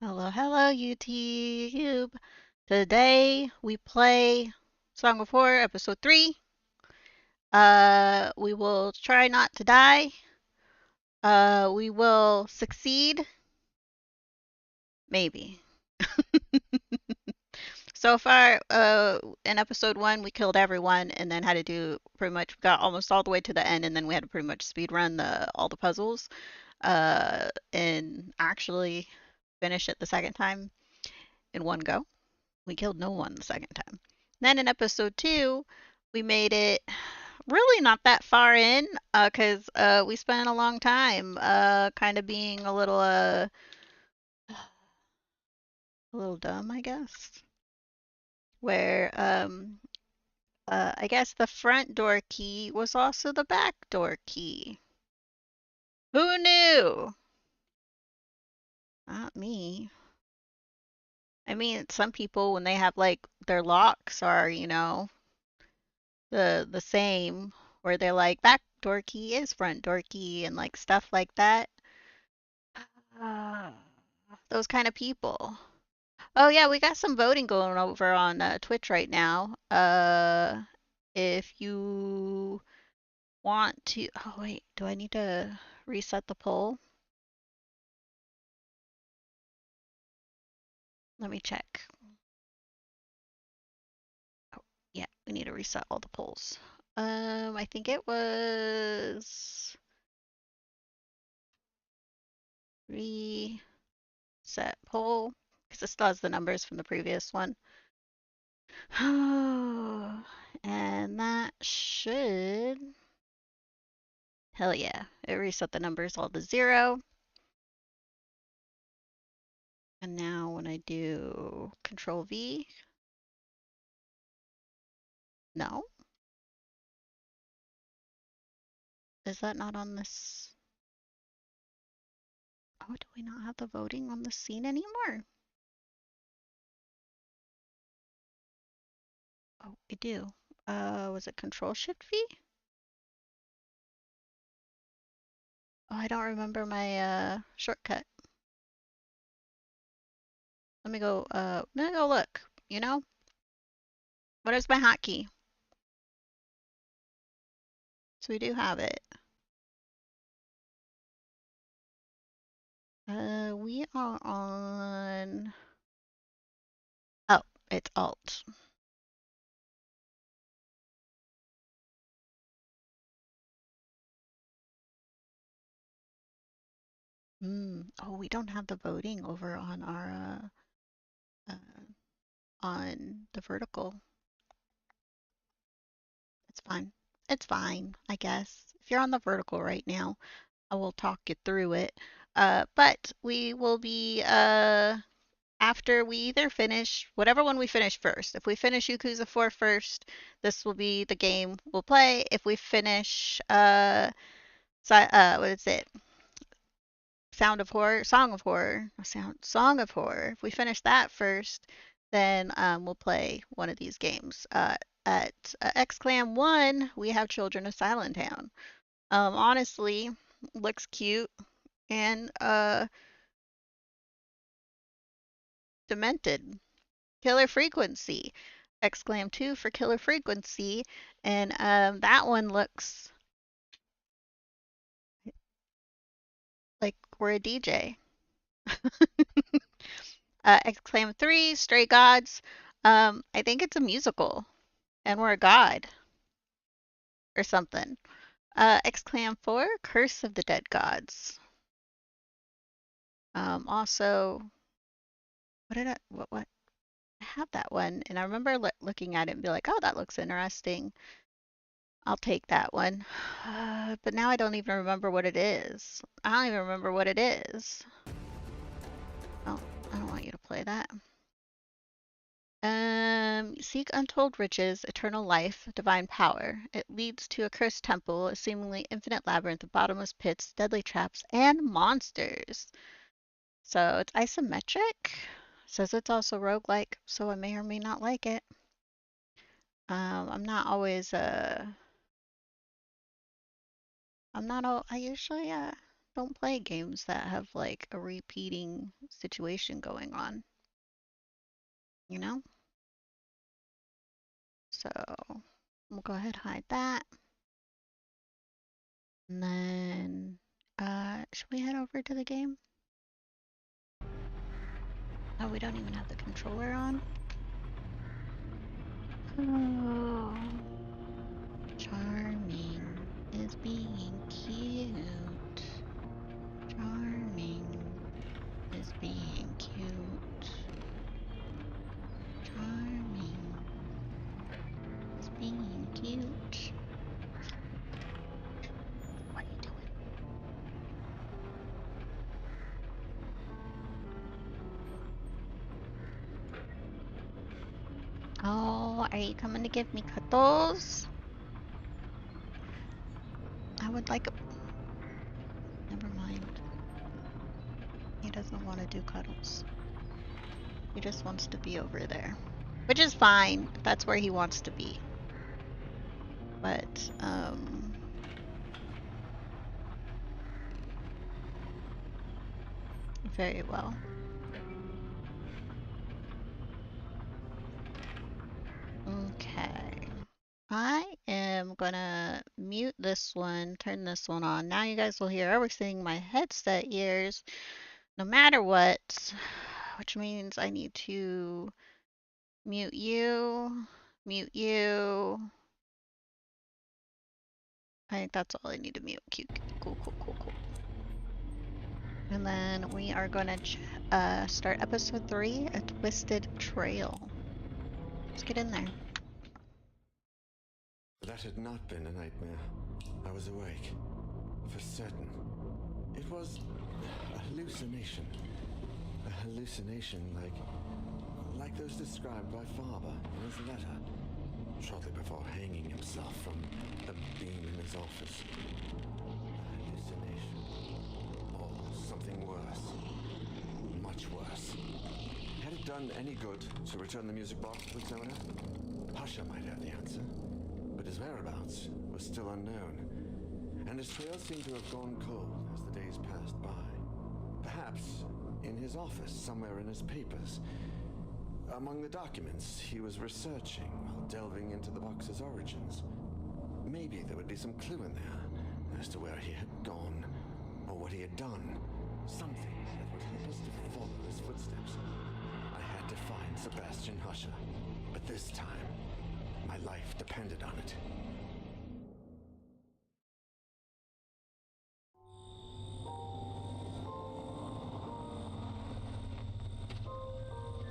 Hello, hello, YouTube. Today we play Song of Horror, episode 3. We will try not to die. We will succeed. Maybe. So far, in episode 1, we killed everyone and then had to do pretty much, got almost all the way to the end, and then we had to pretty much speed run all the puzzles. And actually finish it the second time in one go. We killed no one the second time. Then in episode 2, we made it really not that far in, because we spent a long time kind of being a little dumb, I guess. Where I guess the front door key was also the back door key. Who knew? Not me. I mean, some people when they have like their locks are, the same, where they're like back door key is front door key and like stuff like that. Ah, those kind of people. Oh yeah, we got some voting going over on Twitch right now. If you want to, oh wait, do I need to reset the poll? Let me check. Oh, yeah, we need to reset all the polls. I think it was reset poll because it still has the numbers from the previous one. And that should, hell yeah, it reset the numbers all to 0. And now when I do Control V, no, is that not on this? Oh, do we not have the voting on the scene anymore? Oh, we do. Was it Control Shift V? Oh, I don't remember my shortcut. Let me go look, you know? What is my hotkey? So we do have it. We are on, oh, it's Alt. Oh, we don't have the voting over on our, on the vertical. It's fine. It's fine, I guess. If you're on the vertical right now, I will talk you through it. But we will be, after we either finish, whatever one we finish first. If we finish Yakuza 4 first, this will be the game we'll play. If we finish, what is it? Sound of Horror, Song of Horror, Song of Horror. If we finish that first, then we'll play one of these games. At XClam 1, we have Children of Silent Town. Honestly, looks cute and demented. Killer Frequency. Exclam 2 for Killer Frequency, and that one looks like we're a DJ. Exclam 3, Stray Gods. I think it's a musical, and we're a god or something. Exclam 4, Curse of the Dead Gods. Also, what? I have that one, and I remember looking at it and be like, oh, that looks interesting. I'll take that one. But now I don't even remember what it is. I don't even remember what it is. Oh, I don't want you to play that. Seek untold riches, eternal life, divine power. It leads to a cursed temple, a seemingly infinite labyrinth of bottomless pits, deadly traps, and monsters. So it's isometric. Says it's also roguelike, so I may or may not like it. I'm not always I'm not all I usually don't play games that have like a repeating situation going on, you know? So we'll go ahead and hide that. And then, should we head over to the game? Oh, we don't even have the controller on. Oh, Charming is being cute. Charming is being cute. Charming is being cute. What are you doing? Oh, are you coming to give me cuddles? I would like a... Never mind. He doesn't want to do cuddles. He just wants to be over there. Which is fine. That's where he wants to be. But, very well. Okay. I am gonna mute this one, turn this one on. Now you guys will hear everything in my headset ears, no matter what, which means I need to mute you, mute you. I think that's all I need to mute. Cute. Cool, cool, cool, cool. And then we are gonna start episode 3, A Twisted Trail. Let's get in there. That had not been a nightmare. I was awake. For certain. It was a hallucination. A hallucination like those described by Faber in his letter, shortly before hanging himself from a beam in his office. A hallucination. Or something worse. Much worse. Had it done any good to return the music box to its owner? Husher might have the answer. But his whereabouts was still unknown, and his trail seemed to have gone cold as the days passed by. Perhaps in his office, somewhere in his papers. Among the documents he was researching while delving into the box's origins. Maybe there would be some clue in there as to where he had gone, or what he had done. Something that would help us to follow his footsteps. I had to find Sebastian Husher, but this time, my life depended on it.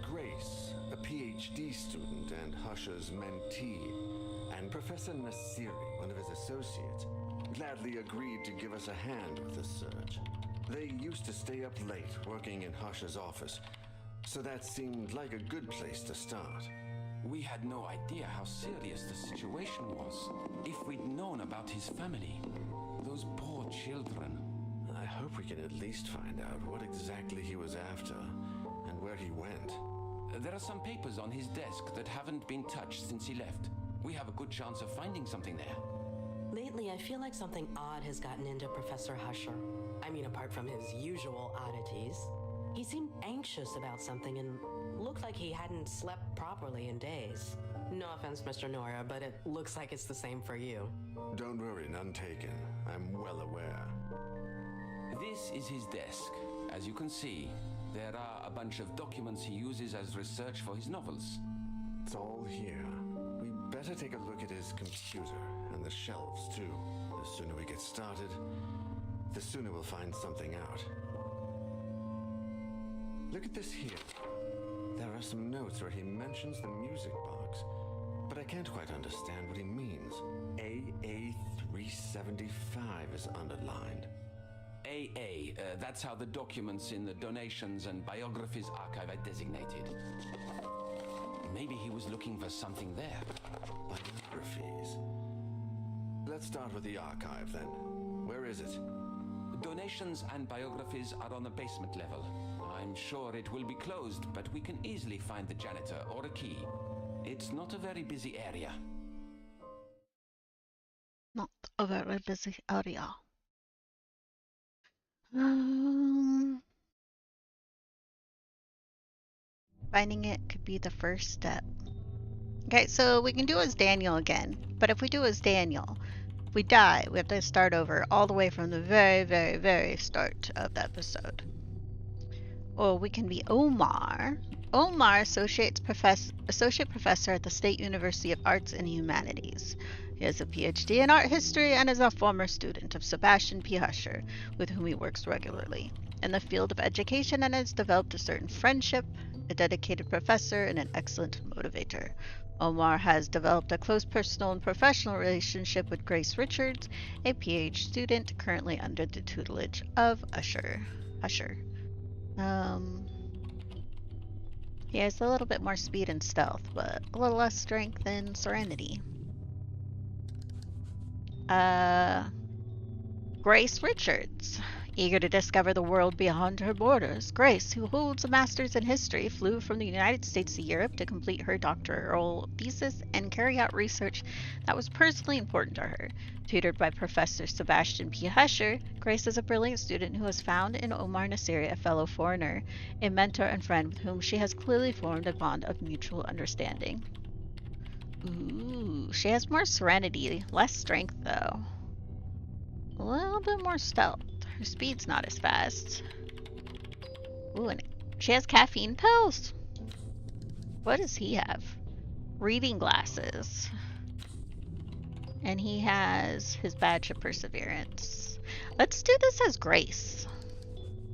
Grace, a PhD student and Husher's mentee, and Professor Nasiri, one of his associates, gladly agreed to give us a hand with the search. They used to stay up late working in Husher's office, so that seemed like a good place to start. We had no idea how serious the situation was. If we'd known about his family, those poor children. I hope we can at least find out what exactly he was after and where he went. There are some papers on his desk that haven't been touched since he left. We have a good chance of finding something there. Lately, I feel like something odd has gotten into Professor Husher. I mean, apart from his usual oddities. He seemed anxious about something and looked like he hadn't slept properly in days. No offense, Mr. Nora, but it looks like it's the same for you. Don't worry, none taken. I'm well aware. This is his desk. As you can see, there are a bunch of documents he uses as research for his novels. It's all here. We better take a look at his computer and the shelves, too. The sooner we get started, the sooner we'll find something out. Look at this here. There are some notes where he mentions the music box, but I can't quite understand what he means. AA375 is underlined. AA, that's how the documents in the Donations and Biographies archive are designated. Maybe he was looking for something there. Biographies. Let's start with the archive then. Where is it? Donations and Biographies are on the basement level. I'm sure it will be closed, but we can easily find the janitor or a key. It's not a very busy area. Not a very busy area. Um, Finding it could be the first step. Okay, so we can do as Daniel again, but if we do as Daniel, if we die, we have to start over all the way from the very, very, very start of the episode. Or we can be Omar. Omar, associate professor at the State University of Arts and Humanities. He has a PhD in art history and is a former student of Sebastian P. with whom he works regularly in the field of education and has developed a certain friendship, a dedicated professor, and an excellent motivator. Omar has developed a close personal and professional relationship with Grace Richards, a PhD student currently under the tutelage of Usher. Um, he has a little bit more speed and stealth, but a little less strength and serenity. Grace Richards. Eager to discover the world beyond her borders, Grace, who holds a master's in history, flew from the United States to Europe to complete her doctoral thesis and carry out research that was personally important to her. Tutored by Professor Sebastian P. Grace is a brilliant student who has found in Omar Nasiri a fellow foreigner, a mentor and friend with whom she has clearly formed a bond of mutual understanding. Ooh, she has more serenity, less strength though. A little bit more stealth. Her speed's not as fast. Ooh, and she has caffeine pills. What does he have? Reading glasses. And he has his badge of perseverance. Let's do this as Grace.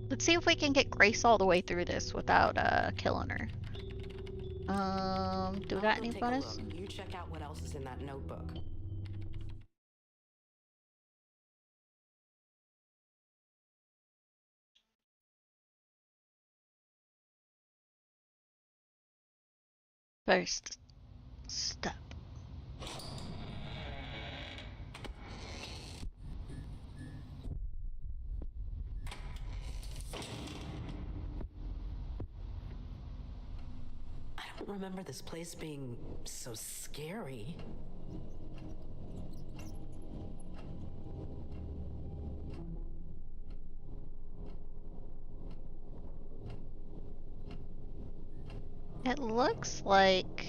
Let's see if we can get Grace all the way through this without killing her. Do we got any bonus? You check out what else is in that notebook. First step. I don't remember this place being so scary. It looks like...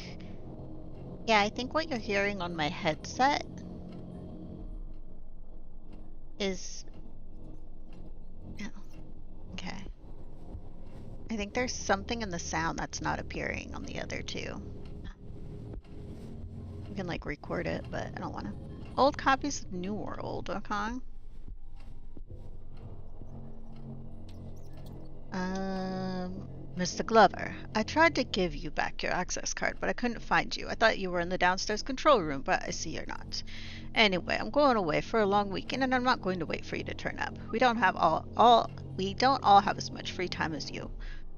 Yeah, I think what you're hearing on my headset is... Yeah. Okay. I think there's something in the sound that's not appearing on the other two. You can like record it, but I don't want to. Old copies of New World, okay? Mr. Glover, I tried to give you back your access card, but I couldn't find you. I thought you were in the downstairs control room, but I see you're not. Anyway, I'm going away for a long weekend, and I'm not going to wait for you to turn up. We don't all have as much free time as you.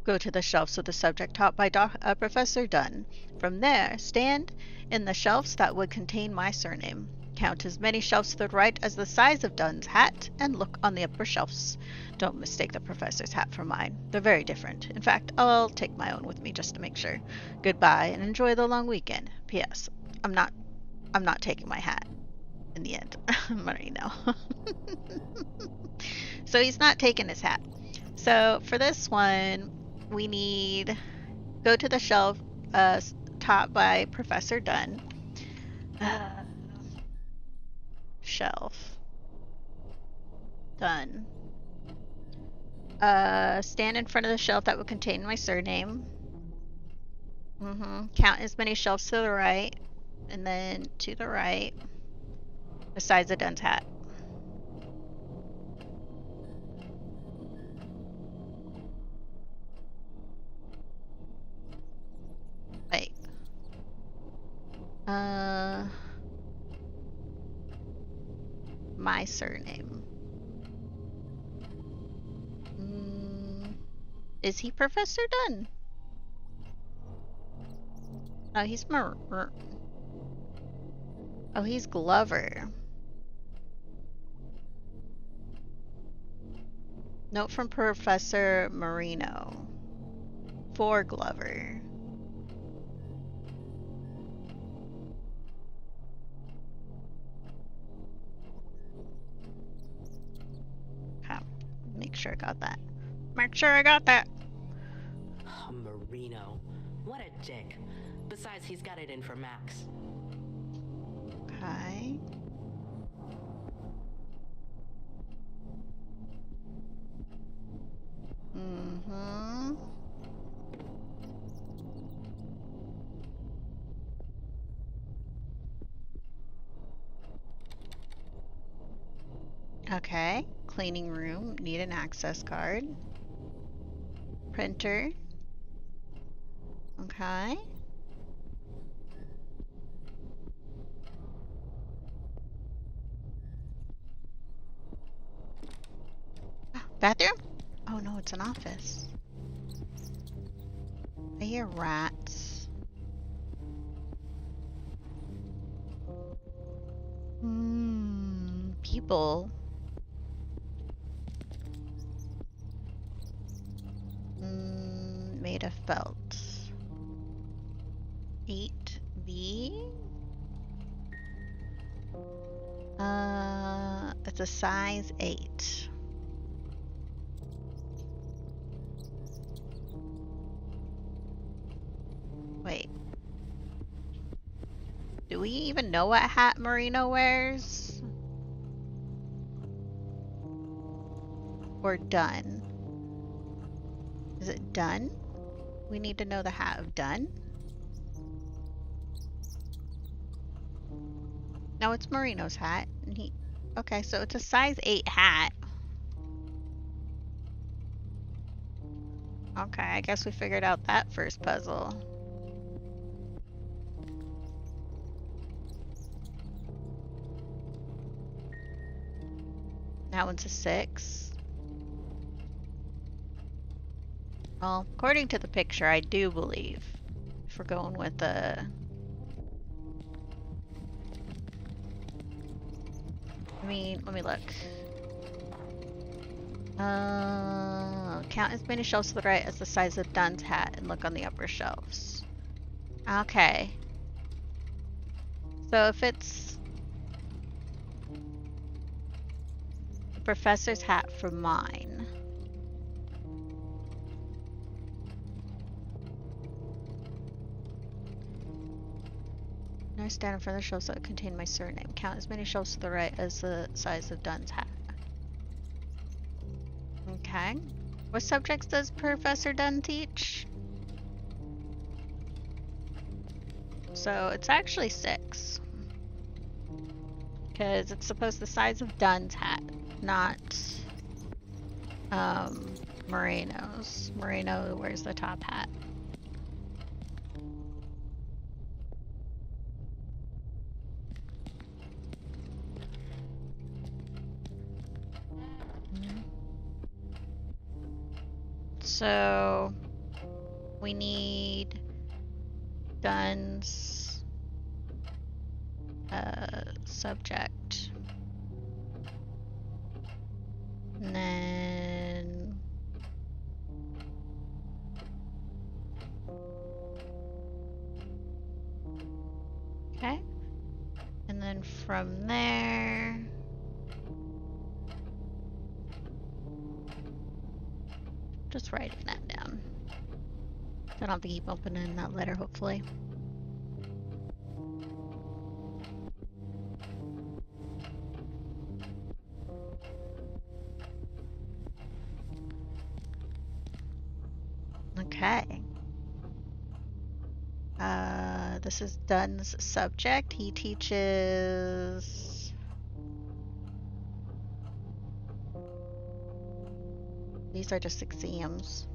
Go to the shelves of the subject taught by Professor Dunn. From there, stand in the shelves that would contain my surname. Count as many shelves to the right as the size of Dunn's hat, and look on the upper shelves. Don't mistake the professor's hat for mine. They're very different. In fact, I'll take my own with me just to make sure. Goodbye, and enjoy the long weekend. P.S. I'm not taking my hat in the end. I'm already know. So he's not taking his hat. So for this one, we need go to the shelf taught by Professor Dunn. Shelf. Done. Stand in front of the shelf that would contain my surname. Count as many shelves to the right, and then to the right, besides the Dunn's hat. Wait. My surname. Is he Professor Dunn? No, he's Oh, he's Glover. Note from Professor Marino. For Glover. make sure I got that. Make sure I got that. Oh, Marino. What a dick. Besides, he's got it in for Max. Okay. Mm-hmm. Okay. Cleaning room. Need an access card. Printer. Okay. Bathroom? Oh no, it's an office. I hear rats. People. Made of felt. 8V? It's a size 8. Wait. Do we even know what hat Marino wears? Or done? Is it done? We need to know the hat of done? No, it's Marino's hat. And okay, so it's a size 8 hat. Okay, I guess we figured out that first puzzle. That one's a 6. Well, according to the picture, I do believe. If we're going with the... I mean, let me look. Count as many shelves to the right as the size of Dunn's hat and look on the upper shelves. Okay. So if it's the professor's hat for mine. Now I stand in front of the shelves that contain my surname. Count as many shelves to the right as the size of Dunn's hat. Okay. What subjects does Professor Dunn teach? So it's actually 6. Because it's supposed the size of Dunn's hat, not Moreno's. Moreno wears the top hat. So we need Dunn's subject. And then okay. And then from there just writing that down. I don't have to keep opening that letter, hopefully. Okay. This is Dunn's subject. He teaches... These are just exams.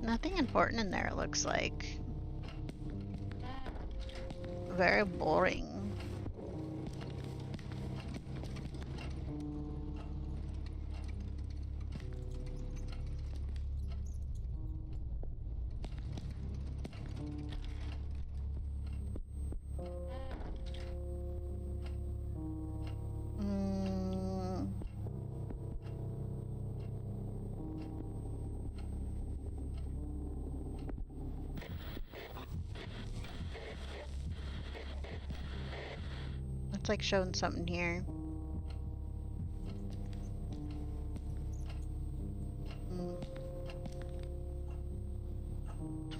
Nothing important in there, it looks like. Very boring. It's like showing something here.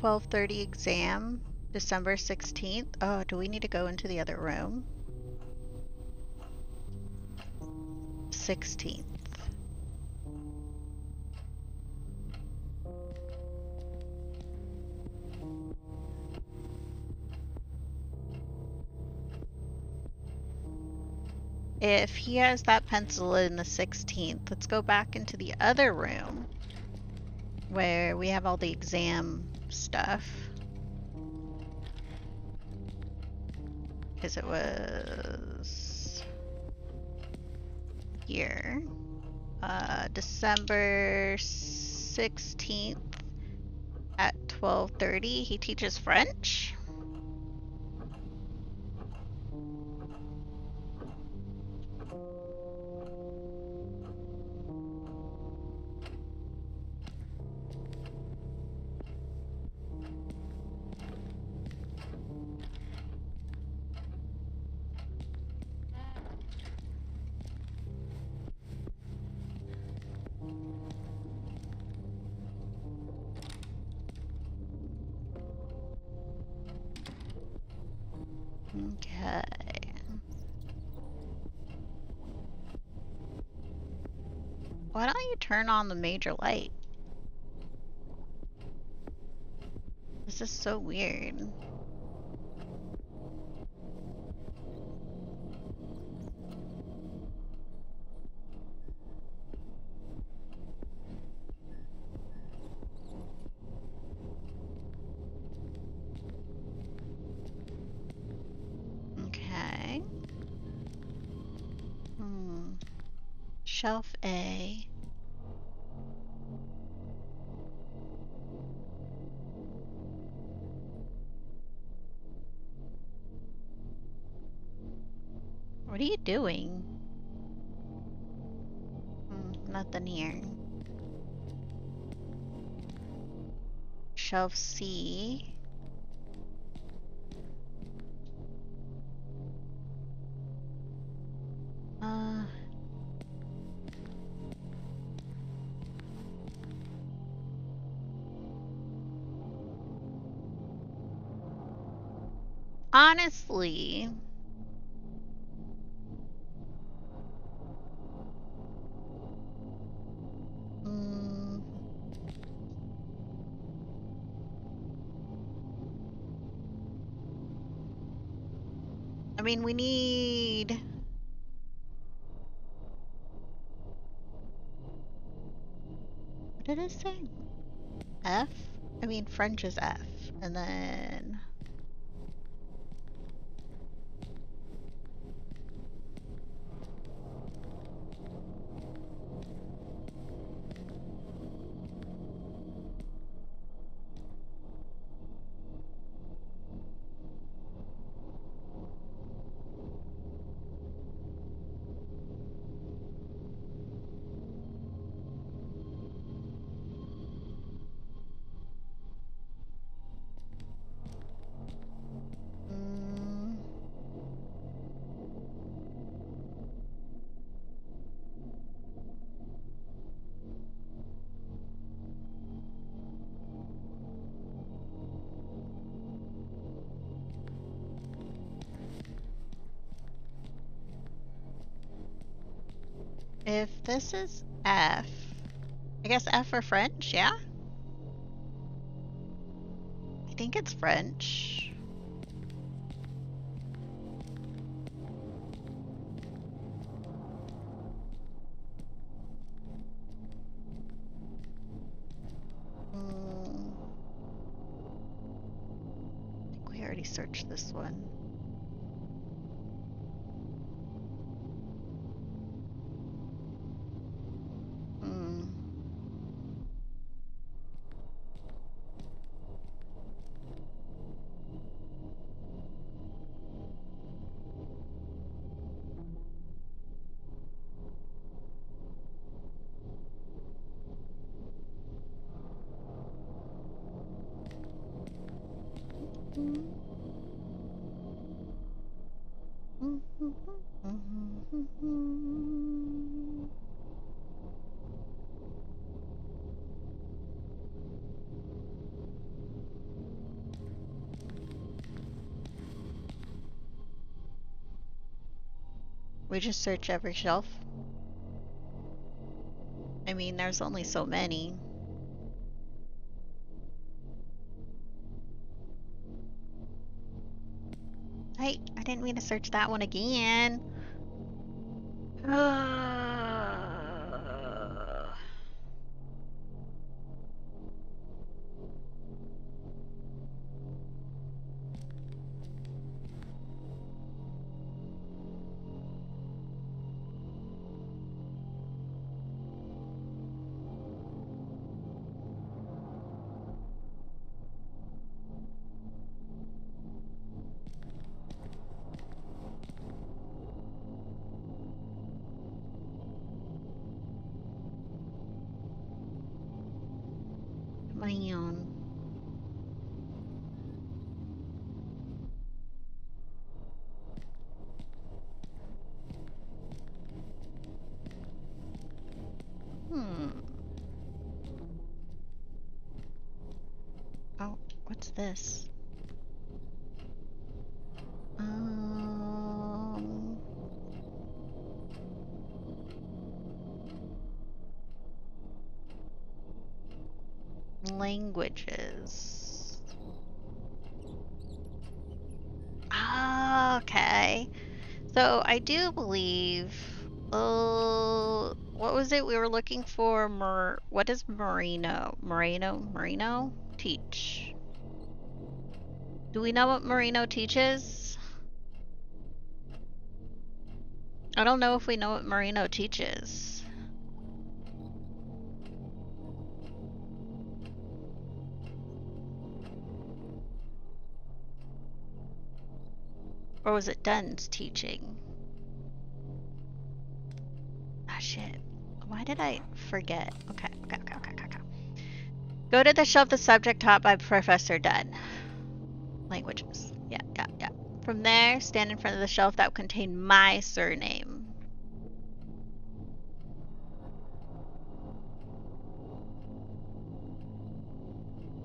12:30 exam, December 16th. Oh, do we need to go into the other room? 16th. If he has that pencil in the 16th, let's go back into the other room where we have all the exam stuff. Because it was here. December 16th at 12:30. He teaches French. Okay. Why don't you turn on the major light? This is so weird. Okay. Shelf A. What are you doing? Nothing here. Shelf C. Honestly, I mean, we need... What did it say? F? I mean, French is F. And then... If this is F, I guess F for French, yeah? I think it's French. I think we already searched this one. We just search every shelf. I mean, there's only so many. Hey, I didn't mean to search that one again. Man. Oh, what's this? Languages. Okay. So I do believe. What was it we were looking for? What does Merino teach? Do we know what Merino teaches? I don't know if we know what Merino teaches. Or was it Dunn's teaching? Ah, shit. Why did I forget? Okay. Go to the shelf the subject taught by Professor Dunn. Languages. Yeah. From there, stand in front of the shelf that will contain my surname.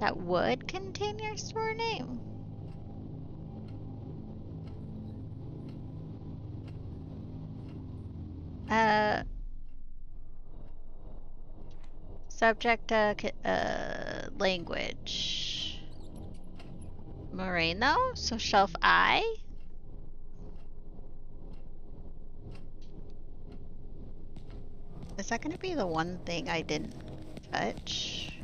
That would contain your surname? Subject, language. Moreno? So shelf I? Is that gonna be the one thing I didn't touch?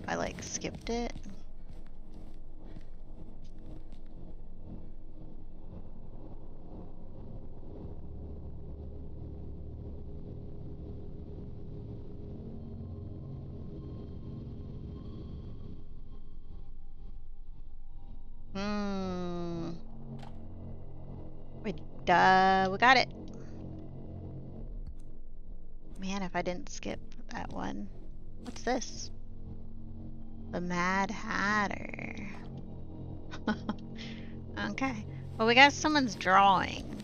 I like skipped it. We got it. Man, if I didn't skip that one. What's this? The Mad Hatter. Okay. Well, we got someone's drawing.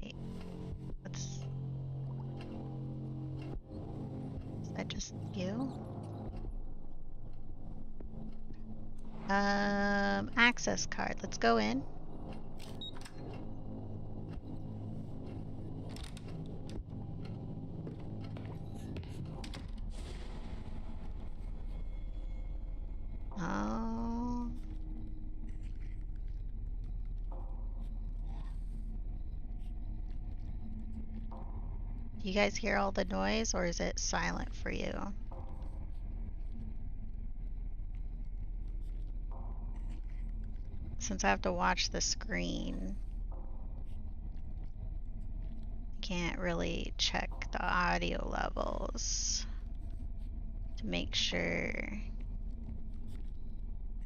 Wait, is that just you? Access card. Let's go in. Oh. Do you guys hear all the noise, or is it silent for you? Since I have to watch the screen, can't really check the audio levels to make sure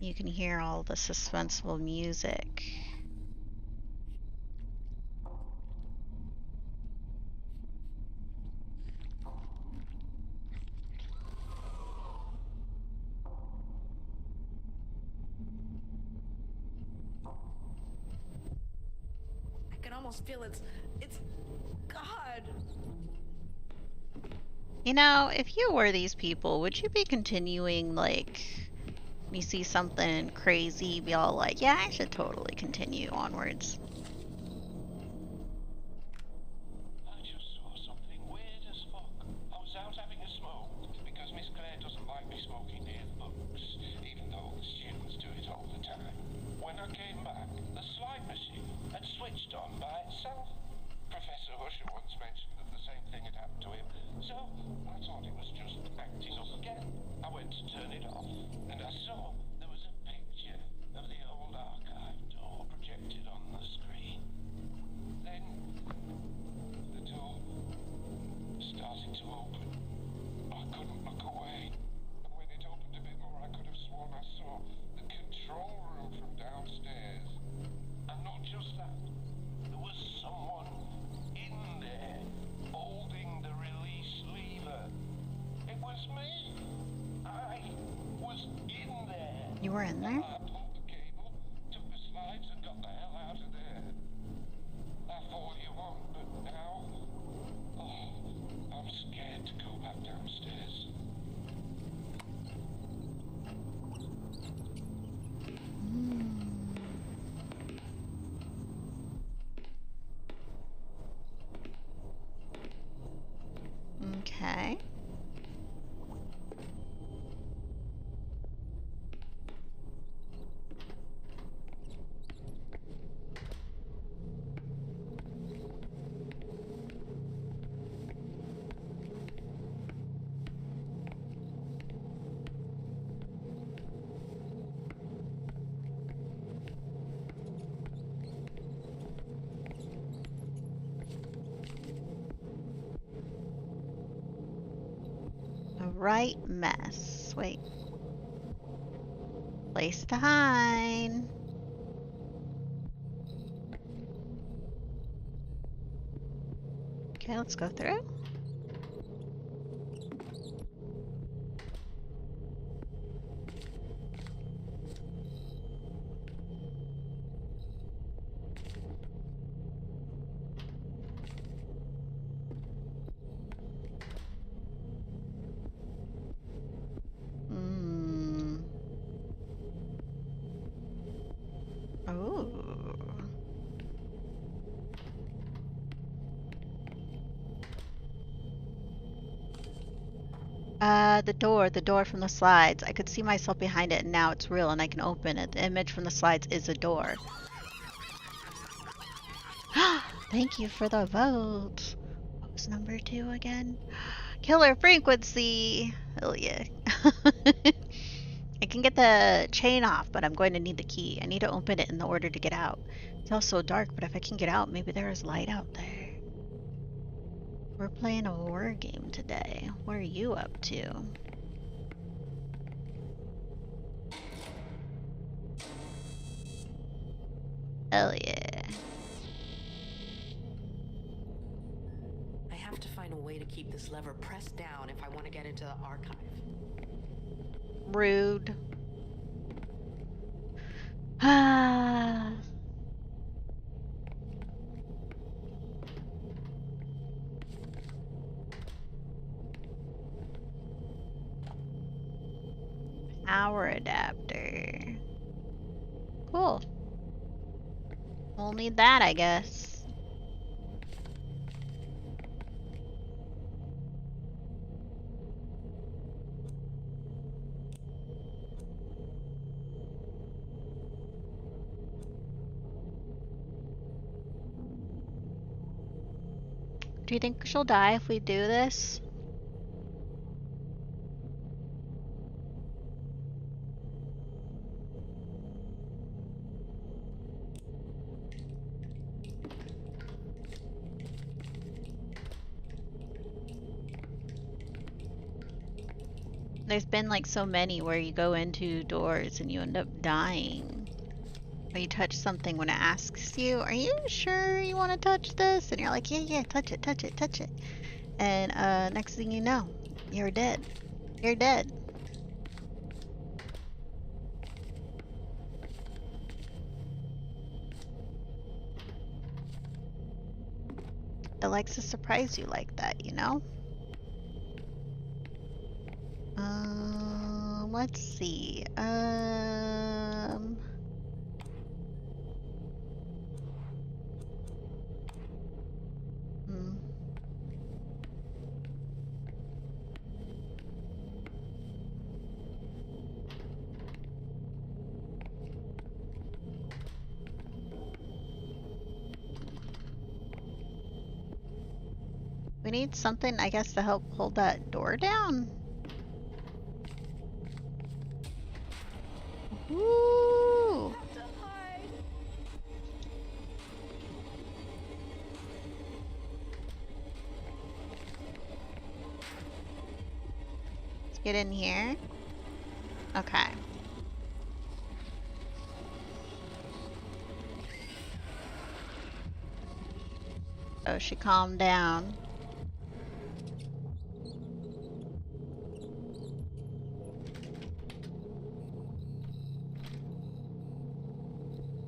you can hear all the suspenseful music. I can almost feel it's God. You know, if you were these people, would you be continuing, like, you see something crazy, be all like, yeah, I should totally continue onwards? I just saw something weird as fuck. I was out having a smoke because Miss Claire doesn't like me smoking near the books, even though the students do it all the time. When I came back, the slide machine had switched on by itself. Professor Husher once mentioned that the same thing had happened to him, so I thought it was just acting up again. I went to turn it off, and I saw there was a picture of the old archive door projected on the screen. Then the door started to open. I couldn't look away, and when it opened a bit more, I could have sworn I saw the control room from downstairs. And not just that, there was someone in there holding the release lever. It was me. I was in there. You were in there? I pulled the cable, took the slides, and got the hell out of there. That's all you want, but now, I'm scared to go back downstairs. Okay. A right mess. Wait. Place to hide. Okay, let's go through. Oh. The door from the slides. I could see myself behind it and now it's real and I can open it. The image from the slides is a door. Thank you for the vote. What was number 2 again? Killer frequency. Hell yeah. I can get the chain off, but I'm going to need the key. I need to open it in order to get out. It's also dark, but if I can get out, maybe there is light out there. We're playing a horror game today. What are you up to? Hell yeah. I have to find a way to keep this lever pressed down if I want to get into the archive. Rude. Ah. Power adapter. Cool. We'll need that, I guess. Do you think she'll die if we do this? There's been like so many where you go into doors and you end up dying. Or you touch something when it asks you, are you sure you want to touch this? And you're like, yeah, touch it, touch it, touch it. And next thing you know, you're dead. You're dead. It likes to surprise you like that, you know? let's see. Hmm. We need something, I guess, to help hold that door down. Woo! Let's get in here. Okay. Oh, she calmed down.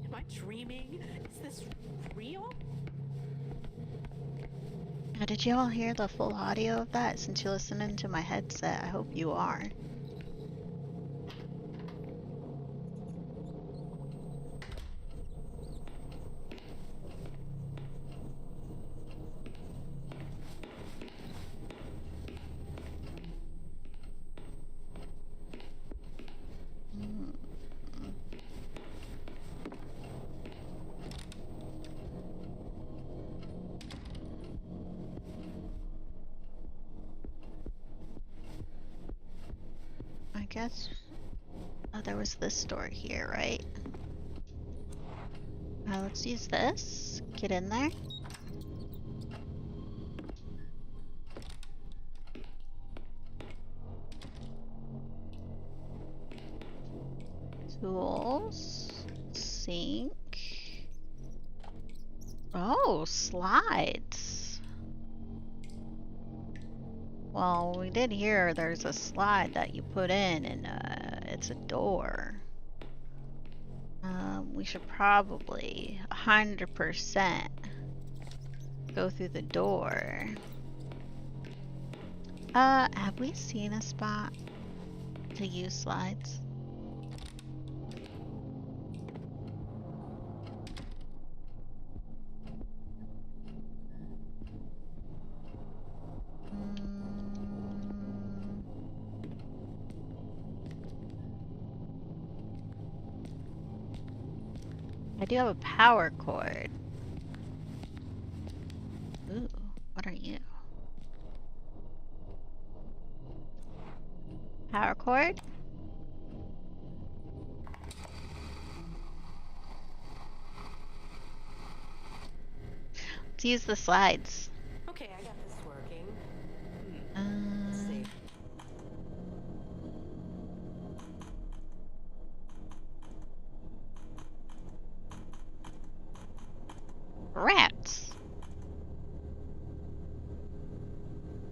Am I dreaming? Is this real? Now, did you all hear the full audio of that? Since you're listening to my headset, I hope you are. I guess. Oh, there was this door here, right? Let's use this. Get in there. Tools. Sink. Oh, slides. Well, we did hear there's a slide that you put in and it's a door. We should probably 100% go through the door. Have we seen a spot to use slides? I do have a power cord. Ooh, what are you? Power cord? Let's use the slides. Okay, I got this working. Uh, Let's see. Rats.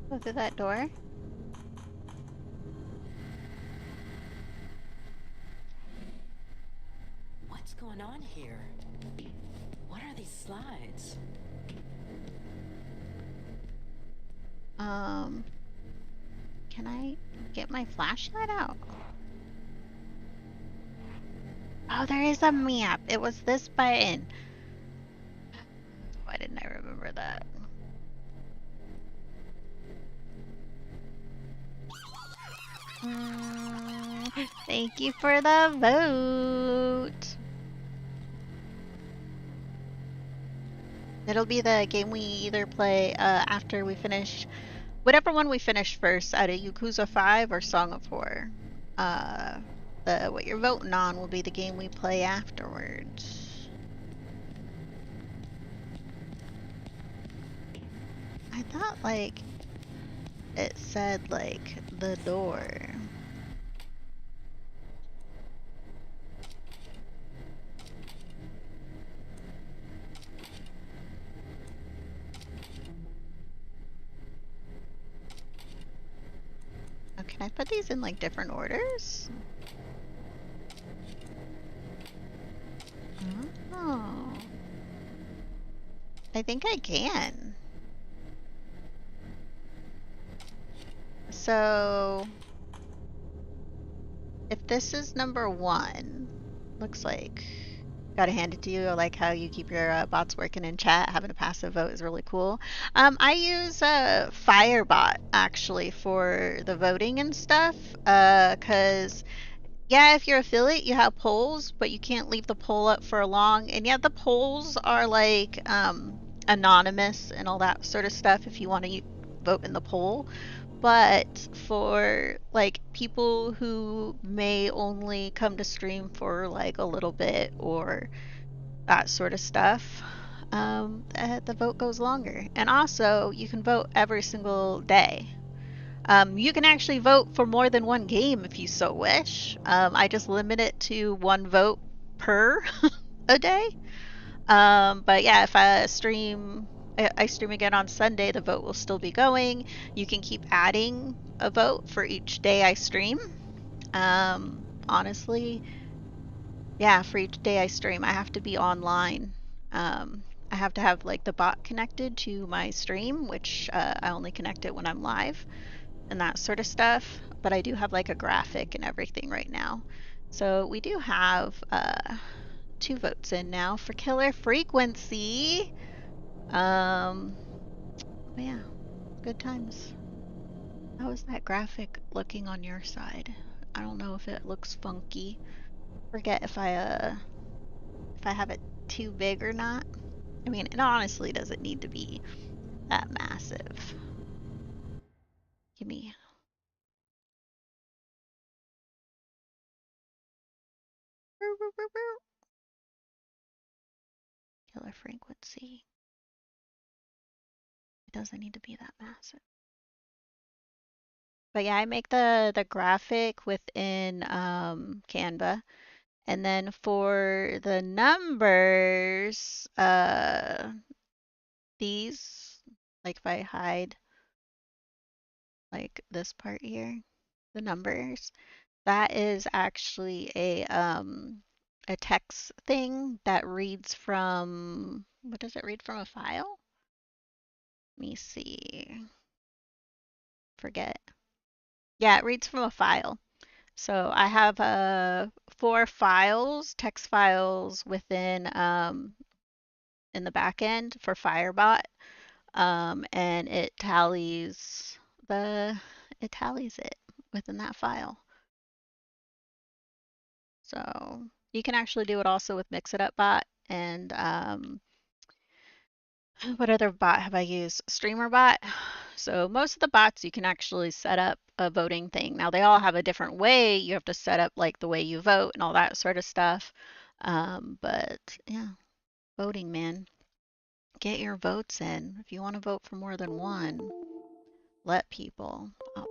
Go through that door. What's going on here? What are these slides? Can I get my flashlight out? Oh, there is a map. It was this button. Why didn't I remember that? Thank you for the vote. It'll be the game we either play after we finish, whatever one we finish first, out of Yakuza 5 or Song of Horror. What you're voting on will be the game we play afterwards. I thought, like, it said, like, the door. Oh, can I put these in, like, different orders? Oh. I think I can. So If this is number one, looks like gotta hand it to you. I like how you keep your bots working in chat. Having a passive vote is really cool. I use Firebot actually for the voting and stuff. Cause yeah, if you're affiliate, you have polls, but you can't leave the poll up for long. And yeah, the polls are like anonymous and all that sort of stuff if you want to vote in the poll. But for like people who may only come to stream for like a little bit or that sort of stuff, the vote goes longer. And also, you can vote every single day. You can actually vote for more than one game if you so wish. I just limit it to one vote per a day. But yeah, if I stream again on Sunday, the vote will still be going. You can keep adding a vote for each day I stream. Honestly, yeah, for each day I stream, I have to be online. I have to have like the bot connected to my stream, which I only connect it when I'm live and that sort of stuff. But I do have like a graphic and everything right now. So we do have 2 votes in now for killer frequency. But yeah, good times. How is that graphic looking on your side? I don't know if it looks funky. Forget if I have it too big or not. I mean, it honestly doesn't need to be that massive. Give me killer frequency. It doesn't need to be that massive. But yeah, I make the graphic within Canva. And then for the numbers, these, like if I hide like this part here, the numbers, that is actually a text thing that reads from, what does it read from, a file? Let me see. Forget. Yeah, it reads from a file. So I have 4 files, text files within in the back end for Firebot, and the it tallies it within that file. So you can actually do it also with Mix It Up Bot and what other bot have I used? Streamer bot. So most of the bots you can actually set up a voting thing. Now they all have a different way. You have to set up like the way you vote and all that sort of stuff. But yeah, voting, man. Get your votes in. If you want to vote for more than one, let people. Oh,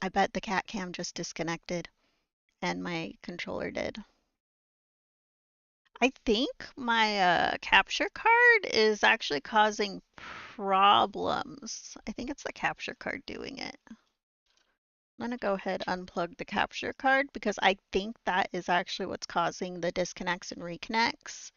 I bet the cat cam just disconnected and my controller did. I think my capture card is actually causing problems. I think it's the capture card doing it. I'm gonna go ahead and unplug the capture card because I think that is actually what's causing the disconnects and reconnects.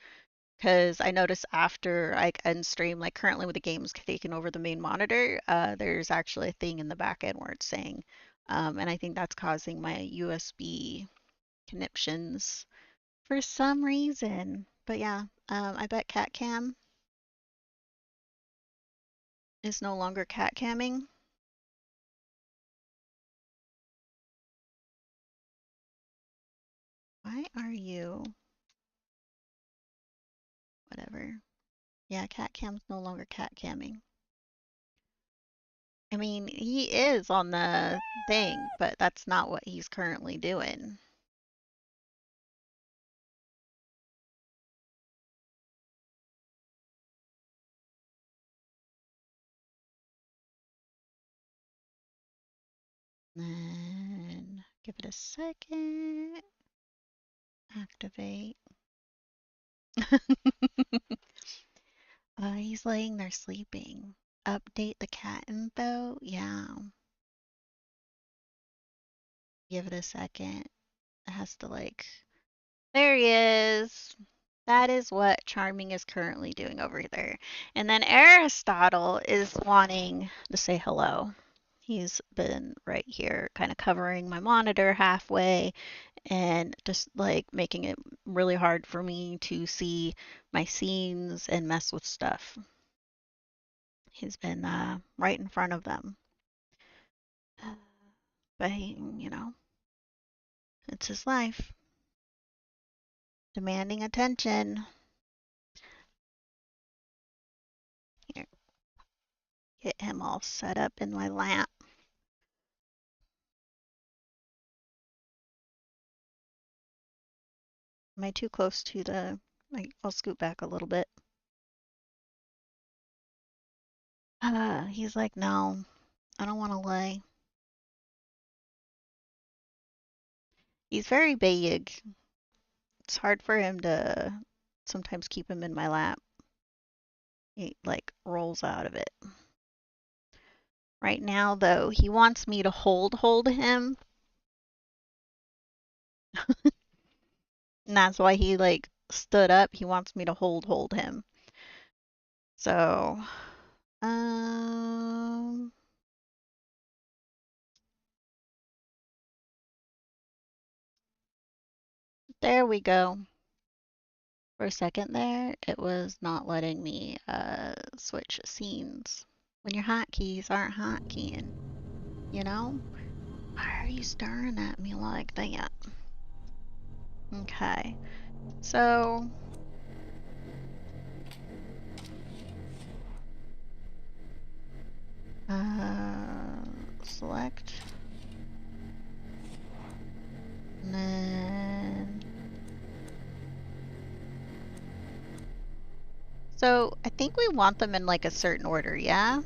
Because I notice after I end stream, like currently with the games taking over the main monitor, there's actually a thing in the back end where it's saying, and I think that's causing my USB conniptions for some reason. But yeah, I bet cat cam is no longer cat camming. Why are you? Whatever. Yeah, cat cam's no longer cat camming. I mean, he is on the thing, but that's not what he's currently doing. Then give it a second. Activate. He's laying there sleeping. Update the cat info. Yeah. Give it a second. It has to like. There he is. That is what Charming is currently doing over there. And then Aristotle is wanting to say hello. He's been right here kind of covering my monitor halfway and just like making it really hard for me to see my scenes and mess with stuff. He's been right in front of them. But he, it's his life. Demanding attention. Here, get him all set up in my lap. Am I too close to the... I'll scoot back a little bit. He's like, no, I don't want to lay. He's very big. It's hard for him to sometimes keep him in my lap. He like rolls out of it. Right now, though, he wants me to hold him. And that's why he like stood up. He wants me to hold him. So, there we go. For a second there, it was not letting me switch scenes. When your hotkeys aren't hotkeying, you know? Why are you staring at me like that? Okay, so select, and then so I think we want them in like a certain order, yeah?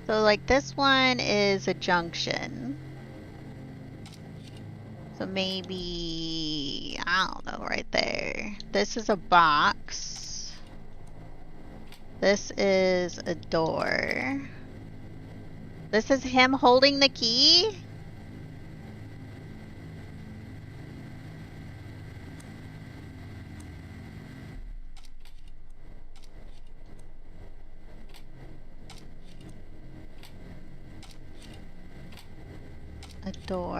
So like this one is a junction. So maybe, I don't know, right there. This is a box. This is a door. This is him holding the key? A door.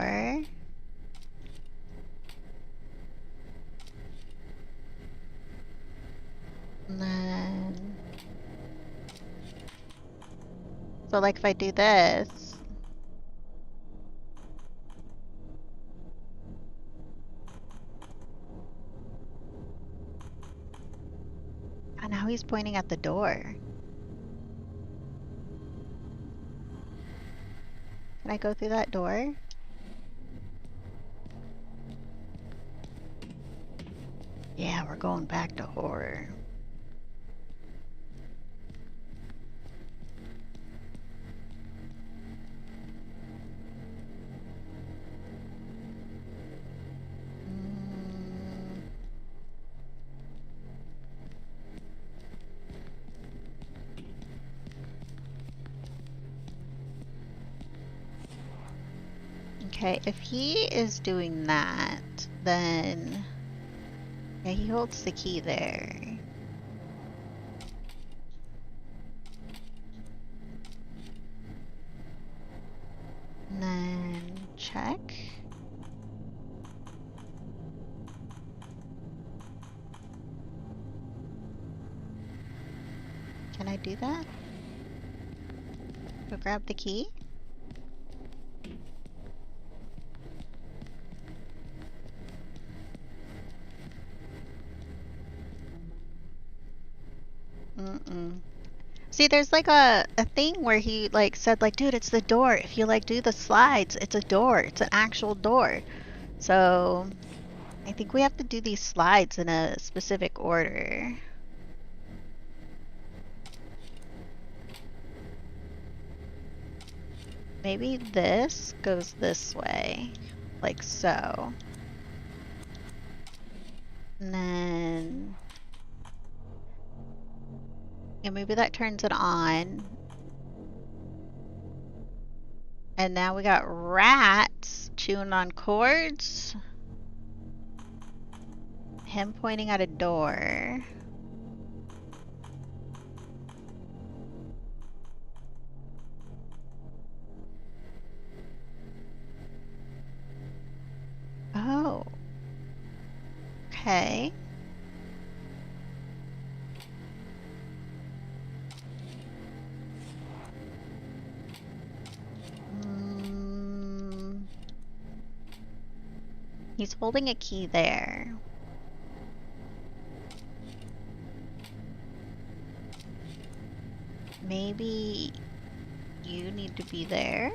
And then... So like if I do this... And now he's pointing at the door. Can I go through that door? Yeah, we're going back to horror. Okay, if he is doing that, then... Yeah, he holds the key there. And then check. Can I do that? Go grab the key? See, there's like a thing where he like said like, dude, it's the door. If you like do the slides, it's a door. It's an actual door. So I think we have to do these slides in a specific order. Maybe this goes this way, like so. And then... Yeah, maybe that turns it on. And now we got rats chewing on cords. Him pointing at a door. Oh. Okay. He's holding a key there. Maybe you need to be there.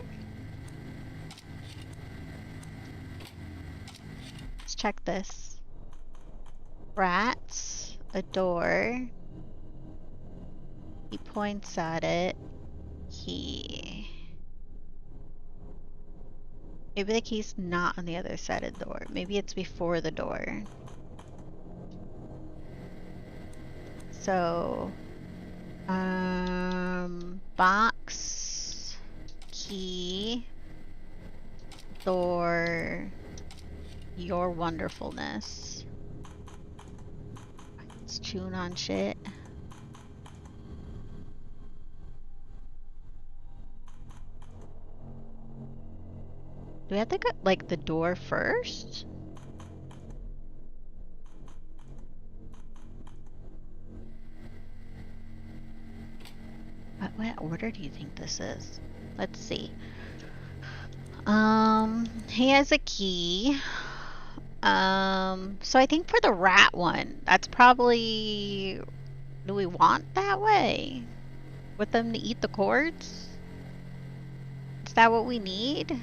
Let's check this. Rats, a door. He points at it. Key. Maybe the key's not on the other side of the door. Maybe it's before the door. So, box, key, door, your wonderfulness. It's chewing on shit. Do we have to go, like, the door first? What order do you think this is? Let's see. He has a key. So I think for the rat one, that's probably... Do we want that way? With them to eat the cords? Is that what we need?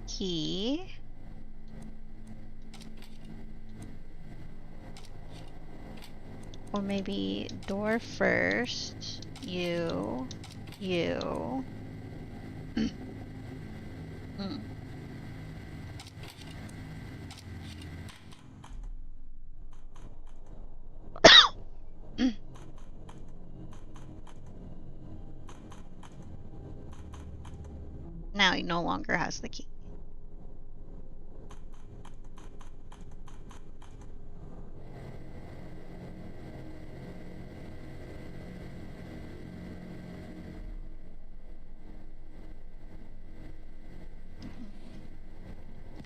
Key. Or maybe door first. You. Now he no longer has the key.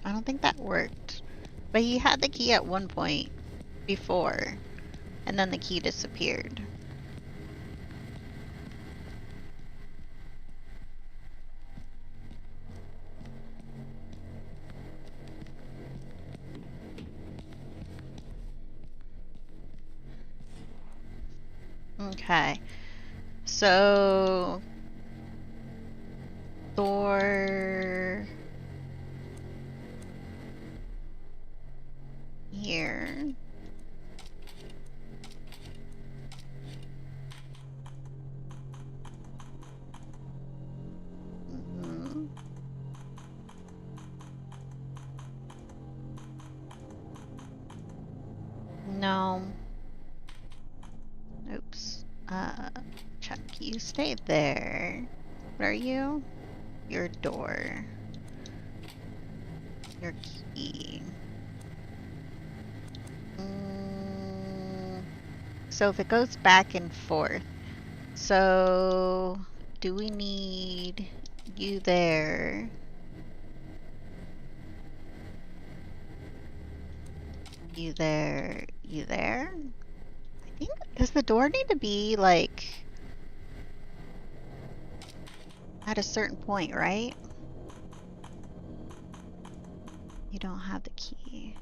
I don't think that worked. But he had the key at one point before, and then the key disappeared. Okay. So door here. No. Oops. Chuck, you stay there. What are you? Your door. Your key. So if it goes back and forth, so do we need you there? You there? You there? I think, does the door need to be like at a certain point, right? You don't have the key.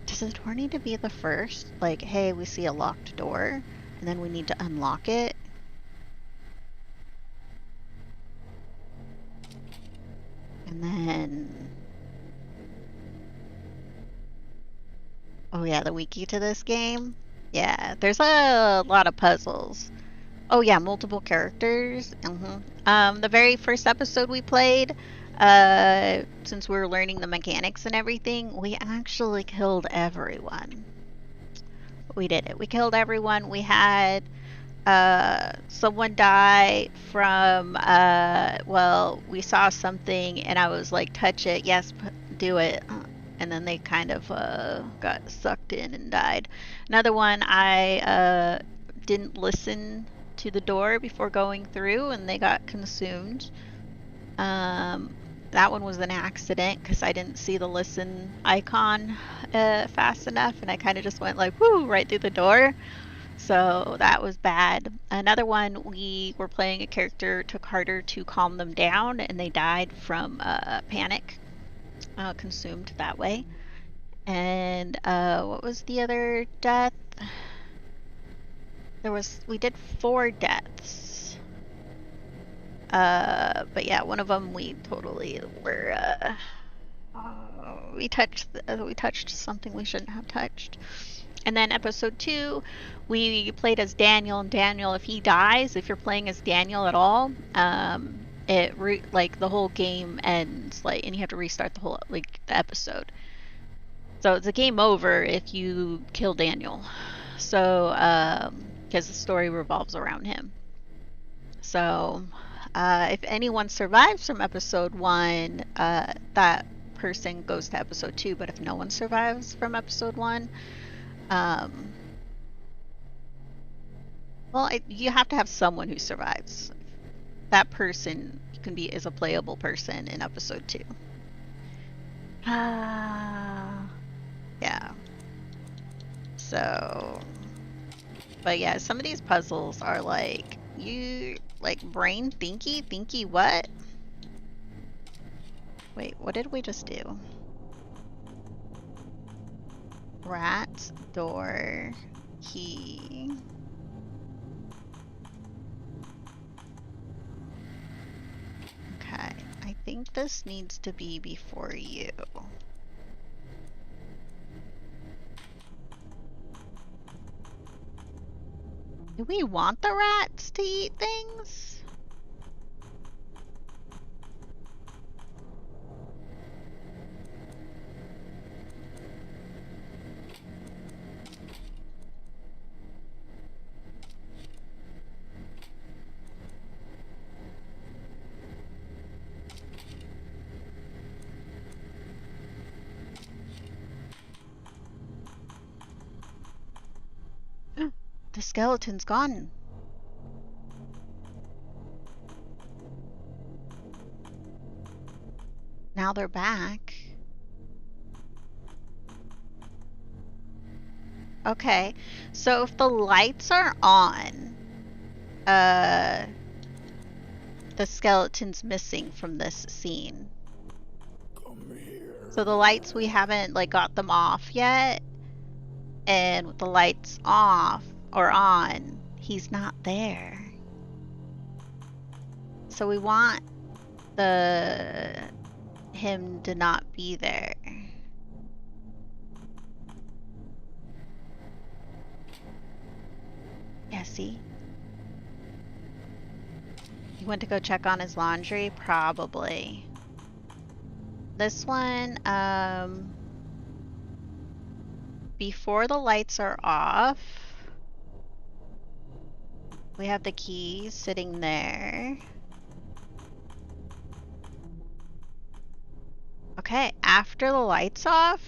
Does the door need to be the first? Like, hey, we see a locked door, and then we need to unlock it? And then... Oh yeah, the wiki to this game? Yeah, there's a lot of puzzles. Oh yeah, multiple characters. The very first episode we played, since we were learning the mechanics and everything, we actually killed everyone. We did it. We killed everyone. We had someone die from well, we saw something and I was like, touch it, yes, do it, and then they kind of got sucked in and died. Another one, I didn't listen to the door before going through and they got consumed. That one was an accident because I didn't see the listen icon fast enough and I kind of just went like, whoo, right through the door. So that was bad. Another one, we were playing a character, it took harder to calm them down, and they died from panic, consumed that way. And what was the other death? We did 4 deaths. But yeah, one of them we totally were, we touched something we shouldn't have touched. And then episode 2, we played as Daniel, and Daniel, if he dies, if you're playing as Daniel at all, like the whole game ends, like, and you have to restart the whole the episode. So it's a game over if you kill Daniel. So because the story revolves around him. So if anyone survives from episode 1, that person goes to episode 2. But if no one survives from episode 1, well, you have to have someone who survives. That person is a playable person in episode 2. Yeah. So, but yeah, some of these puzzles are like, you, like, brain thinky what? Wait, what did we just do? Rat, door, key. Okay, I think this needs to be before you. Do we want the rats to eat things? The skeleton's gone. Now they're back. Okay, so if the lights are on, the skeleton's missing from this scene. Come here. So the lights, we haven't like got them off yet, and with the lights off or on, he's not there. So we want him to not be there. Yeah, see? He went to go check on his laundry? Probably. This one, before the lights are off, we have the key sitting there. Okay, after the lights off,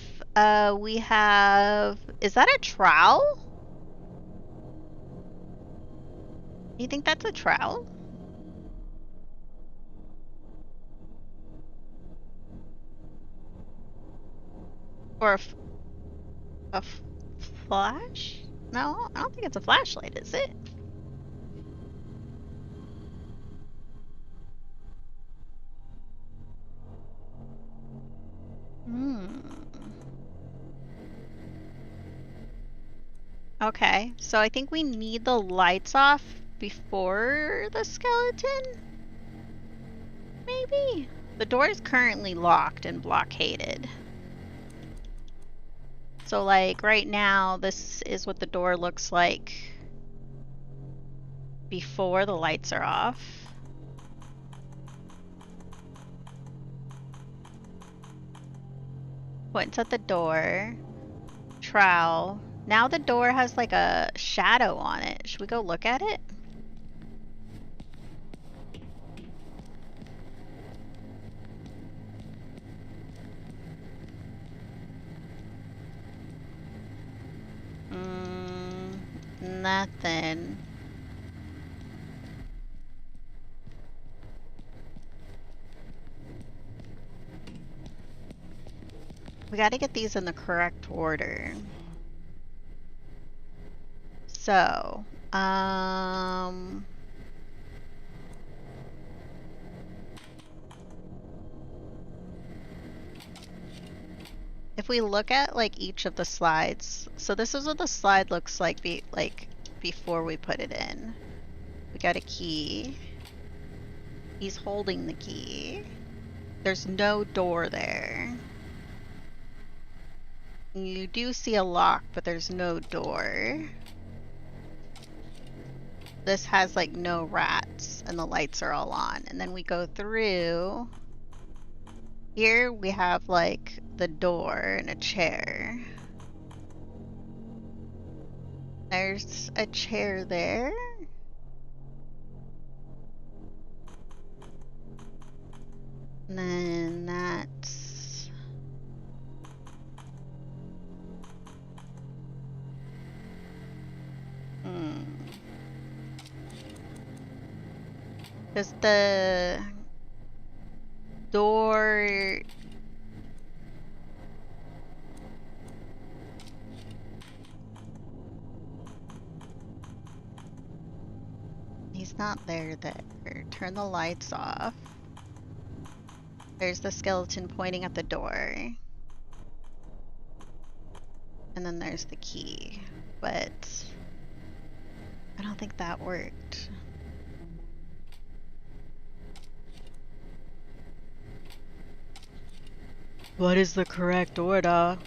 we have... Is that a trowel? You think that's a trowel? Or a flash? No, I don't think it's a flashlight, is it? Okay, so I think we need the lights off before the skeleton? Maybe? The door is currently locked and blockaded. So like right now, this is what the door looks like before the lights are off. Points at the door. Trowel. Now the door has like a shadow on it. Should we go look at it? Nothing. We gotta get these in the correct order. So, if we look at like each of the slides, so this is what the slide looks like before we put it in. We got a key. He's holding the key. There's no door there. You do see a lock, but there's no door. This has like no rats and the lights are all on. And then we go through. Here we have like the door and a chair. There's a chair there. And then that's... Does the door... He's not there. Turn the lights off. There's the skeleton pointing at the door. And then there's the key. But I don't think that worked. What is the correct order?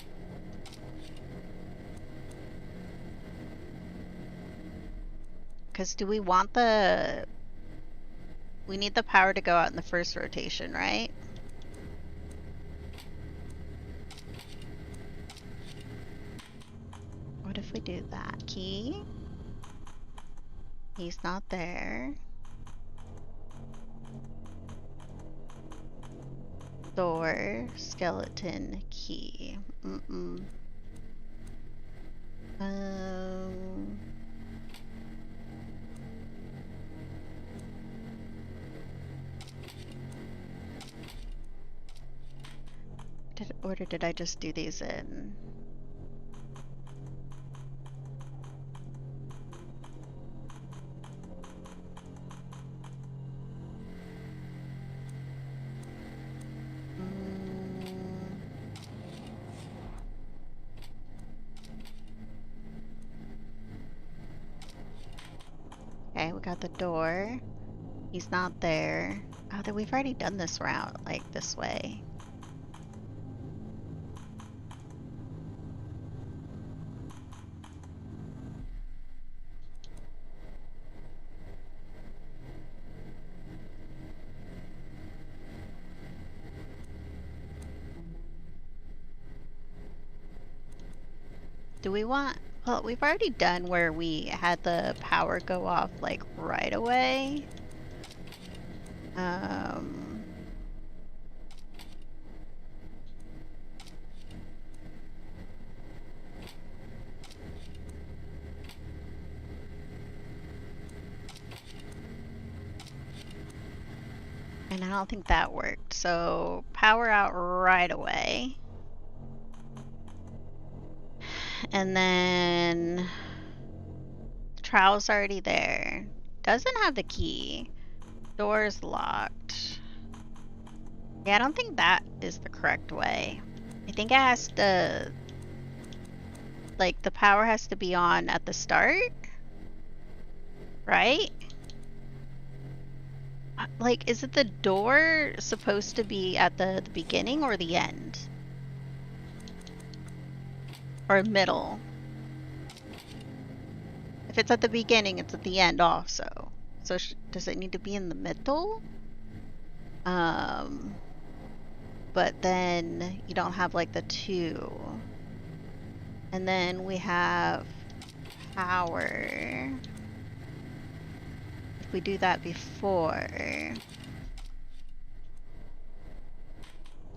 Because do we want the... We need the power to go out in the first rotation, right? What if we do that? Key? He's not there. Door, skeleton, key. What order did I just do these in? Okay, we got the door. He's not there. Oh, that we've already done this route, like this way. Do we want... Well, we've already done where we had the power go off, like, right away. And I don't think that worked, so power out right away. And then trowel's already there. Doesn't have the key. Door's locked. Yeah, I don't think that is the correct way. I think it has to... Like, the power has to be on at the start? Right? Like, is it the door supposed to be at the beginning or the end? Or middle? If it's at the beginning, it's at the end also. So does it need to be in the middle? But then you don't have like the two. And then we have power. If we do that before,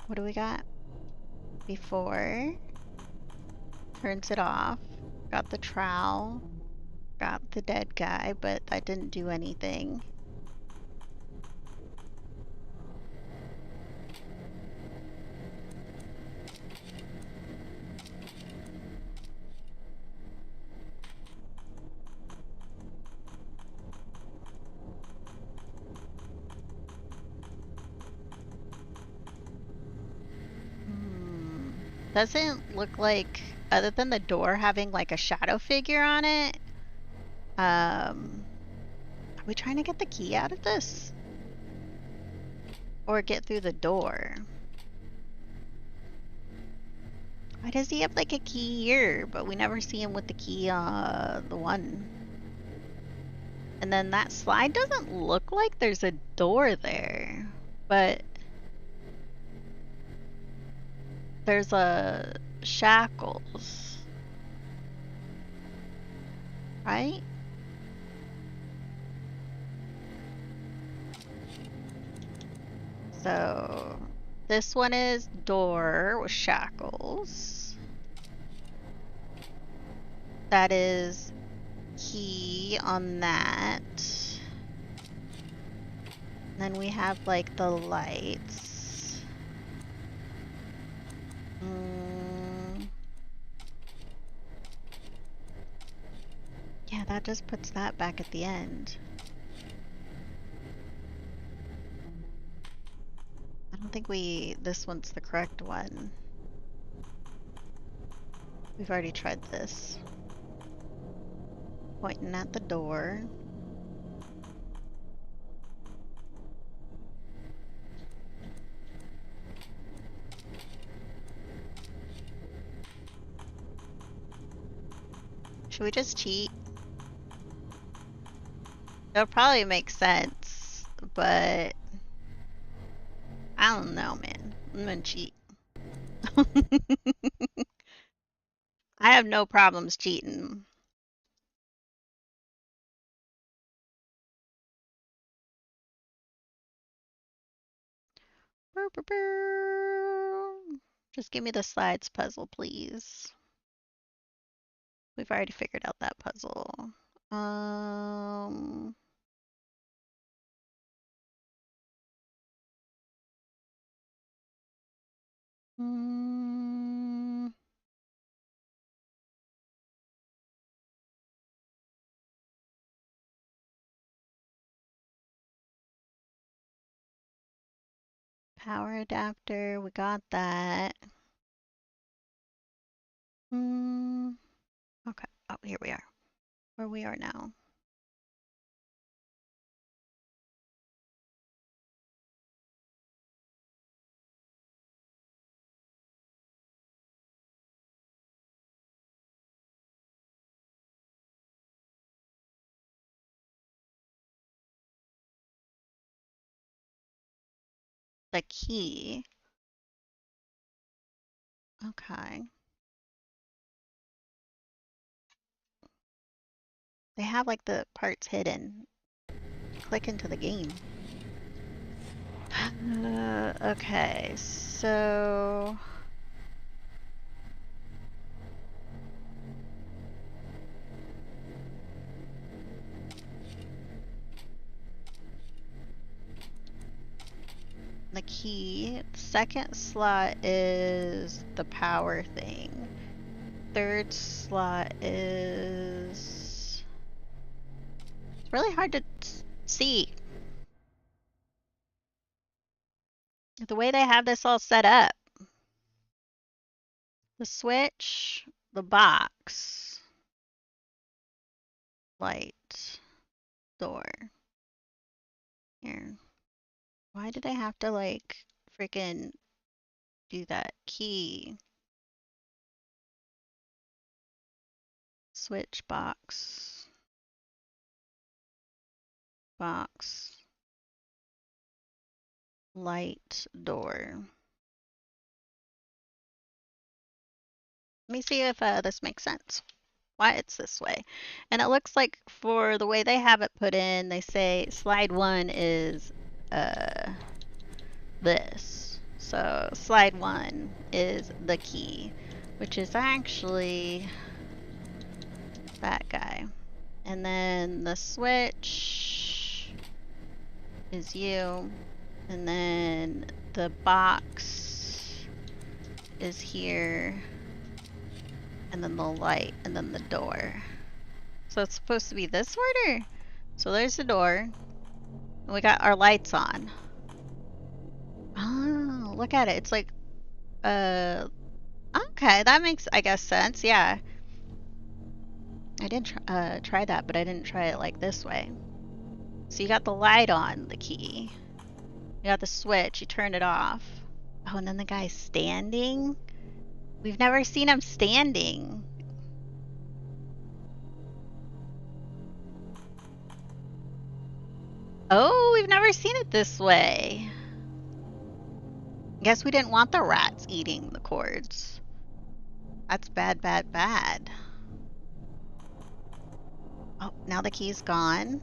what do we got? Before, turns it off. Got the trowel. Got the dead guy, but that didn't do anything. Doesn't look like, other than the door having like a shadow figure on it, are we trying to get the key out of this? Or get through the door? Why does he have like a key here, but we never see him with the key, the one? And then that slide doesn't look like there's a door there, but there's a shackles, right? So this one is door with shackles. That is key on that. Then we have like the lights. Yeah, that just puts that back at the end. I don't think this one's the correct one. We've already tried this. Pointing at the door. Should we just cheat? It'll probably make sense, but I don't know, man. I'm gonna cheat. I have no problems cheating. Just give me the slides puzzle, please. We've already figured out that puzzle. Power adapter, we got that. Okay, oh, here we are. Where we are now. The key. Okay. They have like the parts hidden. Click into the game. Okay, so the key. Second slot is the power thing. Third slot is... It's really hard to see. The way they have this all set up. The switch, the box, light, door. Here. Why did I have to like freaking do that? Key. Switch box. Box. Light door. Let me see if this makes sense. Why it's this way. And it looks like for the way they have it put in, they say slide 1 is this. So slide 1 is the key, which is actually that guy. And then the switch is you. And then the box is here. And then the light, and then the door. So it's supposed to be this order? So there's the door. And we got our lights on. Oh, look at it. It's like, okay, that makes, I guess, sense. Yeah. I did try that, but I didn't try it like this way. So you got the light on, the key. You got the switch, you turn it off. Oh, and then the guy's standing? We've never seen him standing. Oh, we've never seen it this way. Guess we didn't want the rats eating the cords. That's bad, bad, bad. Oh, now the key's gone.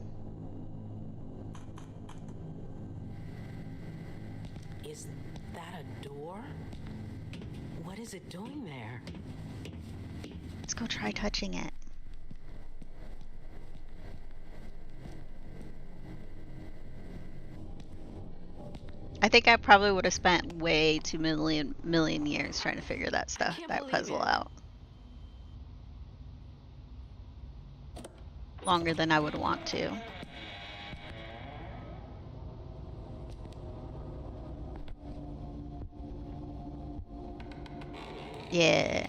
Is that a door? What is it doing there? Let's go try touching it. I think I probably would have spent way too million years trying to figure that puzzle out. Longer than I would want to. Yeah.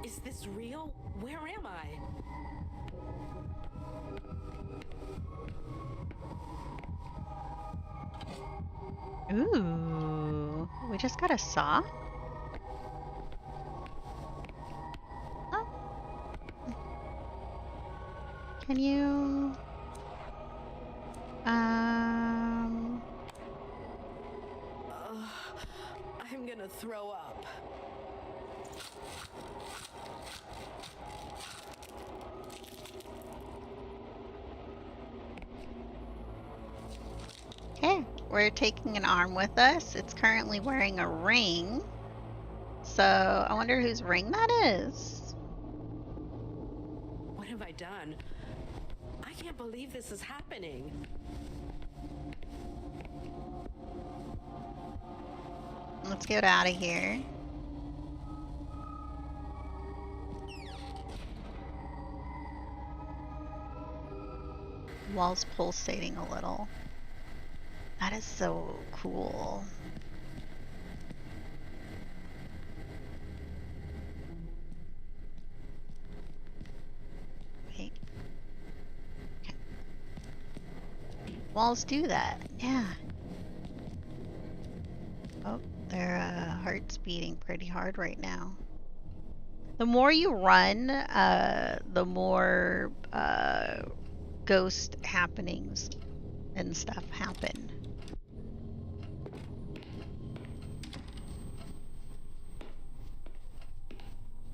Is this real? Where am I? Ooh, we just got a saw? Oh. Can you... I'm gonna throw up. Okay, we're taking an arm with us. It's currently wearing a ring. So I wonder whose ring that is. What have I done? I can't believe this is happening. Let's get out of here. Wall's pulsating a little. That is so cool. Wait. Okay. Walls do that, yeah. Oh, their heart's beating pretty hard right now. The more you run, the more ghost happenings and stuff happen.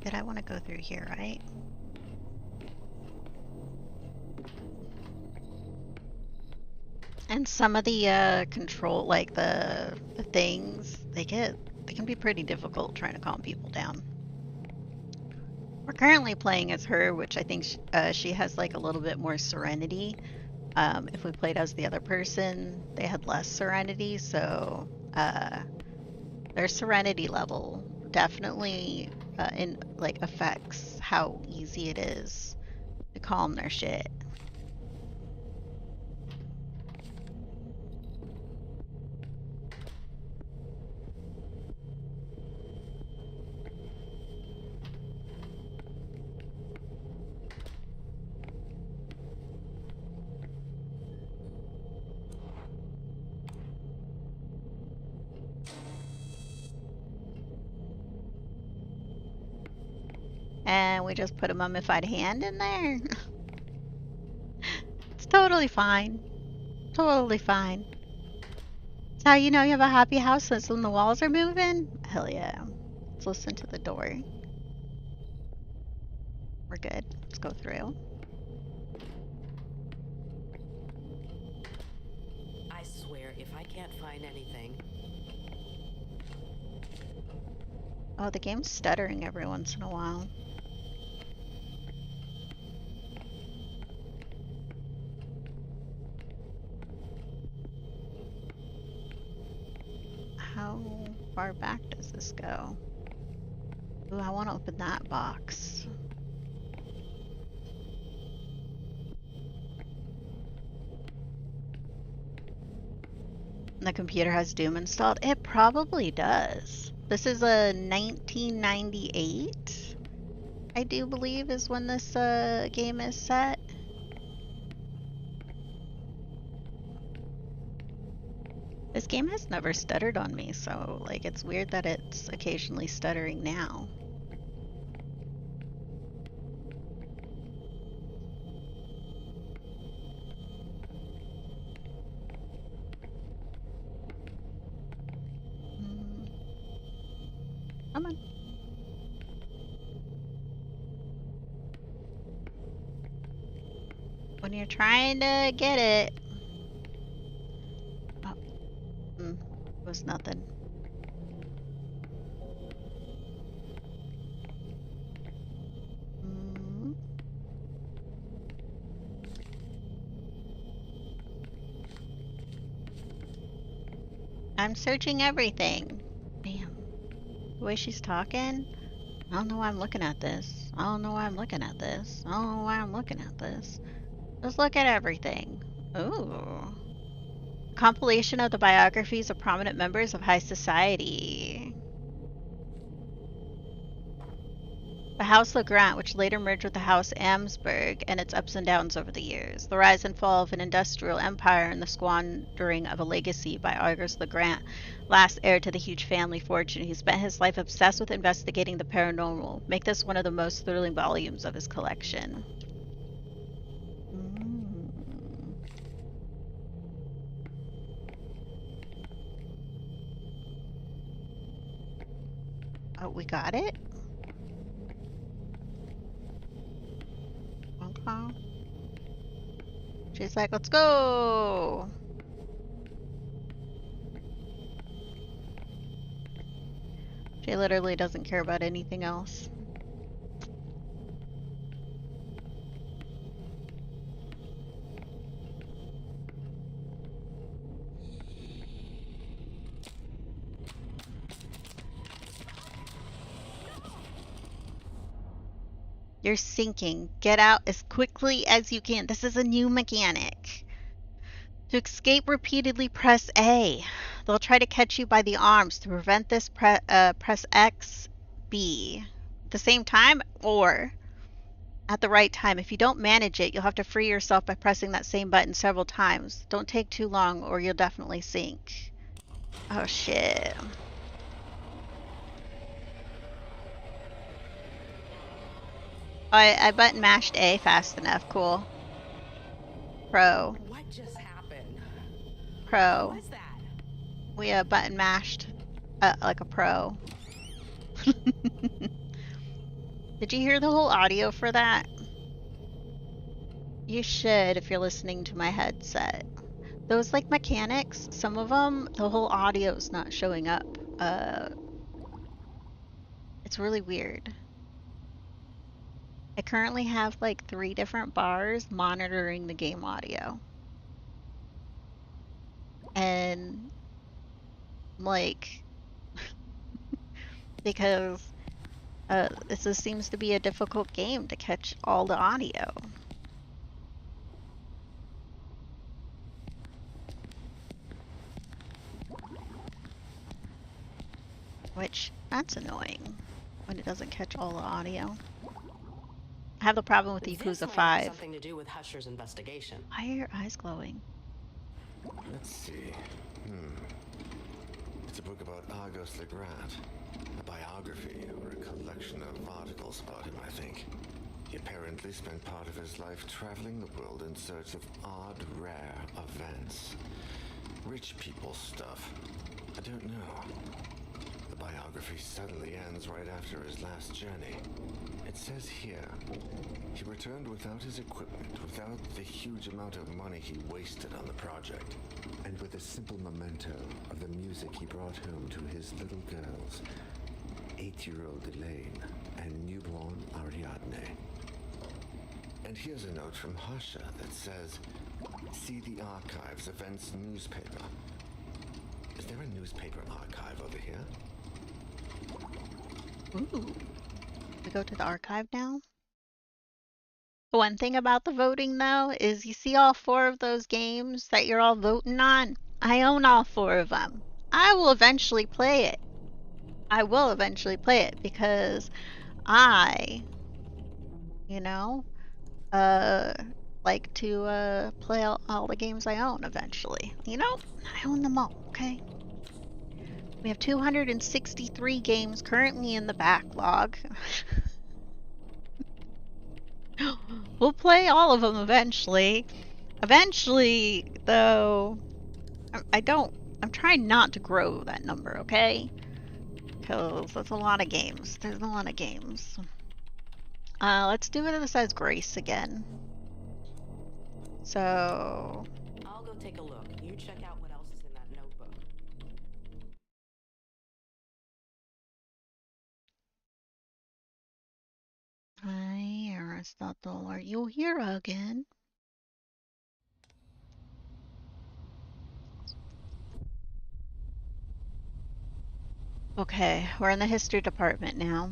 Did I want to go through here, right? And some of the control, like the things, they can be pretty difficult trying to calm people down. We're currently playing as her, which I think she has like a little bit more serenity. If we played as the other person, they had less serenity, so their serenity level definitely affects how easy it is to calm their shit. And we just put a mummified hand in there. It's totally fine. Totally fine. That's how you know you have a happy house, is when the walls are moving? Hell yeah. Let's listen to the door. We're good. Let's go through. I swear, if I can't find anything. Oh, the game's stuttering every once in a while. How far back does this go? Ooh, I want to open that box. The computer has Doom installed? It probably does. This is a 1998, I do believe, is when this game is set. This game has never stuttered on me, so like it's weird that it's occasionally stuttering now. Come on. When you're trying to get it. Oh. It was nothing. I'm searching everything. Damn. The way she's talking. I don't know why I'm looking at this. I don't know why I'm looking at this. I don't know why I'm looking at this. Just look at everything. Ooh. Compilation of the biographies of prominent members of high society. The House Legrand, which later merged with the House Amsberg, and its ups and downs over the years. The rise and fall of an industrial empire and the squandering of a legacy by Auguste Legrand, last heir to the huge family fortune. He spent his life obsessed with investigating the paranormal. Make this one of the most thrilling volumes of his collection. Oh, we got it? Okay. She's like, let's go! She literally doesn't care about anything else. You're sinking. Get out as quickly as you can. This is a new mechanic. To escape, repeatedly press A. They'll try to catch you by the arms. To prevent this, press X, B. At the same time, or at the right time. If you don't manage it, you'll have to free yourself by pressing that same button several times. Don't take too long or you'll definitely sink. Oh shit. I button mashed A fast enough. Cool. Pro. What just happened? Pro. What was that? We button mashed like a pro. Did you hear the whole audio for that? You should if you're listening to my headset. Those like mechanics, some of them, the whole audio's not showing up. It's really weird. I currently have like 3 different bars monitoring the game audio. And like, because this seems to be a difficult game to catch all the audio. Which, that's annoying when it doesn't catch all the audio. I have the problem with Yakuza 5. Something to do with Husher's investigation. Why are your eyes glowing? Let's see. It's a book about Auguste Legrand. A biography or a collection of articles about him, I think. He apparently spent part of his life traveling the world in search of odd, rare events. rich people stuff. I don't know. The biography suddenly ends right after his last journey. It says here, he returned without his equipment, without the huge amount of money he wasted on the project, and with a simple memento of the music he brought home to his little girls, 8-year-old Elaine and newborn Ariadne. And here's a note from Hasha that says, see the archives, events, newspaper. Is there a newspaper archive over here? Ooh. We go to the archive now. One thing about the voting, though, is you see all 4 of those games that you're all voting on? I own all 4 of them. I will eventually play it. I will eventually play it because I, you know, like to play all the games I own eventually. You know, I own them all, okay? We have 263 games currently in the backlog. We'll play all of them eventually. Eventually, though, I'm trying not to grow that number, okay? Because that's a lot of games. There's a lot of games. Let's do it as Grace again. So... I'll go take a look. You check out what else is in that notebook. Hi, Aristotle. Are you here again? Okay, we're in the history department now.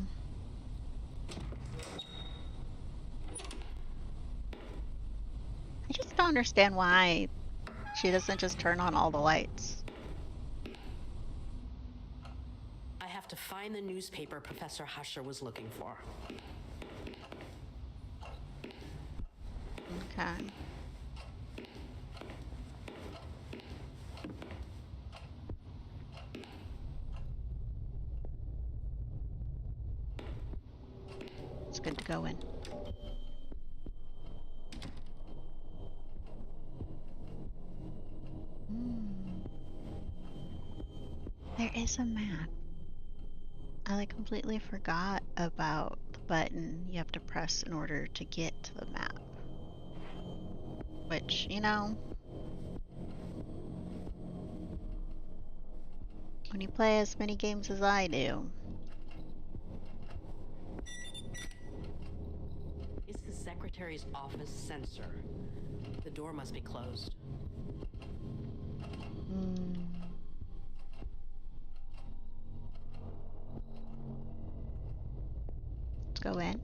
I just don't understand why she doesn't just turn on all the lights. I have to find the newspaper Professor Husher was looking for. Okay. It's good to go in. There is a map. I completely forgot about the button you have to press in order to get to the map. Which, you know, when you play as many games as I do. It's the secretary's office sensor. The door must be closed. Let's go in.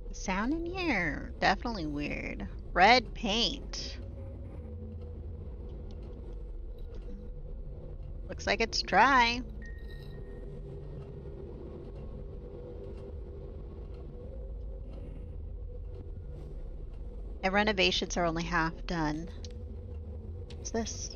The sound in here, definitely weird. Red paint. Looks like it's dry. And renovations are only half done. What's this?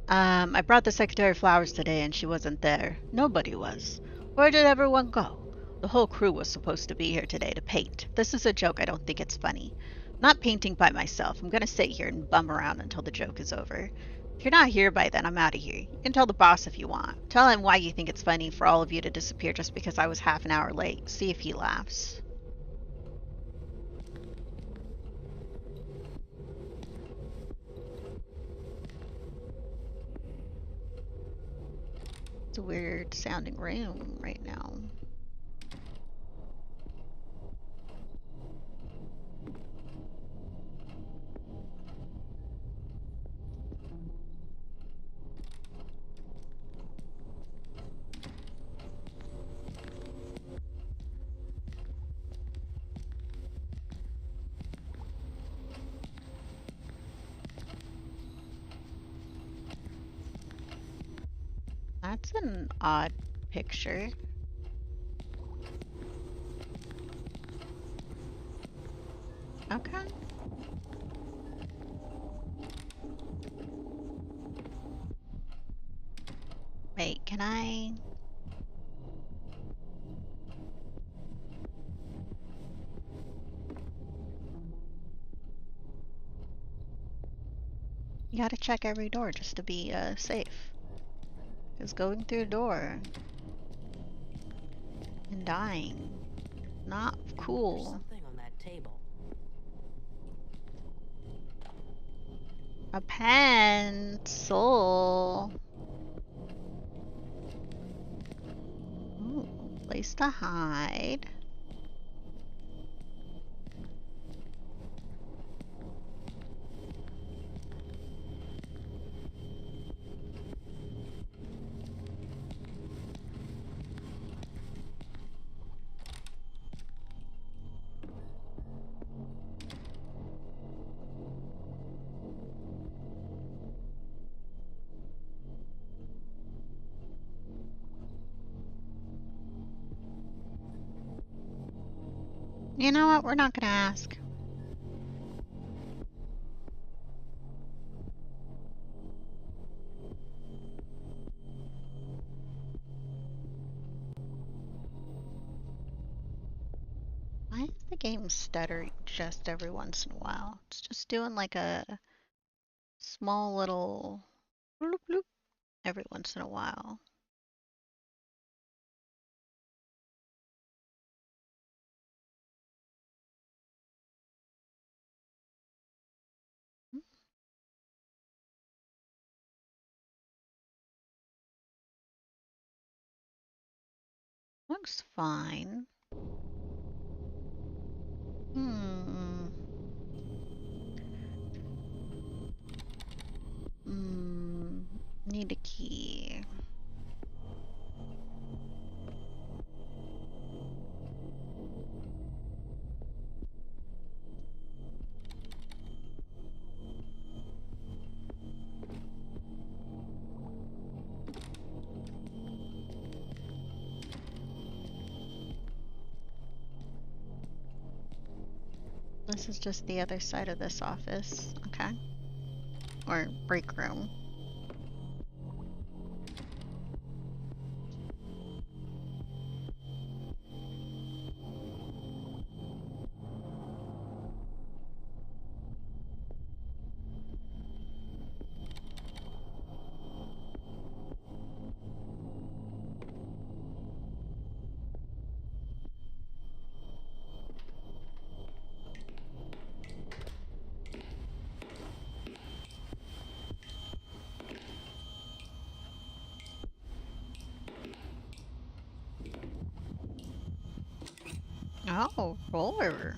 I brought the secretary flowers today and she wasn't there. Nobody was. Where did everyone go? The whole crew was supposed to be here today to paint. This is a joke. I don't think it's funny. I'm not painting by myself. I'm gonna sit here and bum around until the joke is over. If you're not here by then, I'm out of here. You can tell the boss if you want. Tell him why you think it's funny for all of you to disappear just because I was half an hour late. See if he laughs. It's a weird sounding room right now. That's an odd picture. Okay. Wait, can I? You gotta check every door just to be safe. Because going through a door and dying, not There's cool. something on that table. A pencil. Ooh, place to hide. You know what? We're not gonna ask. Why is the game stuttering just every once in a while? It's just doing like a small little bloop bloop every once in a while. Looks fine. Hmm. Hmm. Need a key. This is just the other side of this office. Okay. Or break room. Oh, roller.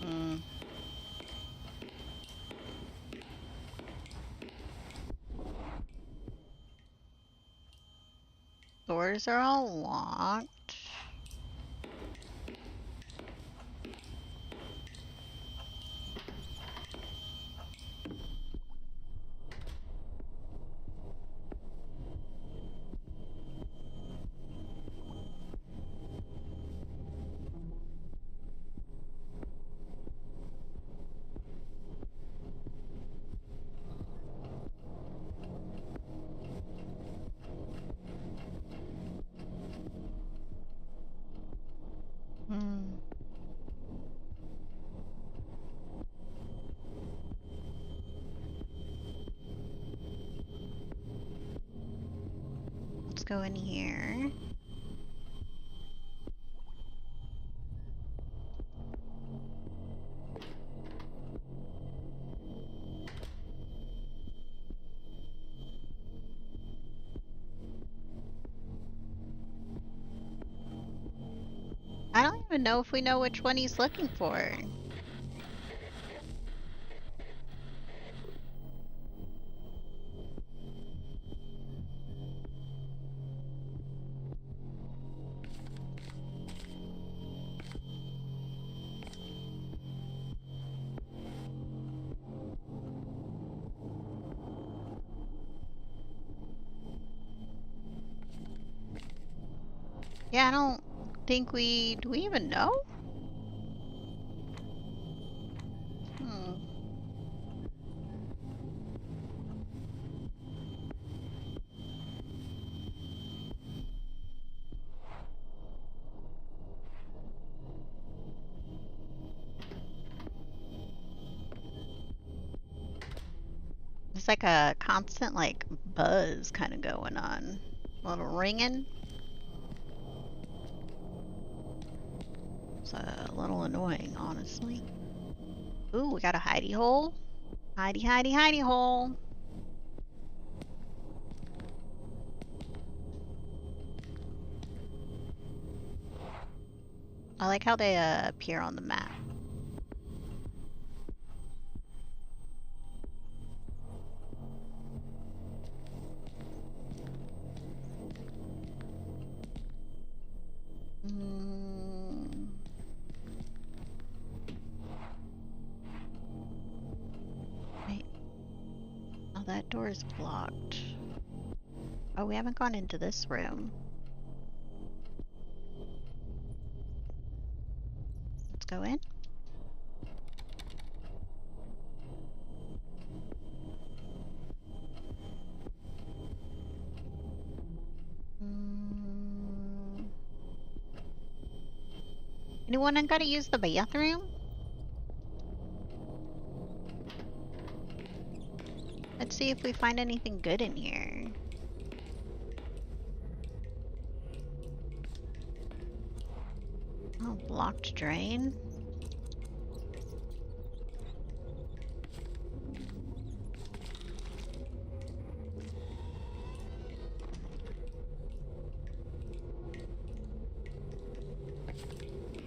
Hmm. Doors are all locked. Hmm. Let's go in here. I don't even know if we know which one he's looking for. Yeah, I don't think do we even know? Hmm. It's like a constant, like, buzz kind of going on. A little ringing. It's a little annoying, honestly. Ooh, we got a hidey hole. Hidey, hidey, hidey hole. I like how they appear on the map. Mm. Wait. Oh, that door is blocked. Oh, we haven't gone into this room. Let's go in. Mm. Anyone gotta use the bathroom? Let's see if we find anything good in here. Oh, blocked drain.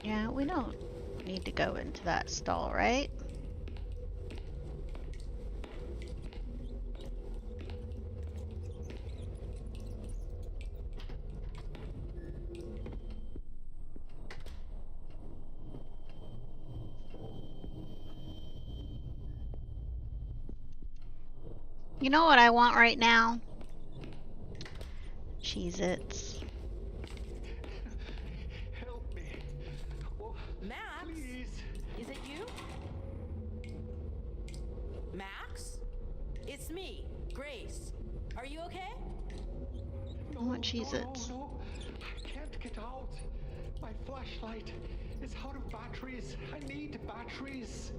Yeah, we don't need to go into that stall, right? You know what I want right now? Cheez-Its. Help me. Oh, Max? please. Is it you? Max? It's me, Grace. Are you okay? No, I want no, Cheez-Its. no. I can't get out. My flashlight is out of batteries. I need batteries.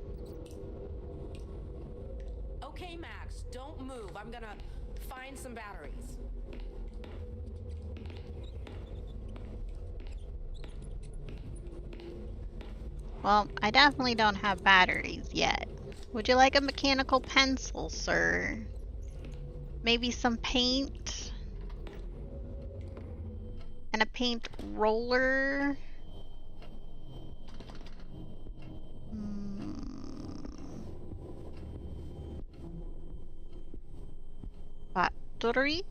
Okay, Max, don't move. I'm gonna find some batteries. Well, I definitely don't have batteries yet. Would you like a mechanical pencil, sir? Maybe some paint? And a paint roller? Batteries?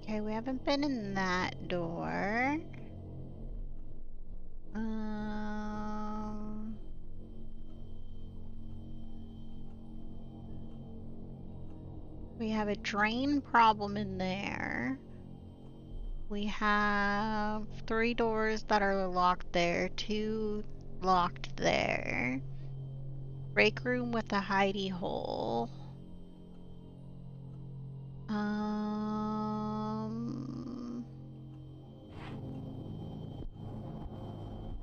Okay, we haven't been in that door. We have a drain problem in there. We have 3 doors that are locked there, 2 locked there. Break room with a hidey hole.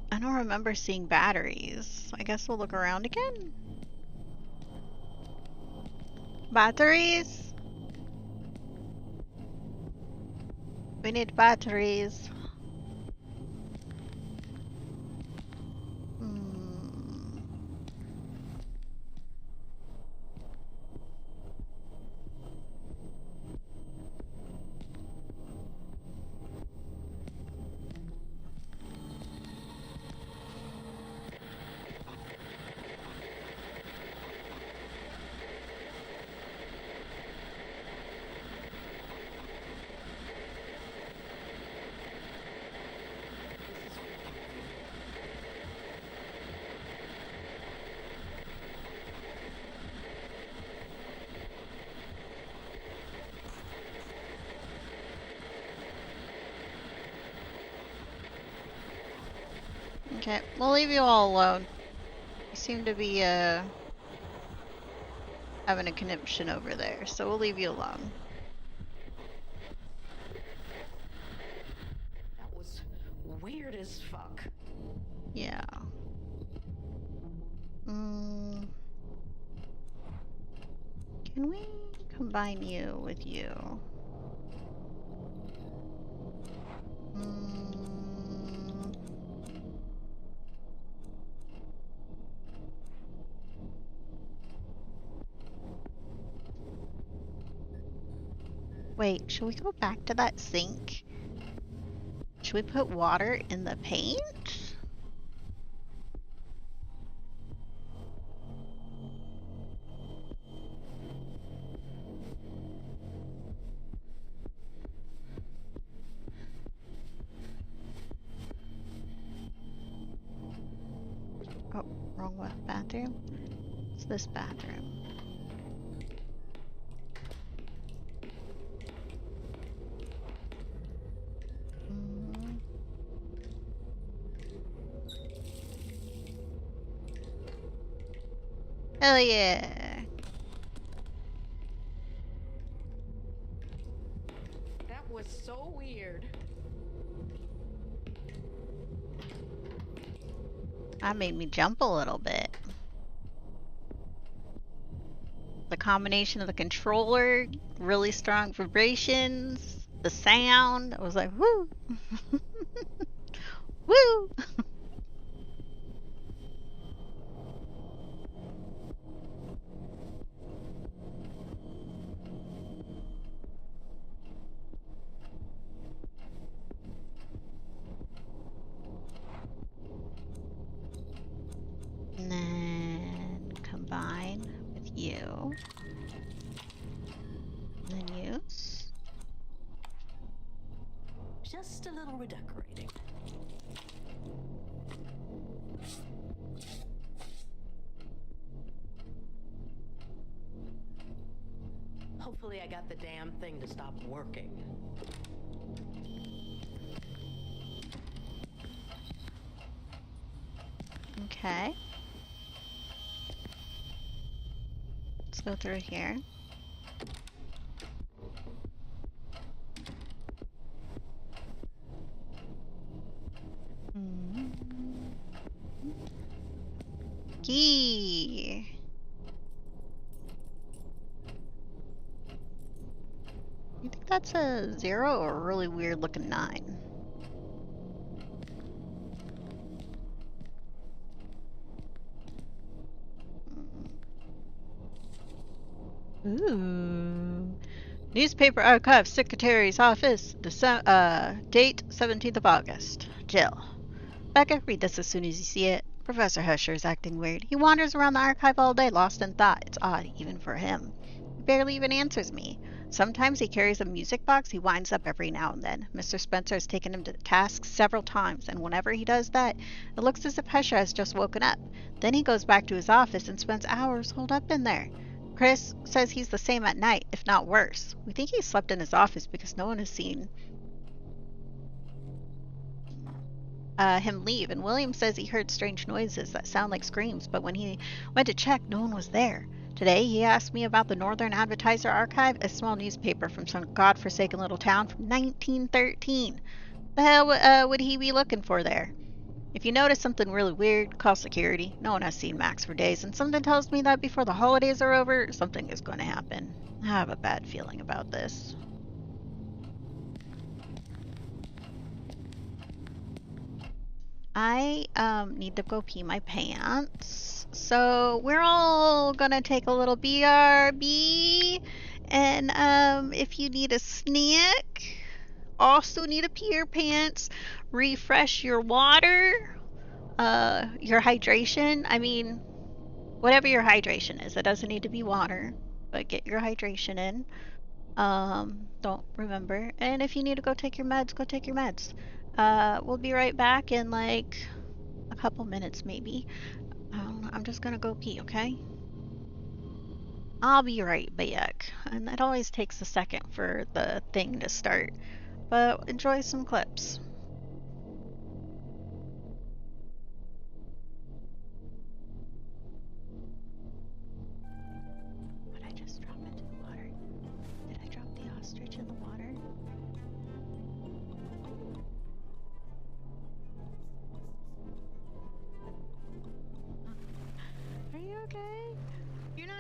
I don't remember seeing batteries. I guess we'll look around again. Batteries? We need batteries. Okay, we'll leave you all alone. You seem to be having a conniption over there, so we'll leave you alone. That was weird as fuck. Yeah. Can we combine you with you? Wait, should we go back to that sink? Should we put water in the paint? Oh, wrong bathroom. It's this bathroom. Hell yeah! That was so weird. That made me jump a little bit. The combination of the controller, really strong vibrations, the sound, I was like, woo! Woo! And then combine with you. And then use. Just a little redecorating. Hopefully I got the damn thing to stop working. Okay. Let's go through here. Key. You think that's a 0 or a really weird looking 9? Ooh. Newspaper Archive Secretary's Office, date 17th of August. Jill. Becca, read this as soon as you see it. Professor Husher is acting weird. He wanders around the archive all day, lost in thought. It's odd, even for him. He barely even answers me. Sometimes he carries a music box he winds up every now and then. Mr. Spencer has taken him to task several times, and whenever he does that, it looks as if Husher has just woken up. Then he goes back to his office and spends hours holed up in there. Chris says he's the same at night, if not worse. We think he slept in his office because no one has seen him leave, and William says he heard strange noises that sound like screams, but when he went to check, no one was there. Today, he asked me about the Northern Advertiser Archive, a small newspaper from some godforsaken little town from 1913. The hell would he be looking for there? If you notice something really weird, call security. No one has seen Max for days, and something tells me that before the holidays are over, something is going to happen. I have a bad feeling about this. I need to go pee my pants. So we're all gonna take a little BRB. And if you need a snack, also need to pee your pants, refresh your water, your hydration. I mean, whatever your hydration is. It doesn't need to be water, but get your hydration in. Don't remember. And if you need to go take your meds, go take your meds. We'll be right back in like a couple minutes maybe. I'm just gonna go pee, okay? I'll be right back. And it always takes a second for the thing to start. But enjoy some clips.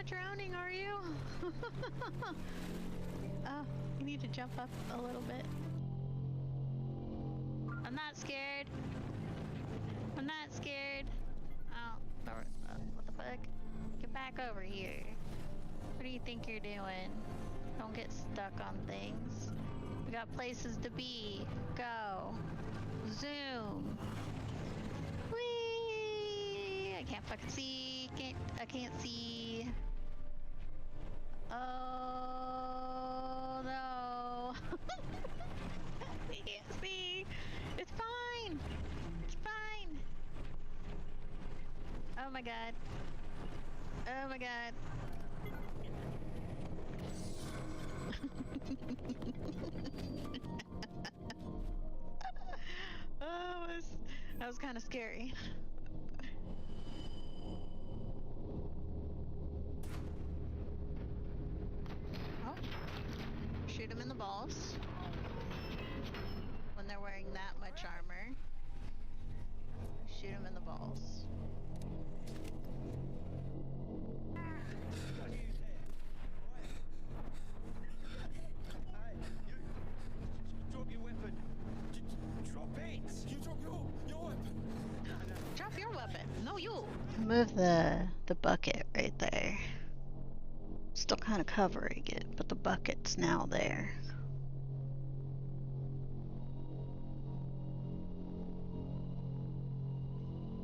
drowning, are you? Oh, you need to jump up a little bit. I'm not scared. I'm not scared. Oh, what the fuck? Get back over here. What do you think you're doing? Don't get stuck on things. We got places to be. Go. Zoom. Whee! I can't fucking see. I can't see. Oh no. I can't see. It's fine. It's fine. Oh my god. Oh my god. Oh, that was kind of scary. Oh, shoot them in the balls when they're wearing that much armor. Shoot them in the balls. Drop your weapon. Drop it. You drop your weapon. Drop your weapon. No, you. Move the bucket right there. Still kind of covering it, but the bucket's now there.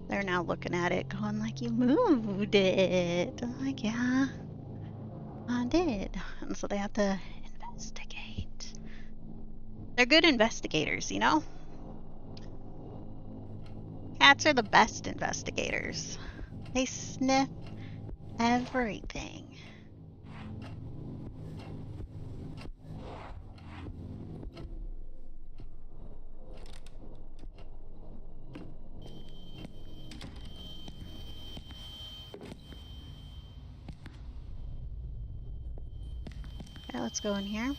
They're now looking at it going like, you moved it. I'm like, yeah, I did. And so they have to investigate. They're good investigators, you know? Cats are the best investigators. They sniff everything. Okay, let's go in here.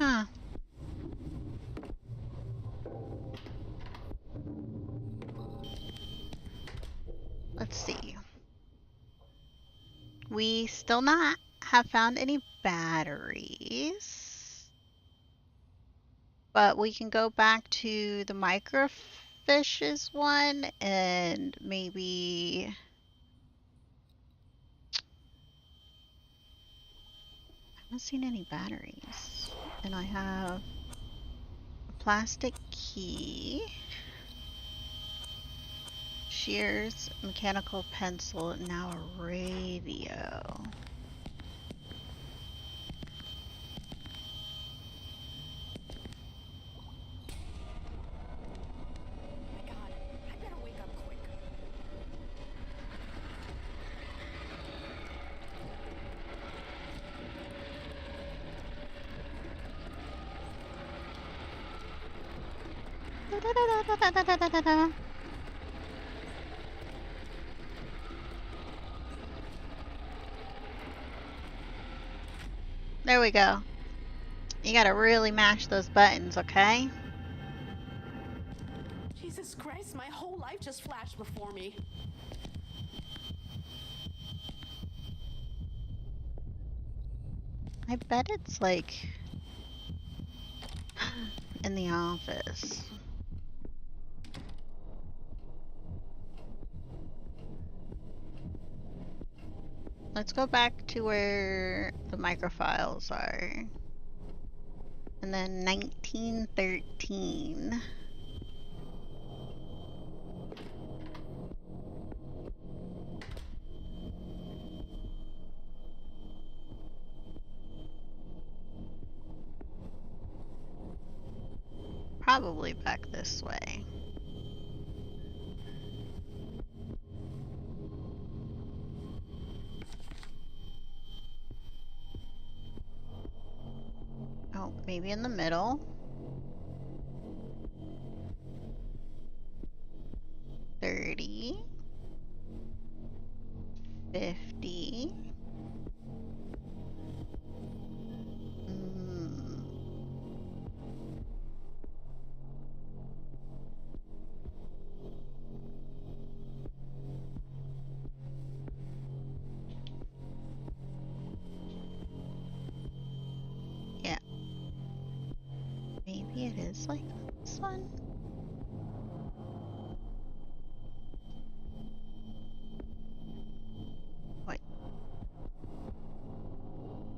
Huh. Let's see. We still not have found any batteries. But we can go back to the microfishes one and maybe... I haven't seen any batteries. And I have a plastic key, shears, mechanical pencil, and now a radio. There we go. You gotta really mash those buttons, okay? Jesus Christ, my whole life just flashed before me. I bet it's like in the office. Let's go back to where the microfiles are. And then 1913. Probably back this way. Oh, maybe in the middle. 30. is like this one. What?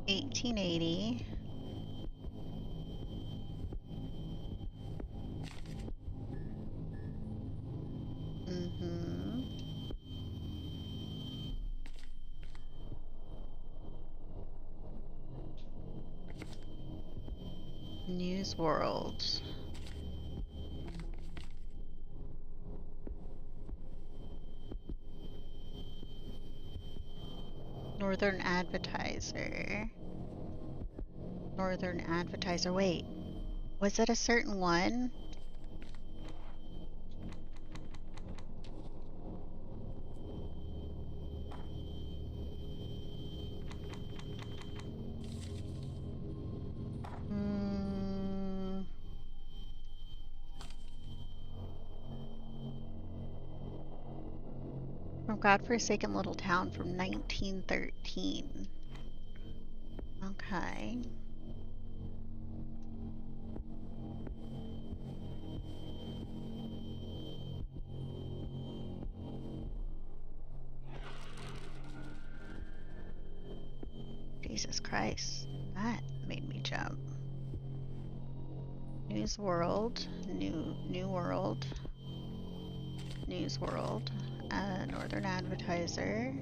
1880. News World. Northern Advertiser. Northern Advertiser. Wait, was it a certain one? From Godforsaken Little Town from 1913. Okay. Jesus Christ, that made me jump. News World, New World, News World, Northern Advertiser.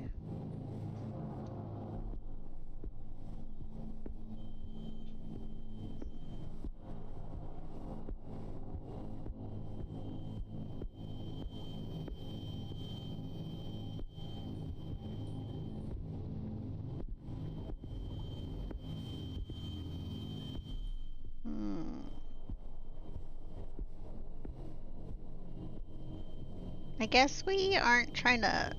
I guess we aren't trying to...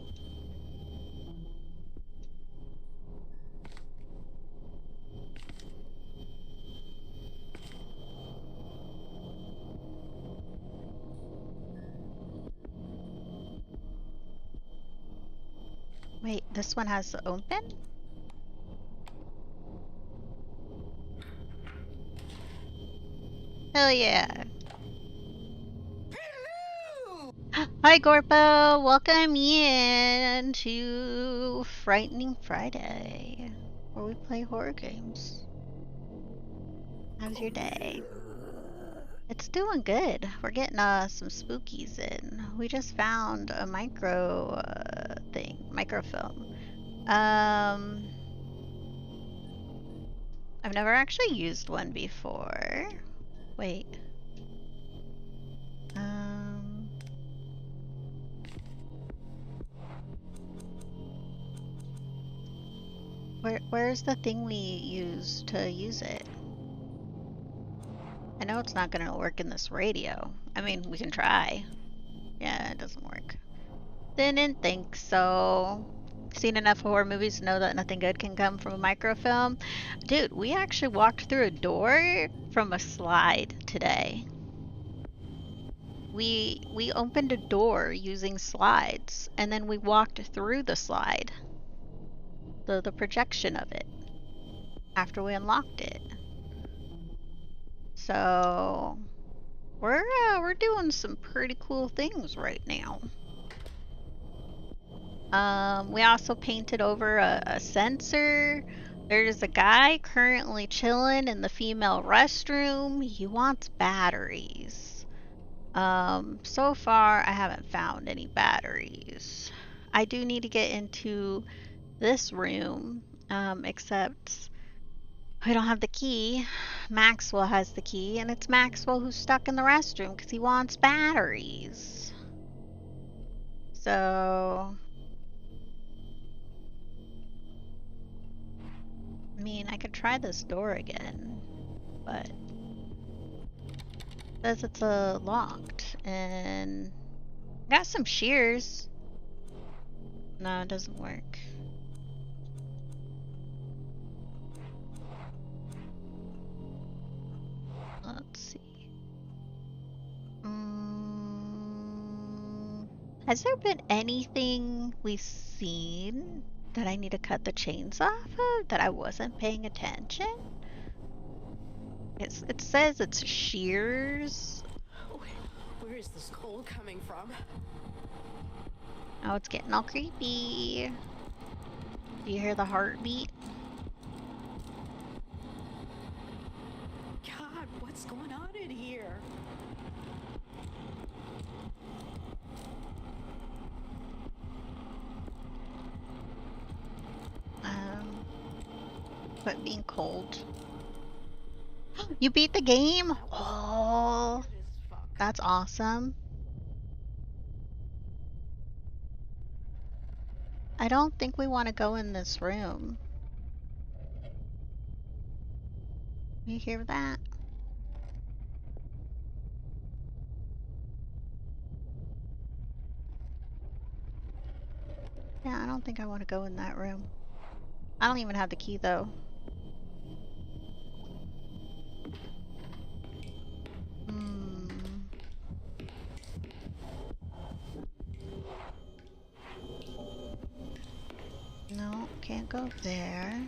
Wait, this one has to open? Hell yeah. Hi Gorpo, welcome in to Frightening Friday, where we play horror games. How's your day? It's doing good. We're getting some spookies in. We just found a microfilm. I've never actually used one before. Wait. Where's the thing we use to use it? I know it's not gonna work in this radio. I mean, we can try. Yeah, it doesn't work. Didn't think so. Seen enough horror movies to know that nothing good can come from a microfilm. Dude, we actually walked through a door from a slide today. We opened a door using slides, and then we walked through the slide. The projection of it after we unlocked it. So we're doing some pretty cool things right now. We also painted over a sensor. There's a guy currently chilling in the female restroom. He wants batteries. So far I haven't found any batteries. I do need to get into this room, except we don't have the key. Maxwell has the key, and it's Maxwell who's stuck in the restroom because he wants batteries. So, I mean, I could try this door again, but it says it's locked, and I got some shears. No, it doesn't work. Let's see. Has there been anything we've seen that I need to cut the chains off of that I wasn't paying attention? It says it's shears. Where is this cold coming from? Oh, it's getting all creepy. Do you hear the heartbeat? God, what's going on in here? But being cold. You beat the game? Oh, Weird as fuck. that's awesome. I don't think we want to go in this room. You hear that? Yeah, I don't think I want to go in that room. I don't even have the key though. No, can't go there.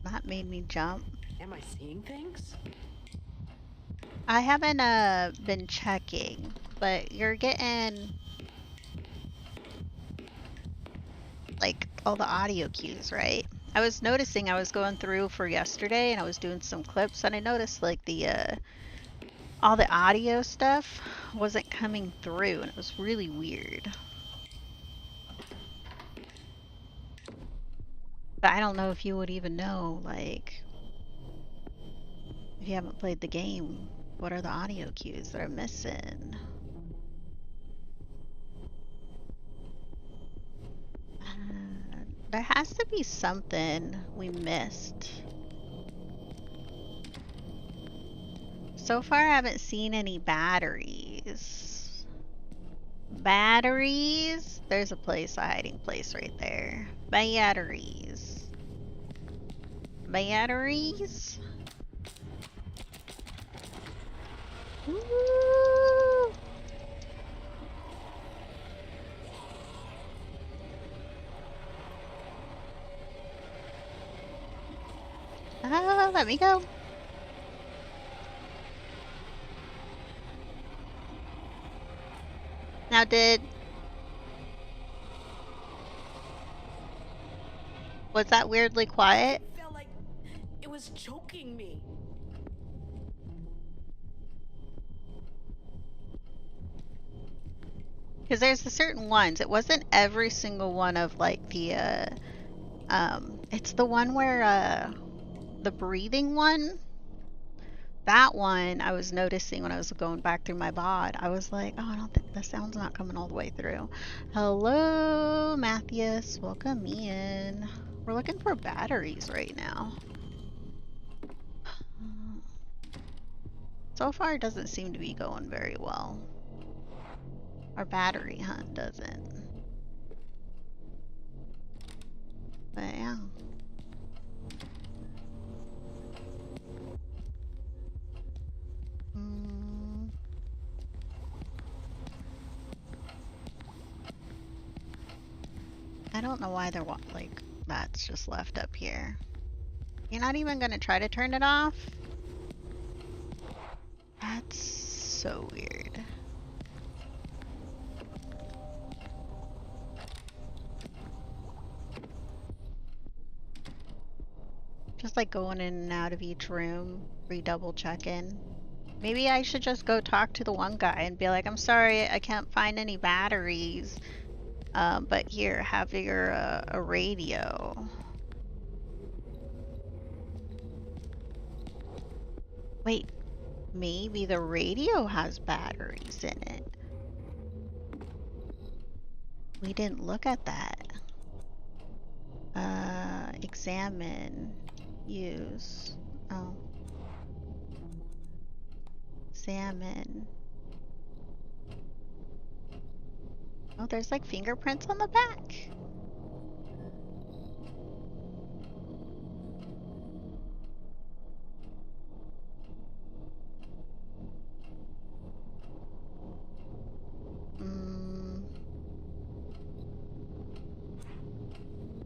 That made me jump. Am I seeing things? I haven't been checking, but you're getting like all the audio cues, right? I was noticing I was going through for yesterday and I was doing some clips and I noticed like the all the audio stuff wasn't coming through and it was really weird. But I don't know if you would even know, like, if you haven't played the game, what are the audio cues that are missing? There has to be something we missed. So far, I haven't seen any batteries. Batteries? There's a place, a hiding place right there. Batteries. Batteries? Ooh. Ah, let me go. Now was that weirdly quiet? It felt like it was choking me. Because there's the certain ones. It wasn't every single one of like the it's the one where the breathing one. That one I was noticing when I was going back through my VOD. I was like, oh, I don't think the sound's not coming all the way through. Hello, Matthias. Welcome in. We're looking for batteries right now. So far, it doesn't seem to be going very well. Our battery hunt doesn't. But yeah. I don't know why they're like that's just left up here. You're not even gonna try to turn it off? That's so weird. Just like going in and out of each room, redouble checking. Maybe I should just go talk to the one guy and be like, I'm sorry, I can't find any batteries. But here, have your a radio. Wait, maybe the radio has batteries in it. We didn't look at that. Examine. Use. Oh. Examine. Oh, there's like fingerprints on the back.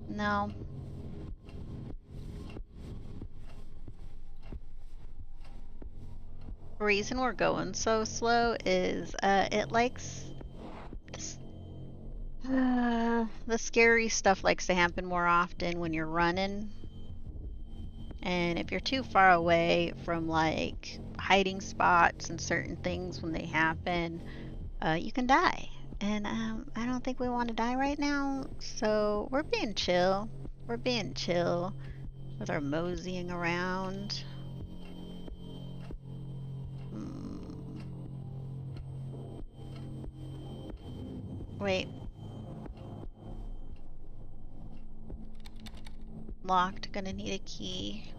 No. reason we're going so slow is it likes the scary stuff likes to happen more often when you're running. And if you're too far away from like hiding spots and certain things when they happen, you can die. And I don't think we want to die right now, so we're being chill. We're being chill with our moseying around. Wait. Locked, gonna need a key.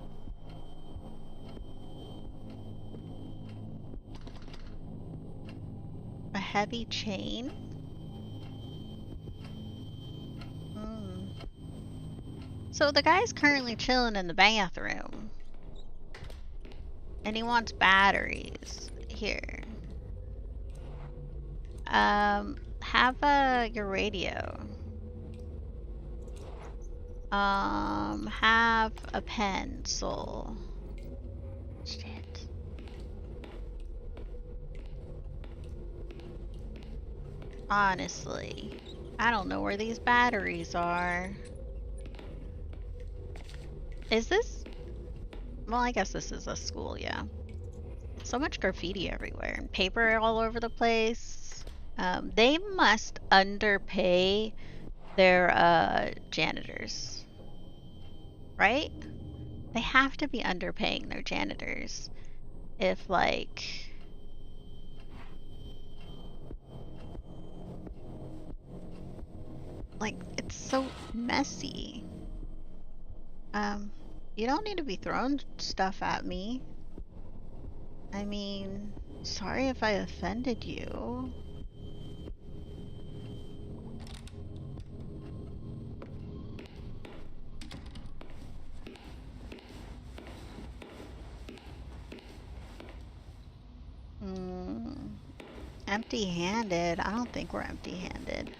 A heavy chain? So the guy's currently chilling in the bathroom. And he wants batteries. Here. Have your radio. Have a pencil. Shit. Honestly, I don't know where these batteries are. Is this? Well, I guess this is a school, yeah. So much graffiti everywhere and paper all over the place. They must underpay their janitors, right? They have to be underpaying their janitors if like it's so messy. You don't need to be throwing stuff at me. I mean, sorry if I offended you. Empty-handed? I don't think we're empty-handed.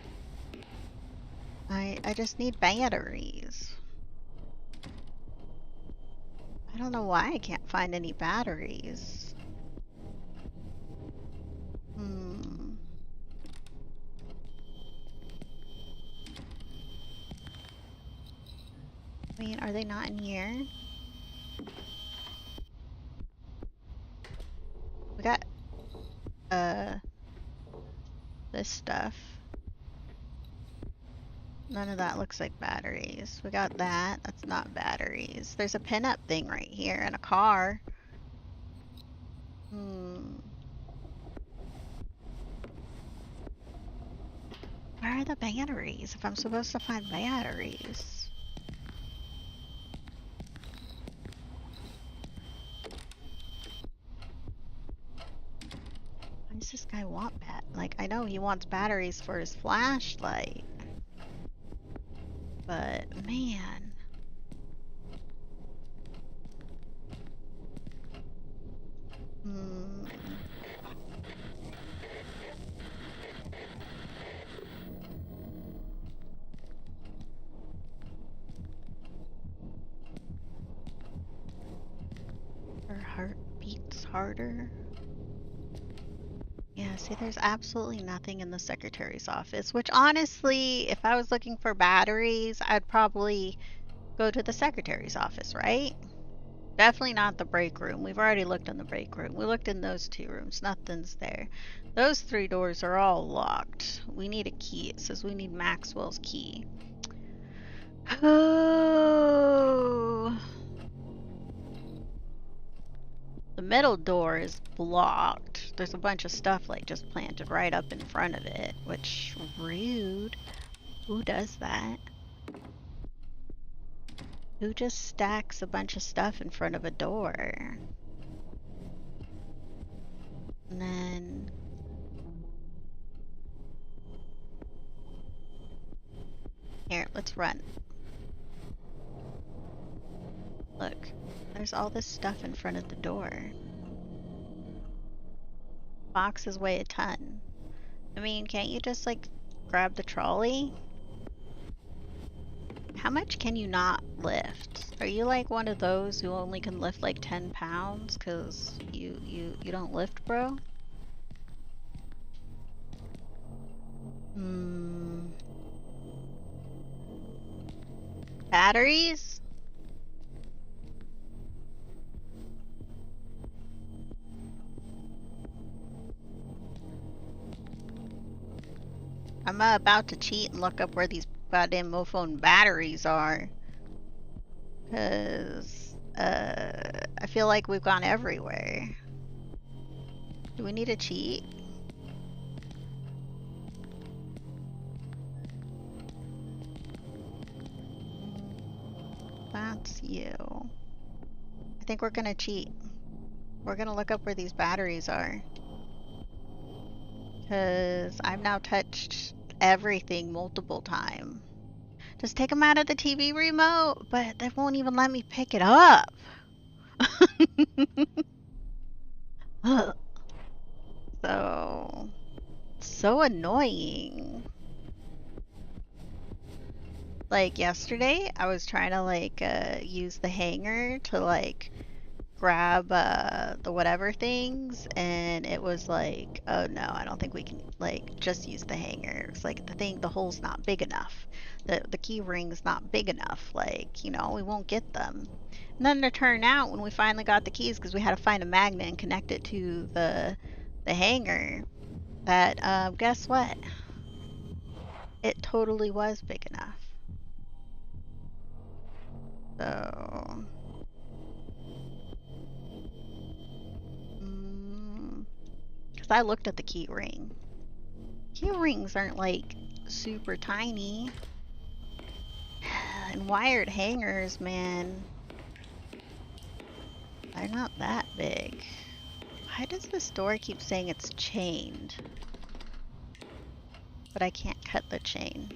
I just need batteries. I don't know why I can't find any batteries. I mean, are they not in here? We got, this stuff. None of that looks like batteries. We got that. That's not batteries. There's a pinup thing right here and a car. Where are the batteries if I'm supposed to find batteries? Why does this guy want like, I know he wants batteries for his flashlight. But, man. Her heart beats harder. Yeah, see, there's absolutely nothing in the secretary's office, which honestly, if I was looking for batteries, I'd probably go to the secretary's office, right? Definitely not the break room. We've already looked in the break room. We looked in those 2 rooms. Nothing's there. Those 3 doors are all locked. We need a key. It says we need Maxwell's key. Oh. The middle door is blocked. There's a bunch of stuff like just planted right up in front of it, which rude. Who does that? Who just stacks a bunch of stuff in front of a door? And then here, let's run. Look. There's all this stuff in front of the door. Boxes weigh a ton. I mean, can't you just like grab the trolley? How much can you not lift? Are you like one of those who only can lift like 10 pounds? Cause you don't lift, bro? Batteries? I'm about to cheat and look up where these goddamn mofo batteries are. Cause, I feel like we've gone everywhere. Do we need to cheat? That's you. I think we're gonna cheat. We're gonna look up where these batteries are. Cause I've now touched everything multiple times. Just take them out of the TV remote, but they won't even let me pick it up. So annoying. Like yesterday, I was trying to like use the hanger to like grab the whatever things, and it was like, oh no, I don't think we can like just use the hanger. It's like the hole's not big enough. The key ring's not big enough. Like, you know, we won't get them. And then it turned out when we finally got the keys, because we had to find a magnet and connect it to the hanger, that guess what? It totally was big enough. So because I looked at the key ring. Key rings aren't like super tiny. And wired hangers, man, they're not that big. Why does this door keep saying it's chained? But I can't cut the chain.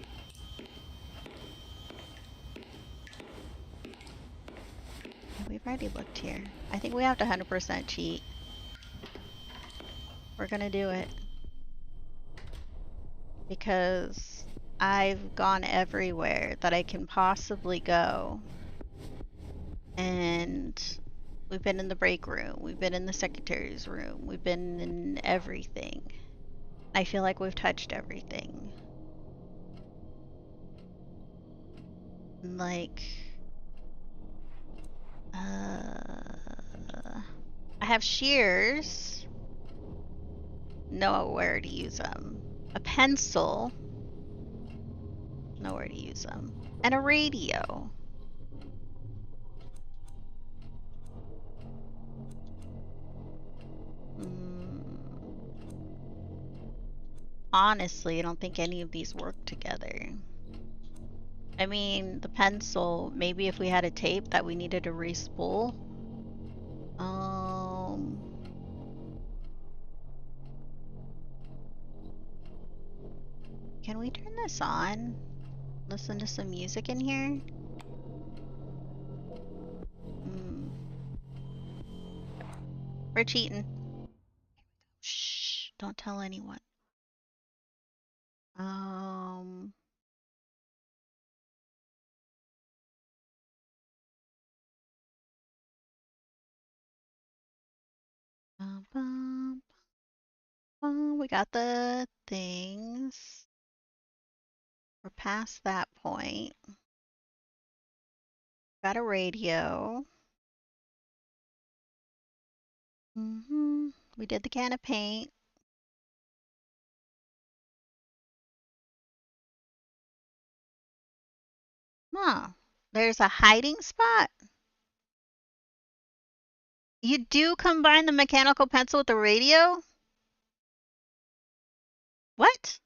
We've already looked here. I think we have to 100% cheat. We're gonna do it. Because I've gone everywhere that I can possibly go. And we've been in the break room. We've been in the secretary's room. We've been in everything. I feel like we've touched everything. And like... I have shears. Know where to use them. A pencil. Know where to use them. And a radio. Honestly, I don't think any of these work together. I mean, the pencil, maybe if we had a tape that we needed to re-spool. Can we turn this on? Listen to some music in here? We're cheating. Shh, don't tell anyone. We got the things. We're past that point. Got a radio. We did the can of paint. Huh. There's a hiding spot? You do combine the mechanical pencil with the radio? What?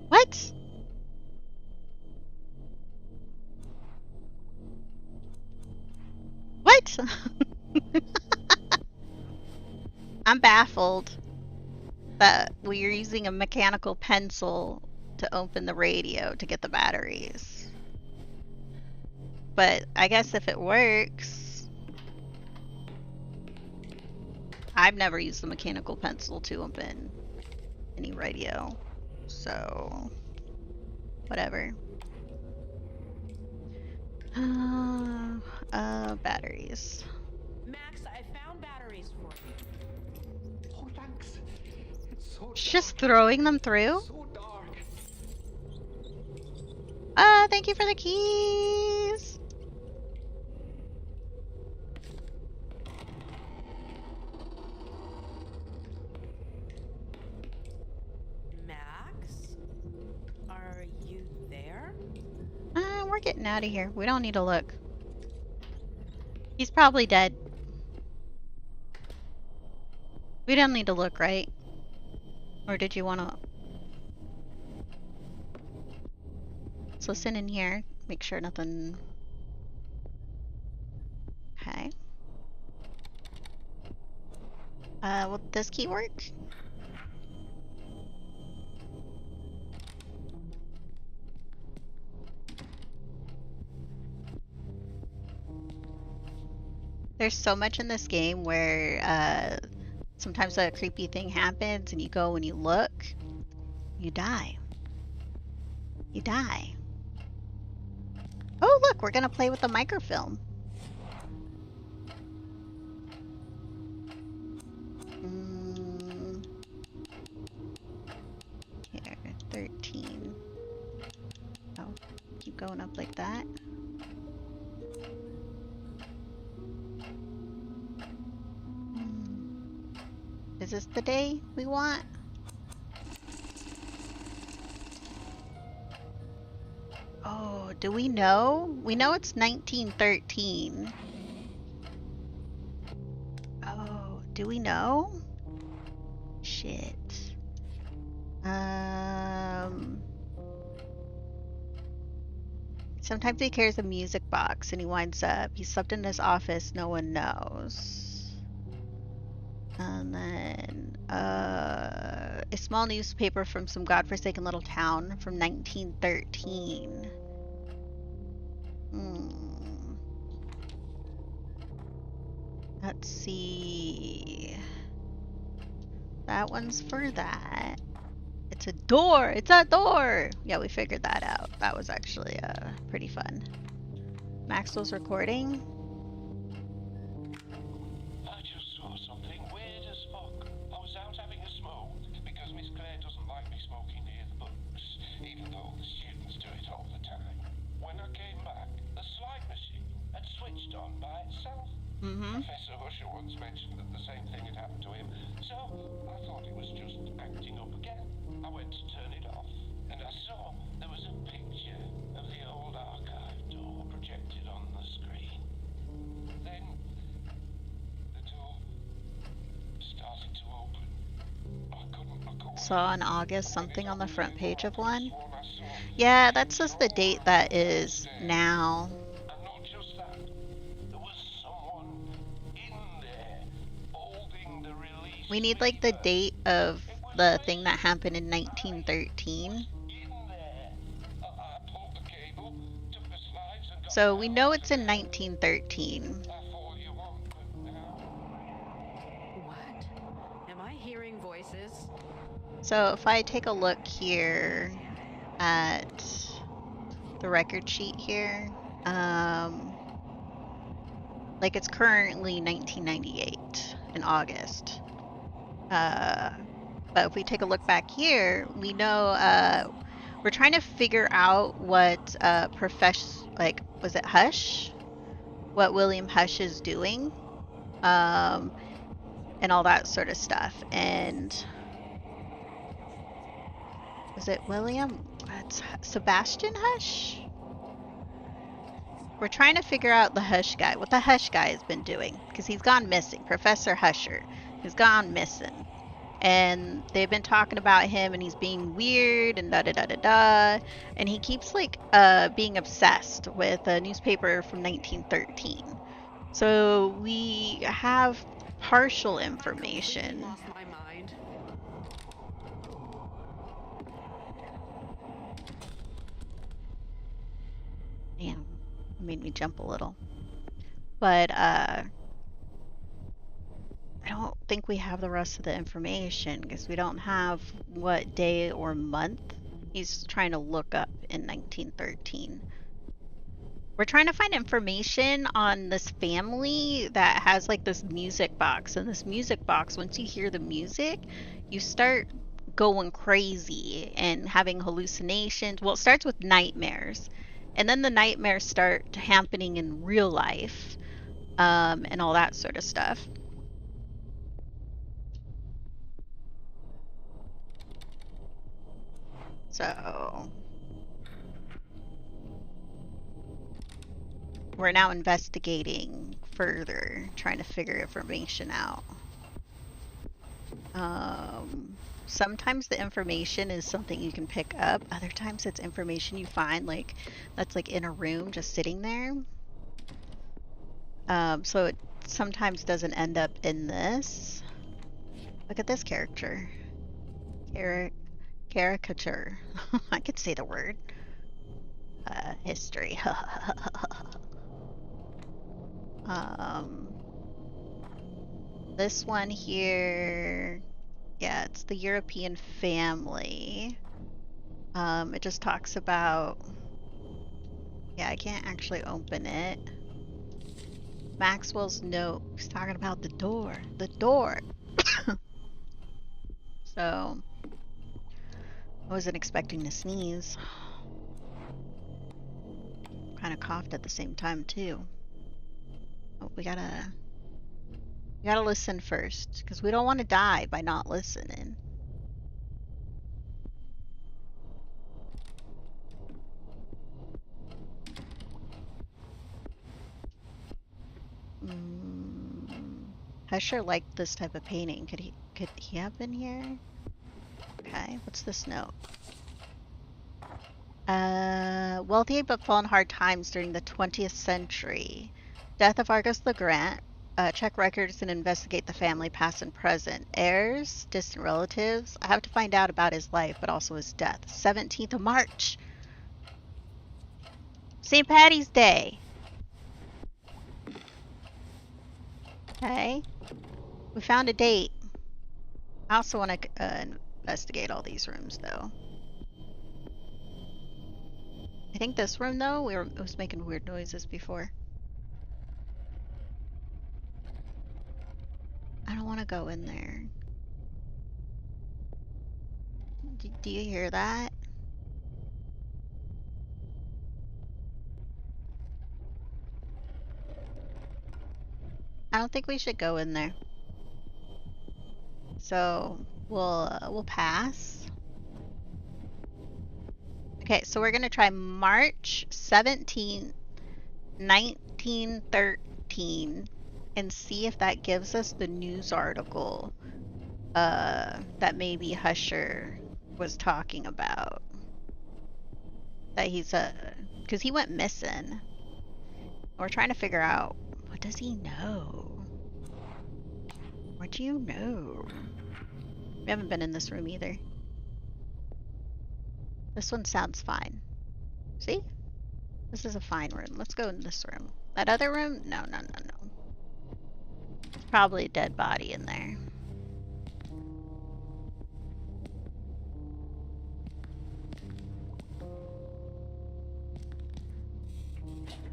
What? What? I'm baffled that we're using a mechanical pencil to open the radio to get the batteries. But I guess if it works... I've never used the mechanical pencil to open any radio, so whatever. Batteries. Max, I found batteries for you. Oh, thanks. It's so She's just throwing them through? so dark. Thank you for the keys! Max? Are you there? We're getting out of here. We don't need to look. He's probably dead. We don't need to look, right? Or did you want to... Let's listen in here. Make sure nothing... Okay. Will this key work? There's so much in this game where sometimes a creepy thing happens and you go and you look, you die. You die. Oh look, we're gonna play with the microfilm. Here, 13. Oh, keep going up like that. Is this the day we want? Oh, do we know? We know it's 1913. Oh, do we know? Shit. Sometimes he carries a music box and he winds up. He's slept in his office, no one knows. And then, a small newspaper from some godforsaken little town from 1913. Let's see. That one's for that. It's a door! It's a door! Yeah, we figured that out. That was actually pretty fun. Maxwell's recording. I just saw something weird as fuck. I was out having a smoke because Miss Claire doesn't like me smoking near the books, even though the students do it all the time. When I came back, the slide machine had switched on by itself. Professor Husher once mentioned that the same thing had happened to him, so I thought it was just acting up again. I went to turn it off, and I saw there was a picture of the old archive door projected on the screen. Then the door started to open. I couldn't Saw in August something on the front page of one. Yeah, that's just the date that is now. And not just that, there was someone in there holding the release. We need like the date of the thing that happened in 1913. In there. I pulled the cable, took the slides and got So we know it's in 1913. that's all you want, but now What? Am I hearing voices? So if I take a look here at the record sheet here, like it's currently 1998 in August. But if we take a look back here, we know we're trying to figure out what was it Hush? What William Hush is doing, and all that sort of stuff. And was it William? It's Sebastian Hush? We're trying to figure out the Hush guy, what the Hush guy has been doing, because he's gone missing. Professor Husher has gone missing. And they've been talking about him and he's being weird and da da da da da. And he keeps like being obsessed with a newspaper from 1913. So we have partial information. Lost my mind. Damn, it made me jump a little. But I don't think we have the rest of the information because we don't have what day or month he's trying to look up in 1913. We're trying to find information on this family that has like this music box. And this music box, once you hear the music, you start going crazy and having hallucinations. Well, it starts with nightmares. And then the nightmares start happening in real life, and all that sort of stuff. So we're now investigating further, trying to figure information out. Sometimes the information is something you can pick up. Other times it's information you find like that's like in a room just sitting there. So it sometimes doesn't end up in this. Look at this character. Caricature. I could say the word. History. This one here, yeah, it's the European family. It just talks about, yeah, I can't actually open it. Maxwell's note, he's talking about the door. So, I wasn't expecting to sneeze. Kind of coughed at the same time too. Oh, we gotta listen first, because we don't want to die by not listening. Hesher liked this type of painting. Could he have been here? Okay, what's this note? Wealthy but fell in hard times during the 20th century. Death of Argus Legrand. Check records and investigate the family past and present. Heirs, distant relatives. I have to find out about his life, but also his death. 17th of March. St. Patty's Day. Okay. We found a date. I also want to investigate all these rooms, though. I think this room, though, it was making weird noises before. I don't want to go in there. Do you hear that? I don't think we should go in there. So we'll pass. Okay, so we're gonna try March 17th, 1913, and see if that gives us the news article that maybe Husher was talking about. That he's because he went missing. We're trying to figure out, what does he know? What do you know? We haven't been in this room either. This one sounds fine. See? This is a fine room. Let's go in this room. That other room? No. It's probably a dead body in there.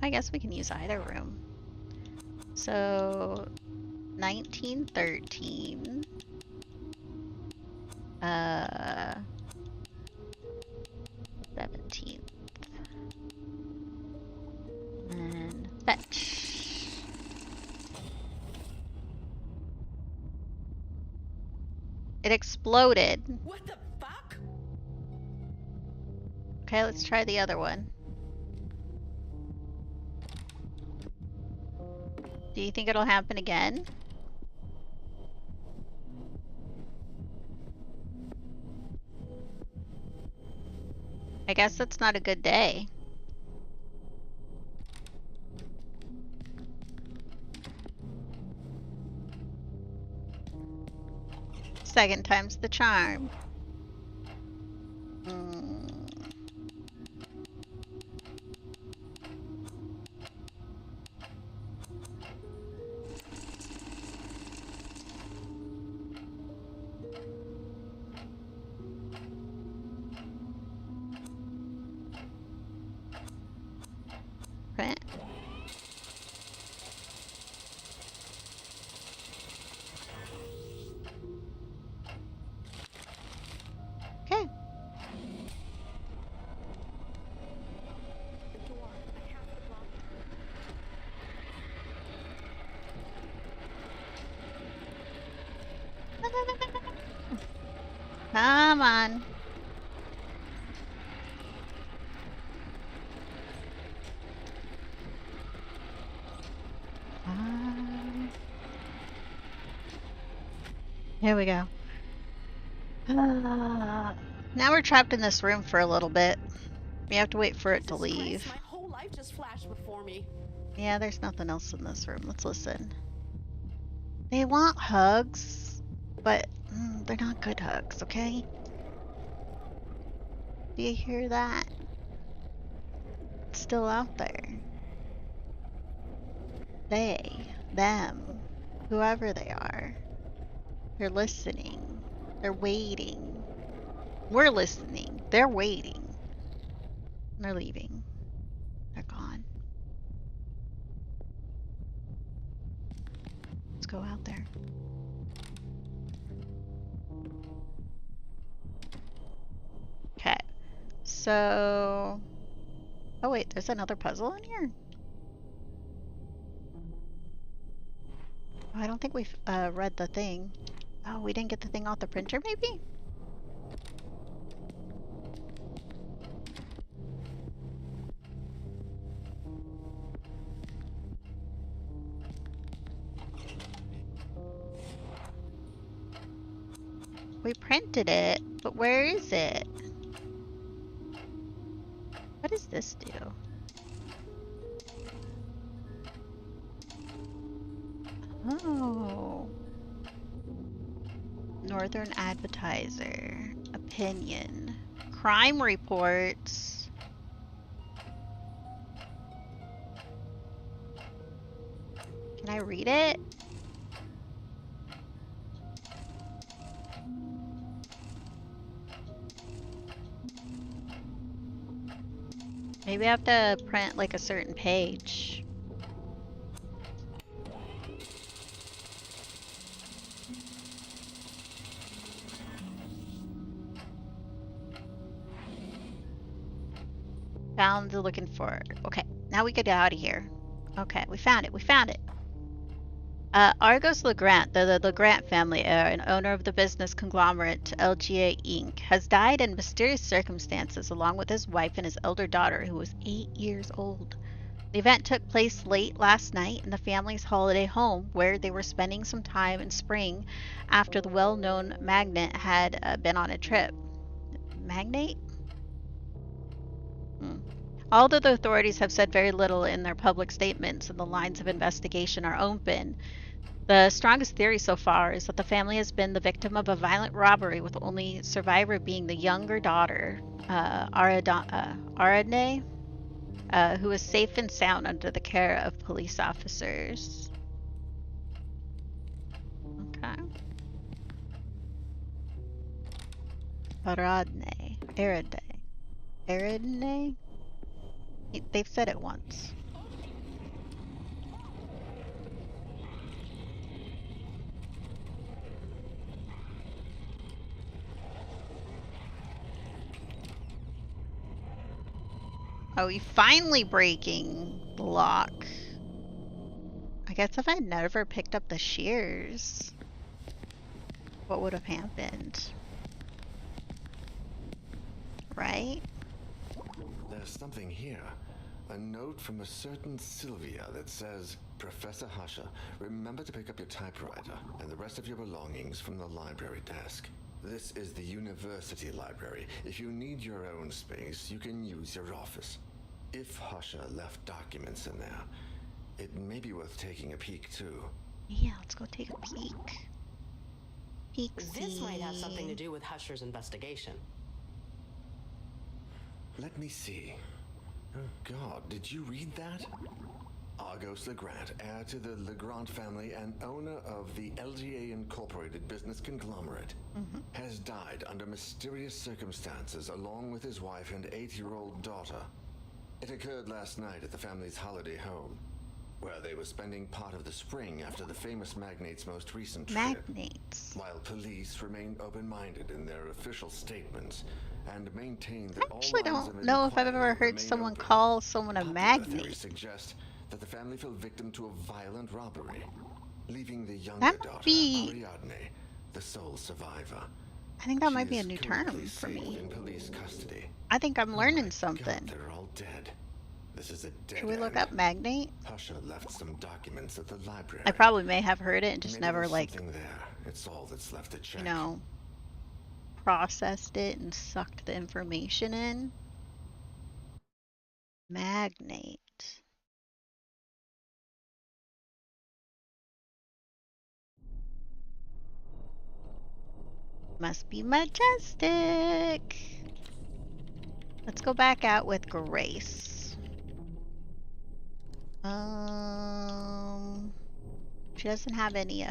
I guess we can use either room. So, 1913. 17th. And fetch. It exploded. What the fuck? Okay, let's try the other one. Do you think it'll happen again? I guess that's not a good day. Second time's the charm. Come on. Here we go. Now we're trapped in this room for a little bit. We have to wait for it to Jesus Christ, leave. my whole life just flashed before me. Yeah, there's nothing else in this room. Let's listen. They want hugs, but they're not good hugs, okay? Do you hear that? It's still out there. They, them, whoever they are. They're listening. They're waiting. We're listening. They're waiting. They're leaving. They're gone. Let's go out there. Okay. So... Oh wait, there's another puzzle in here? Oh, I don't think we've read the thing. Oh, we didn't get the thing off the printer, maybe? We printed it, but where is it? What does this do? Oh. Northern Advertiser. Opinion. Crime reports. Can I read it? Maybe I have to print like a certain page. Found the looking for. Okay, now we get out of here. Okay, we found it. We found it. Argos Legrand, the Legrand family heir and owner of the business conglomerate LGA Inc., has died in mysterious circumstances along with his wife and his elder daughter, who was 8 years old. The event took place late last night in the family's holiday home, where they were spending some time in spring after the well-known magnate had been on a trip. Magnate? Although the authorities have said very little in their public statements and the lines of investigation are open, the strongest theory so far is that the family has been the victim of a violent robbery, with only survivor being the younger daughter, Aradne, who is safe and sound under the care of police officers. Okay. Aradne? They've said it once. Oh, we finally breaking the lock. I guess if I never picked up the shears, what would have happened? Right? There's something here. A note from a certain Sylvia that says, Professor Husher, remember to pick up your typewriter and the rest of your belongings from the library desk. This is the university library. If you need your own space, you can use your office. If Husher left documents in there, it may be worth taking a peek too. Yeah, let's go take a peek. This might have something to do with Husher's investigation. Let me see. Oh God, did you read that? Argos Legrand, heir to the Legrand family and owner of the LGA Incorporated business conglomerate, has died under mysterious circumstances along with his wife and 8-year-old daughter. It occurred last night at the family's holiday home, where they were spending part of the spring after the famous magnate's most recent trip. While police remain open-minded in their official statements and maintain that I actually don't know if I've ever heard someone call someone a magnate. Suggest that the family fell victim to a violent robbery, leaving the younger That daughter, would be Ariadne, the sole survivor. I think that She might be a is new completely term for safe me. in police custody. I think I'm Oh learning my something. God, they're all dead. This is a dead Should we look end. up magnate? Pasha left some documents at the library. I probably may have heard it and just Maybe never, there's like, something there. It's all that's left to check. you know, processed it and sucked the information in. Magnate. Must be majestic. Let's go back out with Grace. She doesn't have any,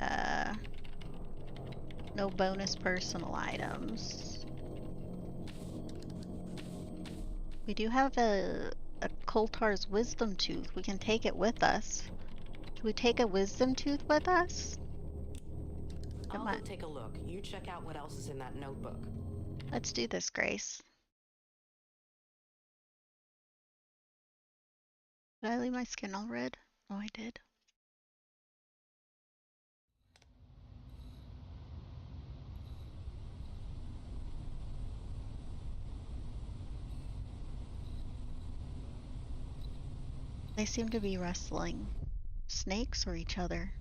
no bonus personal items. We do have a Koltar's wisdom tooth. We can take it with us. Should we take a wisdom tooth with us? I'll Come go on. take a look. You check out what else is in that notebook. Let's do this, Grace. Did I leave my skin all red? Oh, I did. They seem to be wrestling. Snakes or each other?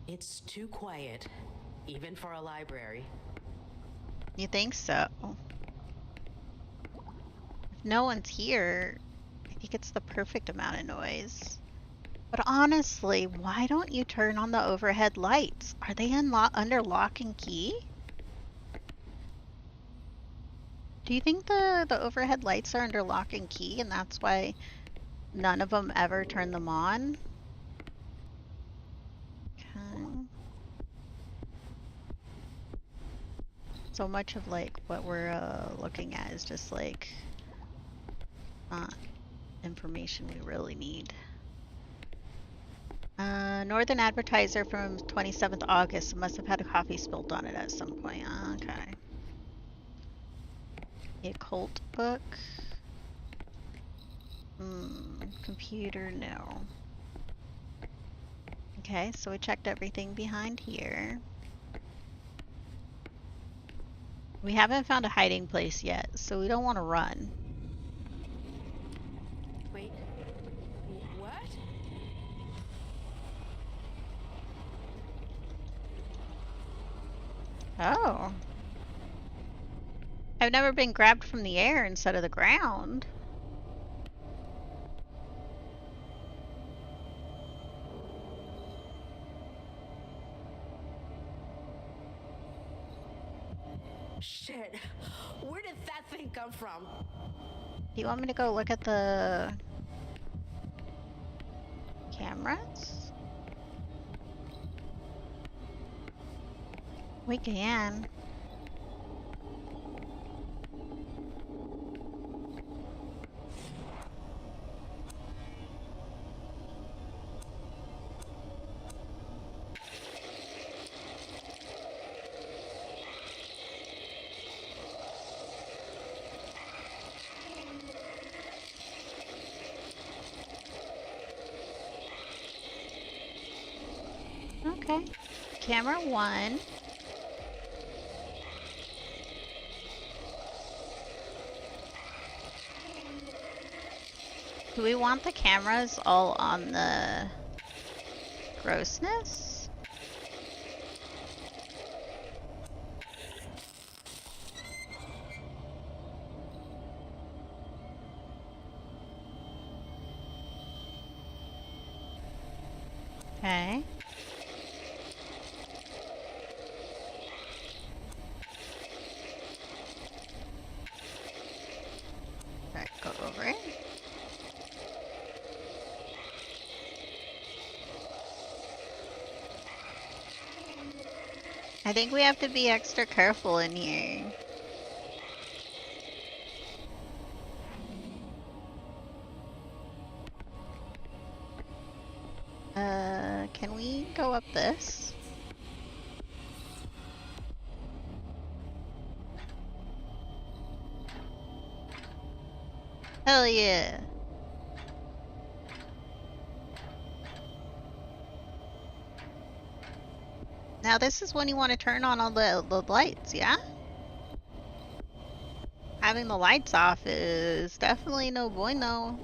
It's too quiet, even for a library. You think so? If no one's here, I think it's the perfect amount of noise. But honestly, why don't you turn on the overhead lights? Are they under lock and key? Do you think the overhead lights are under lock and key and that's why none of them ever turn them on? Okay. So much of like what we're looking at is just like not information we really need. Northern Advertiser from 27th August. It must have had a coffee spilled on it at some point. Okay. The occult book. Computer, no. Okay, so we checked everything behind here. We haven't found a hiding place yet, so we don't want to run. Wait. What? Oh. I've never been grabbed from the air instead of the ground. Shit. Where did that thing come from? Do you want me to go look at the cameras? We can. Okay. Camera 1. Do we want the cameras all on the grossness? Okay. Alright, go over it. I think we have to be extra careful in here. Can we go up this? Hell yeah. Now this is when you want to turn on all the lights, yeah? Having the lights off is definitely no bueno.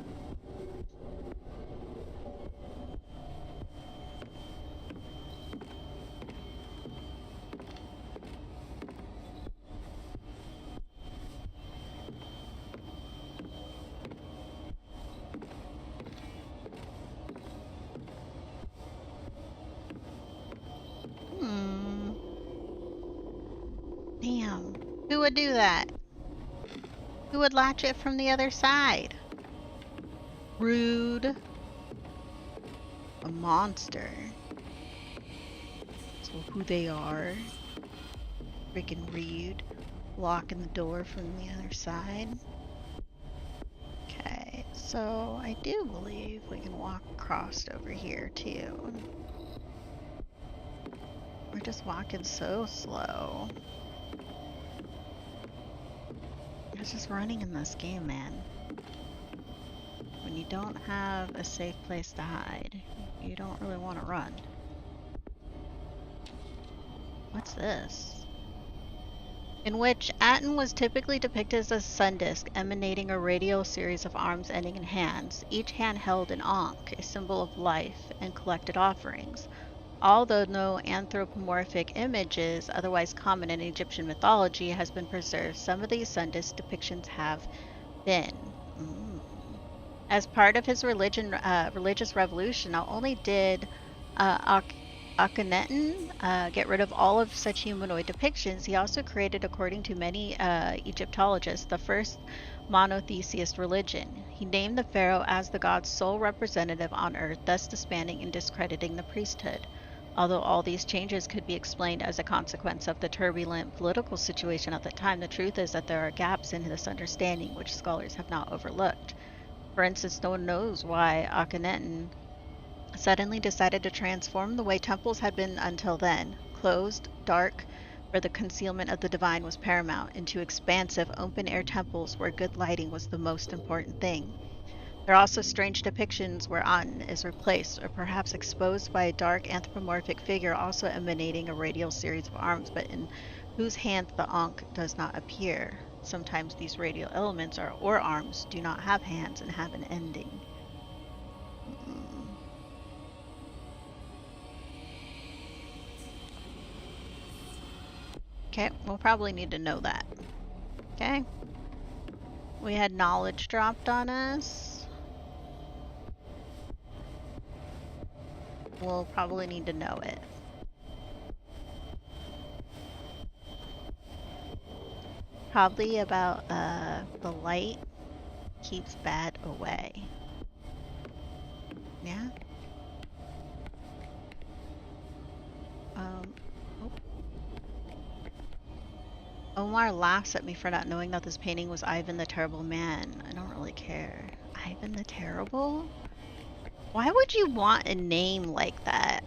Damn. Who would do that? Who would latch it from the other side? Rude. A monster. So who they are. Freaking rude. Locking the door from the other side. Okay, so I do believe we can walk across over here too. We're just walking so slow. It's just running in this game, man. When you don't have a safe place to hide, you don't really want to run. What's this? In which Aten was typically depicted as a sun disk emanating a radial series of arms ending in hands. Each hand held an ankh, a symbol of life, and collected offerings. Although no anthropomorphic images, otherwise common in Egyptian mythology, has been preserved, some of these sun disk depictions have been. As part of his religious revolution, not only did Akhenaten get rid of all of such humanoid depictions, he also created, according to many Egyptologists, the first monotheist religion. He named the pharaoh as the god's sole representative on earth, thus disbanding and discrediting the priesthood. Although all these changes could be explained as a consequence of the turbulent political situation at the time, the truth is that there are gaps in this understanding which scholars have not overlooked. For instance, no one knows why Akhenaten suddenly decided to transform the way temples had been until then, closed, dark, where the concealment of the divine was paramount, into expansive, open-air temples where good lighting was the most important thing. There are also strange depictions where Aten is replaced, or perhaps exposed by a dark anthropomorphic figure also emanating a radial series of arms, but in whose hands the ankh does not appear. Sometimes these radial elements or arms do not have hands and have an ending. Okay, we'll probably need to know that. Okay. We had knowledge dropped on us. We'll probably need to know it. Probably about the light keeps bad away. Yeah? Omar laughs at me for not knowing that this painting was Ivan the Terrible Man. I don't really care. Ivan the Terrible? Why would you want a name like that?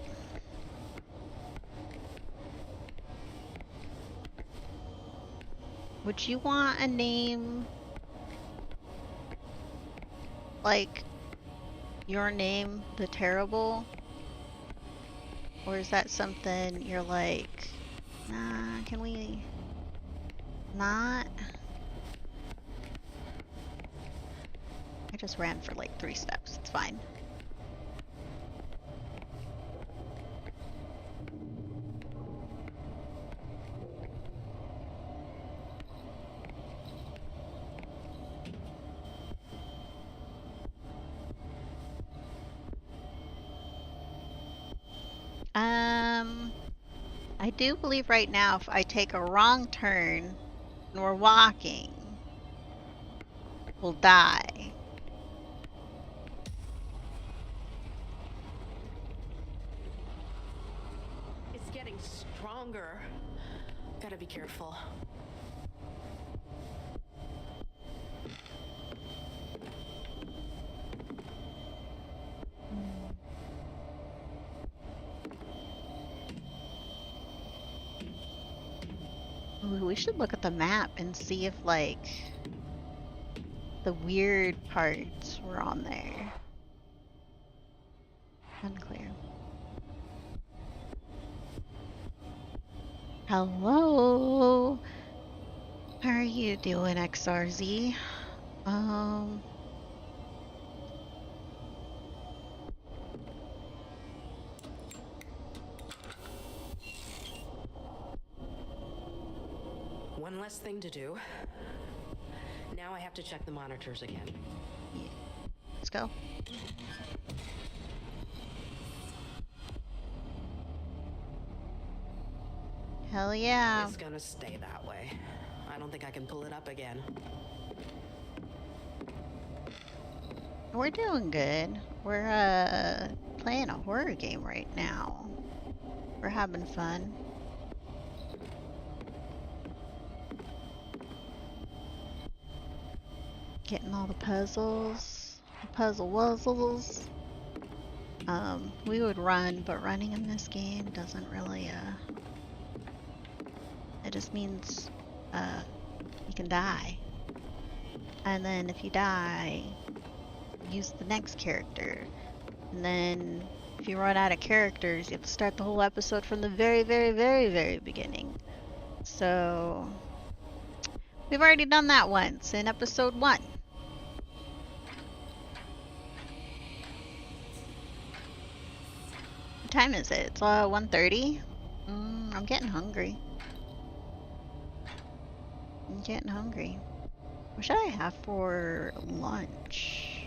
Would you want a name like your name, the Terrible? Or is that something you're like, nah, can we not? I just ran for like 3 steps. It's fine. I do believe right now if I take a wrong turn and we're walking, we'll die. It's getting stronger. Gotta be careful. Ooh, we should look at the map and see if, like, the weird parts were on there. Unclear. Hello? How are you doing, XRZ? One less thing to do. Now I have to check the monitors again. Yeah. Let's go. Hell yeah. It's gonna stay that way. I don't think I can pull it up again. We're doing good. We're playing a horror game right now. We're having fun. Getting all the puzzles, the puzzle wuzzles. We would run, but running in this game doesn't really, it just means, you can die. And then if you die, use the next character. And then if you run out of characters, you have to start the whole episode from the very, very, very, very beginning. So, we've already done that once in episode 1. What time is it? It's 1:30. I'm getting hungry. I'm getting hungry. What should I have for lunch?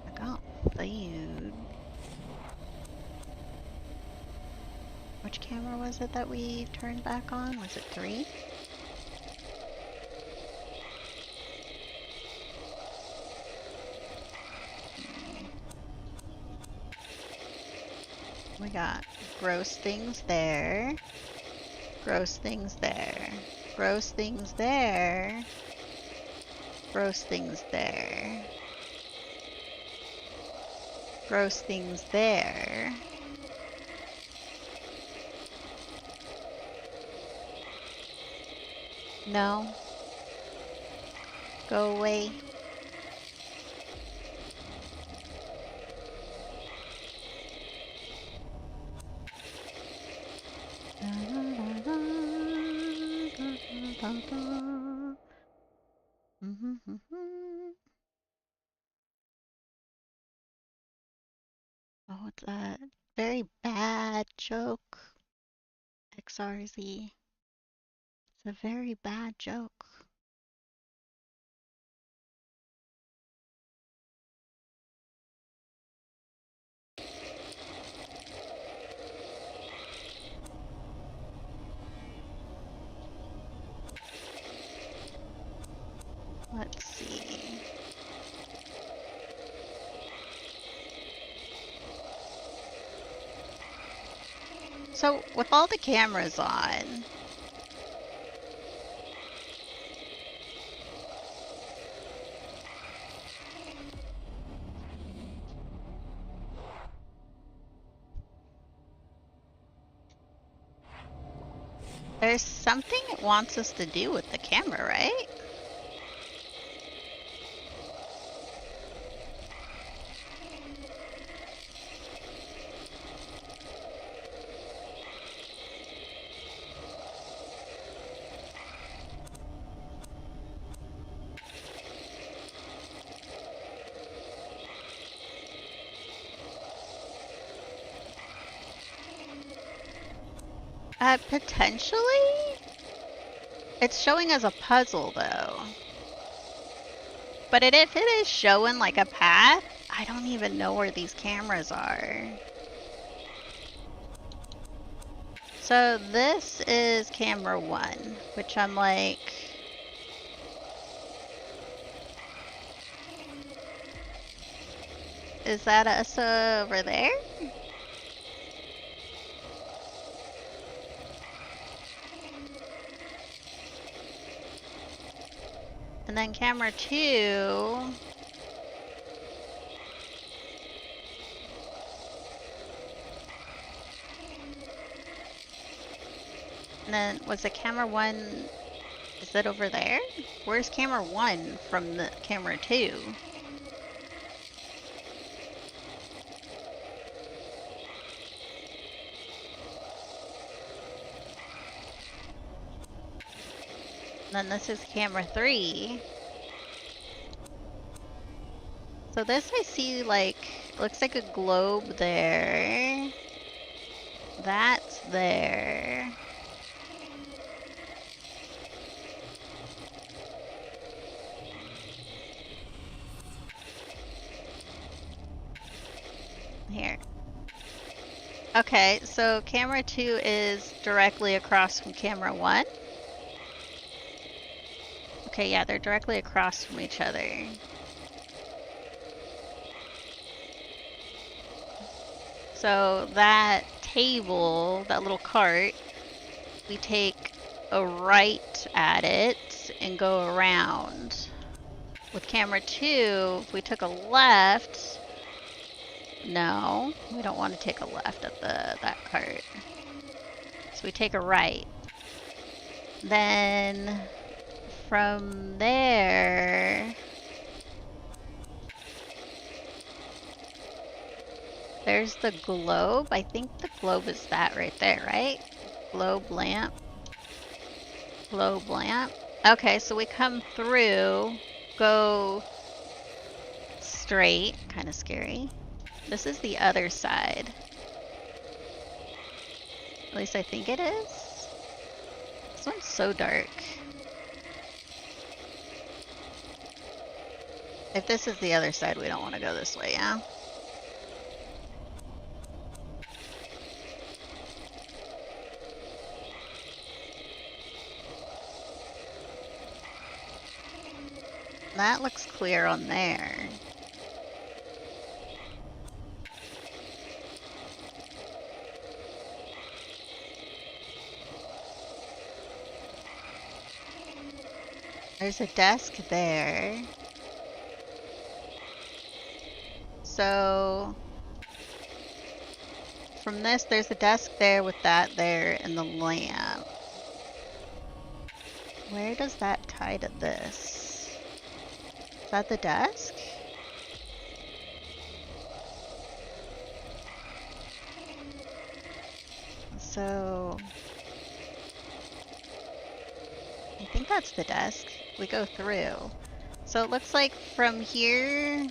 I got food. Which camera was it that we turned back on? Was it 3? We got gross things there. Gross things there. Gross things there. Gross things there. Gross things there. No. Go away. Oh, it's a very bad joke. XRZ. It's a very bad joke. Let's see. So, with all the cameras on, there's something it wants us to do with the camera, right? Potentially? It's showing as a puzzle, though. But if it is showing like a path, I don't even know where these cameras are. So this is camera 1, which I'm like... Is that us over there? And then camera 2... And then was the camera 1, is it over there? Where's camera 1 from the camera 2? And then this is camera 3. So this I see like, looks like a globe there. That's there. Here. Okay, so camera 2 is directly across from camera 1. Okay, yeah, they're directly across from each other. So that table, that little cart, we take a right at it and go around. With camera 2, if we took a left, no, we don't want to take a left at that cart. So we take a right. Then from there, there's the globe. I think the globe is that right there, right? Globe lamp. Globe lamp. Okay, so we come through, go straight, kind of scary. This is the other side. At least I think it is. This one's so dark. If this is the other side, we don't want to go this way, yeah? That looks clear on there. There's a desk there. So from this, there's a desk there with that there and the lamp. Where does that tie to this? Is that the desk? So I think that's the desk. We go through. So it looks like from here,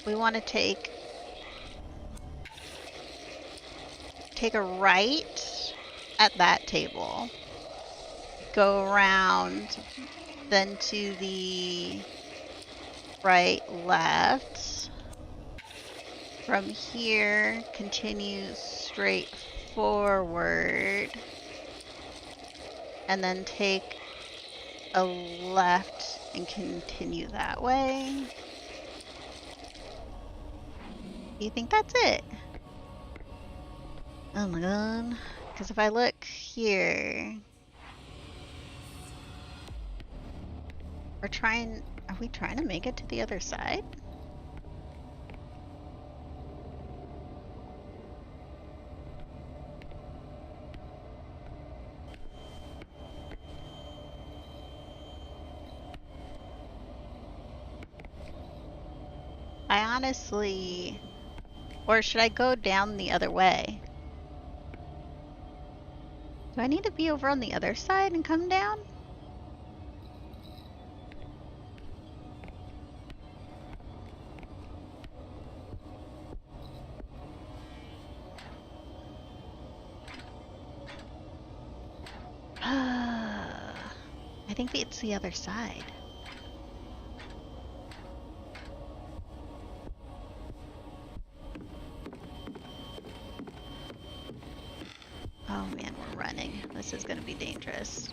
we want to take a right at that table. Go around, then to the right, left. From here, continue straight forward. And then take a left and continue that way. Do you think that's it? Oh my god. Because if I look here, are we trying to make it to the other side? I honestly, or should I go down the other way? Do I need to be over on the other side and come down? I think it's the other side. Oh man, we're running. This is gonna be dangerous.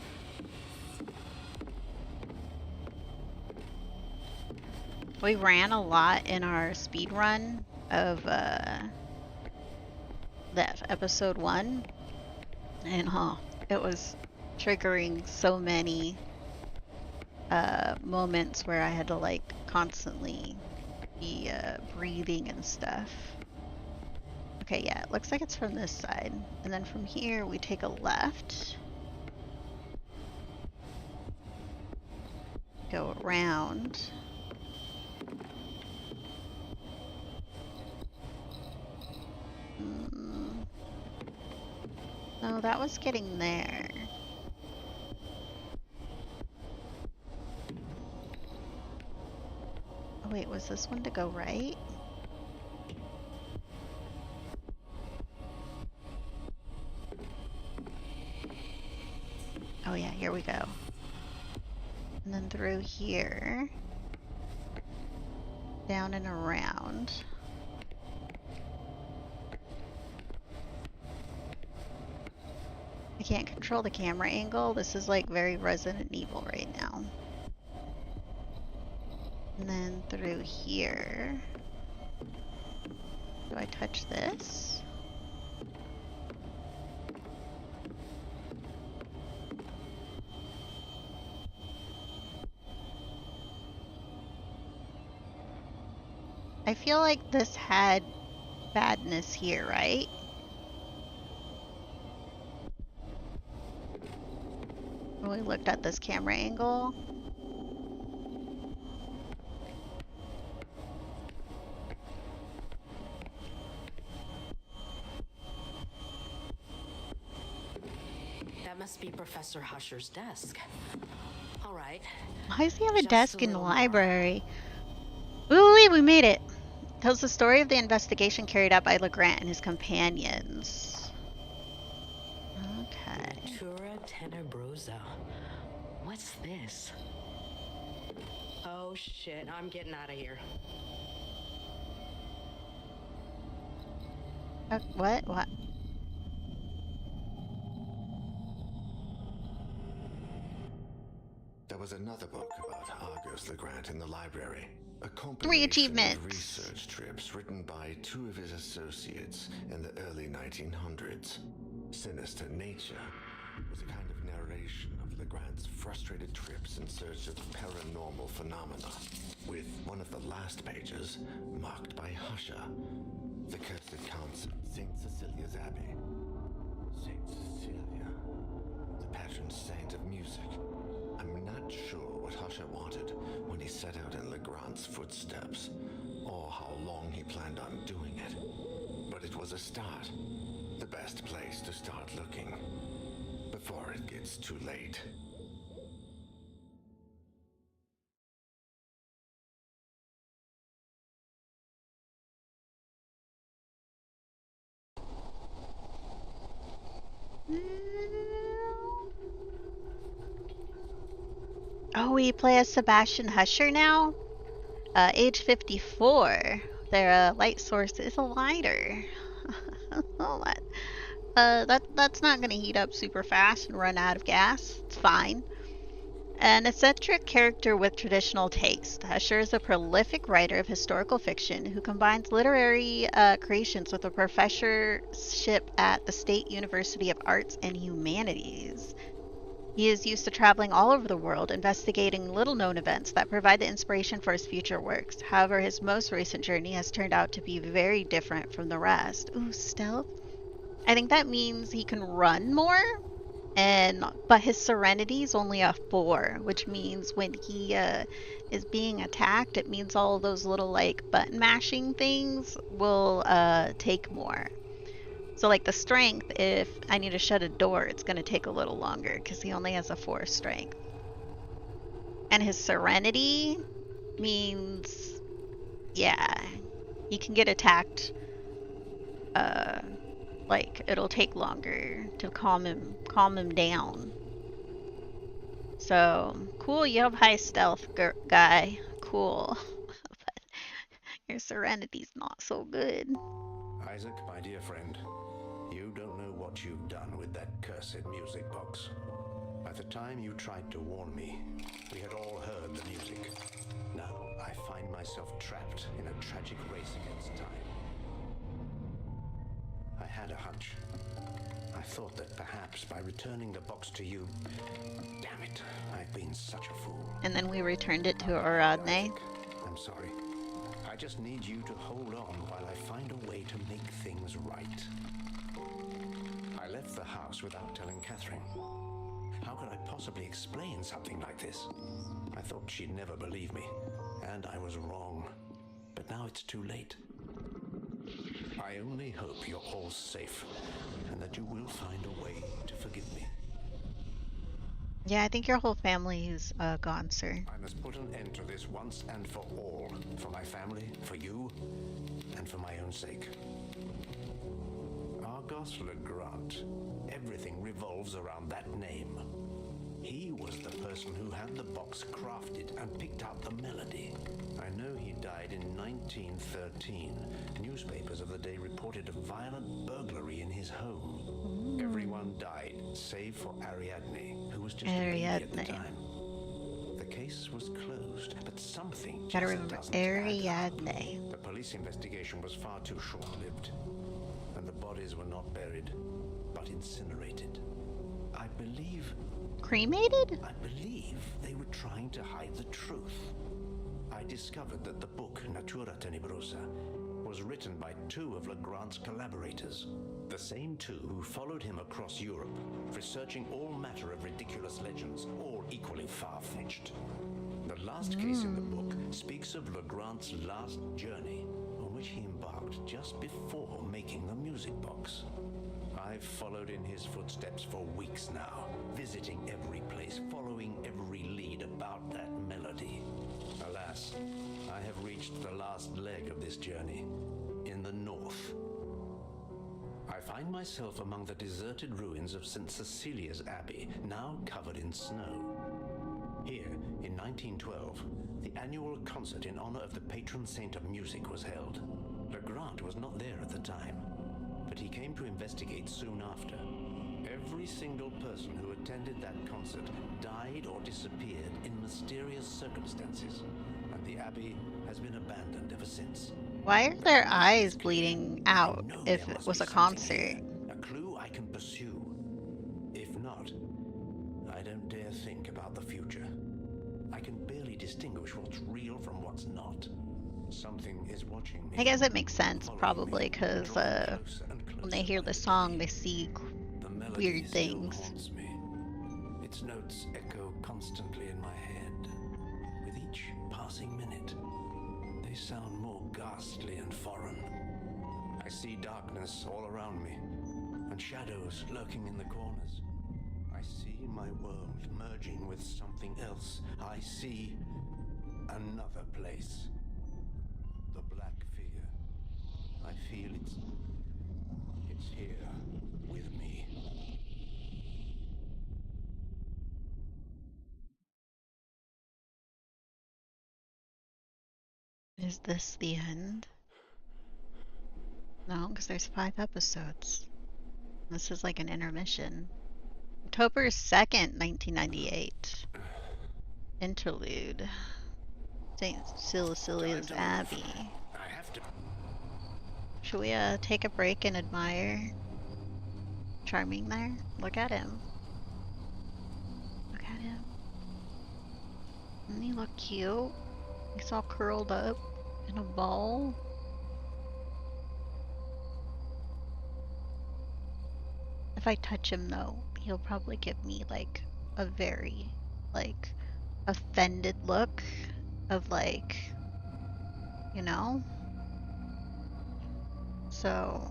We ran a lot in our speed run of that episode 1, and it was triggering so many moments where I had to like constantly be breathing and stuff. Okay, yeah, it looks like it's from this side. And then from here, we take a left. Go around. No, that was getting there. Oh wait, was this one to go right? Oh yeah, here we go. And then through here. Down and around. I can't control the camera angle. This is like very Resident Evil right now. And then through here. Do I touch this? I feel like this had badness here, right? When we looked at this camera angle. That must be Professor Husher's desk. All right. Why does he have a Just desk a in the little more. library? Ooh, we made it! Tells the story of the investigation carried out by Legrand and his companions. Okay. Natura Tenebrosa. What's this? Oh shit, I'm getting out of here. What? What? There was another book about Argus Legrand in the library. A 3 compilation achievements. of research trips written by 2 of his associates in the early 1900s. Sinister Nature was a kind of narration of Legrand's frustrated trips in search of paranormal phenomena, with one of the last pages marked by Husher, the cursed count's St. Cecilia's Abbey. St. Cecilia, the patron saint of music. I'm not sure what Husher wanted when he set out in Legrand's footsteps, or how long he planned on doing it. But it was a start. The best place to start looking, before it gets too late. Oh, we play as Sebastian Husher now? Age 54. Their light source is a lighter. Oh, that's not gonna heat up super fast and run out of gas. It's fine. An eccentric character with traditional taste, Husher is a prolific writer of historical fiction who combines literary creations with a professorship at the State University of Arts and Humanities. He is used to traveling all over the world, investigating little-known events that provide the inspiration for his future works. However, his most recent journey has turned out to be very different from the rest. Ooh, stealth? I think that means he can run more, but his serenity is only a 4, which means when he is being attacked, it means all those little like button mashing things will take more. So like the strength, if I need to shut a door, it's going to take a little longer because he only has a 4 strength. And his serenity means, yeah, he can get attacked. Like it'll take longer to calm him down. So cool, you have high stealth, guy. Cool, but your serenity's not so good. Isaac, my dear friend, you don't know what you've done with that cursed music box. By the time you tried to warn me, we had all heard the music. Now I find myself trapped in a tragic race against time. I had a hunch. I thought that perhaps by returning the box to you... Damn it, I've been such a fool. And then we returned it to Aradne. I'm sorry. I just need you to hold on while I find a way to to make things right. I left the house without telling Catherine. How could I possibly explain something like this? I thought she'd never believe me, and I was wrong. But now it's too late. I only hope you're all safe, and that you will find a way to forgive me. Yeah, I think your whole family is gone, sir. I must put an end to this once and for all. For my family, for you, and for my own sake. Argos Legrand. Everything revolves around that name. He was the person who had the box crafted and picked out the melody. I know he died in 1913. Newspapers of the day reported a violent burglary in his home. Everyone died, save for Ariadne, who was just a baby at the time. The case was closed, but something Gotta just remember, doesn't add up. Ariadne. The police investigation was far too short-lived, and the bodies were not buried, but incinerated. I believe Cremated? they were trying to hide the truth. I discovered that the book Natura Tenebrosa was written by two of Legrand's collaborators, the same two who followed him across Europe, researching all matter of ridiculous legends, all equally far-fetched. The last case in the book speaks of Legrand's last journey, on which he embarked just before making the music box. I've followed in his footsteps for weeks now, visiting every place, following every lead about that melody. Alas, I have reached the last leg of this journey, in the north. I find myself among the deserted ruins of St. Cecilia's Abbey, now covered in snow. Here, in 1912, the annual concert in honor of the patron saint of music was held. Legrand was not there at the time, but he came to investigate soon after. Every single person who attended that concert died or disappeared in mysterious circumstances, and the abbey has been abandoned ever since. Why are their eyes bleeding out I know if there it must was be a something concert? here, a clue I can pursue. If not, I don't dare think about the future. I can barely distinguish what's real from what's not. Something is watching me. I guess it makes sense, following probably, me, because drawing closer and when they closer hear by the the song, day. they see The melody weird still things. haunts me. Its notes echo constantly in my head. With each passing minute, they sound more ghastly and foreign. I see darkness all around me, and shadows lurking in the corners. I see my world merging with something else. I see another place. The black figure. I feel it's here with me. Is this the end? No, because there's 5 episodes. This is like an intermission. October 2nd, 1998. Interlude. St. Cecilia's Abbey. I have to. Should we take a break and admire Charming there? Look at him. Look at him. Doesn't he look cute? He's all curled up in a ball. If I touch him though, he'll probably give me like a very like offended look of like, you know? So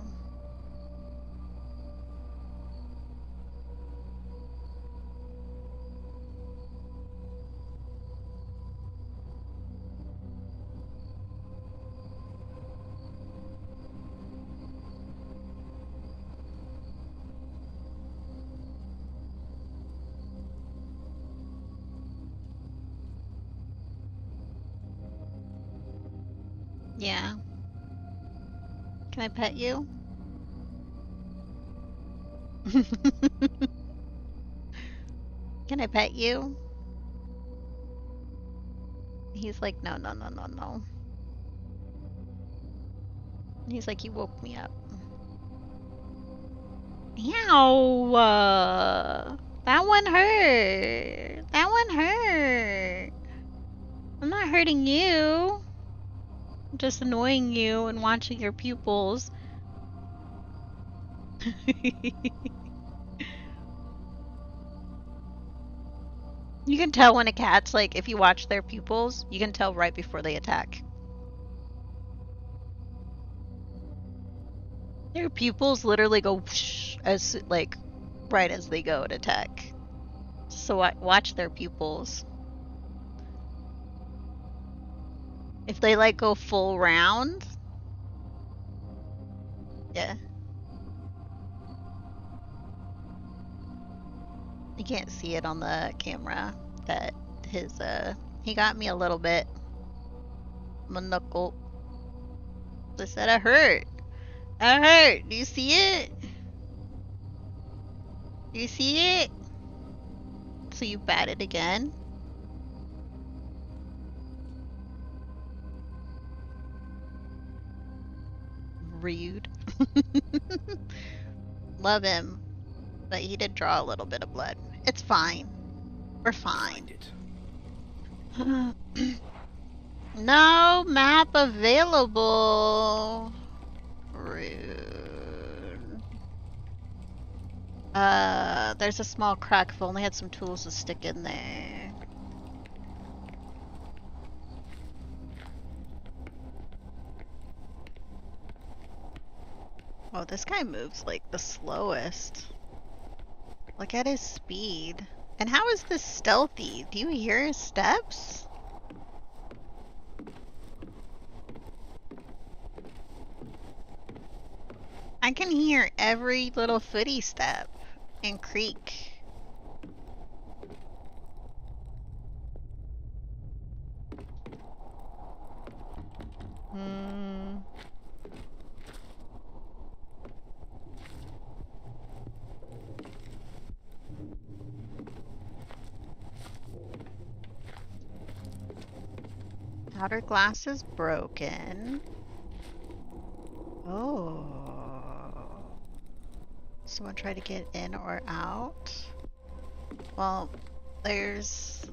yeah. Can I pet you? Can I pet you? He's like, no, no, no, no, no. He's like, you woke me up. Ow! That one hurt. That one hurt. I'm not hurting you. I'm just annoying you and watching your pupils You can tell when a cat's like, if you watch their pupils, you can tell right before they attack. Their pupils literally go whoosh as like right as they go to attack. So watch their pupils. If they like go full round, yeah. You can't see it on the camera that he got me a little bit. My knuckle. They said I hurt. I hurt. Do you see it? Do you see it? So you bat it again? Rude. Love him. But he did draw a little bit of blood. It's fine. We're fine. No map available. Rude. There's a small crack. If I only had some tools to stick in there. Oh, this guy moves like the slowest. Look at his speed. And how is this stealthy? Do you hear his steps? I can hear every little footy step and creak. Outer glass is broken. Oh. Someone try to get in or out? Well, there's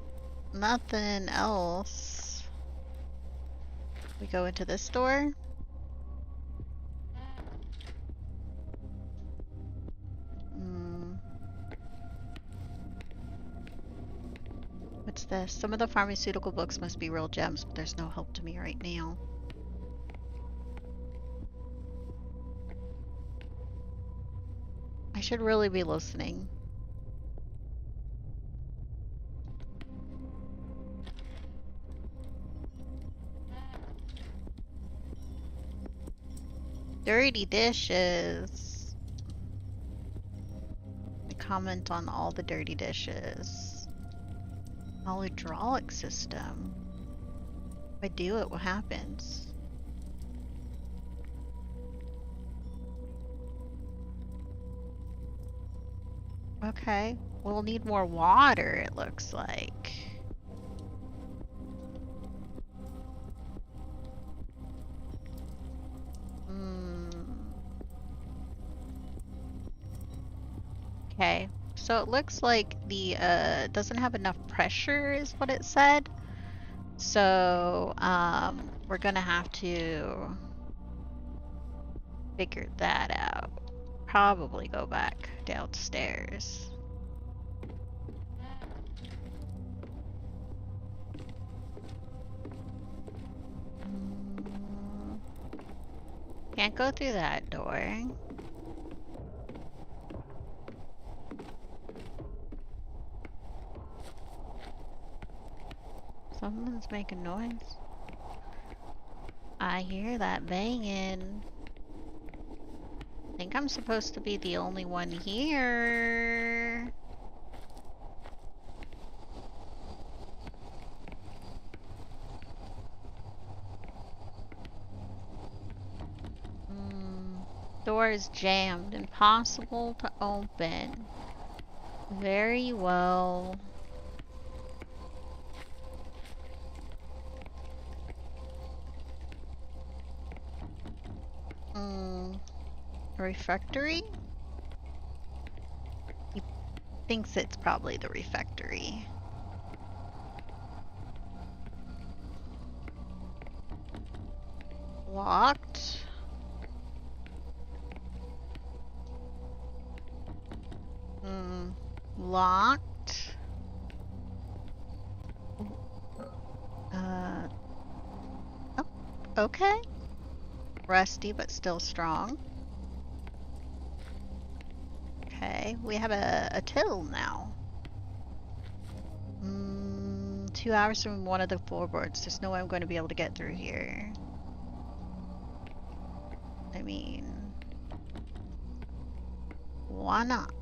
nothing else. We go into this door? What's this? Some of the pharmaceutical books must be real gems, but there's no help to me right now. I should really be listening. Dirty dishes. I comment on all the dirty dishes. Hydraulic system. If I do it, what happens? Okay, we'll need more water, it looks like. Okay, so it looks like the doesn't have enough pressure is what it said. So we're gonna have to figure that out. Probably go back downstairs. Can't go through that door. Someone's making noise. I hear that banging. I think I'm supposed to be the only one here. Door is jammed. Impossible to open. Very well. Refectory? He thinks it's probably the refectory. Locked. Locked. Oh, okay. Rusty, but still strong. Okay, we have a till now. 2 hours from one of the floorboards. There's no way I'm going to be able to get through here. I mean, why not?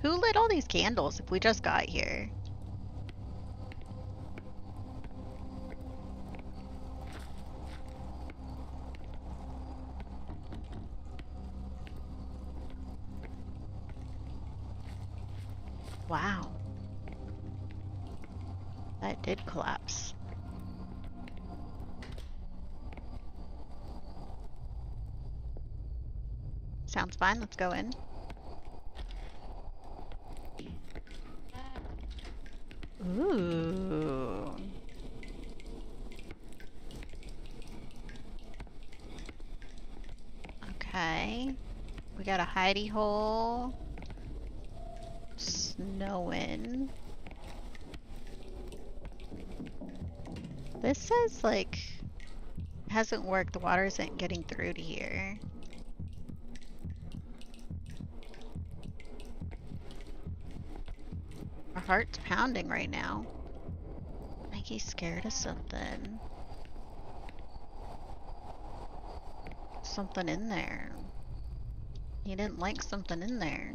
Who lit all these candles if we just got here? Wow. That did collapse. Sounds fine, let's go in. Ooh. Okay. We got a hidey hole. Snowing. This says like hasn't worked. The water isn't getting through to here. Our heart's pounding right now. I think he's scared of something. Something in there. He didn't like something in there.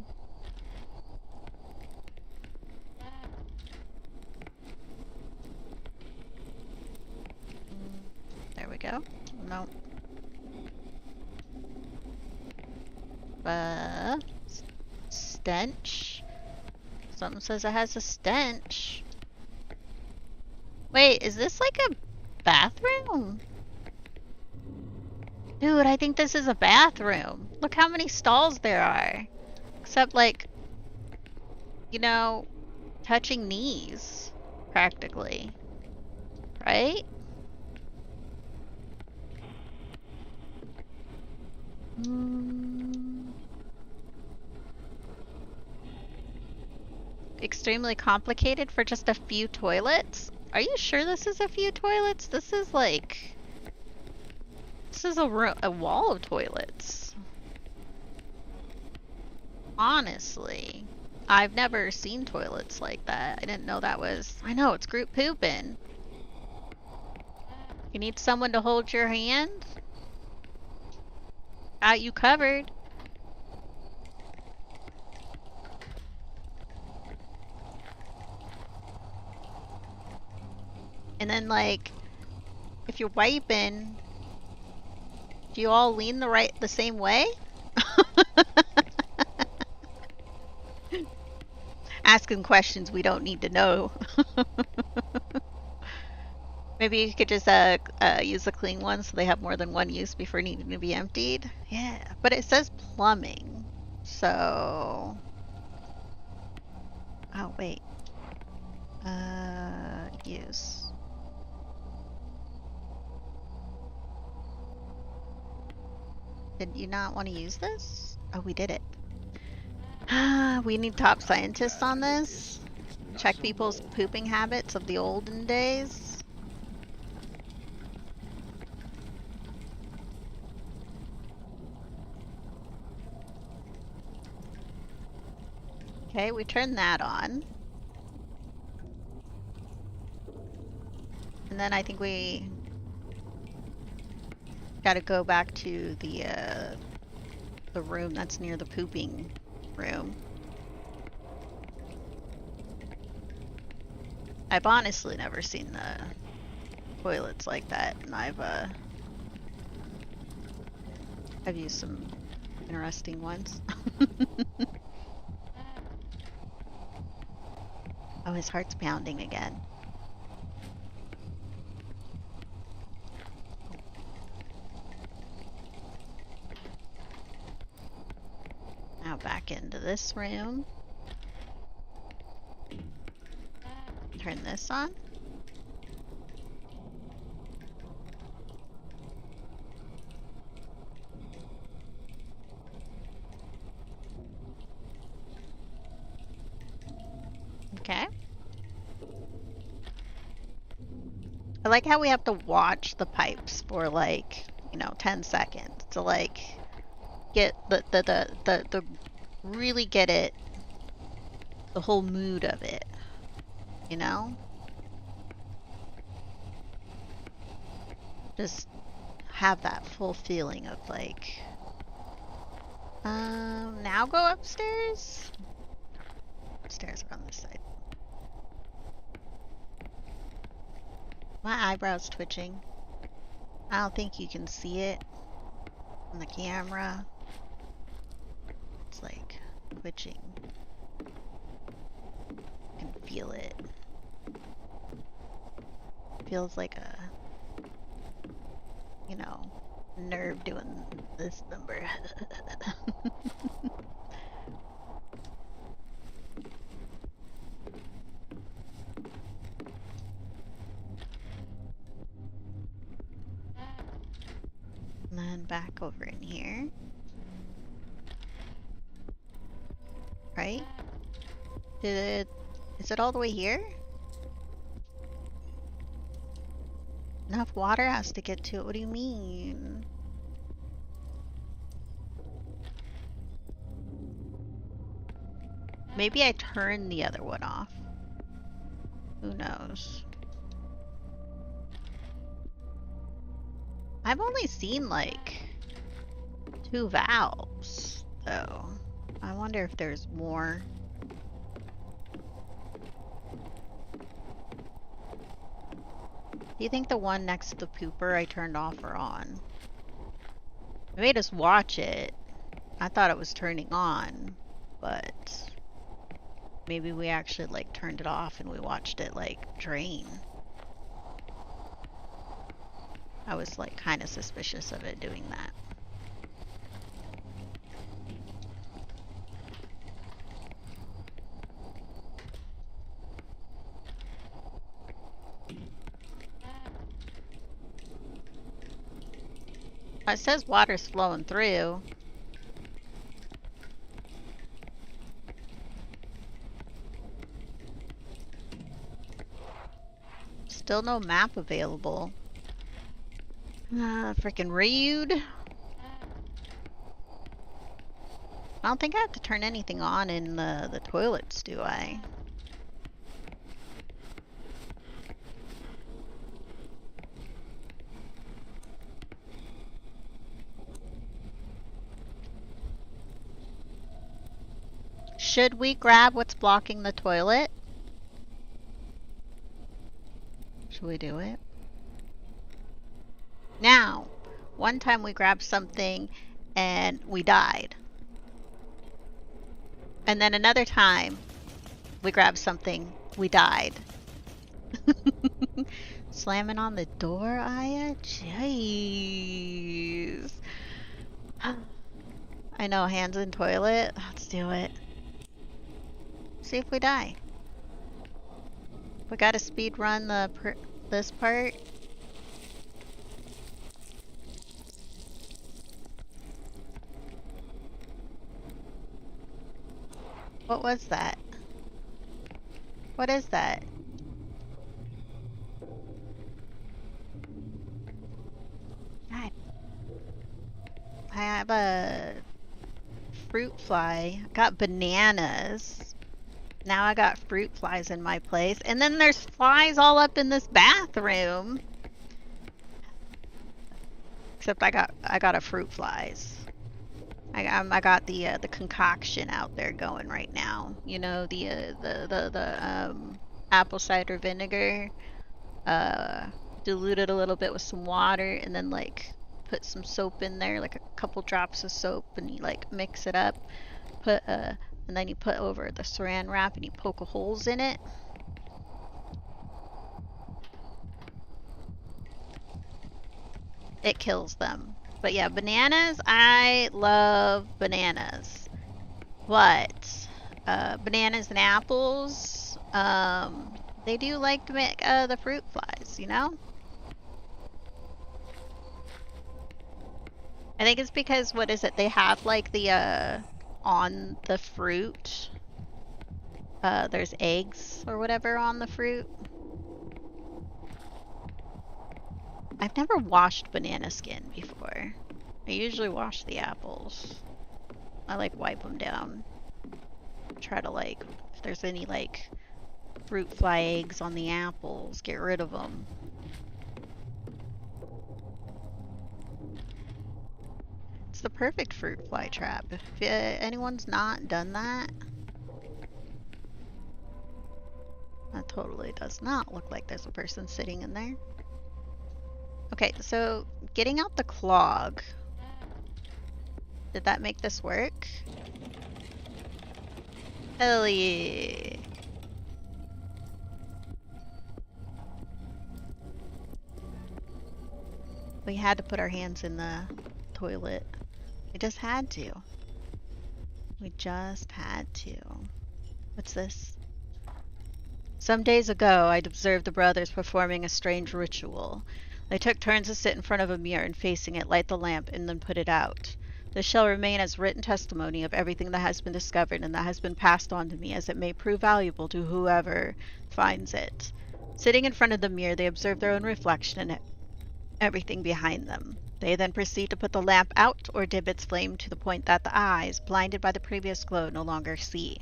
There we go. Nope. Stench. Something says it has a stench. Wait, is this like a bathroom? Dude, I think this is a bathroom. Look how many stalls there are. Except like, you know, touching knees, practically. Right? Extremely complicated for just a few toilets? Are you sure this is a few toilets? This is like... This is a wall of toilets. Honestly. I've never seen toilets like that. I didn't know that was... I know, it's group pooping. You need someone to hold your hand? Got you covered. And then, like, if you're wiping, do you all lean the same way? Asking questions we don't need to know. Maybe you could just use the clean ones so they have more than one use before needing to be emptied. Yeah, but it says plumbing, so... Oh, wait. Use. Did you not want to use this? Oh, we did it. We need top scientists on this. Check people's pooping habits of the olden days. Okay, we turn that on. And then I think we gotta go back to the room that's near the pooping room. I've honestly never seen the toilets like that, and I've used some interesting ones. Oh, his heart's pounding again. Now back into this room. Turn this on. like how we have to watch the pipes for like, you know, 10 seconds to like get the really get it, the whole mood of it, you know? Just have that full feeling of like, now go upstairs? Stairs are on this side. My eyebrow's twitching. I don't think you can see it on the camera. It's like twitching. You can feel it. Feels like a, you know, nerve doing this number. And then back over in here. Right? Is it all the way here? Enough water has to get to it. What do you mean? Maybe I turned the other one off. Who knows? I've only seen like 2 valves, though. I wonder if there's more. Do you think the one next to the pooper I turned off or on? I made us watch it. I thought it was turning on, but maybe we actually like turned it off and we watched it like drain. I was like kind of suspicious of it doing that. It says water's flowing through. Still no map available. Freaking rude. I don't think I have to turn anything on in the toilets, do I? Should we grab what's blocking the toilet? Should we do it? Now, one time we grabbed something and we died. And then another time we grabbed something, we died. Slamming on the door, Aya? Jeez. I know, hands in toilet. Let's do it. See if we die. We gotta speed run this part. What was that? What is that? God. I have a fruit fly. I got bananas. Now I got fruit flies in my place. And then there's flies all up in this bathroom. Except I got a fruit flies. I got the concoction out there going right now. You know, the apple cider vinegar, dilute it a little bit with some water, and then like put some soap in there, like a couple drops of soap, and you like mix it up. And then you put over the saran wrap and you poke holes in it. It kills them. But yeah, bananas, I love bananas. But bananas and apples, they do like to make the fruit flies, you know? I think it's because, what is it, they have like the, on the fruit, there's eggs or whatever on the fruit. I've never washed banana skin before. I usually wash the apples. I like wipe them down. Try to like, if there's any like fruit fly eggs on the apples, get rid of them. It's the perfect fruit fly trap. If anyone's not done that, that totally does not look like there's a person sitting in there. Okay, so getting out the clog. Did that make this work? Hell yeah. We had to put our hands in the toilet. We just had to. We just had to. What's this? Some days ago, I'd observed the brothers performing a strange ritual. They took turns to sit in front of a mirror and facing it, light the lamp, and then put it out. This shall remain as written testimony of everything that has been discovered and that has been passed on to me, as it may prove valuable to whoever finds it. Sitting in front of the mirror, they observe their own reflection and everything behind them. They then proceed to put the lamp out or dim its flame to the point that the eyes, blinded by the previous glow, no longer see.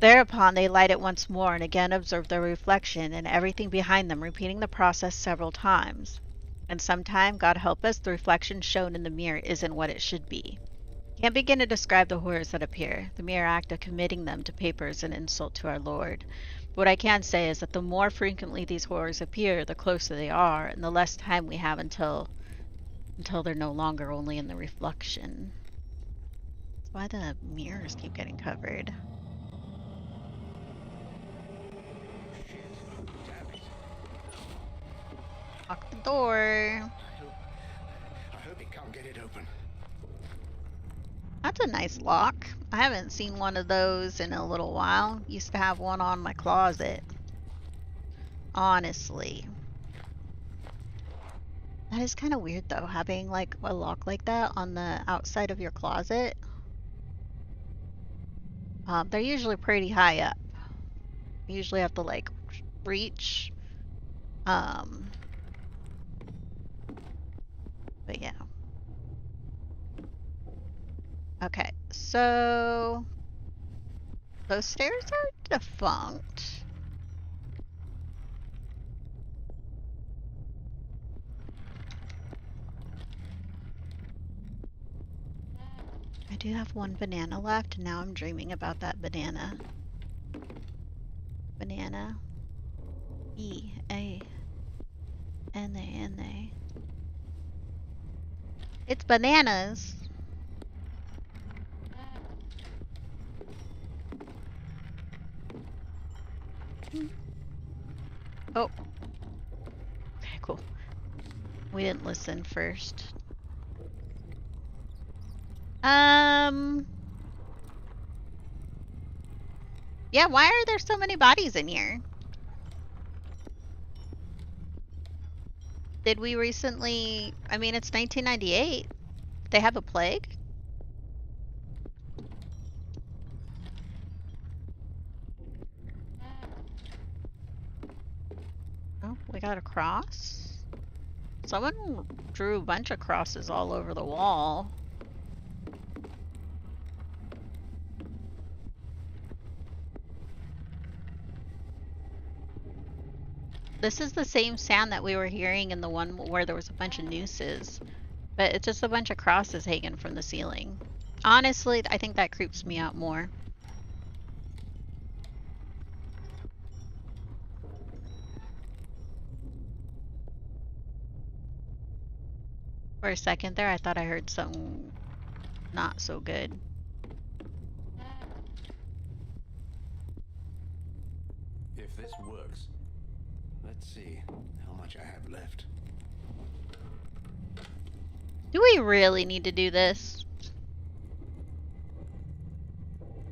Thereupon they light it once more and again observe their reflection and everything behind them, repeating the process several times. And sometime, God help us, the reflection shown in the mirror isn't what it should be. Can't begin to describe the horrors that appear. The mere act of committing them to paper is an insult to our Lord. But what I can say is that the more frequently these horrors appear, the closer they are, and the less time we have until they're no longer only in the reflection. That's why the mirrors keep getting covered. Lock the door. I hope he can't get it open. That's a nice lock. I haven't seen one of those in a little while. Used to have one on my closet. Honestly. That is kind of weird though, having like a lock like that on the outside of your closet. They're usually pretty high up. You usually have to like reach. But yeah. Okay, so those stairs are defunct. I do have one banana left, and now I'm dreaming about that banana. Banana. E-A-N-A-N-A. It's bananas. Oh. Okay, cool. We didn't listen first. Yeah, why are there so many bodies in here? Did we recently... I mean, it's 1998. They have a plague? Oh, we got a cross? Someone drew a bunch of crosses all over the wall. This is the same sound that we were hearing in the one where there was a bunch of nooses. But it's just a bunch of crosses hanging from the ceiling. Honestly, I think that creeps me out more. For a second there, I thought I heard something not so good. If this works, let's see how much I have left. Do we really need to do this?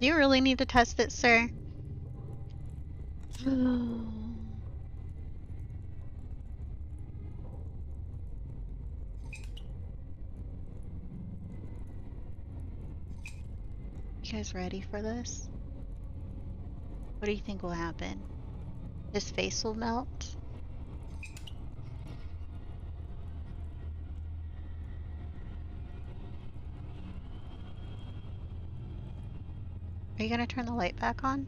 Do you really need to test it, sir? You guys ready for this? What do you think will happen? His face will melt? Are you gonna turn the light back on?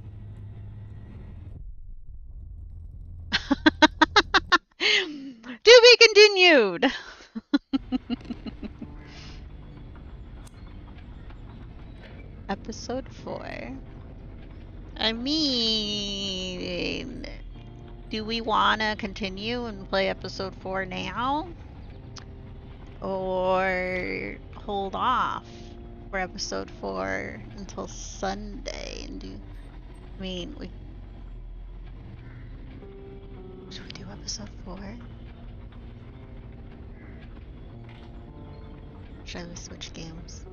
To be continued! Episode 4. I mean, do we want to continue and play episode 4 now? Or hold off for episode 4 until Sunday and do... I mean, should we do episode 4? Should we switch games?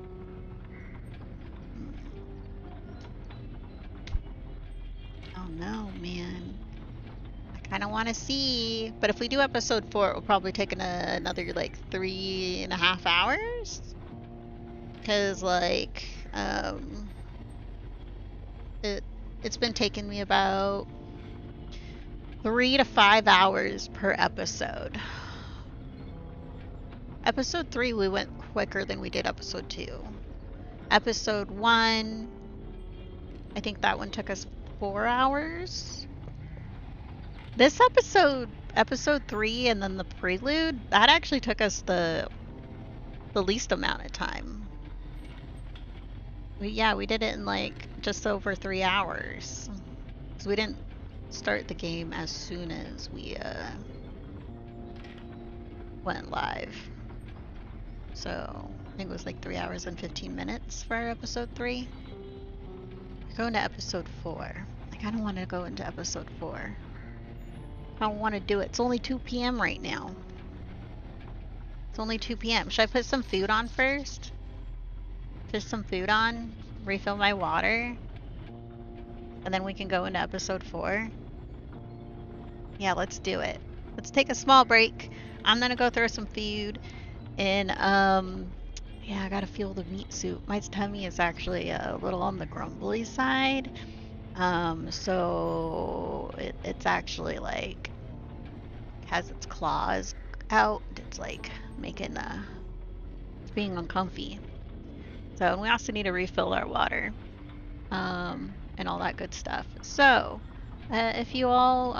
Oh no, man. I kind of want to see. But if we do episode 4, it will probably take another like 3.5 hours. Because like, it's been taking me about 3 to 5 hours per episode. Episode 3, we went quicker than we did episode 2. Episode 1, I think that one took us 4 hours. This episode 3, and then the prelude, that actually took us the least amount of time. We did it in like just over 3 hours. So we didn't start the game as soon as we went live. So I think it was like 3 hours and 15 minutes for episode 3. We're going to episode 4. I kind of want to go into episode 4. I don't want to do it. It's only 2 p.m. right now. It's only 2 p.m. Should I put some food on first? Put some food on, refill my water, and then we can go into episode 4. Yeah, let's do it. Let's take a small break. I'm gonna go throw some food, and yeah, I gotta fuel the meat soup. My tummy is actually a little on the grumbly side, so it's actually like has its claws out. It's like making it's being uncomfy. So we also need to refill our water, and all that good stuff. So, if you all,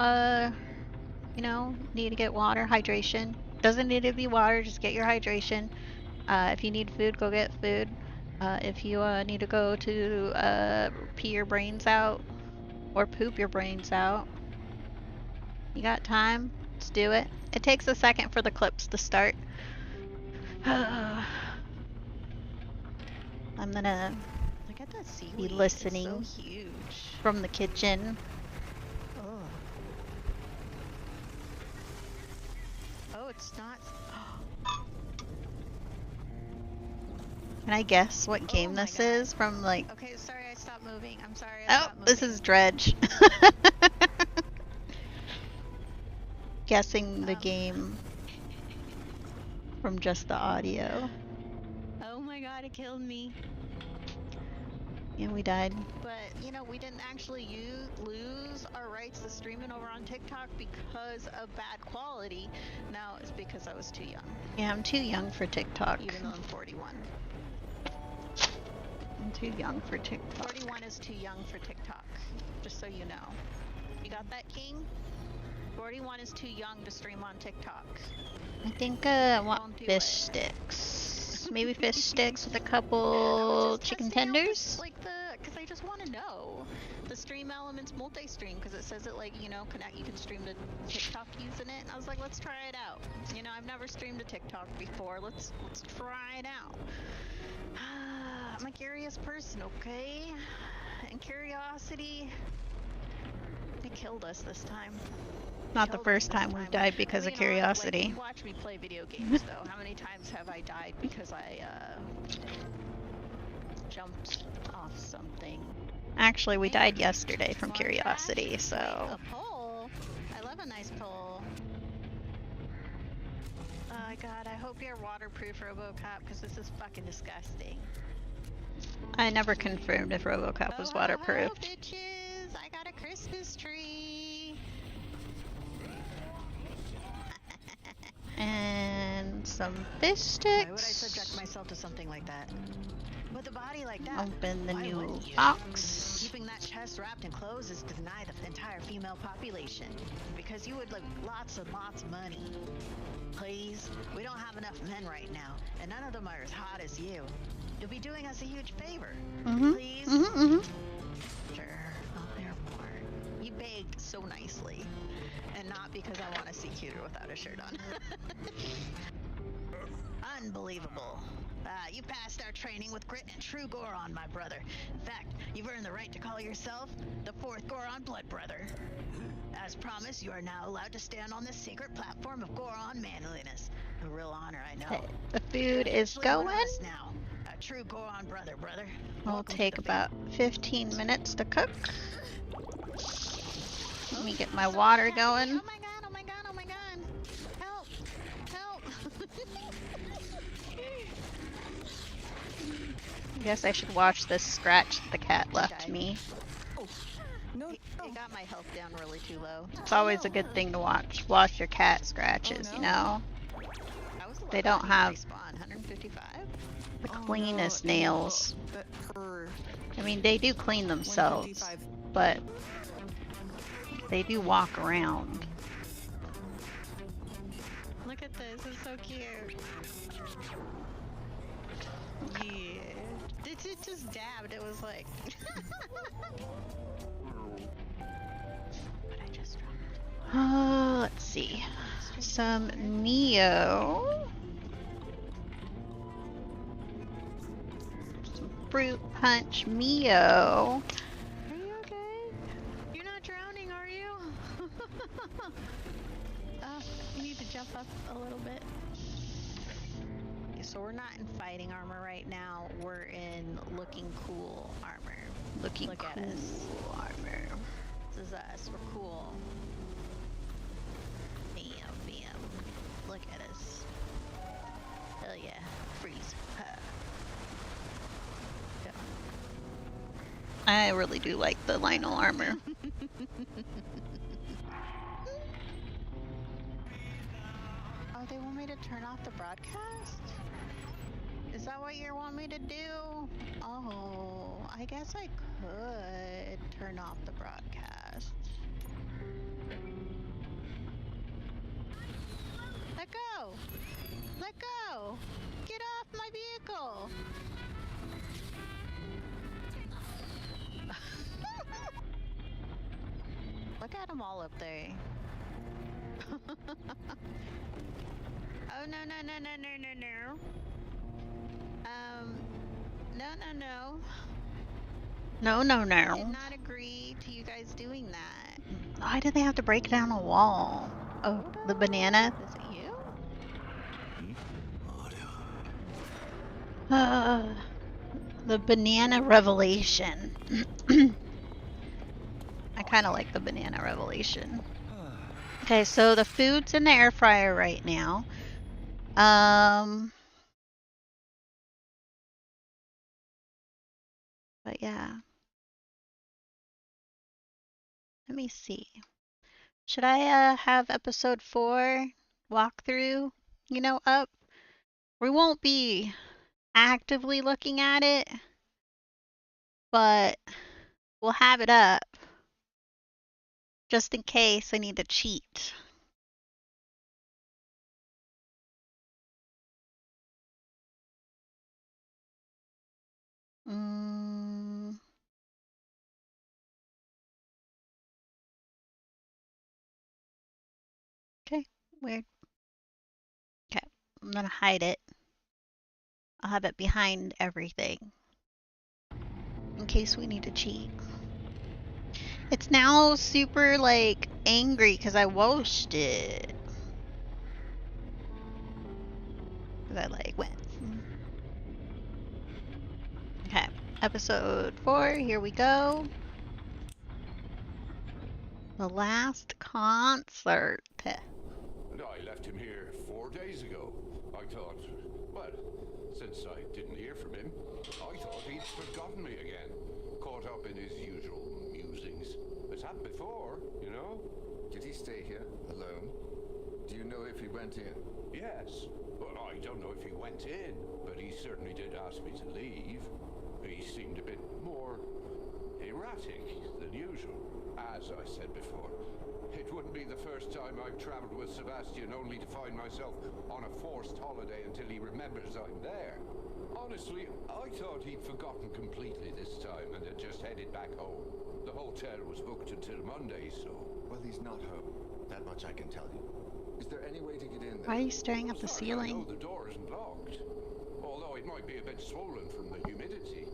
you know, need to get water, hydration. Doesn't need to be water, just get your hydration. If you need food, go get food. If you need to go to pee your brains out or poop your brains out, you got time, let's do it. It takes a second for the clips to start. I'm gonna Look at that seaweed. be listening It's so huge. from the kitchen. Oh, it's not. Can I guess what game my this God. is from like... Okay, sorry, I stopped moving. I'm sorry. Oh, stopped this moving. is Dredge. Guessing the game from just the audio. Oh my God, it killed me. Yeah, we died. But, you know, we didn't actually lose our rights to stream it over on TikTok because of bad quality. Now it's because I was too young, Yeah, I'm too young for TikTok. even though I'm 41. I'm too young for TikTok. 41 is too young for TikTok, just so you know. You got that, King? 41 is too young to stream on TikTok. I think I want Don't do fish it. sticks. Maybe fish sticks with a I was couple just chicken testing out tenders. because I just want to know the stream elements multi-stream, because it says it like, you know, you can stream to TikTok using it. And I was like, let's try it out. You know, I've never streamed to TikTok before. Let's try it out. I'm a curious person, okay? And curiosity, it killed us this time. Not the Killed first us this time we've died because Well, of you know, curiosity. Like, you watch me play video games, though. How many times have I died because I jumped off something? Actually, we died yesterday from Smart curiosity, trash. so... A pole. I love a nice pole. Oh God, I hope you're waterproof, RoboCop, because this is fucking disgusting. I never confirmed if RoboCop was Oh, waterproof. ho, bitches! I got a Christmas tree. And some fish sticks. Why would I subject myself to something like that? With a body like that, Open the why new wouldn't you? box. Keeping that chest wrapped in clothes is to deny the entire female population. Because you would like lots and lots of money. Please, we don't have enough men right now, and none of them are as hot as you. You'll be doing us a huge favor. Please? Sure, I'll bear more. You begged so nicely. And not because I want to see cuter without a shirt on. Unbelievable. You passed our training with grit and true Goron, my brother. In fact, you've earned the right to call yourself the 4th Goron Blood Brother. As promised, you are now allowed to stand on this sacred platform of Goron manliness. A real honor, I know. Okay, the food is Officially one of going. us now. A true Goron brother. It'll Welcome to take the about 15 minutes to cook. Let me get my water going. Oh my god, oh my god, oh my god. Help! Help! I guess I should wash this scratch that the cat left Okay. me. No, it got my health down really too low. It's always a good thing to wash your cat scratches, you know? I was They don't have respawn 155. the cleanest nails. I mean, they do clean themselves, but they do walk around. Look at this, it's so cute. Yeah. It just dabbed, it was like... What I just dropped. Let's see. Some Neo. Some fruit punch Mio. Are you okay? You're not drowning, are you? You need to jump up a little bit. Okay, so we're not in fighting armor right now. We're in looking cool armor. Looking Look cool at us. armor. This is us. We're cool. Bam, bam. Look at us. Hell yeah. Freeze. Huh. Go. I really do like the Lionel armor. Oh, they want me to turn off the broadcast? Is that what you want me to do? Oh, I guess I could turn off the broadcast. Let go! Let go! Get off my vehicle! Look at them all up there. Oh, no, no, no, no, no, no, no. No, no, no. No, no, I did no. not agree to you guys doing that. Why do they have to break down a wall? Oh, the banana. Is it you? The banana revelation. I kind of like the banana revelation. Okay, so the food's in the air fryer right now. But yeah. Let me see. Should I have episode 4 walkthrough, up? We won't be actively looking at it, but we'll have it up just in case I need to cheat. Okay, weird. Okay, I'm gonna hide it. I'll have it behind everything in case we need to cheat. It's now super like angry because I washed it. Because I like went. Okay, episode 4, here we go. The last concert. And I left him here 4 days ago. I thought, well, since I didn't hear from him, I thought he'd forgotten me again. Caught up in his usual musings. It's happened before, you know? Did he stay here alone? Do you know if he went in? Yes. Well, I don't know if he went in, but he certainly did ask me to leave. He seemed a bit more erratic than usual. As I said before, it wouldn't be the first time I've traveled with Sebastian only to find myself on a forced holiday until he remembers I'm there. Honestly, I thought he'd forgotten completely this time and had just headed back home. The hotel was booked until Monday, so... Well, he's not home. That much I can tell you. Is there any way to get in there? Why are you staring at the As far as I ceiling? know, the door isn't locked. Although it might be a bit swollen from the humidity.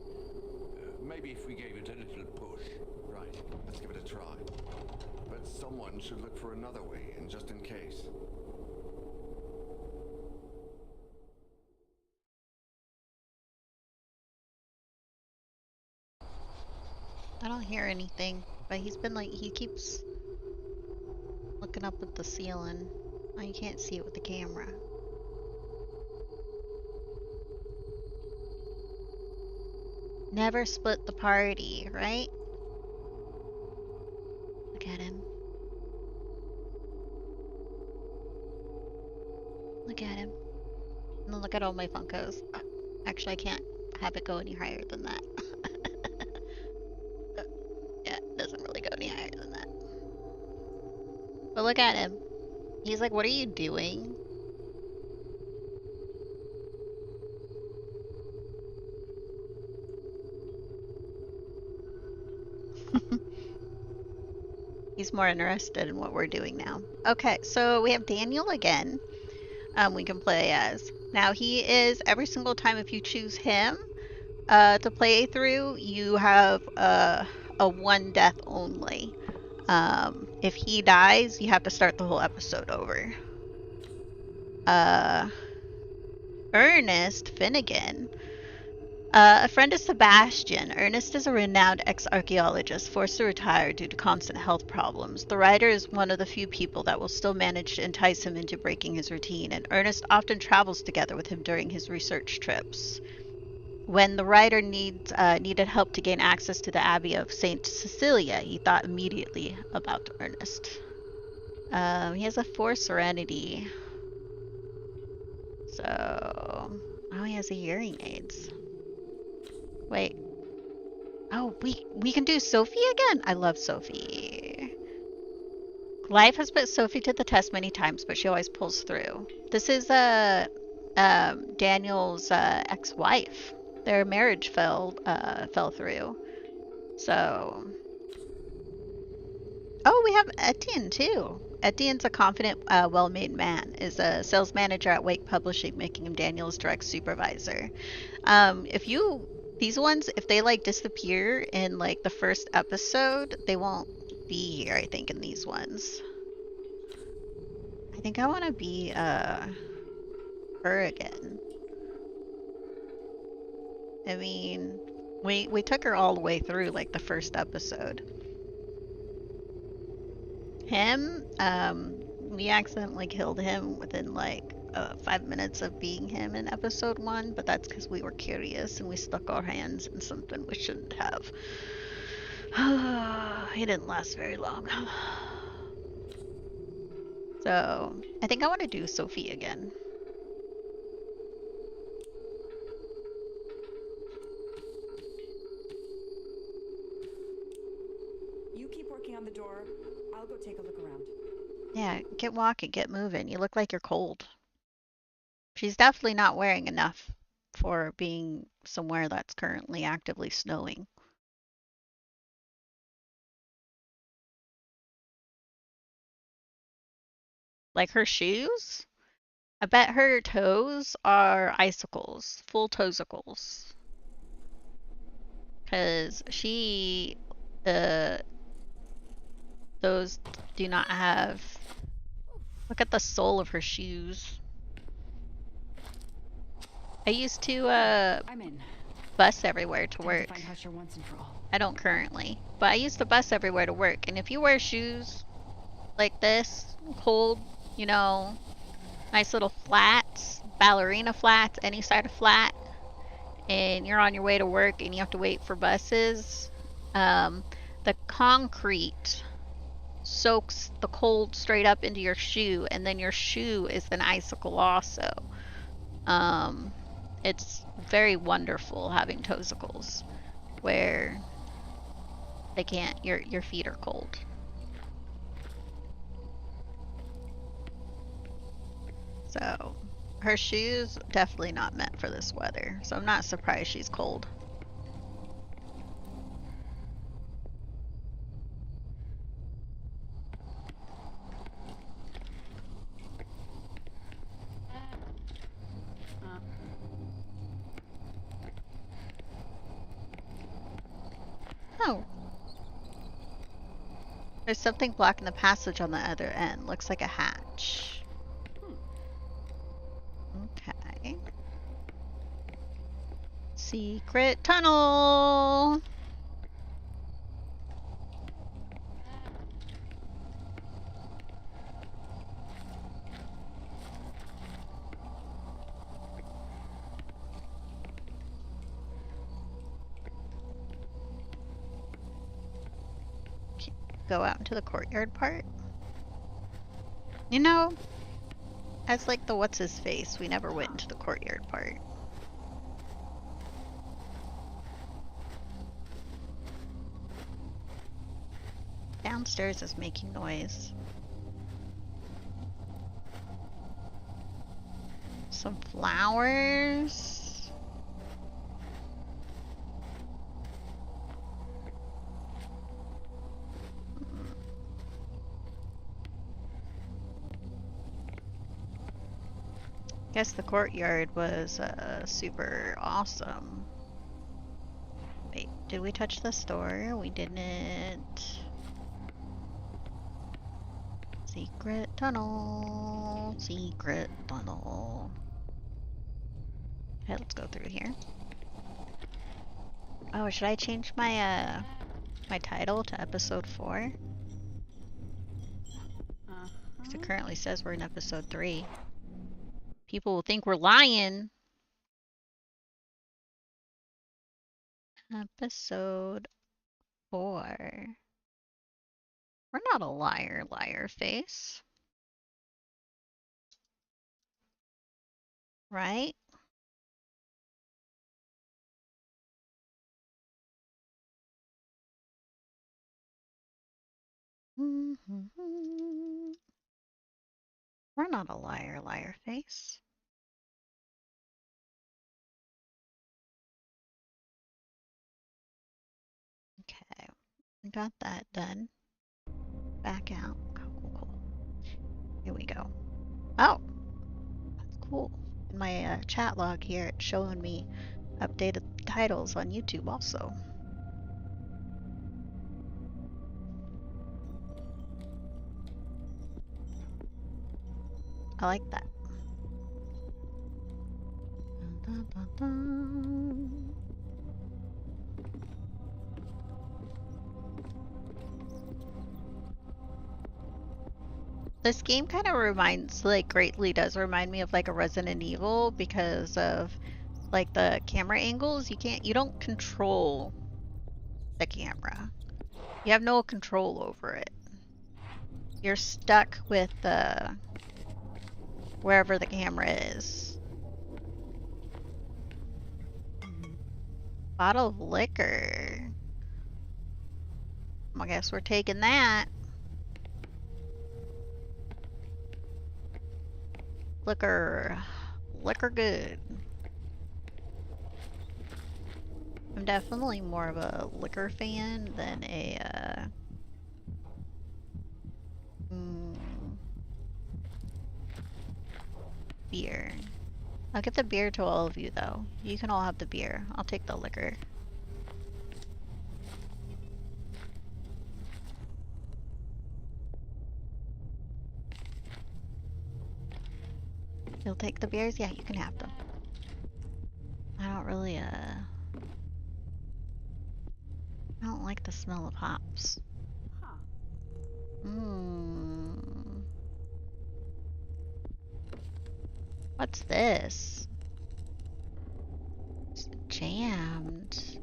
Maybe if we gave it a little push. Right. Let's give it a try. But someone should look for another way in just in case. I don't hear anything, but he's been like, he keeps looking up at the ceiling. Oh, you can't see it with the camera. Never split the party, right? Look at him. Look at him. And then look at all my Funkos. Actually, I can't have it go any higher than that. Yeah, it doesn't really go any higher than that. But look at him. He's like, what are you doing? He's more interested in what we're doing now. Okay, so we have Daniel again. We can play as. Now he is, every single time if you choose him to play through, you have a one death only. If he dies, you have to start the whole episode over. Ernest Finnegan. A friend of Sebastian, Ernest is a renowned ex-archaeologist forced to retire due to constant health problems. The writer is one of the few people that will still manage to entice him into breaking his routine, and Ernest often travels together with him during his research trips. When the writer needed help to gain access to the Abbey of St. Cecilia, he thought immediately about Ernest. He has a 4 Serenity. So... oh, he has a hearing aids. Wait. Oh, we can do Sophie again? I love Sophie. Life has put Sophie to the test many times, but she always pulls through. This is Daniel's ex-wife. Their marriage fell through. So... oh, we have Etienne too. Etienne's a confident, well-made man. Is a sales manager at Wake Publishing, making him Daniel's direct supervisor. These ones, if they like disappear in like the first episode, they won't be here, I think, in these ones. I think I want to be her again. I mean, we took her all the way through like the first episode. Him, we accidentally killed him within like 5 minutes of being him in episode 1, but that's because we were curious and we stuck our hands in something we shouldn't have. He didn't last very long. So, I think I want to do Sophie again. You keep working on the door. I'll go take a look around. Yeah, get walking, get moving. You look like you're cold. She's definitely not wearing enough for being somewhere that's currently actively snowing. Like her shoes? I bet her toes are icicles, full toesicles. Because she, those do not have, look at the sole of her shoes. I used to I'm in. bus everywhere to Time work. to find Husher once and for all. I don't currently, but I used to bus everywhere to work. And if you wear shoes like this, cold, you know, nice little flats, ballerina flats, any sort of flat, and you're on your way to work and you have to wait for buses, the concrete soaks the cold straight up into your shoe, and then your shoe is an icicle also. It's very wonderful having toesicles where they can't, your feet are cold. So her shoes definitely not meant for this weather, so I'm not surprised she's cold. Oh. There's something blocking the passage on the other end. Looks like a hatch. Okay. Secret tunnel! Go out into the courtyard part. You know, as like the what's his face, we never went into the courtyard part. Downstairs is making noise. Some flowers. Guess the courtyard was super awesome. Wait, did we touch this door? We didn't. Secret tunnel. Secret tunnel. Okay, let's go through here. Oh, should I change my my title to episode 4? Because it currently says we're in episode 3. People will think we're lying. Episode 4. We're not a liar, liar face. Right? We're not a liar, liar face. Okay, we got that done. Back out. Cool. Here we go. Oh, that's cool. In my chat log here, it's showing me updated titles on YouTube also. I like that. Dun, dun, dun. This game kind of reminds, like, greatly does remind me of like a Resident Evil because of like the camera angles. You don't control the camera. You have no control over it. You're stuck with wherever the camera is. Bottle of liquor. I guess we're taking that. Liquor good. I'm definitely more of a liquor fan than a beer. I'll get the beer to all of you though. You can all have the beer. I'll take the liquor. You'll take the beers? Yeah, you can have them. I don't really, I don't like the smell of hops. What's this? It's jammed.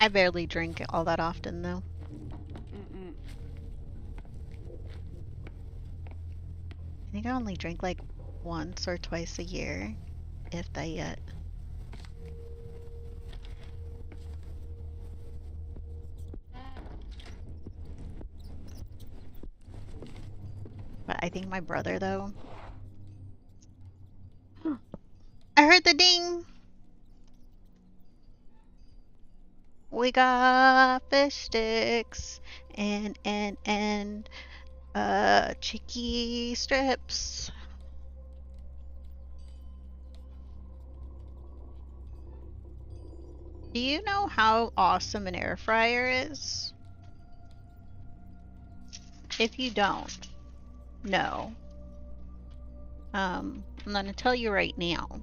I barely drink all that often, though. I think I only drink like once or twice a year, if that yet. But I think my brother, though. I heard the ding! We got fish sticks and cheeky strips. Do you know how awesome an air fryer is? If you don't know, I'm gonna tell you right now.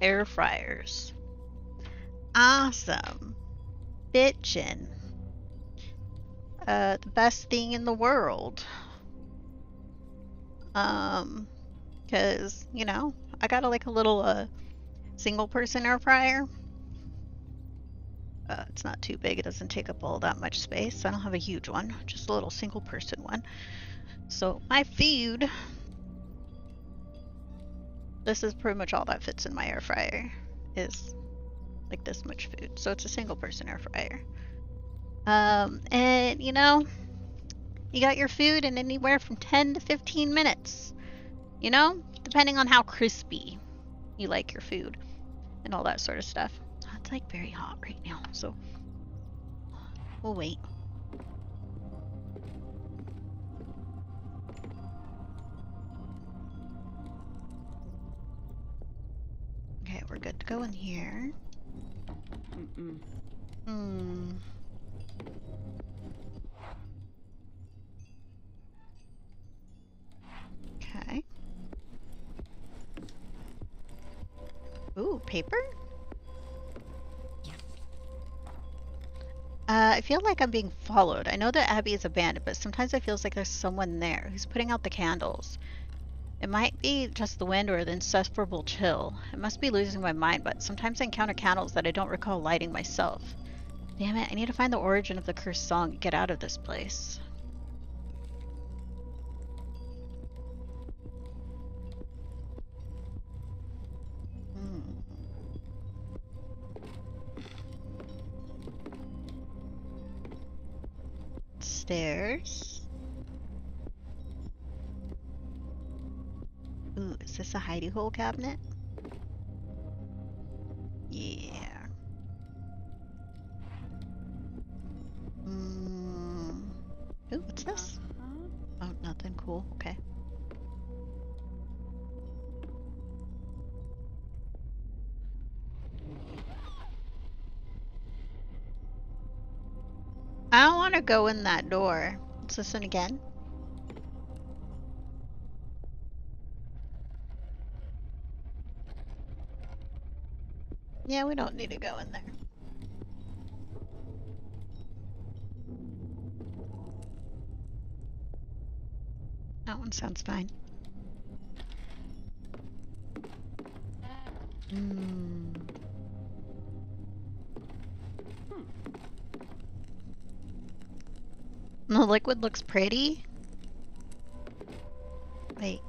Air fryers. Awesome. Bitchin'. The best thing in the world. Cause, you know, I got a little single person air fryer. It's not too big, it doesn't take up all that much space. I don't have a huge one, just a little single person one. So my food, this is pretty much all that fits in my air fryer, is like this much food. So it's a single person air fryer. And you know, you got your food in anywhere from 10 to 15 minutes, you know, depending on how crispy you like your food and all that sort of stuff. It's like very hot right now, so we'll wait. Okay, we're good to go in here. Okay. Ooh, paper? I feel like I'm being followed. I know that Abby is abandoned, but sometimes it feels like there's someone there who's putting out the candles. It might be just the wind or the insufferable chill. I must be losing my mind, but sometimes I encounter candles that I don't recall lighting myself. Damn it, I need to find the origin of the cursed song and get out of this place. Stairs. Ooh, is this a hidey hole cabinet? Yeah. Ooh, what's this? Oh, nothing cool. Okay. I don't want to go in that door. Let's listen again. Yeah, we don't need to go in there. That one sounds fine. The liquid looks pretty. Wait.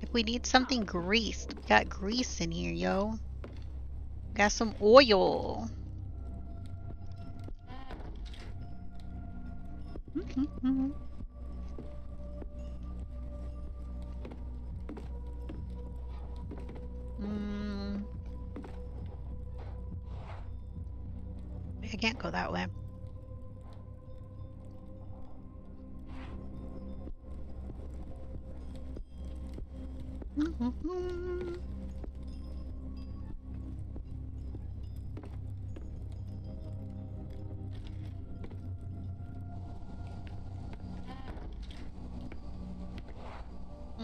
If we need something greased, we got grease in here, yo. Got some oil. I can't go that way.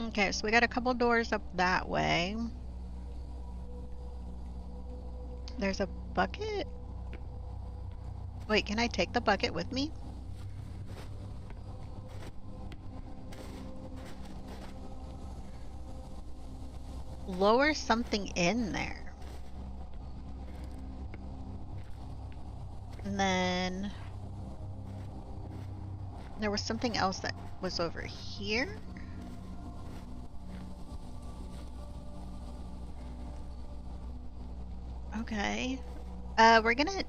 Okay, so we got a couple doors up that way. There's a bucket? Wait, can I take the bucket with me? lower something in there. And then there was something else that was over here. Okay. We're gonna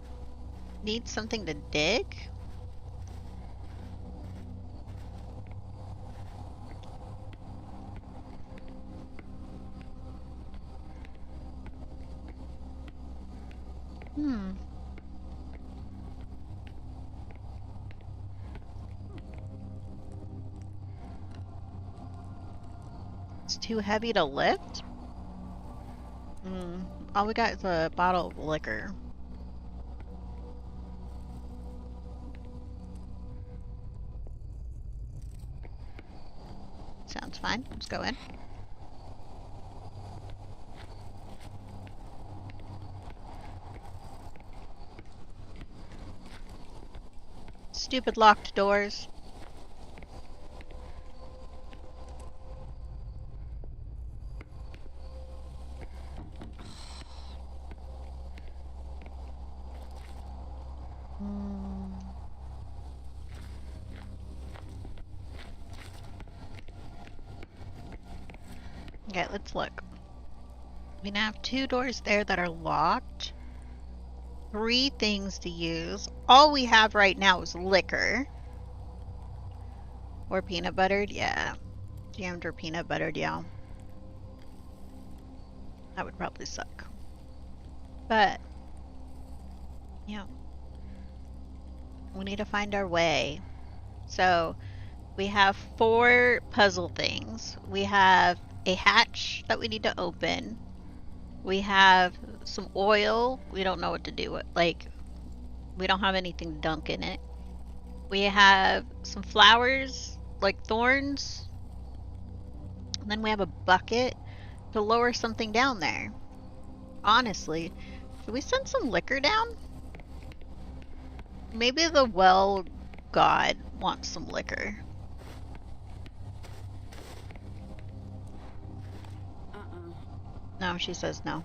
need something to dig. It's too heavy to lift? All we got is a bottle of liquor. Sounds fine. Let's go in. Stupid locked doors. Okay, let's look. We now have 2 doors there that are locked. 3 things to use. All we have right now is liquor. Or peanut buttered, yeah. Jammed or peanut buttered, yeah. That would probably suck. But, yeah. We need to find our way. So, we have 4 puzzle things. We have a hatch that we need to open. We have some oil. We don't know what to do with. Like, we don't have anything to dunk in it. We have some flowers, like thorns. And then we have a bucket to lower something down there. Honestly, should we send some liquor down? Maybe the well god wants some liquor. No, she says no.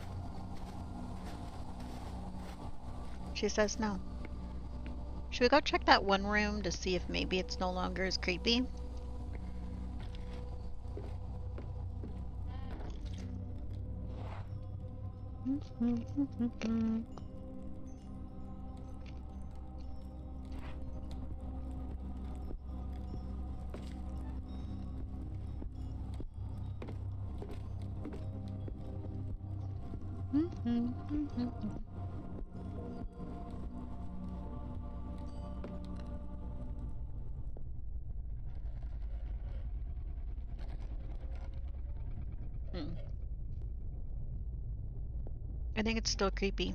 She says no. Should we go check that one room to see if maybe it's no longer as creepy? I think it's still creepy.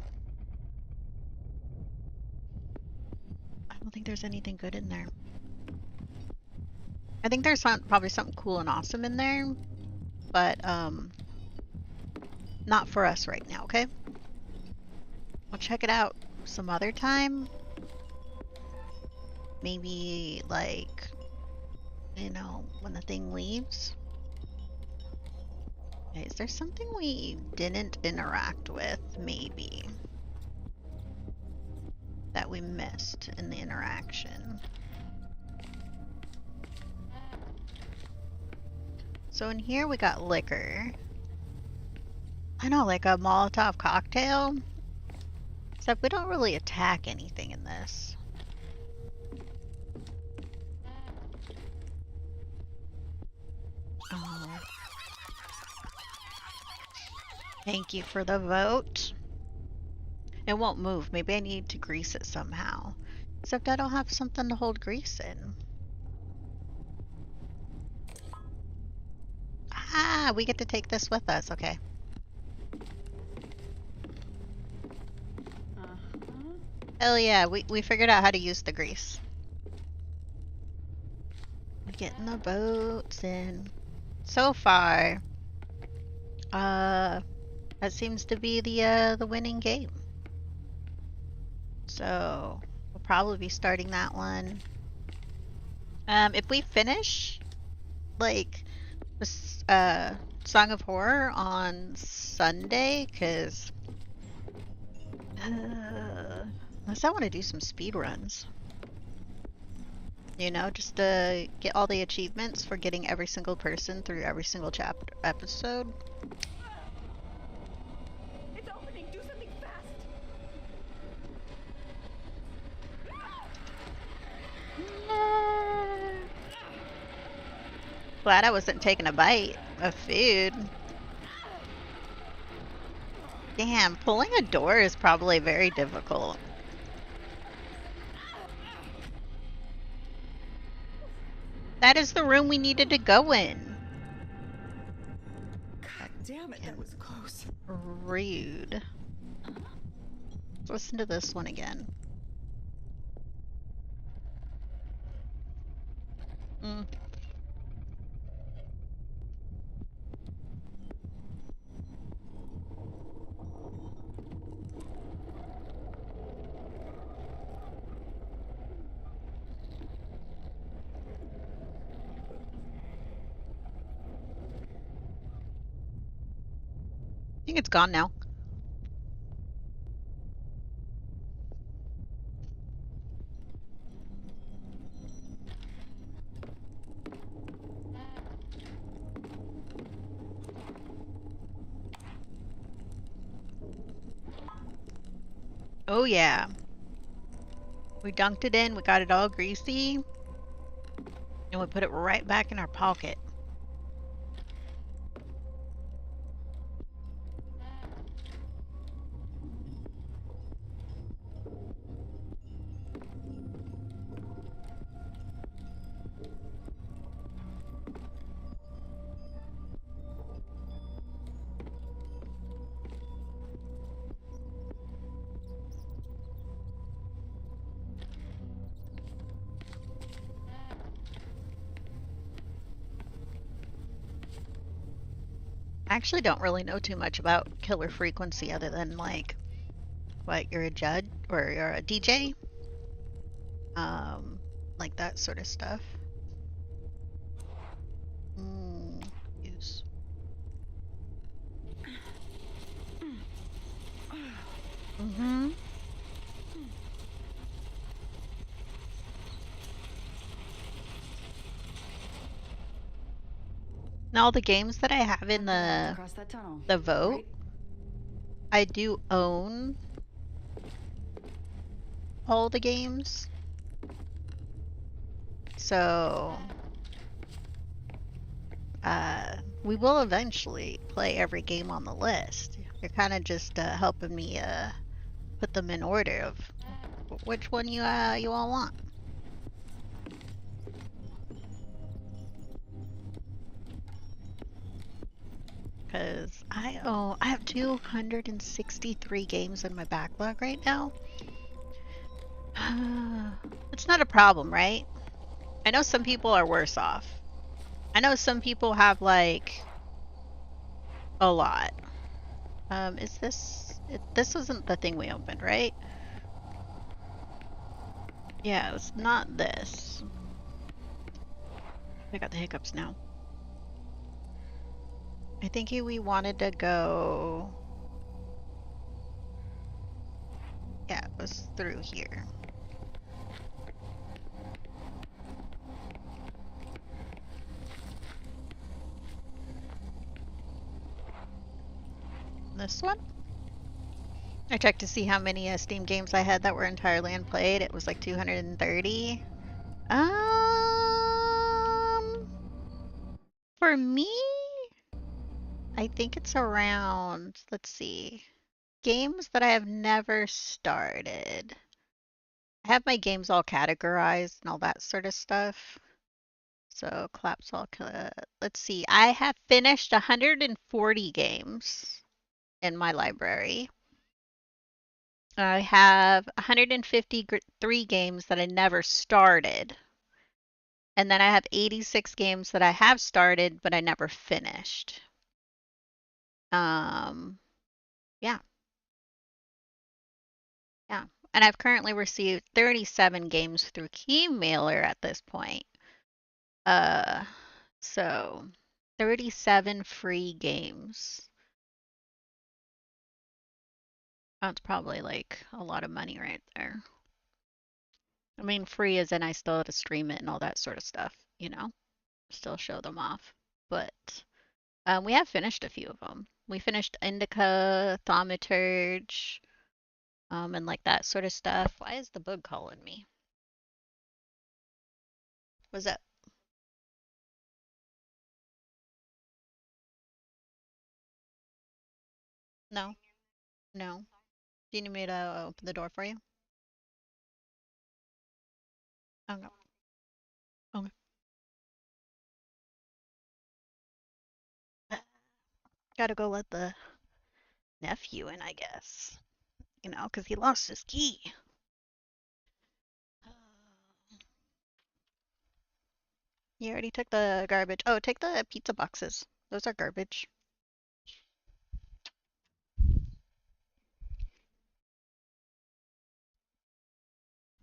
I don't think there's anything good in there. I think there's probably something cool and awesome in there, but not for us right now, okay? We'll check it out some other time. Maybe like, you know, when the thing leaves. Okay, is there something we didn't interact with, maybe? That we missed in the interaction. So in here we got liquor. I know, like a Molotov cocktail. Except we don't really attack anything in this. Oh. Thank you for the vote. It won't move. Maybe I need to grease it somehow. Except I don't have something to hold grease in. Ah, we get to take this with us. Okay. Hell yeah, we figured out how to use the grease. We're getting the boats in. So far, that seems to be the winning game. So we'll probably be starting that one. If we finish, like, Song of Horror on Sunday, because unless I want to do some speed runs. You know, just to get all the achievements for getting every single person through every single chapter episode. It's opening. Do something fast. Glad I wasn't taking a bite of food. Damn, pulling a door is probably very difficult. That is the room we needed to go in. God damn it, that was close. Rude. Let's listen to this one again. Mm. I think it's gone now. Oh yeah. We dunked it in, we got it all greasy, and we put it right back in our pocket. I actually don't really know too much about killer frequency other than like what you're a judge or you're a DJ. Like that sort of stuff. Use. Mm-hmm. Now all the games that I have in the vote, right? I do own all the games. So we will eventually play every game on the list. You're kind of just helping me put them in order of which one you all want. Because I have 263 games in my backlog right now. It's not a problem, right? I know some people are worse off. I know some people have like a lot. Is this this wasn't the thing we opened, right? Yeah, it's not this. I got the hiccups now. I think we wanted to go. Yeah, it was through here. This one? I checked to see how many Steam games I had that were entirely unplayed. It was like 230. For me, I think it's around, let's see, games that I have never started. I have my games all categorized and all that sort of stuff. So collapse all, let's see, I have finished 140 games in my library. I have 153 games that I never started. And then I have 86 games that I have started, but I never finished. Yeah. Yeah. And I've currently received 37 games through Keymailer at this point. So 37 free games. That's probably like a lot of money right there. I mean, free as in I still have to stream it and all that sort of stuff, you know? Still show them off. But we have finished a few of them. We finished Indica, Thaumaturge, and like that sort of stuff. Why is the bug calling me? Was that? No, no. Do you need me to open the door for you? Oh no. Okay. Gotta go let the nephew in, I guess. You know, because he lost his key. You already took the garbage. Oh, take the pizza boxes. Those are garbage.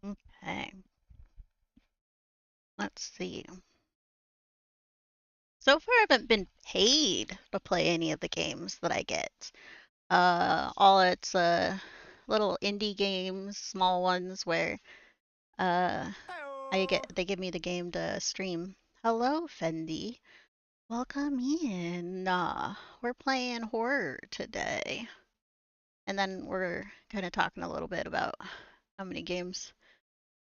Okay. Let's see. So far, I haven't been paid to play any of the games that I get. All it's little indie games, small ones where uh they give me the game to stream. Hello, Fendi. Welcome in. We're playing horror today. And then we're kind of talking a little bit about how many games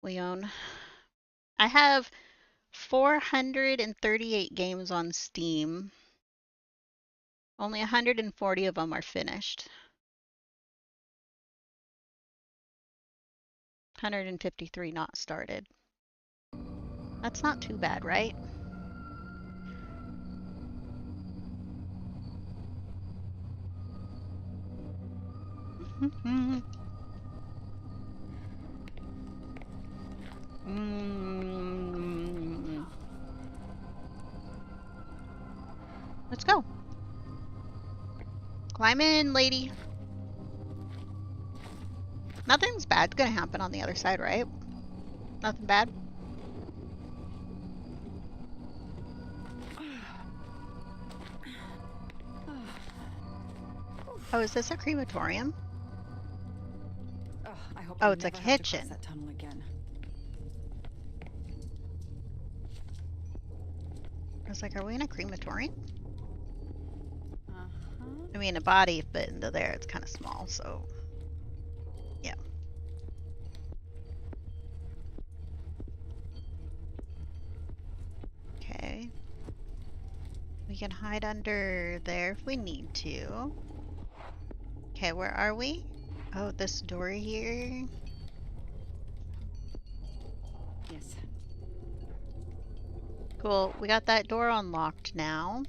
we own. I have 438 games on Steam. Only 140 of them are finished. 153 not started. That's not too bad, right? Let's go. Climb in, lady. Nothing's bad gonna happen on the other side, right? Nothing bad? Oh, is this a crematorium? I hope Oh, I it's a never have to kitchen. cross that tunnel again. I was like, are we in a crematorium? Uh-huh. I mean, a body fit into there, it's kind of small, so yeah. Okay. We can hide under there if we need to. Okay, where are we? Oh, this door here. Yes. Cool. We got that door unlocked now.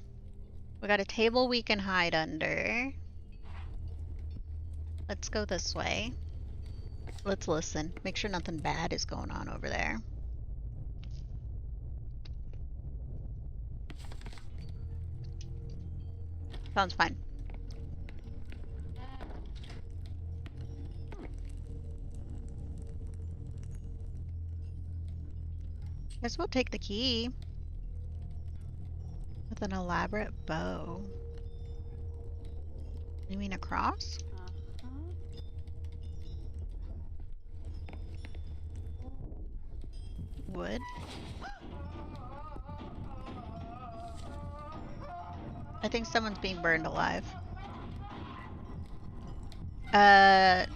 We got a table we can hide under. Let's go this way. Let's listen. Make sure nothing bad is going on over there. Sounds fine. Guess we'll take the key. With an elaborate bow. You mean a cross? Uh-huh. Wood. I think someone's being burned alive.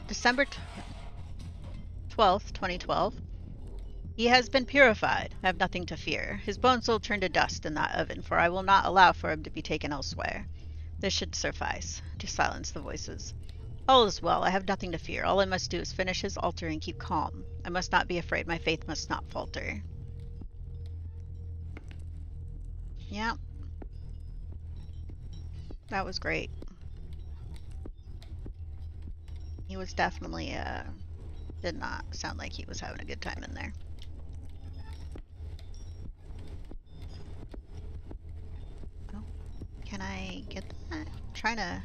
December 12th, 2012. He has been purified. I have nothing to fear. His bones will turn to dust in that oven, for I will not allow for him to be taken elsewhere. This should suffice to silence the voices. All is well. I have nothing to fear. All I must do is finish his altar and keep calm. I must not be afraid. My faith must not falter. Yeah. That was great. He was definitely, did not sound like he was having a good time in there. Oh, can I get that? I'm trying to,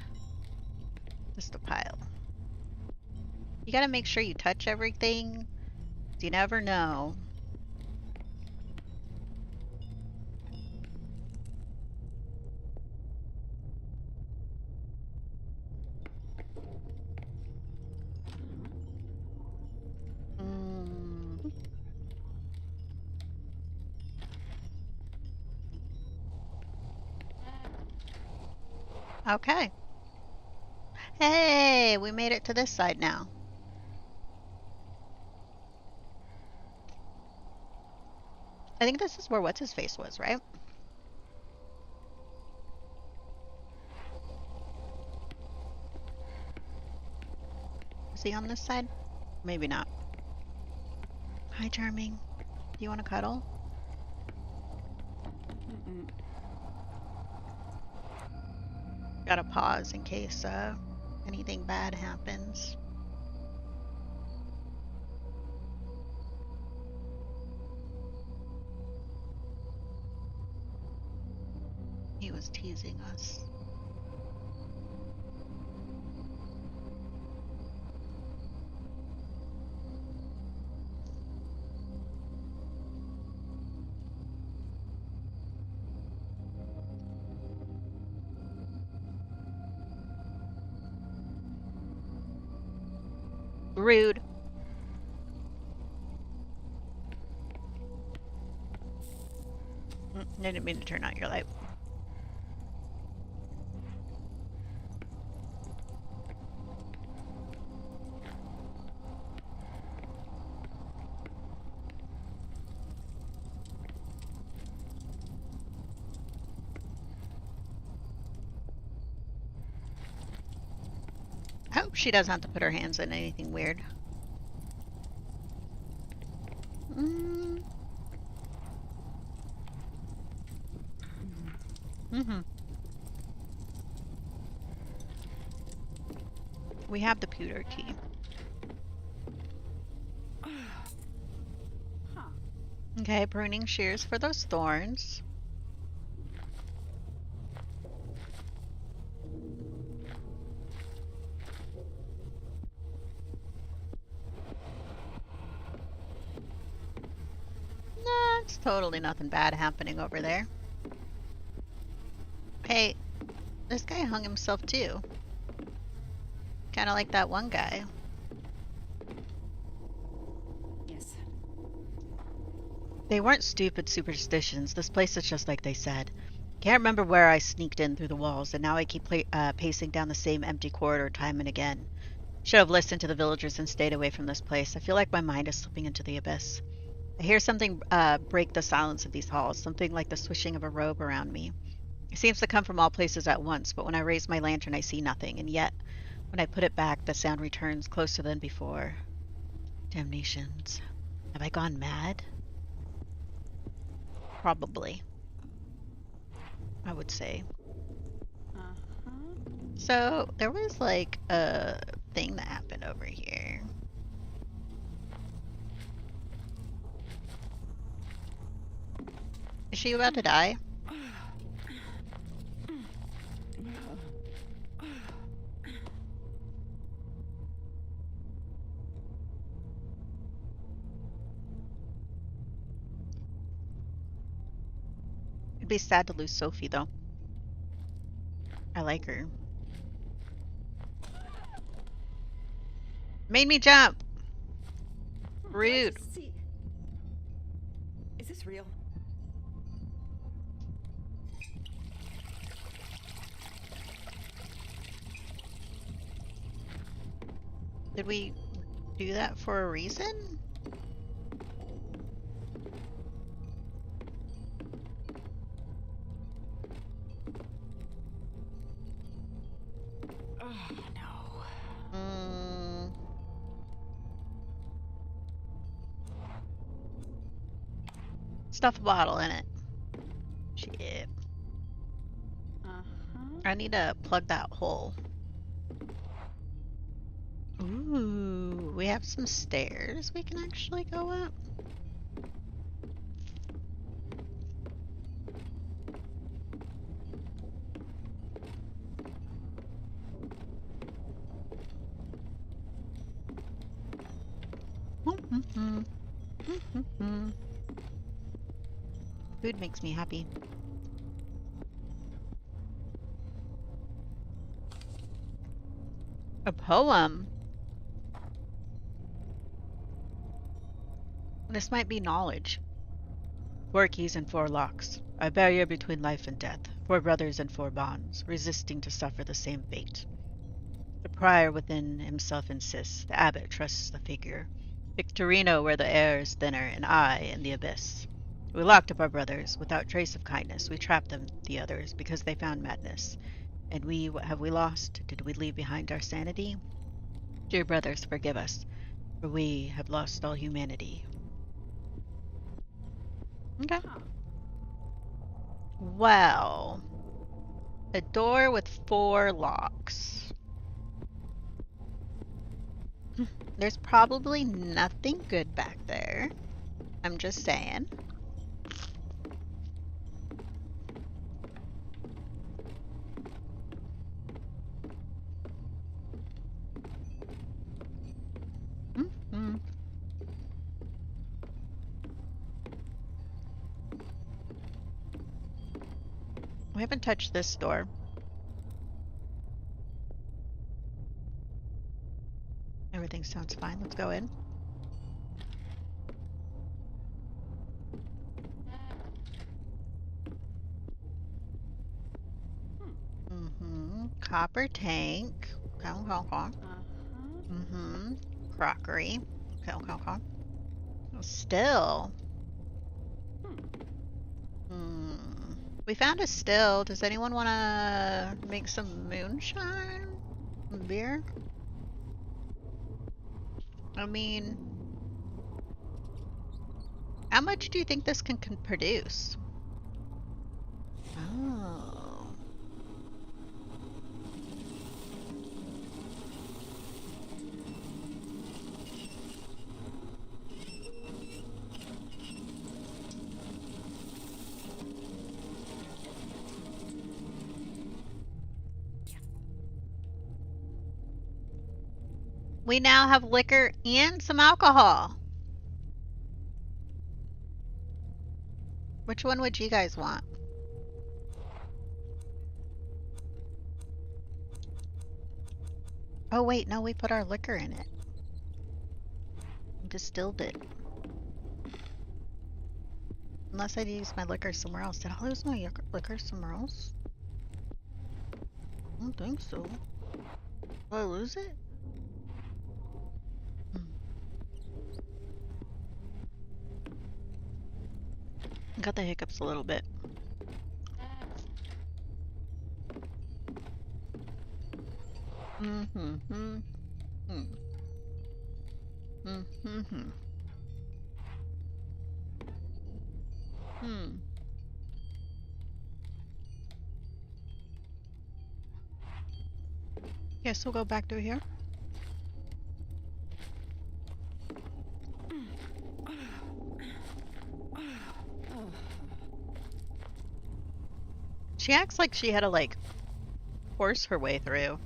just a pile. You gotta make sure you touch everything. You never know. Okay. Hey, we made it to this side now. I think this is where what's-his-face was, right? Is he on this side? Maybe not. Hi, Charming. Do you want to cuddle? Mm-mm. Gotta pause in case anything bad happens. He was teasing us. Rude. I didn't mean to turn out your light. I hope she doesn't have to put her hands in anything weird. We have the pewter key. Okay, pruning shears for those thorns. Nah, it's totally nothing bad happening over there. Hey, this guy hung himself too. Kinda like that one guy. Yes. They weren't stupid superstitions. This place is just like they said. Can't remember where I sneaked in through the walls, and now I keep pacing down the same empty corridor time and again. Should have listened to the villagers and stayed away from this place. I feel like my mind is slipping into the abyss. I hear something break the silence of these halls, something like the swishing of a robe around me. It seems to come from all places at once, but when I raise my lantern I see nothing, and yet, when I put it back, the sound returns closer than before. Damnations. Have I gone mad? Probably. I would say. Uh-huh. So, there was like a thing that happened over here. Is she about to die? It'd be sad to lose Sophie, though. I like her. Made me jump! Rude. See. Is this real? Did we do that for a reason? Oh, no. Stuff a bottle in it. Shit. Uh-huh. I need to plug that hole. Ooh, we have some stairs we can actually go up. Food makes me happy. A poem? This might be knowledge. 4 keys and 4 locks. A barrier between life and death. 4 brothers and 4 bonds, resisting to suffer the same fate. The prior within himself insists. The abbot trusts the figure. Victorino where the air is thinner, and I in the abyss. We locked up our brothers, without trace of kindness. We trapped them, the others, because they found madness. And we, what have we lost? Did we leave behind our sanity? Dear brothers, forgive us, for we have lost all humanity. Okay. Well, a door with 4 locks. There's probably nothing good back there. I'm just saying. Mm-hmm. We haven't touched this door. Everything sounds fine. Let's go in. Mm-hmm. Copper tank. Okay. Mm-hmm. Crockery. Okay. Still. We found a still. Does anyone want to make some moonshine? Beer? I mean, how much do you think this can produce? Oh. We now have liquor and some alcohol. Which one would you guys want? Oh wait, no, we put our liquor in it. Distilled it. Unless I used my liquor somewhere else. Did I lose my liquor somewhere else? I don't think so. Did I lose it? Got the hiccups a little bit. Yes, we'll go back through here. She acts like she had to, like, force her way through.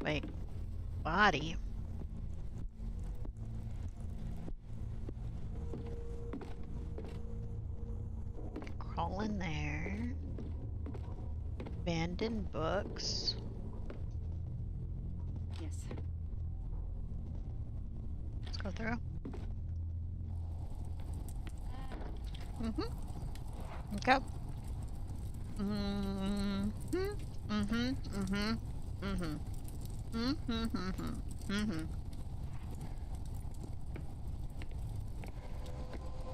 Like, body. Crawl in there. Abandoned books. Yes. Let's go through. Okay.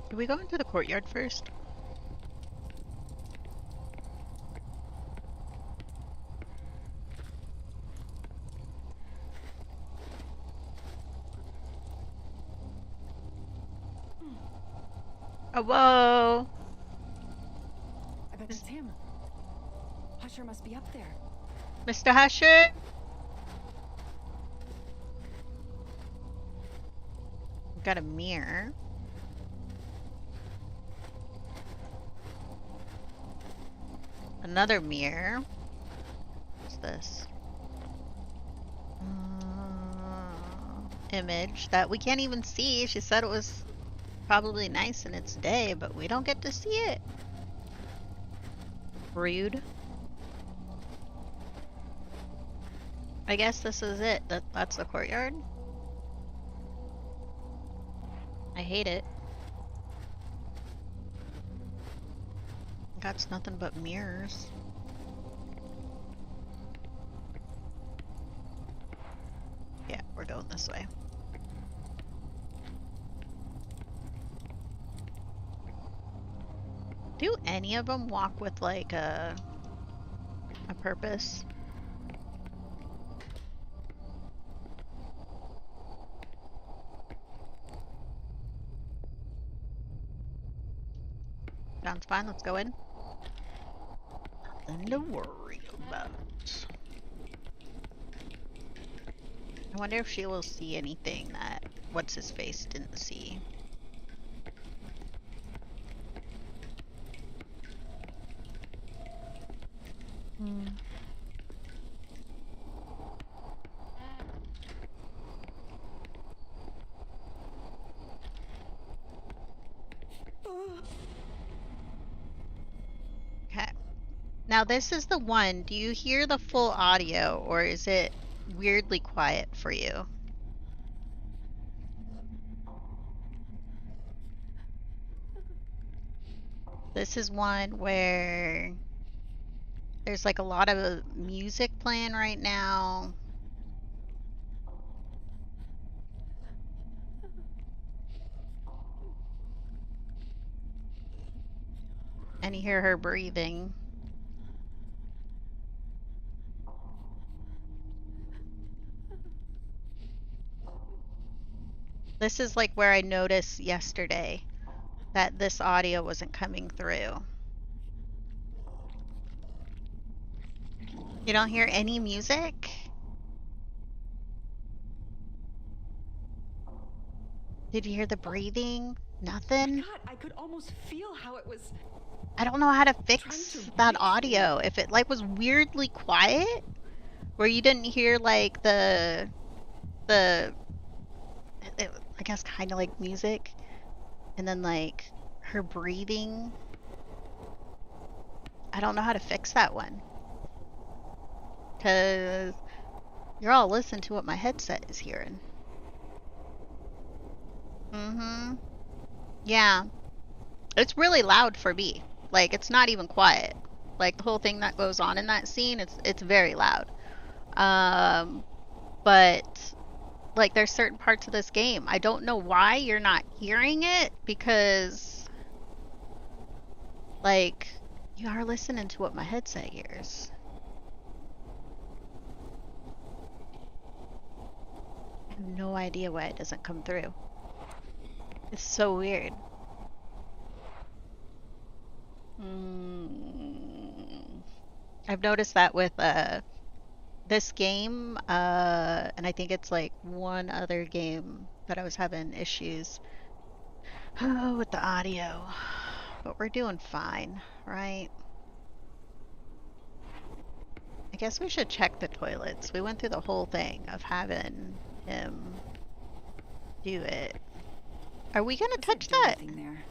Do we go into the courtyard first? Oh, whoa! I bet it's him. Husher must be up there. Mr. Husher? Got a mirror. Another mirror. What's this? Image that we can't even see. She said it was probably nice in its day, but we don't get to see it. Rude. I guess this is it. That's the courtyard. I hate it. That's nothing but mirrors. Yeah, we're going this way. Do any of them walk with like a purpose? Sounds fine, let's go in. Nothing to worry about. I wonder if she will see anything that what's his face didn't see. Okay. Now this is the one. Do you hear the full audio or is it weirdly quiet for you? This is one where there's like a lot of music playing right now. And you hear her breathing. This is like where I noticed yesterday that this audio wasn't coming through. You don't hear any music? Did you hear the breathing? Nothing? God, I could almost feel how it was. I don't know how to fix that audio. If it like was weirdly quiet, where you didn't hear like I guess kind of like music, and then like her breathing. I don't know how to fix that one. Cause you're all listening to what my headset is hearing. Mm-hmm. Yeah. It's really loud for me. Like, it's not even quiet. Like, the whole thing that goes on in that scene, it's very loud. But, like, there's certain parts of this game. I don't know why you're not hearing it, because, like, you are listening to what my headset hears. I have no idea why it doesn't come through. It's so weird. I've noticed that with this game, and I think it's like one other game that I was having issues with the audio. But we're doing fine, right? I guess we should check the toilets. We went through the whole thing of having him do it. Are we gonna touch that? There.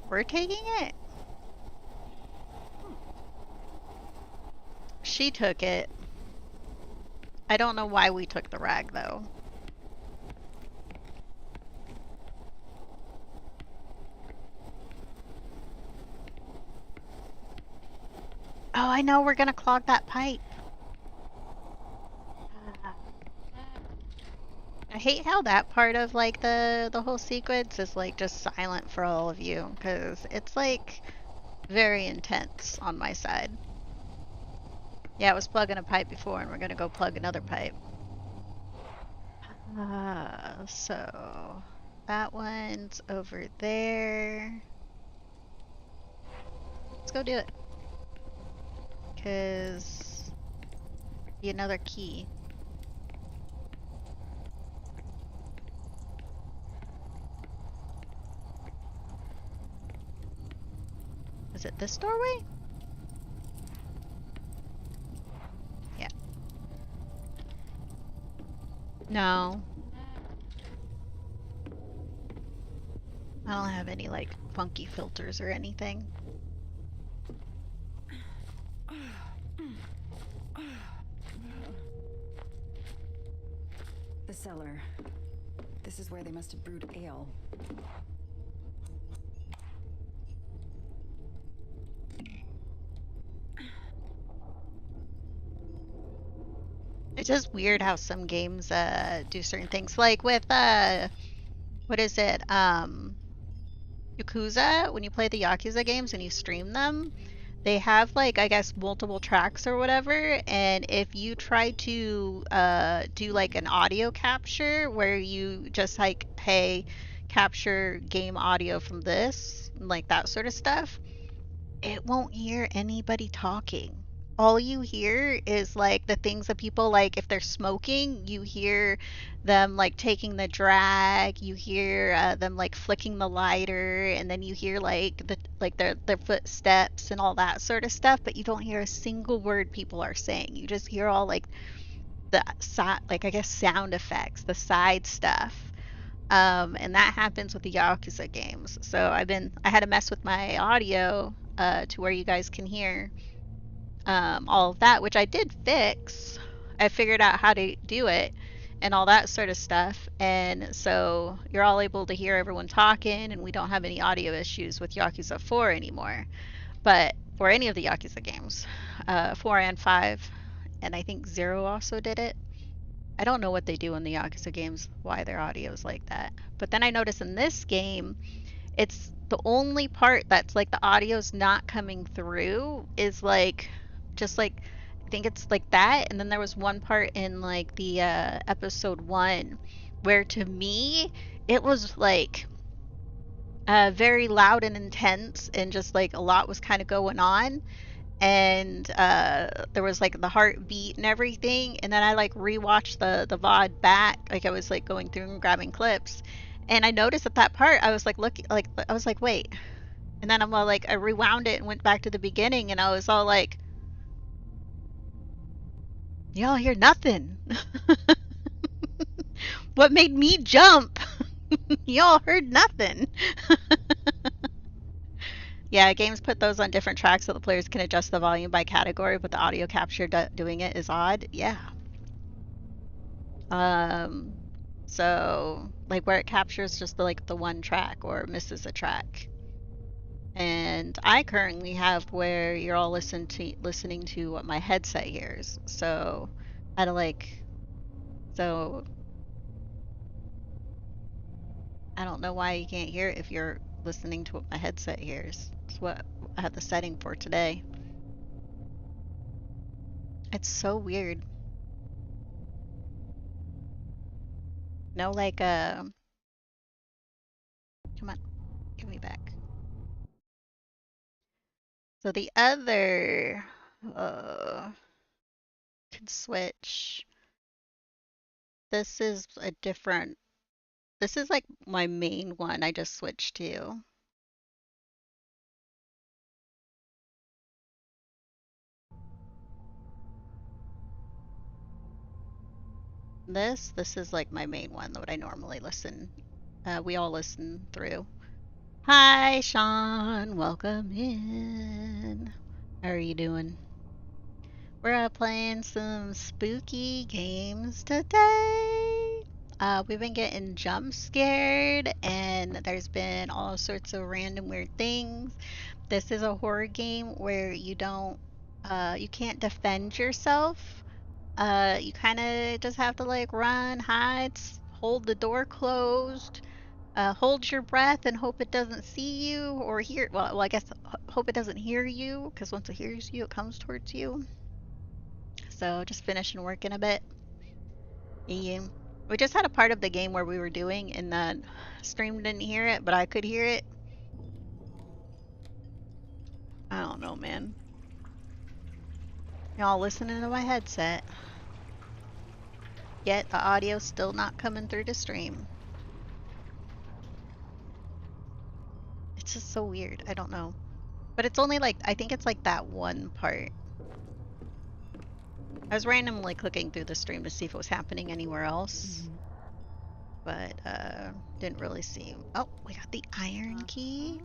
We're taking it. She took it. I don't know why we took the rag though. Oh, I know, we're gonna clog that pipe. I hate how that part of like the whole sequence is like just silent for all of you, because it's like very intense on my side. Yeah, I was plugging a pipe before and we're gonna go plug another pipe. So that one's over there. Let's go do it. Cause be another key. Is it this doorway? Yeah. No. I don't have any like funky filters or anything. The cellar. This is where they must have brewed ale. It's just weird how some games do certain things. Like with what is it? Yakuza, when you play the Yakuza games and you stream them, they have like I guess multiple tracks or whatever, and if you try to do like an audio capture where you just like hey capture game audio from this, like that sort of stuff, it won't hear anybody talking. All you hear is like the things that people like if they're smoking, you hear them like taking the drag, you hear them like flicking the lighter, and then you hear like their footsteps and all that sort of stuff, but you don't hear a single word people are saying. You just hear all like the like I guess sound effects, the side stuff. And that happens with the Yakuza games. So I had to mess with my audio to where you guys can hear all of that, which I did fix. I figured out how to do it and all that sort of stuff. And so you're all able to hear everyone talking, and we don't have any audio issues with Yakuza 4 anymore. But for any of the Yakuza games, 4 and 5, and I think 0 also did it. I don't know what they do in the Yakuza games, why their audio is like that. But then I noticed in this game, it's the only part that's like the audio's not coming through is like just like I think it's like that, and then there was one part in like the episode 1 where to me it was like very loud and intense, and just like a lot was kind of going on, and there was like the heartbeat and everything, and then I like rewatched the VOD back, like I was like going through and grabbing clips, and I noticed at that part I was like looking like I was like wait, and then I'm all like I rewound it and went back to the beginning, and I was all like y'all hear nothing. What made me jump? Y'all heard nothing. Yeah, games put those on different tracks so the players can adjust the volume by category, but the audio capture doing it is odd. Yeah. So like where it captures just the one track or misses a track. And I currently have where you're all listening to what my headset hears. So I had to so I don't know why you can't hear it if you're listening to what my headset hears. It's what I have the setting for today. It's so weird. No, come on, give me back. So the other, can switch. This is a different, this is like my main one I just switched to. This is like my main one, what I normally listen, we all listen through. Hi, Sean, welcome in. How are you doing? We're playing some spooky games today. We've been getting jump scared, and there's been all sorts of random weird things. This is a horror game where you can't defend yourself. You kind of just have to like run, hide, hold the door closed, hold your breath and hope it doesn't see you or hear. Well, I guess hope it doesn't hear you, because once it hears you, it comes towards you. So just finishing working a bit. Yeah. We just had a part of the game where we were doing, and the stream didn't hear it, but I could hear it. I don't know, man. Y'all listening to my headset. Yet the audio's still not coming through the stream. It's just so weird. I don't know. But it's only like, I think it's like that one part. I was randomly clicking through the stream to see if it was happening anywhere else. But didn't really see. Oh, we got the iron key.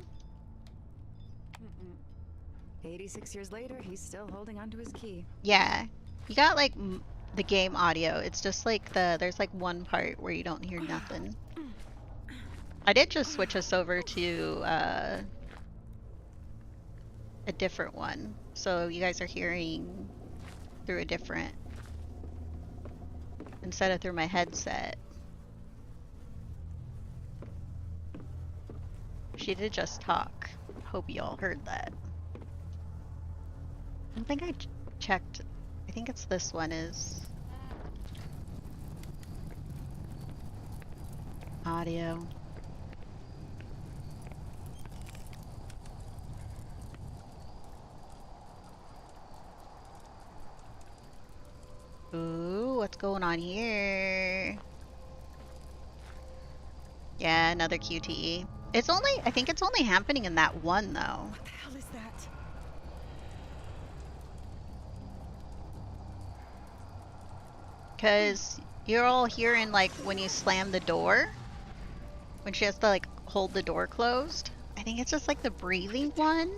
86 years later, he's still holding onto his key. Yeah, you got like the game audio. It's just like there's like one part where you don't hear nothing. I did just switch us over to a different one, so you guys are hearing through a different instead of through my headset. She did just talk. Hope you all heard that. I don't think I checked. I think it's this one is audio. Ooh, what's going on here? Yeah, another QTE. It's only, I think it's only happening in that one though. What the hell is that? Because you're all hearing like when you slam the door, when she has to like hold the door closed. I think it's just like the breathing one.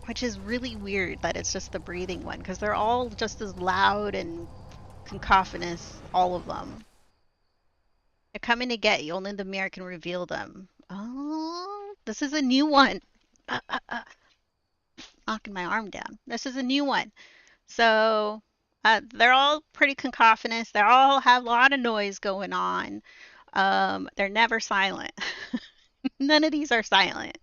Which is really weird that it's just the breathing one, because they're all just as loud and cacophonous, all of them. They're coming to get you, only the mirror can reveal them. Oh, this is a new one. Knocking my arm down. This is a new one. So, they're all pretty cacophonous. They all have a lot of noise going on. They're never silent. None of these are silent.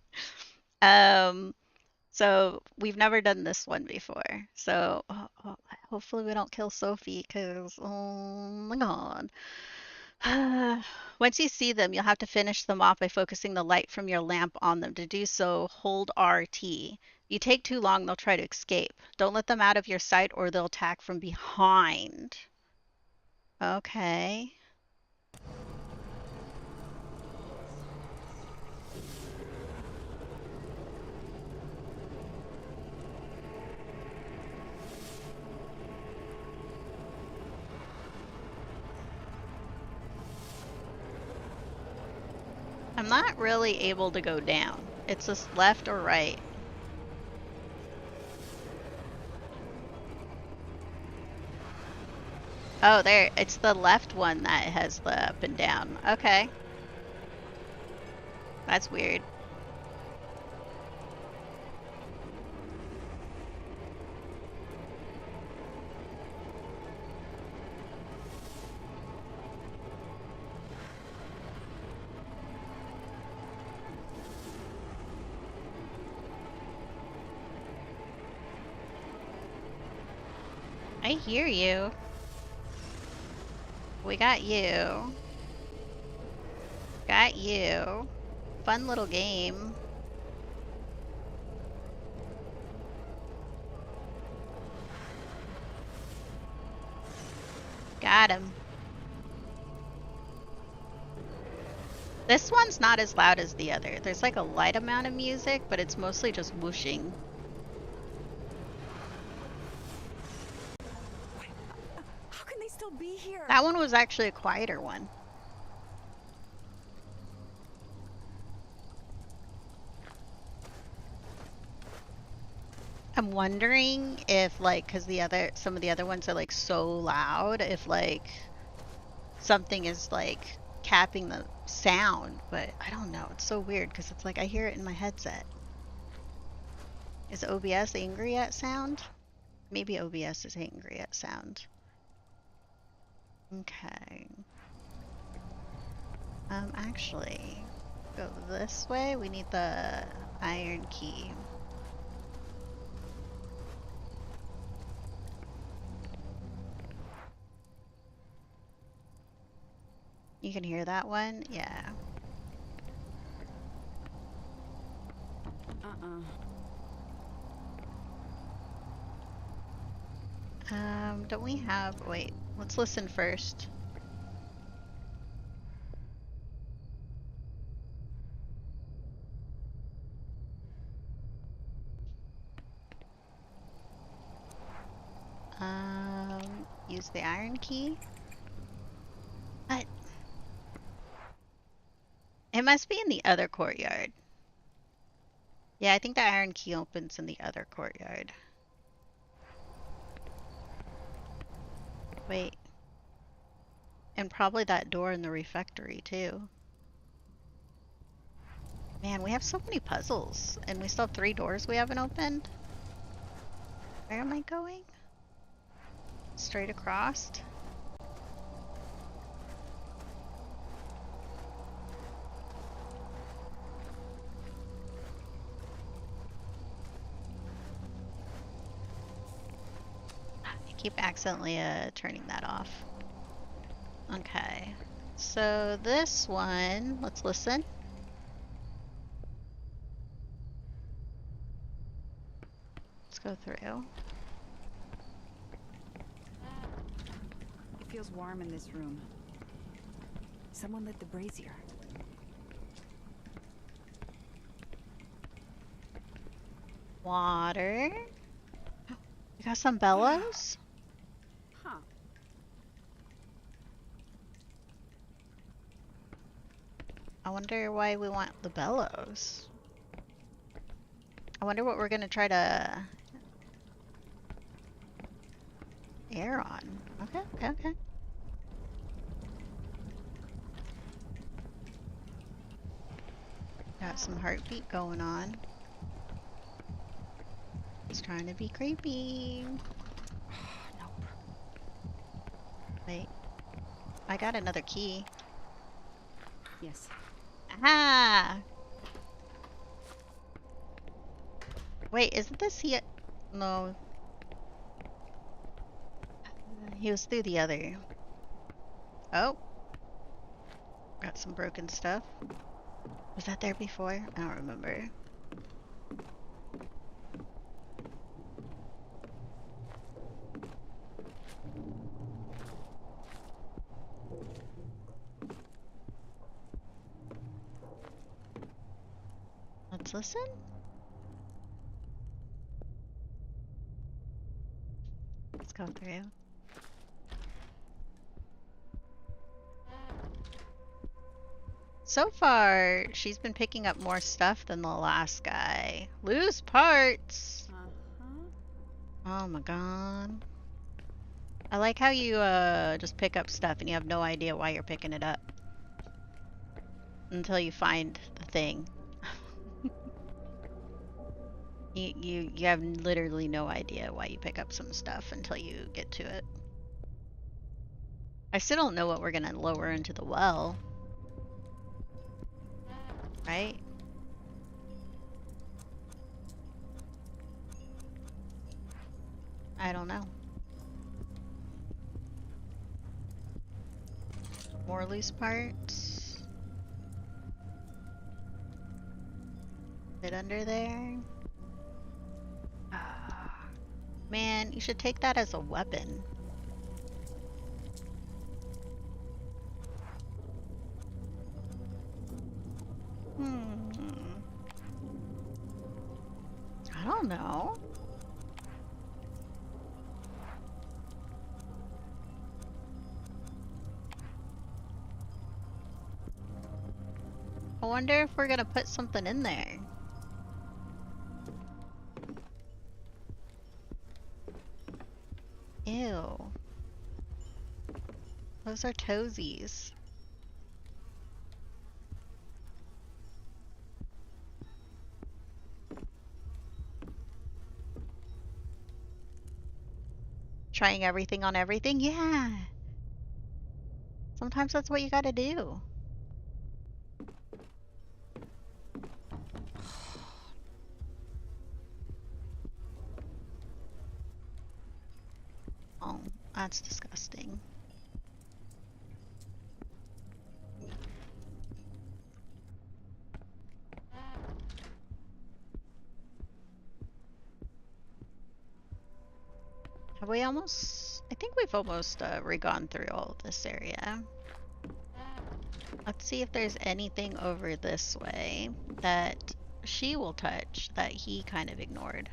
So we've never done this one before. So hopefully we don't kill Sophie because, oh my god. Once you see them, you'll have to finish them off by focusing the light from your lamp on them. To do so, hold RT. If you take too long, they'll try to escape. Don't let them out of your sight or they'll attack from behind. Okay. I'm not really able to go down. It's just left or right. Oh, there. It's the left one that has the up and down. Okay. That's weird. I hear you. We got you. Got you. Fun little game. Got him. This one's not as loud as the other. There's like a light amount of music, but it's mostly just whooshing. How can they still be here? That one was actually a quieter one. I'm wondering if like, cause some of the other ones are like so loud, if like something is like capping the sound, but I don't know. It's so weird because it's like I hear it in my headset. Is OBS angry at sound? Maybe OBS is angry at sound. Okay. Actually, go this way. We need the iron key. You can hear that one? Yeah. Don't we have... Wait, let's listen first. Use the iron key? What? It must be in the other courtyard. Yeah, I think the iron key opens in the other courtyard. Wait. And probably that door in the refectory, too. Man, we have so many puzzles. And we still have 3 doors we haven't opened. Where am I going? Straight across? I keep accidentally turning that off. Okay. So this one, let's listen. Let's go through. It feels warm in this room. Someone lit the brazier. Water. We got some bellows. Huh. I wonder why we want the bellows. I wonder what we're gonna try to air on. Okay. Got some heartbeat going on. It's trying to be creepy. Nope. Wait. I got another key. Yes. Aha! Wait, isn't this he? No. He was through the other. Oh. Got some broken stuff. Was that there before? I don't remember. Let's listen. Let's go through. So far, she's been picking up more stuff than the last guy. Loose parts! Oh my god. I like how you just pick up stuff and you have no idea why you're picking it up. Until you find the thing. You have literally no idea why you pick up some stuff until you get to it. I still don't know what we're gonna lower into the well. Right? I don't know. More loose parts. Bit under there. Man, you should take that as a weapon. I don't know. I wonder if we're gonna put something in there. Ew. Those are toesies. Trying everything on everything? Yeah. Sometimes that's what you gotta do. Oh, that's disgusting. Have we almost... I think we've almost re-gone through all of this area. Let's see if there's anything over this way that she will touch that he kind of ignored.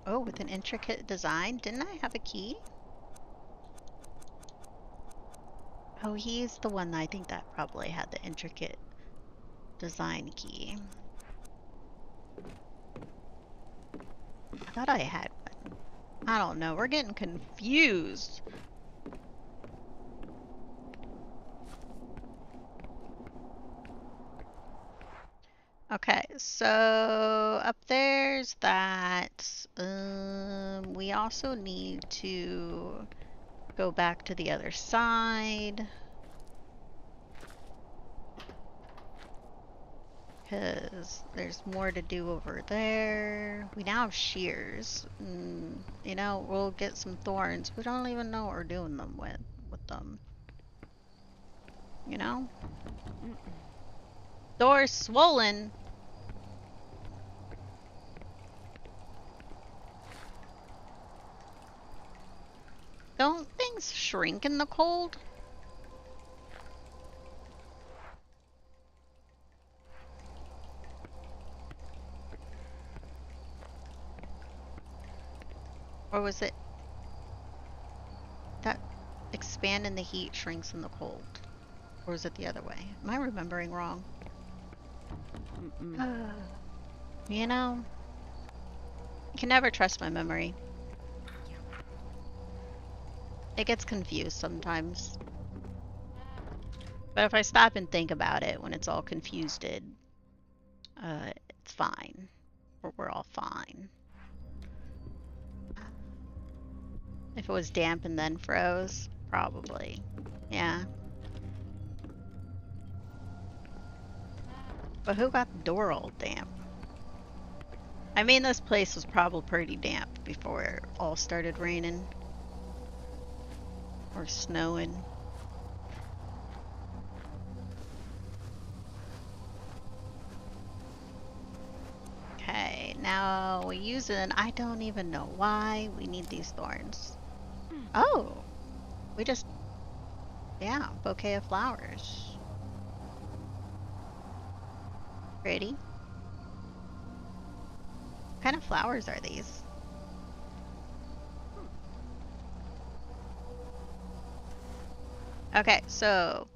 Oh, with an intricate design. Didn't I have a key? Oh, he's the one I think that probably had the intricate design key. I thought I had one. I don't know. We're getting confused. Okay, so up there's that. We also need to go back to the other side. Because there's more to do over there. We now have shears. You know, we'll get some thorns. We don't even know what we're doing them with them. You know? Door's swollen. Don't things shrink in the cold? Or was it that expand in the heat shrinks in the cold? Or is it the other way? Am I remembering wrong? You know, you can never trust my memory. It gets confused sometimes. But if I stop and think about it when it's all confused, it's fine. Or we're all fine. If it was damp and then froze, probably. Yeah. But who got the door all damp? I mean, this place was probably pretty damp before it all started raining. Or snowing. Okay, now we use it, and I don't even know why we need these thorns. Oh! We just... Yeah, bouquet of flowers. Pretty. What kind of flowers are these? Okay, so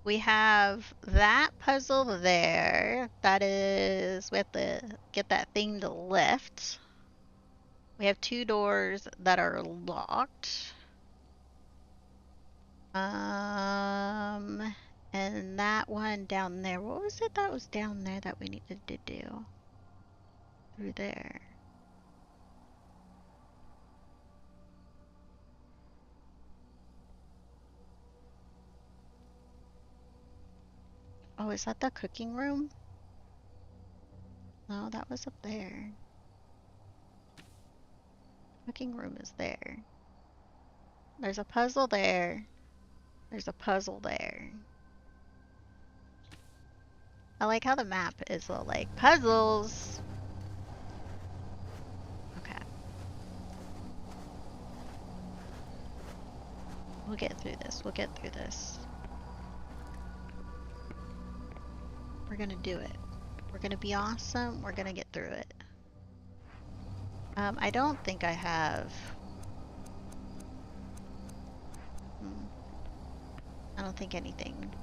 we have that puzzle there. That is, we have to get that thing to lift. We have 2 doors that are locked. And that one down there. What was it that was down there that we needed to do? Through there. Oh, is that the cooking room? No, that was up there. Cooking room is there. There's a puzzle there. There's a puzzle there. I like how the map is all like puzzles. Okay. We'll get through this. We'll get through this. We're gonna do it. We're gonna be awesome. We're gonna get through it. I don't think I have... I don't think anything.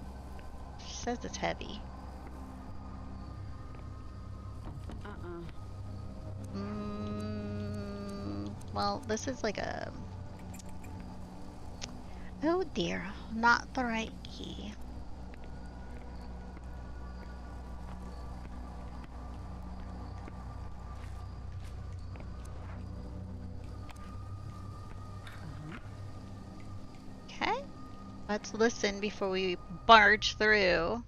She says it's heavy. Well, this is like a... Oh dear, not the right key. Okay, let's listen before we barge through.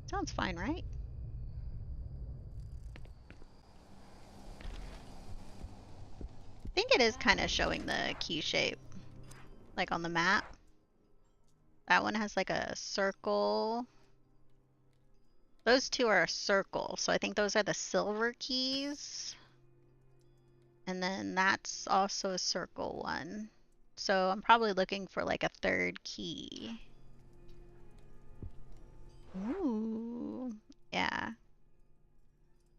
Sounds fine, right? I think it is kind of showing the key shape, like on the map. That one has like a circle. Those 2 are a circle, so I think those are the silver keys. And then that's also a circle one. So I'm probably looking for like a 3rd key. Ooh, yeah.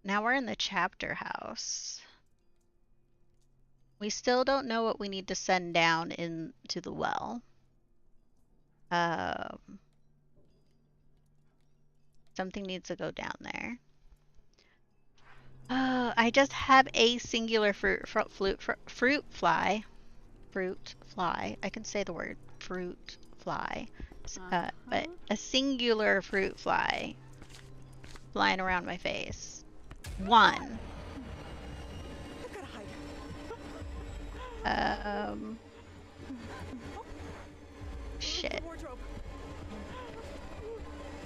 Now we're in the chapter house. We still don't know what we need to send down into the well. Something needs to go down there. I just have a singular fruit fly. Fruit fly. I can say the word fruit fly. But a singular fruit fly flying around my face. One. Shit.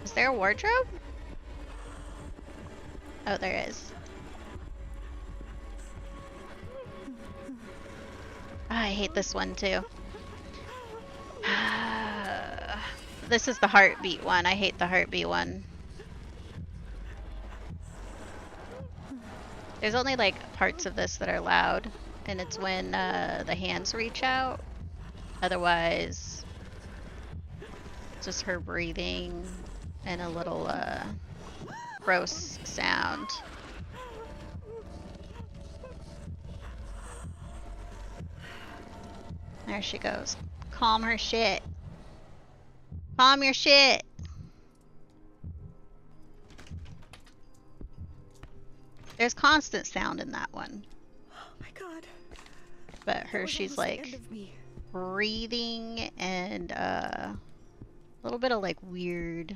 Is there a wardrobe? Oh, there is. I hate this one too. This is the heartbeat one. I hate the heartbeat one. There's only like parts of this that are loud, and it's when the hands reach out. Otherwise, it's just her breathing and a little gross sound. There she goes. Calm her shit. Calm your shit. There's constant sound in that one. Oh my god. But her, she's like breathing and a little bit of like weirdness.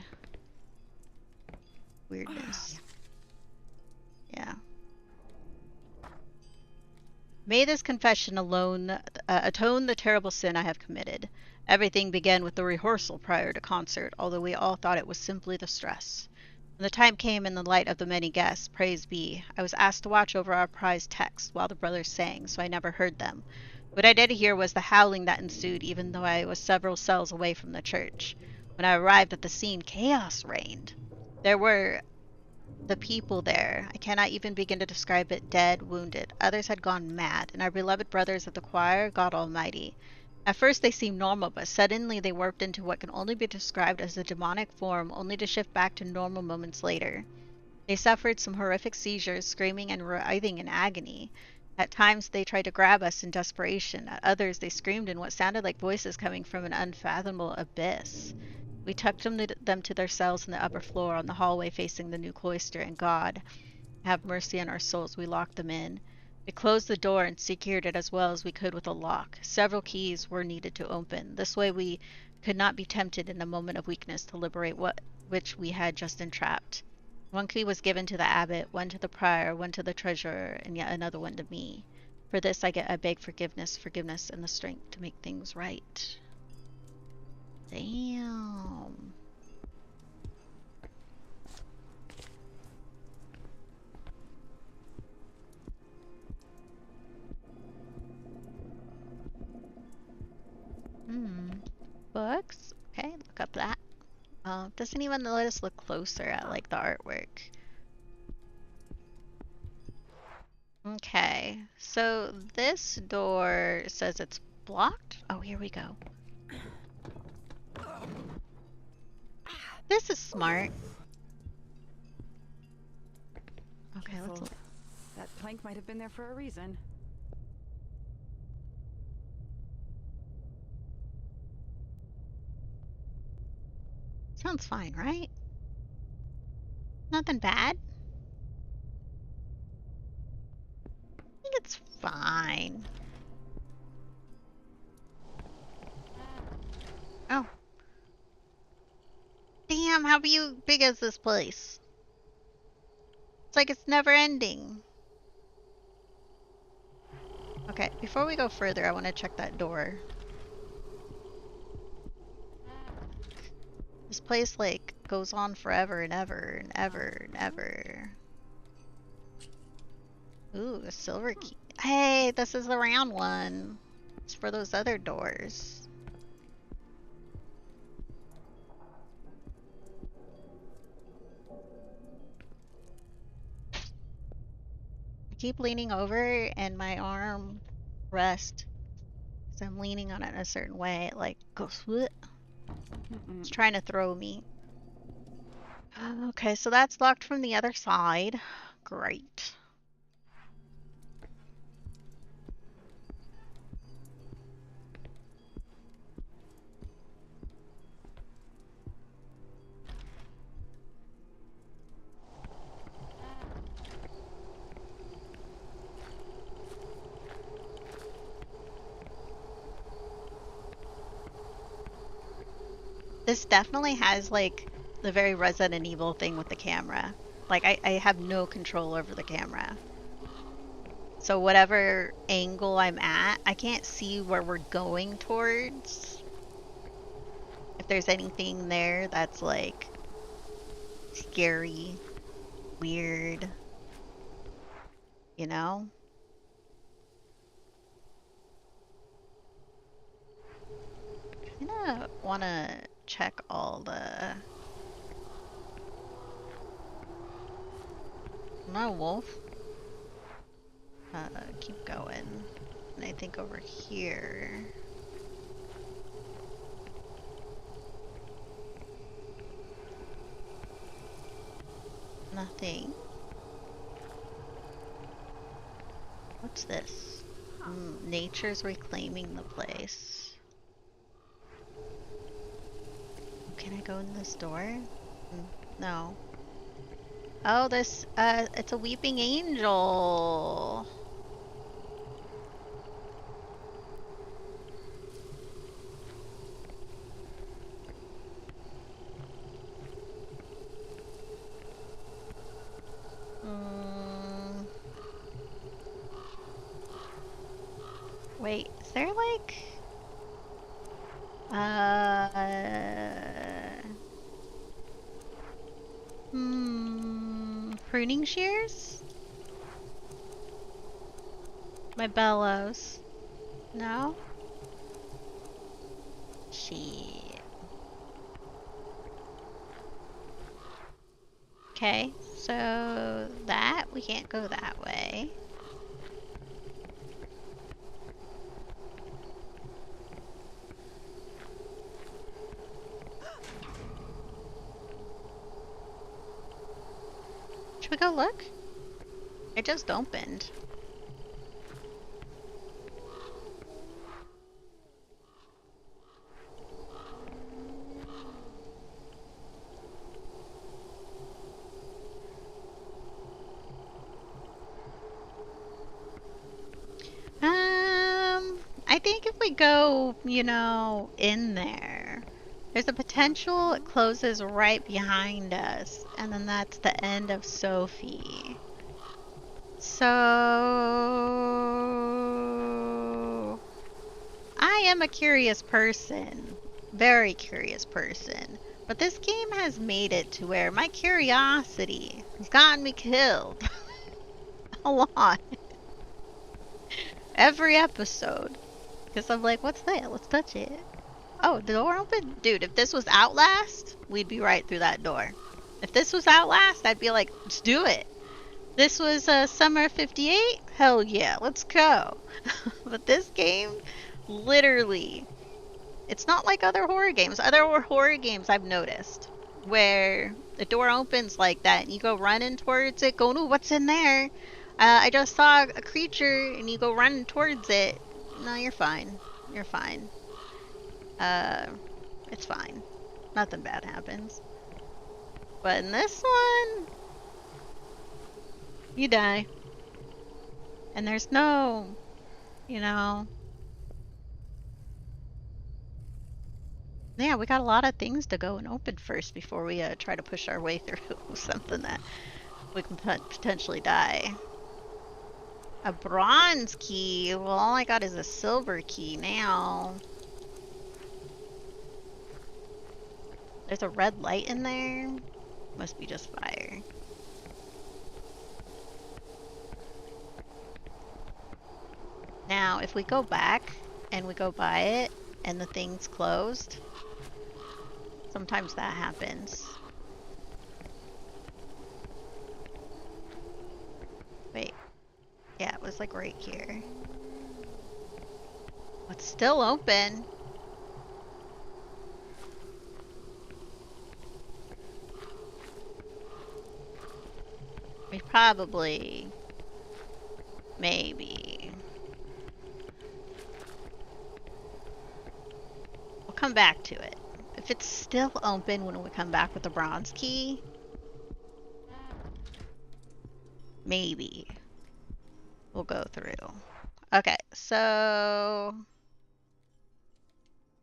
Yeah. May this confession alone atone the terrible sin I have committed. Everything began with the rehearsal prior to concert, although we all thought it was simply the stress. When the time came in the light of the many guests, praise be, I was asked to watch over our prize text while the brothers sang, so I never heard them. What I did hear was the howling that ensued, even though I was several cells away from the church. When I arrived at the scene, chaos reigned. There were the people there. I cannot even begin to describe it. Dead, wounded. Others had gone mad, and our beloved brothers of the choir, God Almighty. At first they seemed normal, but suddenly they warped into what can only be described as a demonic form, only to shift back to normal moments later. They suffered some horrific seizures, screaming and writhing in agony. At times they tried to grab us in desperation. At others they screamed in what sounded like voices coming from an unfathomable abyss. We tucked them to their cells in the upper floor on the hallway facing the new cloister, and God, have mercy on our souls, we locked them in. We closed the door and secured it as well as we could with a lock. Several keys were needed to open. This way we could not be tempted in a moment of weakness to liberate which we had just entrapped. One key was given to the abbot, one to the prior, one to the treasurer, and yet another one to me. For this I beg forgiveness, and the strength to make things right. Damn. Books. Okay, look up that. Doesn't even let us look closer at like the artwork. Okay, so this door says it's blocked. Oh, here we go. This is smart. Okay, let's look. That plank might have been there for a reason. Sounds fine, right? Nothing bad. I think it's fine. Oh. Damn, how big is this place? It's like it's never ending. Okay, before we go further, I want to check that door. This place, like, goes on forever and ever and ever and ever. Ooh, a silver key. Hey, this is the round one. It's for those other doors. I keep leaning over and my arm rests. So I'm leaning on it in a certain way. It, like, goes, whoop. It's trying to throw me. Okay, so that's locked from the other side. Great. This definitely has like the very Resident Evil thing with the camera. Like I have no control over the camera. So whatever angle I'm at, I can't see where we're going towards. If there's anything there that's like scary, weird, you know? I'm gonna wanna check all the... No, wolf. Keep going. And I think over here... Nothing. What's this? Nature's reclaiming the place. Can I go in this door? No. Oh, this, it's a weeping angel. Wait, is there like... pruning shears? My bellows. No? Shit. Okay, so that, we can't go that way. Should we go look? It just opened. I think if we go, you know, in there, there's a potential it closes right behind us, and then that's the end of Sophie. So... I am a curious person. Very curious person. But this game has made it to where my curiosity has gotten me killed. A lot. Every episode. Because I'm like, what's that? Let's touch it. Oh, the door open? Dude, if this was Outlast, we'd be right through that door. If this was Outlast, I'd be like, let's do it. This was Summer 58? Hell yeah, let's go. But this game, literally, it's not like other horror games. Other horror games I've noticed, where the door opens like that and you go running towards it, going, ooh, what's in there? I just saw a creature and you go running towards it. No, you're fine. You're fine. It's fine. Nothing bad happens. But in this one, you die. And there's no, you know... Yeah, we got a lot of things to go and open first before we try to push our way through something that we can potentially die. A bronze key? Well, all I got is a silver key now. There's a red light in there. Must be just fire. Now, if we go back and we go by it and the thing's closed, sometimes that happens. Wait. Yeah, it was like right here. It's still open. We probably, maybe. We'll come back to it. If it's still open when we come back with the bronze key, maybe we'll go through. Okay, so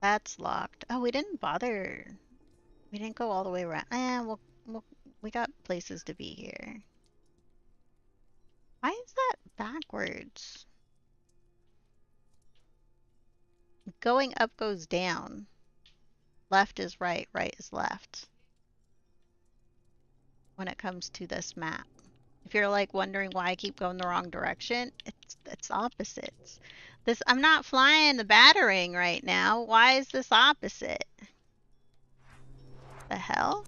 that's locked. Oh, we didn't bother. We didn't go all the way around. We got places to be here. Why is that backwards? Going up goes down. Left is right, right is left. When it comes to this map. If you're like wondering why I keep going the wrong direction, it's opposites. I'm not flying the battering right now. Why is this opposite? The hell?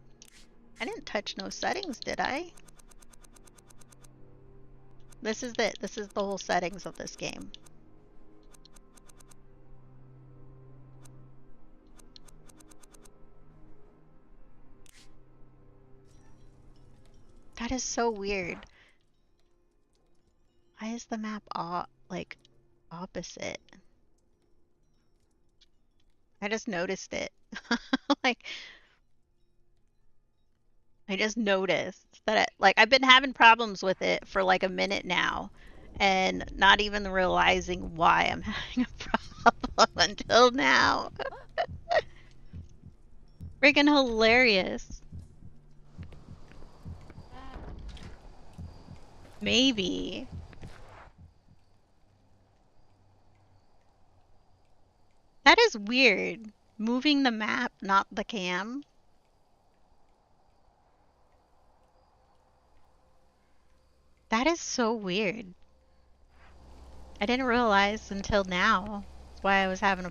I didn't touch no settings, did I? This is the whole settings of this game. That is so weird. Why is the map like opposite? I just noticed it. Like I just noticed that I've been having problems with it for like a minute now and not even realizing why I'm having a problem until now. Freaking hilarious. Maybe. That is weird. Moving the map, not the cam. That is so weird. I didn't realize until now. That's why I was having a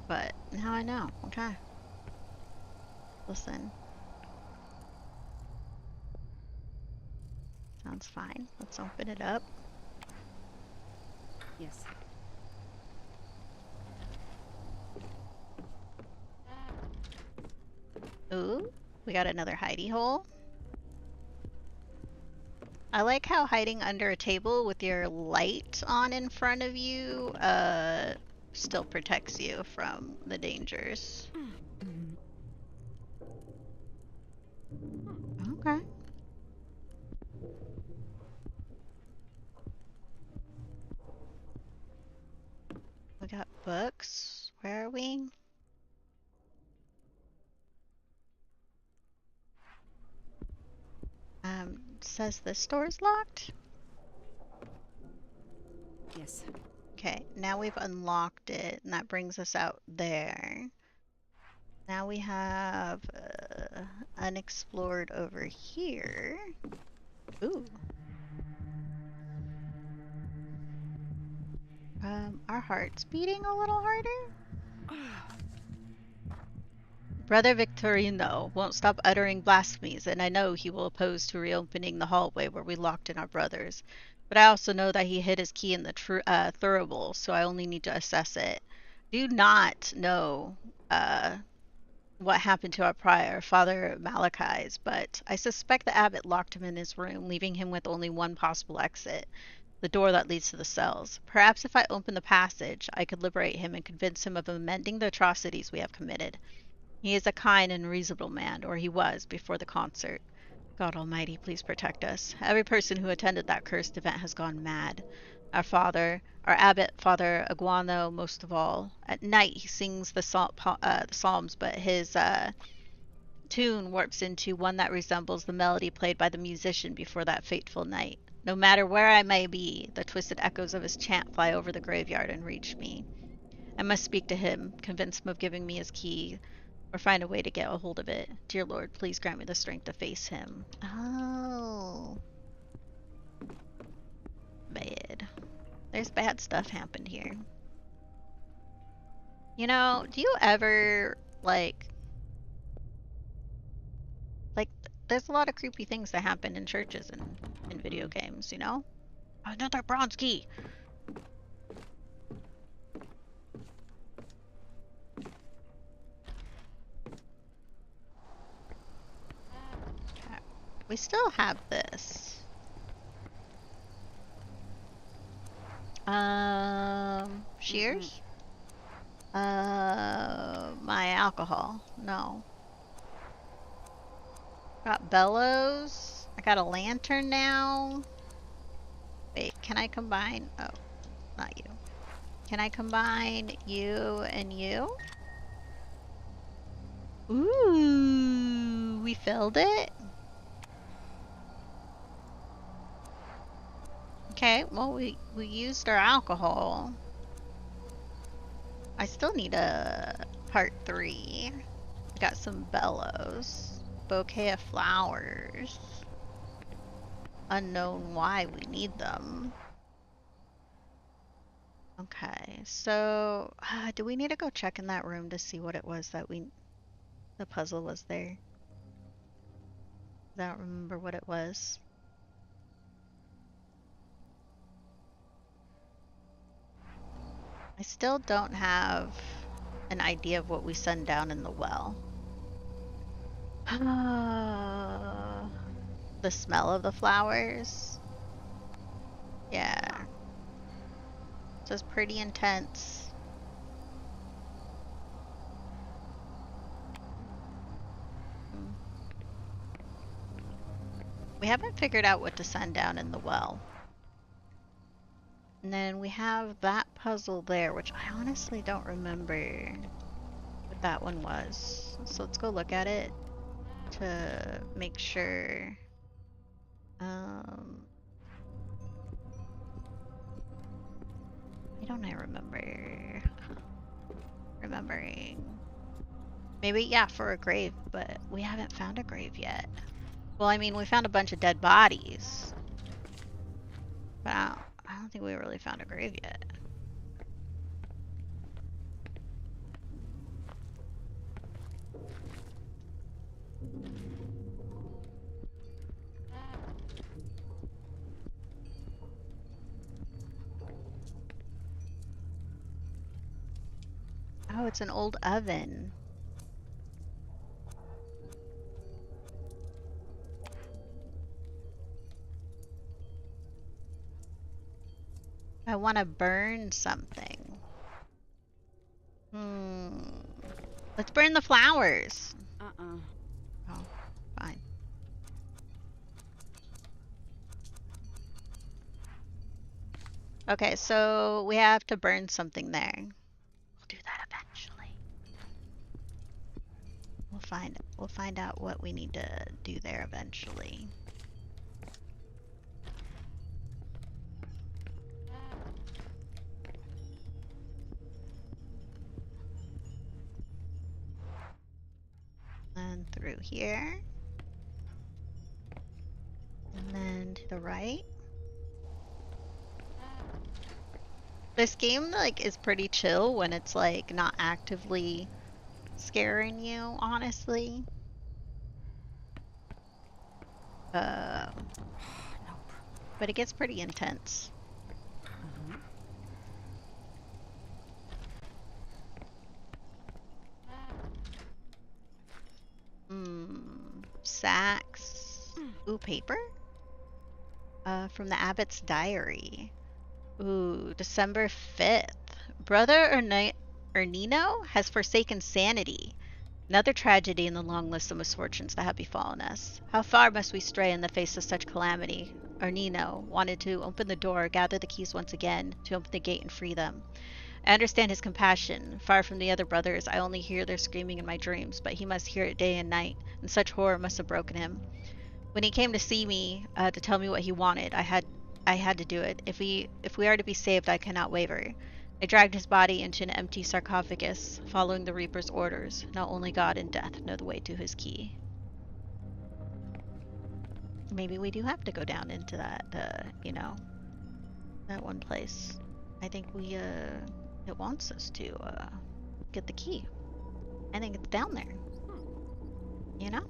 But now I know. Okay. Listen. Sounds fine. Let's open it up. Yes. Ooh, we got another hidey hole. I like how hiding under a table with your light on in front of you still protects you from the dangers. Okay. We got books. Where are we? Says this door's locked. Yes. Okay, now we've unlocked it, and that brings us out there. Now we have unexplored over here. Ooh. Our heart's beating a little harder. Brother Victorino won't stop uttering blasphemies, and I know he will oppose to reopening the hallway where we locked in our brothers. But I also know that he hid his key in the thurible, so I only need to assess it. Do not know what happened to our prior, Father Malachi's, but I suspect the abbot locked him in his room, leaving him with only one possible exit, the door that leads to the cells. Perhaps if I open the passage, I could liberate him and convince him of amending the atrocities we have committed. He is a kind and reasonable man, or he was before the concert. God Almighty, please protect us. Every person who attended that cursed event has gone mad. Our abbot, Father Aguano, most of all. At night he sings the psalms, but his tune warps into one that resembles the melody played by the musician before that fateful night. No matter where I may be, the twisted echoes of his chant fly over the graveyard and reach me. I must speak to him, convince him of giving me his key, or find a way to get a hold of it. Dear Lord, please grant me the strength to face him. Oh. Bad. There's bad stuff happened here. You know, do you ever, there's a lot of creepy things that happen in churches and in video games, you know? Another bronze key! We still have this. Shears? My alcohol. No. Got bellows. I got a lantern now. Wait, can I combine? Oh, not you. Can I combine you and you? Ooh, we filled it. Okay, well we used our alcohol. I still need a part 3. Got some bellows. Bouquet of flowers. Unknown why we need them. Okay, so do we need to go check in that room to see what it was that the puzzle was there? I don't remember what it was. I still don't have an idea of what we send down in the well. The smell of the flowers. Yeah. So it's pretty intense. We haven't figured out what to send down in the well. And then we have that puzzle there, which I honestly don't remember what that one was. So let's go look at it to make sure. Why don't I remember? Remembering. Maybe, yeah, for a grave, but we haven't found a grave yet. Well, I mean, we found a bunch of dead bodies. But I don't think we really found a grave yet. Oh, it's an old oven. I want to burn something. Let's burn the flowers. Oh, fine. Okay, so we have to burn something there. We'll do that eventually. We'll find out what we need to do there eventually. And through here. And then to the right. This game like is pretty chill when it's like not actively scaring you, honestly. But it gets pretty intense. Sacks. Ooh, paper? From the Abbot's diary. Ooh, December 5th. Brother Ernino has forsaken sanity. Another tragedy in the long list of misfortunes that have befallen us. How far must we stray in the face of such calamity? Ernino wanted to open the door, gather the keys once again, to open the gate and free them. I understand his compassion. Far from the other brothers, I only hear their screaming in my dreams, but he must hear it day and night, and such horror must have broken him. When he came to see me, to tell me what he wanted, I had to do it. If we are to be saved, I cannot waver. I dragged his body into an empty sarcophagus, following the Reaper's orders. Now only God and death know the way to his key. Maybe we do have to go down into that, you know, that one place. I think it wants us to, get the key. I think it's down there. You know?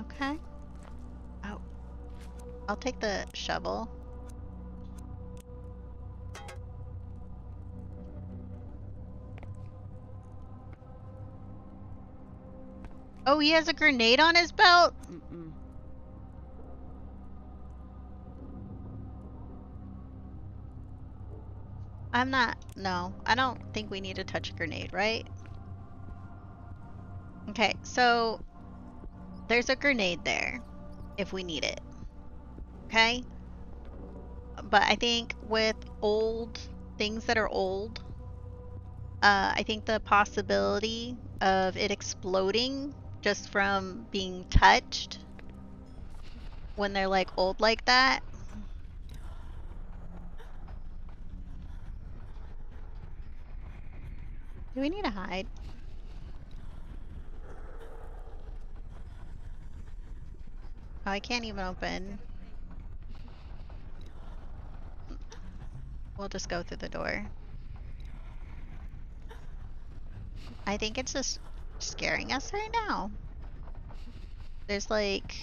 Okay. Oh, I'll take the shovel. Oh, he has a grenade on his belt? Mm-mm. No, I don't think we need to touch a grenade, right? Okay, so there's a grenade there if we need it. Okay? But I think with things that are old, I think the possibility of it exploding just from being touched when they're like old like that. Do we need to hide? Oh, I can't even open. We'll just go through the door. I think it's just scaring us right now. There's like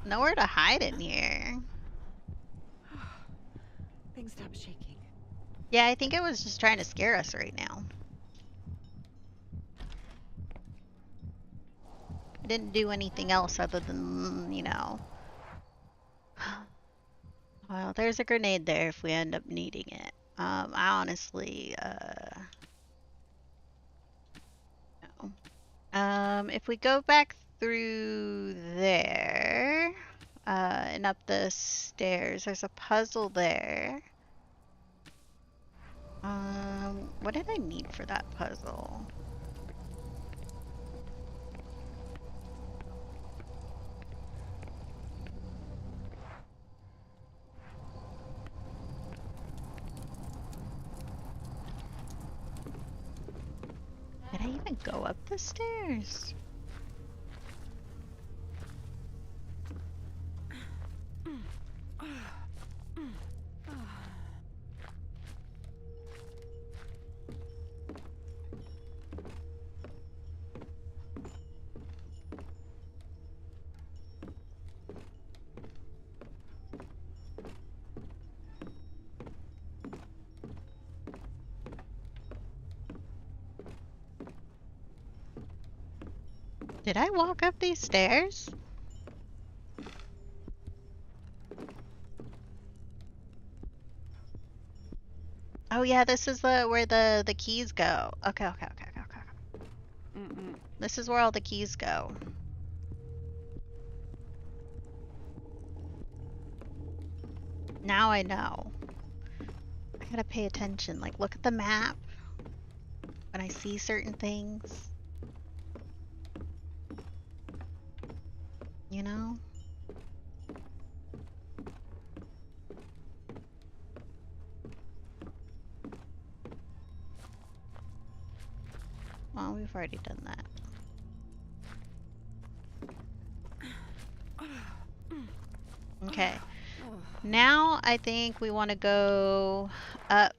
nowhere to hide in here. Things stop shaking. Yeah, I think it was just trying to scare us right now. It didn't do anything else other than, you know. Well, there's a grenade there if we end up needing it. I honestly, no. If we go back through there, and up the stairs, there's a puzzle there. What did I need for that puzzle? Did I even go up the stairs? Did I walk up these stairs? Oh yeah, this is where the keys go. Okay. Mm-mm. This is where all the keys go. Now I know. I gotta pay attention. Like, look at the map when I see certain things. You know? Well, we've already done that. Okay. Now I think we want to go up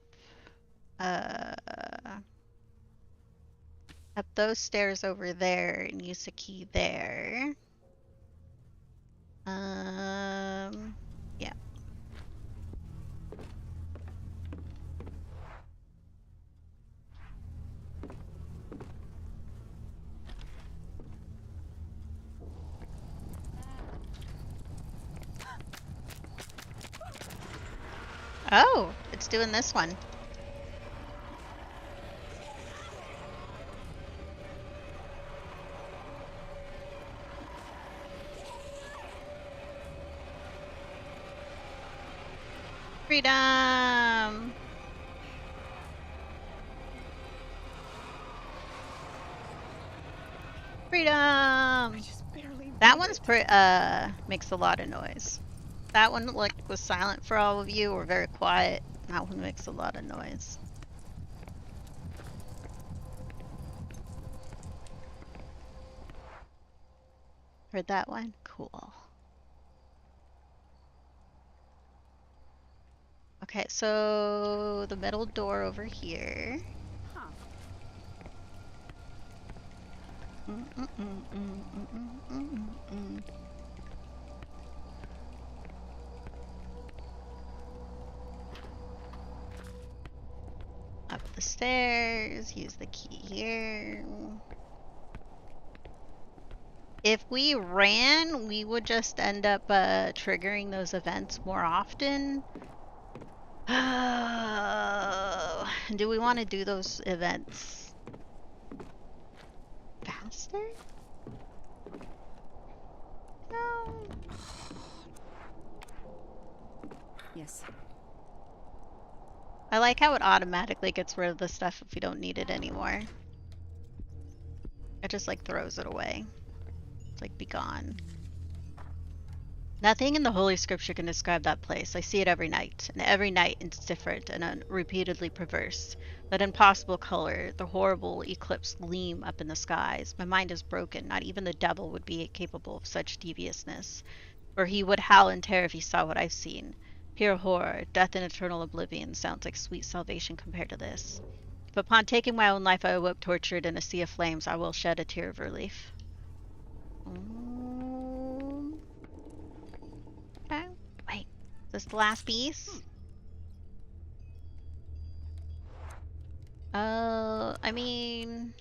up those stairs over there and use the key there. Yeah. Oh, it's doing this one. Freedom! Freedom! That one's makes a lot of noise. That one like was silent for all of you, or very quiet. That one makes a lot of noise. Heard that one? Cool. Okay, so the middle door over here. Huh. Up the stairs, use the key here. If we ran, we would just end up triggering those events more often. Do we want to do those events faster? No. Yes. I like how it automatically gets rid of the stuff if we don't need it anymore. It just like throws it away. It's like, be gone. Nothing in the Holy Scripture can describe that place. I see it every night, and every night it's different and repeatedly perverse. That impossible color, the horrible eclipse gleam up in the skies. My mind is broken. Not even the devil would be capable of such deviousness. Or he would howl in terror if he saw what I've seen. Pure horror, death and eternal oblivion sounds like sweet salvation compared to this. If upon taking my own life I awoke tortured in a sea of flames, I will shed a tear of relief. Okay. Wait. Is this the last piece? I mean...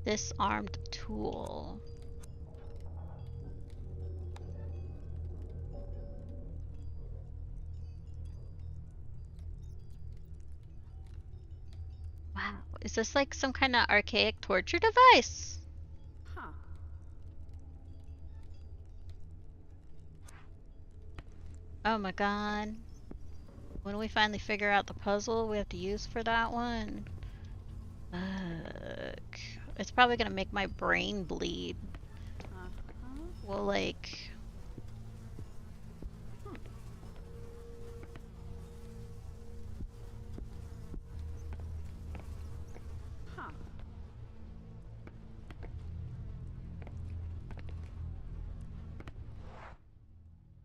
Disarmed tool. Wow. Is this like some kind of archaic torture device? Huh. Oh my god. When we finally figure out the puzzle we have to use for that one. Fuck. It's probably gonna make my brain bleed. Well, like... Huh.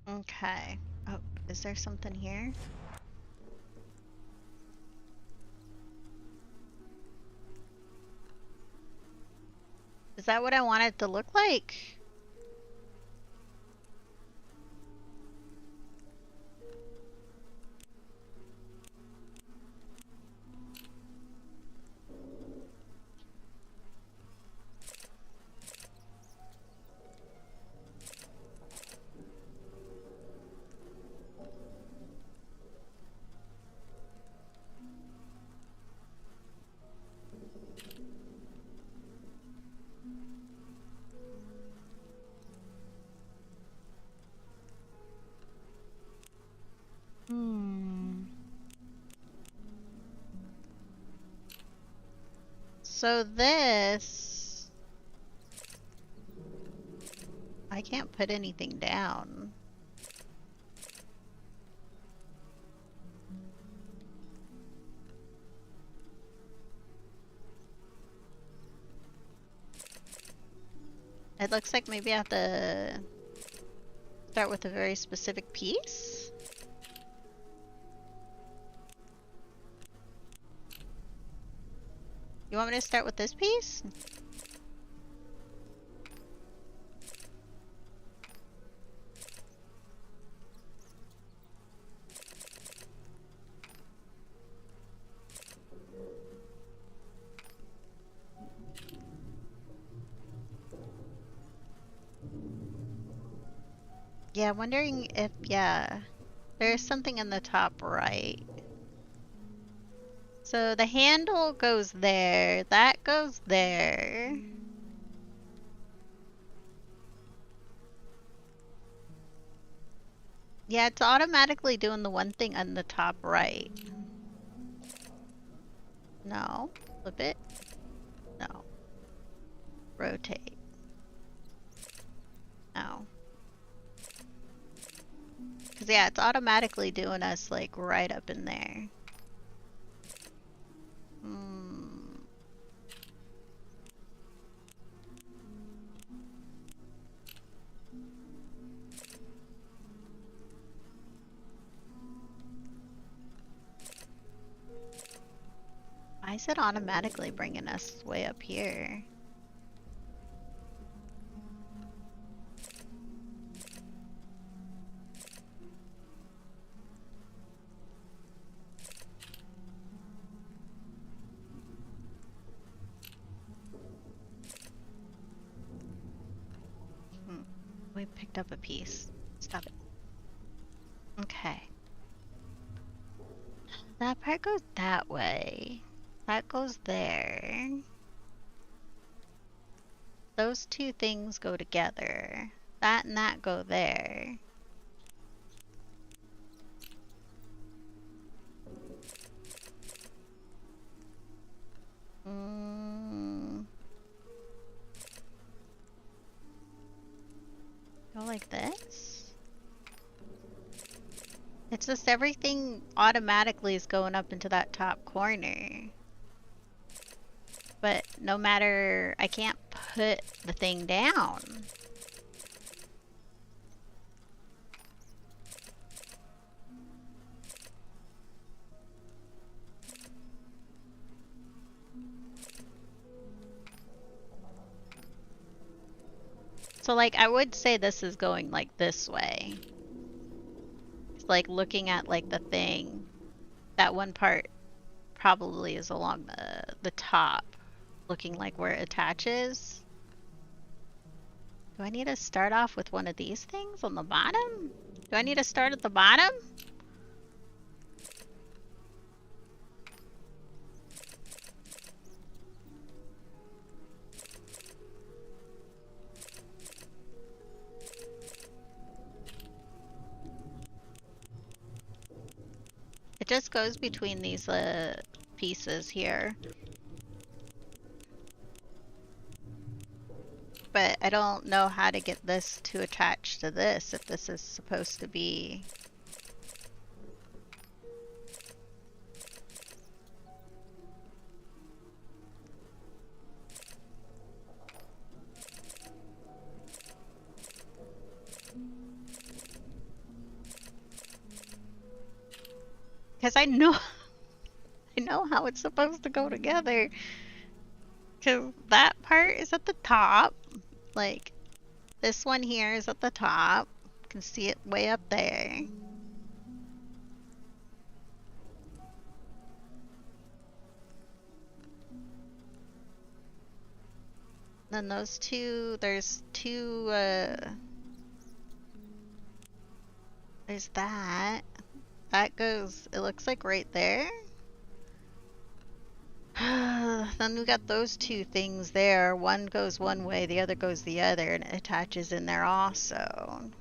Okay. Oh, is there something here? Is that what I want it to look like? So this... I can't put anything down. It looks like maybe I have to start with a very specific piece. You want me to start with this piece? Yeah, I'm wondering if, yeah, there's something in the top right. So the handle goes there, that goes there. Yeah, it's automatically doing the one thing on the top right. No. Flip it. No. Rotate. No. Because, yeah, it's automatically doing us, like, right up in there. I is it automatically bringing us way up here? We picked up a piece. Stop it. Okay. That part goes that way. That goes there. Those two things go together. That and that go there. Go like this? It's just everything automatically is going up into that top corner. But no matter, I can't put the thing down. So like I would say this is going like this way. It's like looking at like the thing. That one part probably is along the top, looking like where it attaches. Do I need to start off with one of these things on the bottom? Do I need to start at the bottom? It just goes between these pieces here. But I don't know how to get this to attach to this, if this is supposed to be... Because I know how it's supposed to go together. Because that part is at the top. Like, this one here is at the top. You can see it way up there. Then those two, there's two, there's that. That goes, it looks like right there. Then we got those two things there. One goes one way, the other goes the other, and it attaches in there also.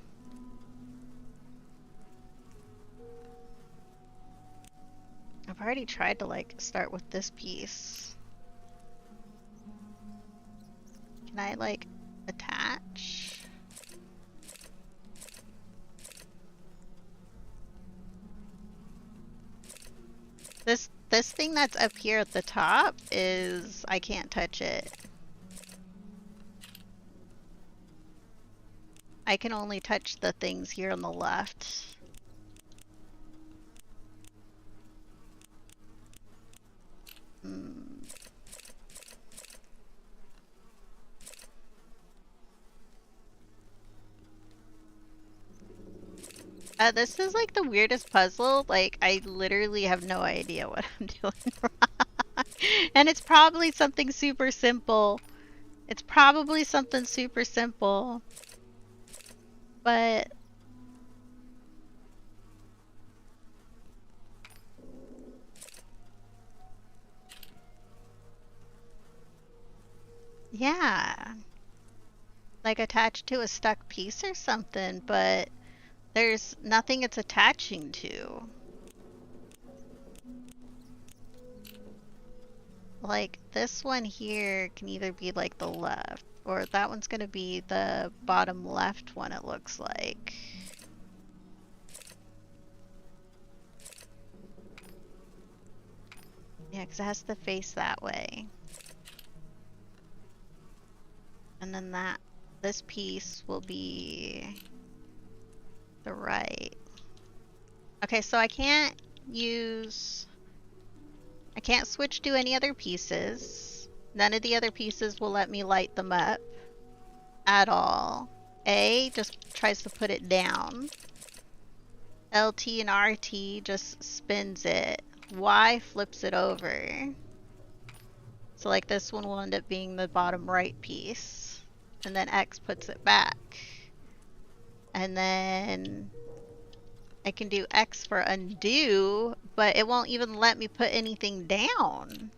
I've already tried to like start with this piece. Can I like attach? This thing that's up here at the top is, I can't touch it. I can only touch the things here on the left. This is like the weirdest puzzle. Like, I literally have no idea what I'm doing wrong. And it's probably something super simple. It's probably something super simple. But... yeah. Like attached to a stuck piece or something, but... there's nothing it's attaching to. Like, this one here can either be like the left, or that one's gonna be the bottom left one, it looks like. Yeah, because it has to face that way. And then this piece will be the right. Okay, so I can't I can't switch to any other pieces. None of the other pieces will let me light them up at all. A just tries to put it down. LT and RT just spins it. Y flips it over. So like this one will end up being the bottom right piece. And then X puts it back. And then I can do X for undo, but it won't even let me put anything down.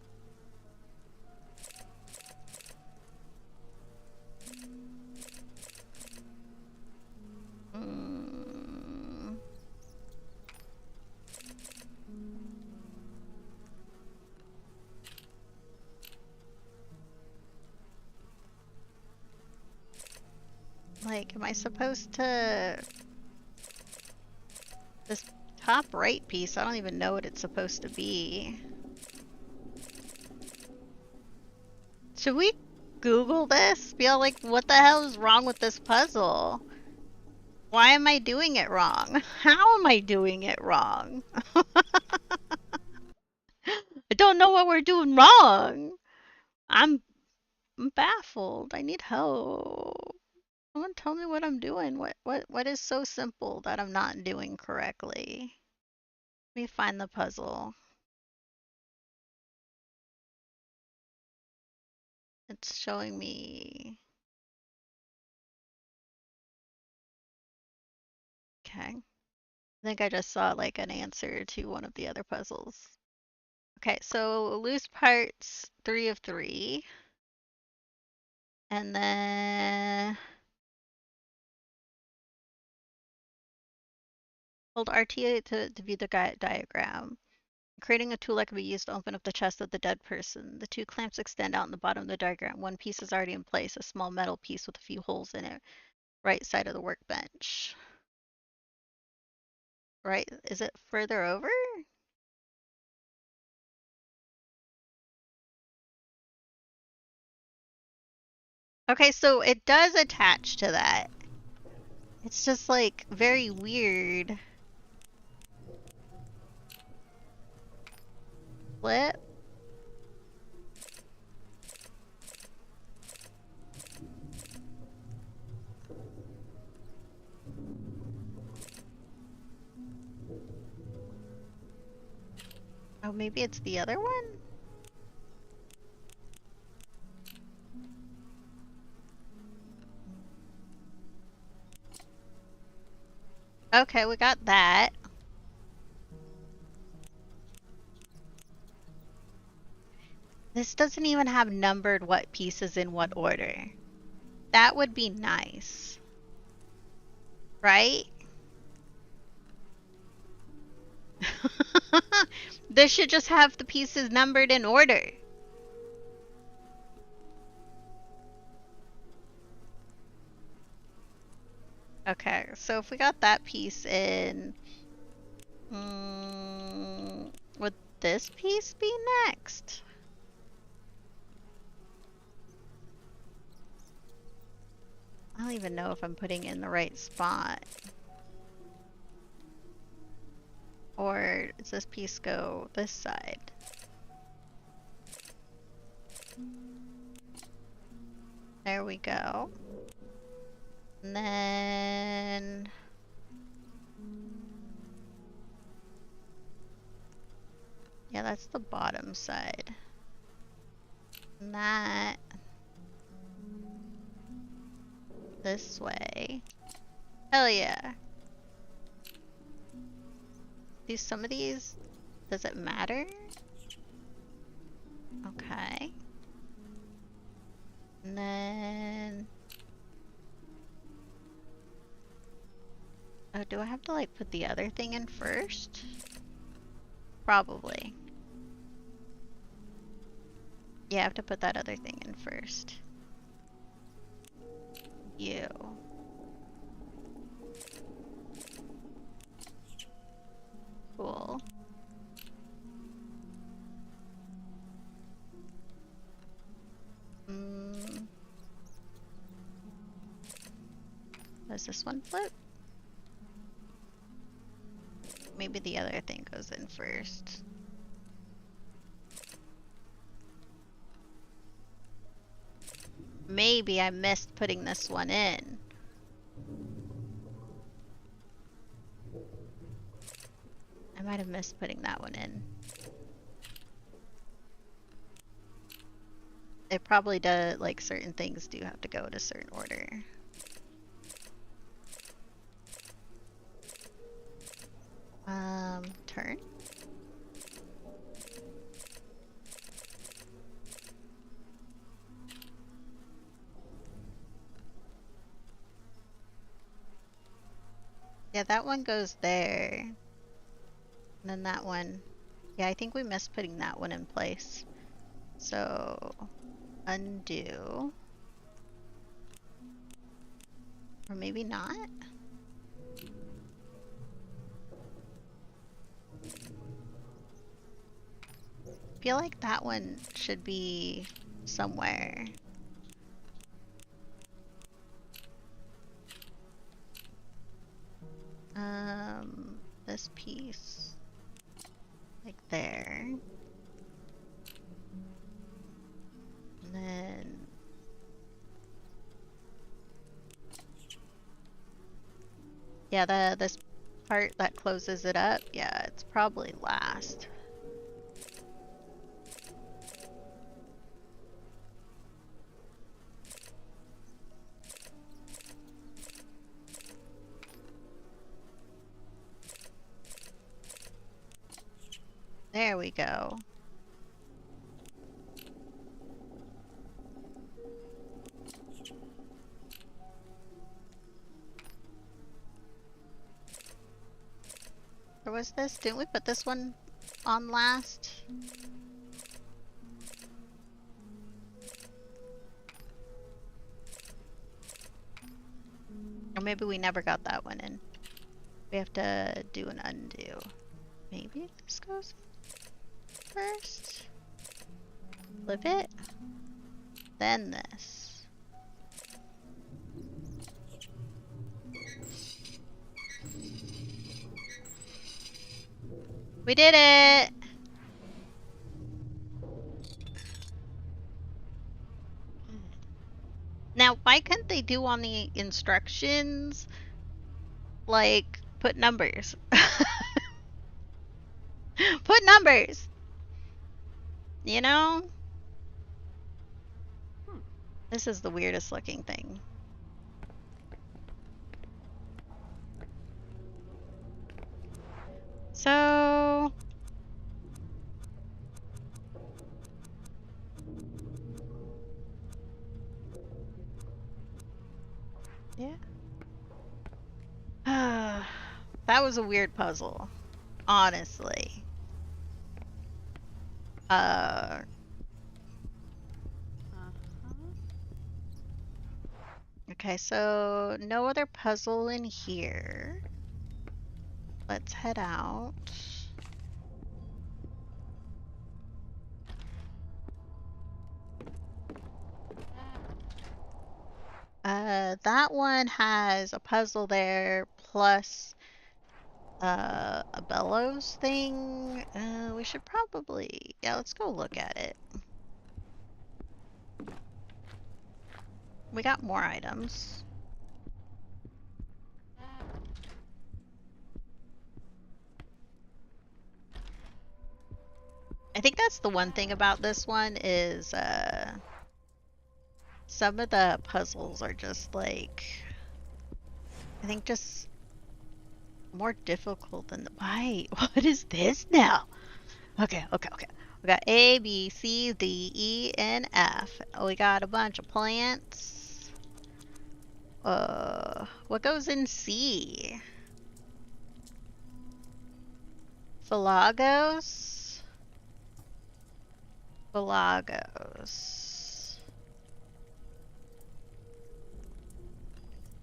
Like, am I supposed to... This top right piece, I don't even know what it's supposed to be. Should we Google this? Be all like, what the hell is wrong with this puzzle? Why am I doing it wrong? How am I doing it wrong? I don't know what we're doing wrong. I'm baffled. I need help. Someone tell me what I'm doing. What is so simple that I'm not doing correctly? Let me find the puzzle. It's showing me. Okay. I think I just saw like an answer to one of the other puzzles. Okay, so loose parts 3 of 3. And then hold RTA to view the diagram. Creating a tool that can be used to open up the chest of the dead person. The 2 clamps extend out in the bottom of the diagram. One piece is already in place, a small metal piece with a few holes in it. Right side of the workbench. Right, is it further over? Okay, so it does attach to that. It's just like very weird. Flip. Oh, maybe it's the other one? Okay, we got that. This doesn't even have numbered what pieces in what order. That would be nice. Right? This should just have the pieces numbered in order. Okay, so if we got that piece in, would this piece be next? I don't even know if I'm putting it in the right spot. Or does this piece go this side? There we go. And then... yeah, that's the bottom side. And that... this way. Hell yeah. Some of these, does it matter? Okay. And then... oh, do I have to like put the other thing in first? Probably. Yeah, I have to put that other thing in first. You. Cool. Does this one flip? Maybe the other thing goes in first. maybe I missed putting this one in. I might have missed putting that one in. It probably does, like, certain things do have to go in a certain order. Turn. Yeah, that one goes there. And then that one. Yeah, I think we missed putting that one in place. So, undo. Or maybe not? I feel like that one should be somewhere. This piece. Like there. And then... Yeah, this part that closes it up, yeah, it's probably last. There we go. Or was this? Didn't we put this one on last? Or maybe we never got that one in. We have to do an undo. Maybe this goes first? Flip it? Then this. We did it! Now, why couldn't they do on the instructions, like, put numbers? Put numbers! You know? This is the weirdest looking thing. So... yeah. That was a weird puzzle. Honestly. Okay, so no other puzzle in here. Let's head out. That one has a puzzle there, plus a bellows thing. We should probably, yeah, let's go look at it. We got more items. I think that's the one thing about this one is some of the puzzles are just like, I think just more difficult than the, why? What is this now? Okay. We got A, B, C, D, E, and F. We got a bunch of plants. What goes in C? Felagos? Felagos.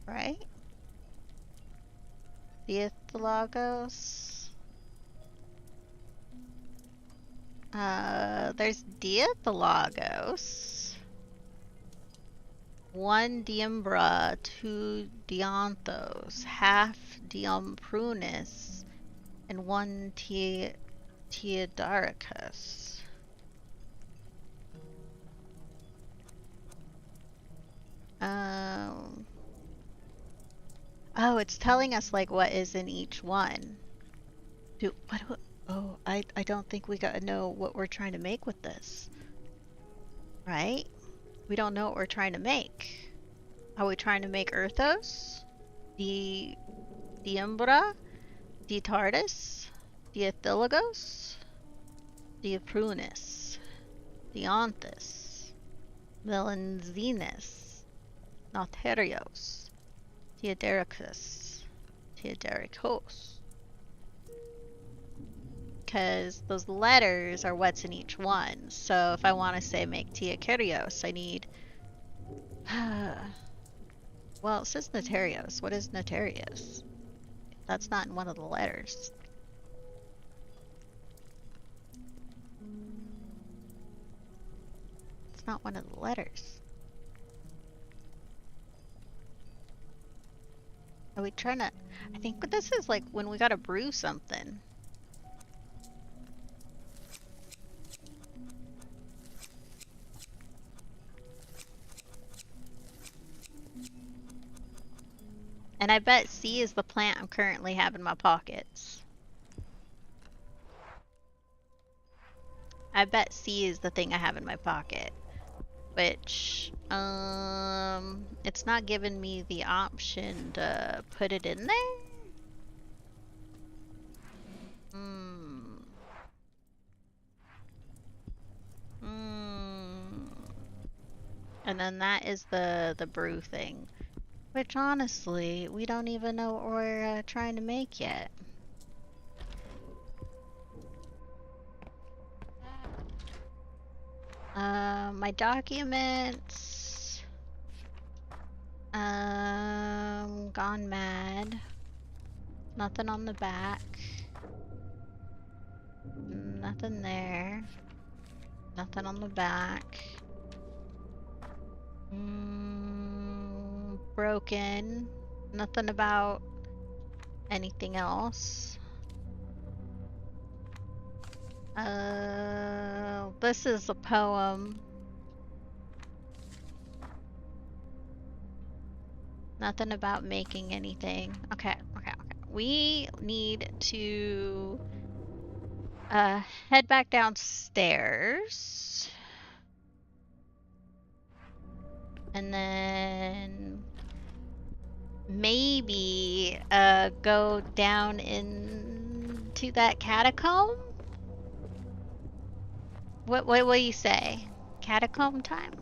Right? Diethalagos. There's Diethalagos. 1 Diumbra, 2 Dianthos, half Diumprunis, and 1 Teodaricus. Um. Oh, it's telling us like what is in each one. Oh, I don't think we gotta know what we're trying to make with this. Right? We don't know what we're trying to make. Are we trying to make Earthos? The Umbra? The Tardis? The Athilogos? The Prunus? The Onthus? Melanzinus? Notherios? Theodericus? Theodericos? Because those letters are what's in each one. So if I want to say make Teokerios, I need... well, it says Notarios. What is Notarios? That's not in one of the letters. It's not one of the letters. Are we trying to... I think this is like when we gotta brew something. And I bet C is the plant I'm currently have in my pockets. I bet C is the thing I have in my pocket. Which, it's not giving me the option to put it in there? And then that is the brew thing. Which honestly, we don't even know what we're trying to make yet. My documents. Gone mad. Nothing on the back. Nothing there. Nothing on the back. Broken. Nothing about anything else. This is a poem. Nothing about making anything. Okay. We need to head back downstairs. And then maybe go down into that catacomb? What do you say? Catacomb time?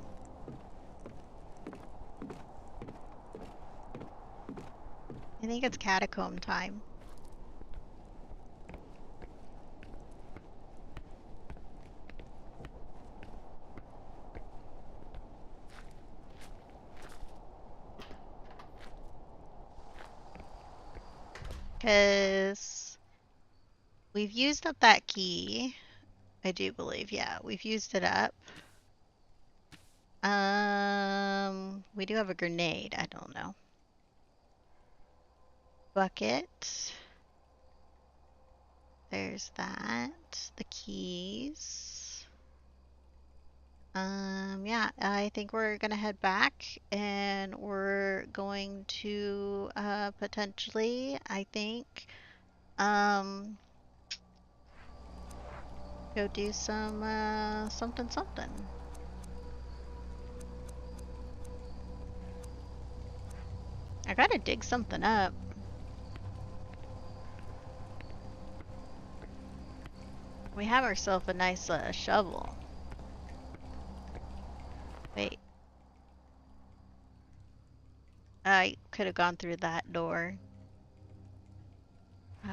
I think it's catacomb time. Because we've used up that key. I do believe, yeah, we've used it up. We do have a grenade, I don't know. Bucket. There's that. The keys. Yeah, I think we're gonna head back and we're going to potentially, I think, go do some something. I gotta dig something up. We have ourselves a nice shovel. Wait. I could have gone through that door.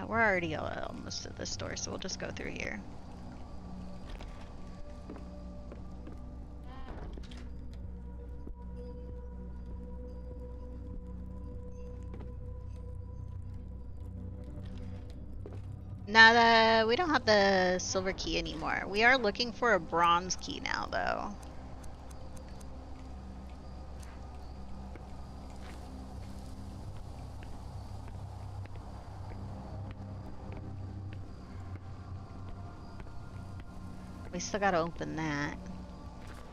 We're already almost at this door, so we'll just go through here. Now we don't have the silver key anymore. We are looking for a bronze key now, though. We still gotta open that.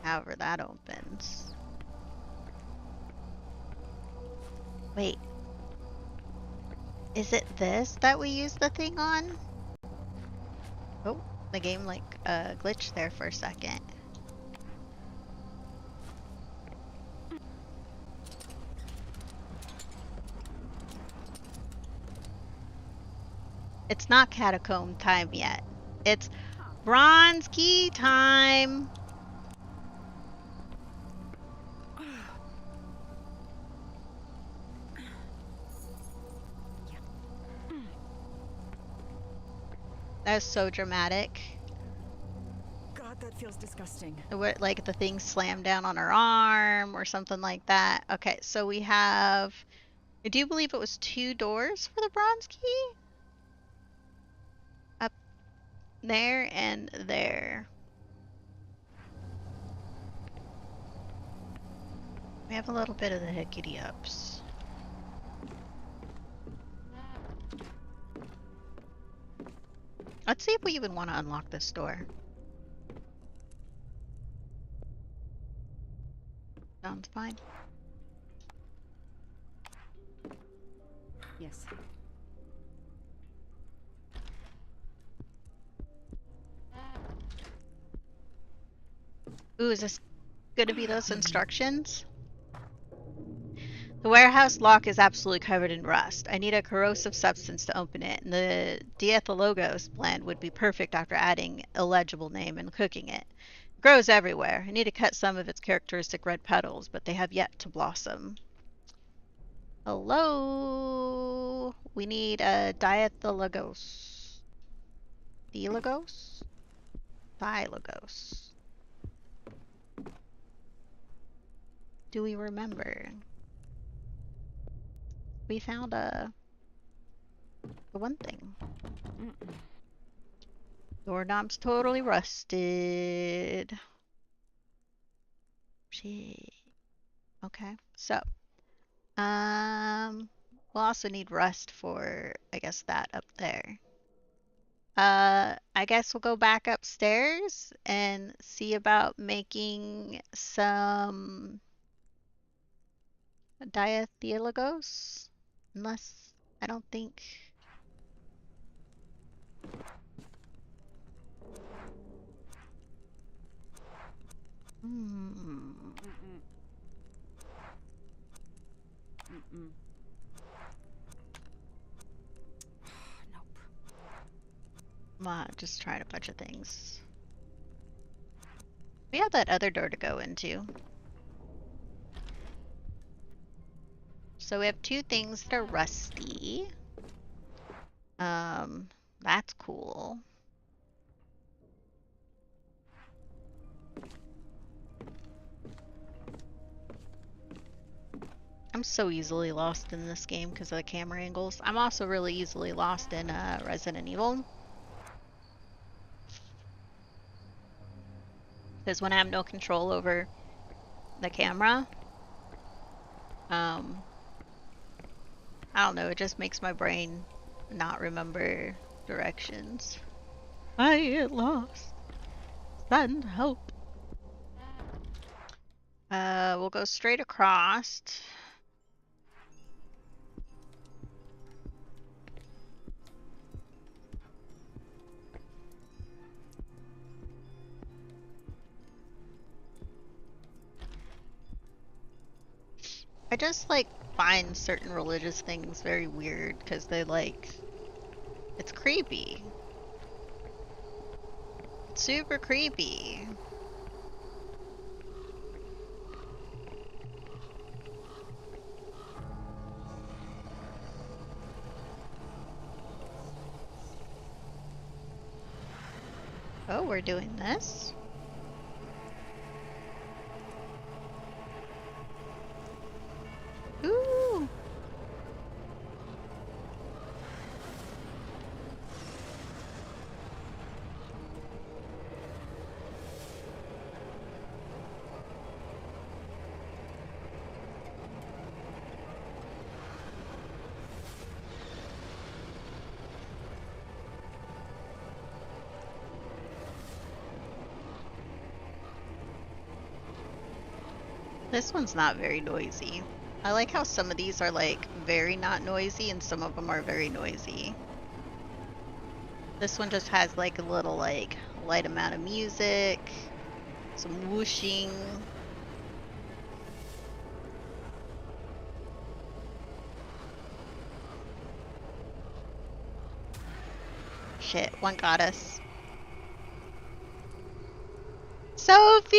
However that opens. Wait. Is it this that we use the thing on? Oh, the game like glitched there for a second. It's not catacomb time yet. It's bronze key time. That's so dramatic. God, that feels disgusting. What, like the thing slammed down on her arm or something like that. Okay, so we have. I do believe it was 2 doors for the bronze key. Up there and there. We have a little bit of the hickety ups. Let's see if we even want to unlock this door. Sounds fine. Yes. Ooh, is this gonna be those instructions? The warehouse lock is absolutely covered in rust. I need a corrosive substance to open it, and the diethylogos blend would be perfect after adding illegible name and cooking it. It grows everywhere. I need to cut some of its characteristic red petals, but they have yet to blossom. Hello? We need a diethylogos. Dielogos? Dielogos. Do we remember? We found the one thing. Doorknob's totally rusted. Shit. Okay, so we'll also need rust for, I guess, that up there. I guess we'll go back upstairs and see about making some diethylogos. Unless, I don't think. Nope. Just trying a bunch of things. We have that other door to go into. So we have 2 things that are rusty. That's cool. I'm so easily lost in this game because of the camera angles. I'm also really easily lost in Resident Evil. Because when I have no control over the camera, I don't know, it just makes my brain not remember directions. I get lost. Send help. We'll go straight across. I just like find certain religious things very weird because they like, it's creepy. It's super creepy. Oh, we're doing this. Ooh. This one's not very noisy. I like how some of these are like very not noisy and some of them are very noisy. This one just has like a little like light amount of music, some whooshing. Shit, one got us. Sophie!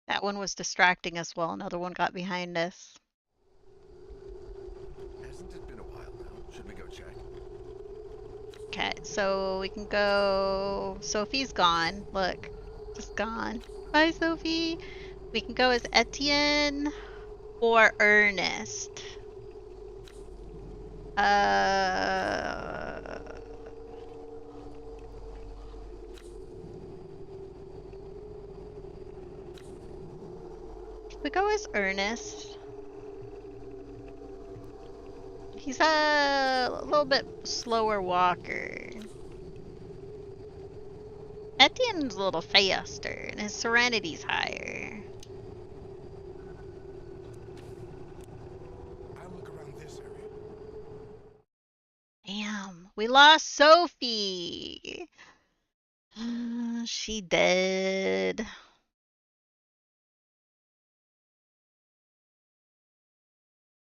That one was distracting us while another one got behind us. Hasn't it been a while now? Should we go check? Okay, so we can go. Sophie's gone. Look, just gone. Bye, Sophie. We can go as Etienne or Ernest. We go as Ernest. He's a little bit slower walker. Etienne's a little faster, and his serenity's higher. I'll look around this area. Damn, we lost Sophie. She dead.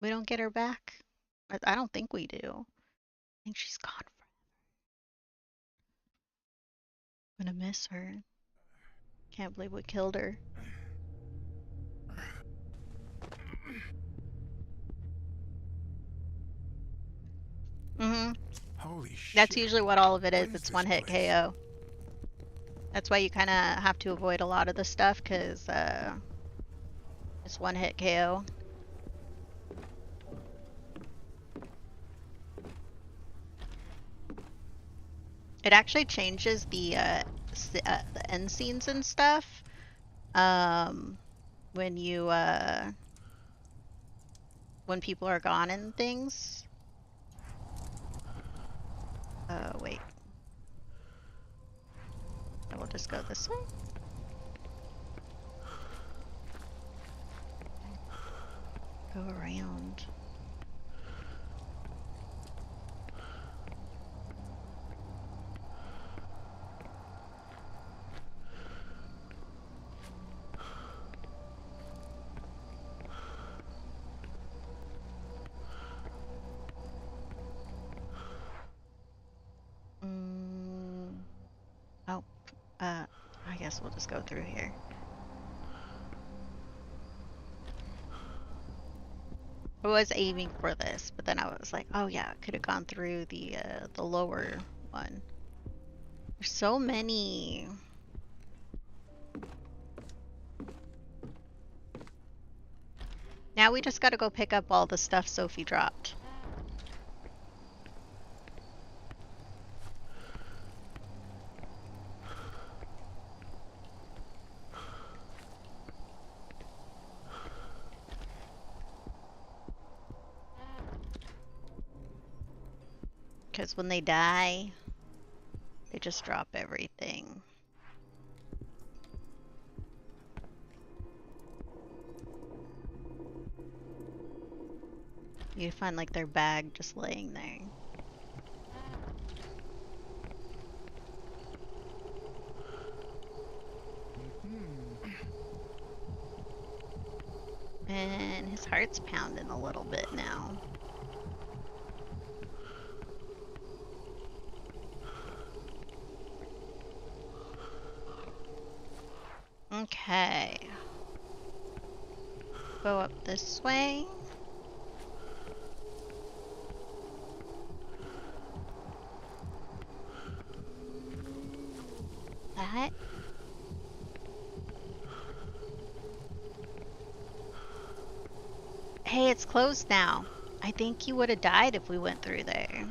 We don't get her back? I don't think we do. I think she's gone forever. I'm gonna miss her. Can't believe we killed her. Holy shit. That's usually what all of it is. What is It's this one hit place? KO. That's why you kind of have to avoid a lot of the stuff, because it's one hit KO. It actually changes the end scenes and stuff when you when people are gone and things. Wait. I will just go this way. Go around. Oh, I guess we'll just go through here. I was aiming for this, but then I was like, oh yeah, I could have gone through the lower one. There's so many. Now we just gotta go pick up all the stuff Sophie dropped. Because when they die, they just drop everything. You find like their bag just laying there. And his heart's pounding a little bit now. Okay. Go up this way. That. Hey, it's closed now. I think you would have died if we went through there.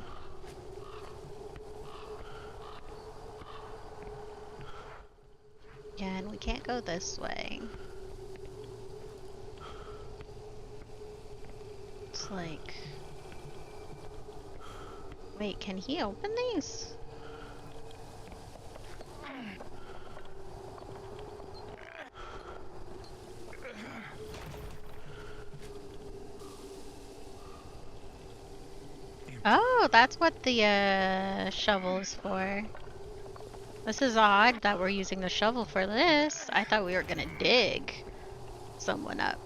Yeah, and we can't go this way. It's like... Wait, can he open these? Oh, that's what the shovel is for. This is odd that we're using the shovel for this. I thought we were gonna dig someone up,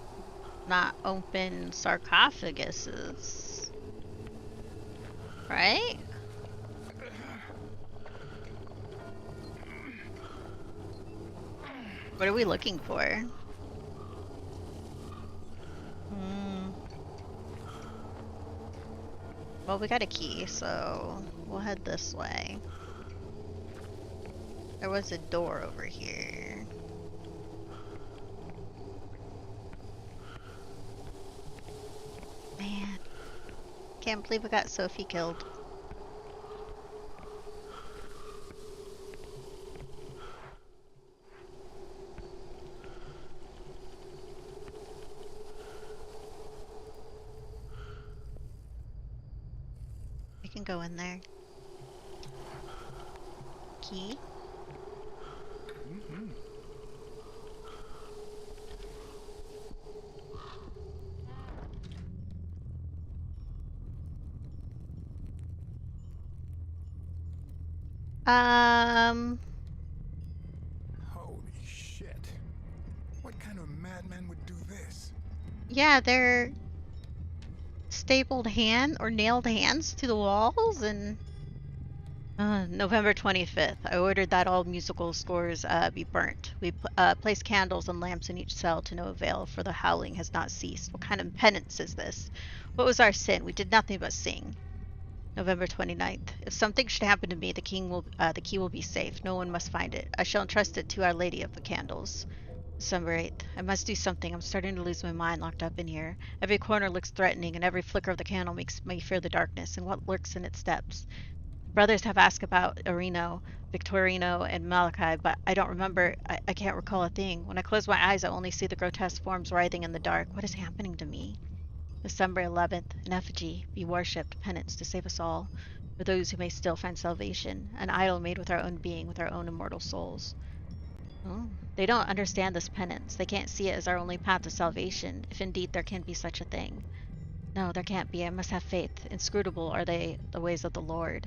not open sarcophaguses. Right? What are we looking for? Well, we got a key, so we'll head this way. There was a door over here. Man, can't believe we got Sophie killed. We can go in there. Key? Holy shit. What kind of madman would do this? Yeah, they're stapled hand or nailed hands to the walls and November 25th. I ordered that all musical scores be burnt. We placed candles and lamps in each cell to no avail, for the howling has not ceased. What kind of penance is this? What was our sin? We did nothing but sing. November 29th. If something should happen to me, the key will be safe. No one must find it. I shall entrust it to Our Lady of the Candles. December 8th. I must do something. I'm starting to lose my mind locked up in here. Every corner looks threatening, and every flicker of the candle makes me fear the darkness and what lurks in its depths. Brothers have asked about Arino, Victorino, and Malachi, but I don't remember. I can't recall a thing. When I close my eyes, I only see the grotesque forms writhing in the dark. What is happening to me? December 11th. An effigy. Be worshipped. Penance to save us all. For those who may still find salvation. An idol made with our own being, with our own immortal souls. Oh, they don't understand this penance. They can't see it as our only path to salvation, if indeed there can be such a thing. No, there can't be. I must have faith. Inscrutable are they, the ways of the Lord.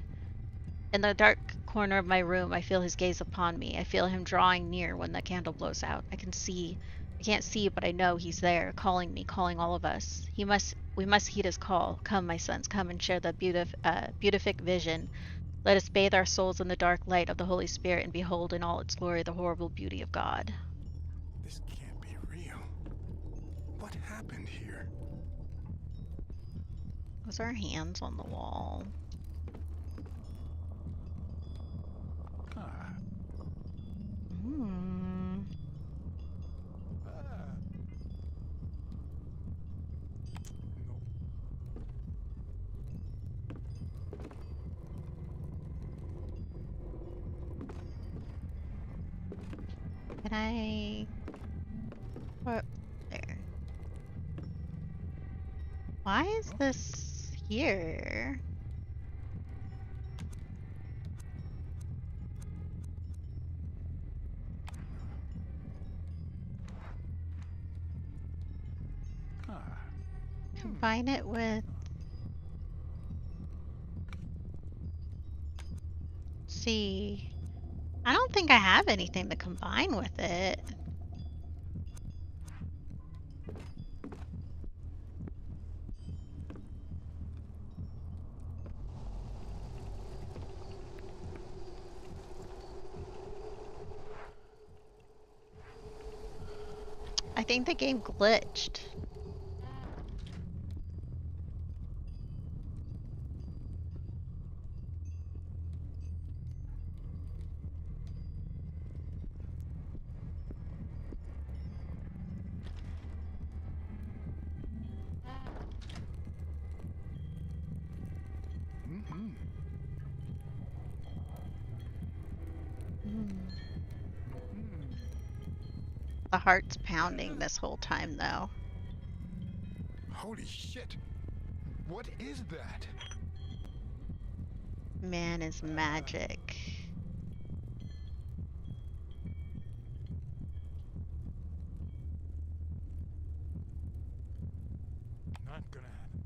In the dark corner of my room, I feel his gaze upon me. I feel him drawing near when the candle blows out. I can't see, but I know he's there, calling me, calling all of us. We must heed his call. Come, my sons, come and share the beatific vision. Let us bathe our souls in the dark light of the Holy Spirit and behold in all its glory the horrible beauty of God. This can't be real. What happened here? Those are hands on the wall. Ah. Hmm. No. Can I... What? There. Why is this here? Combine it with... Let's see... I don't think I have anything to combine with it. I think the game glitched. The heart's pounding this whole time, though. Holy shit! What is that? Man is magic. Not gonna happen.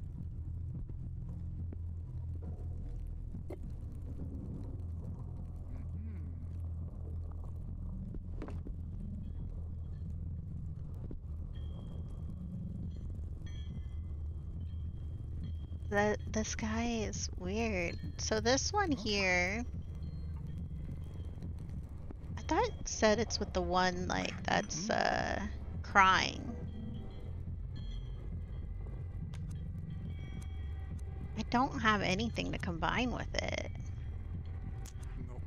This guy is weird. So this one here, I thought it said it's with the one like that's crying. I don't have anything to combine with it. Nope.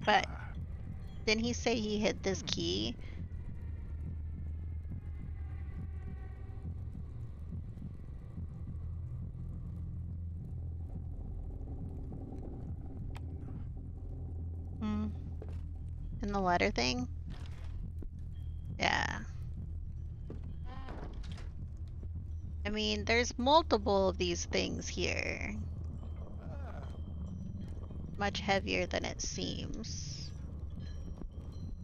But didn't he say he hid this key? Hmm. In the letter thing? Yeah. I mean, there's multiple of these things here. Much heavier than it seems.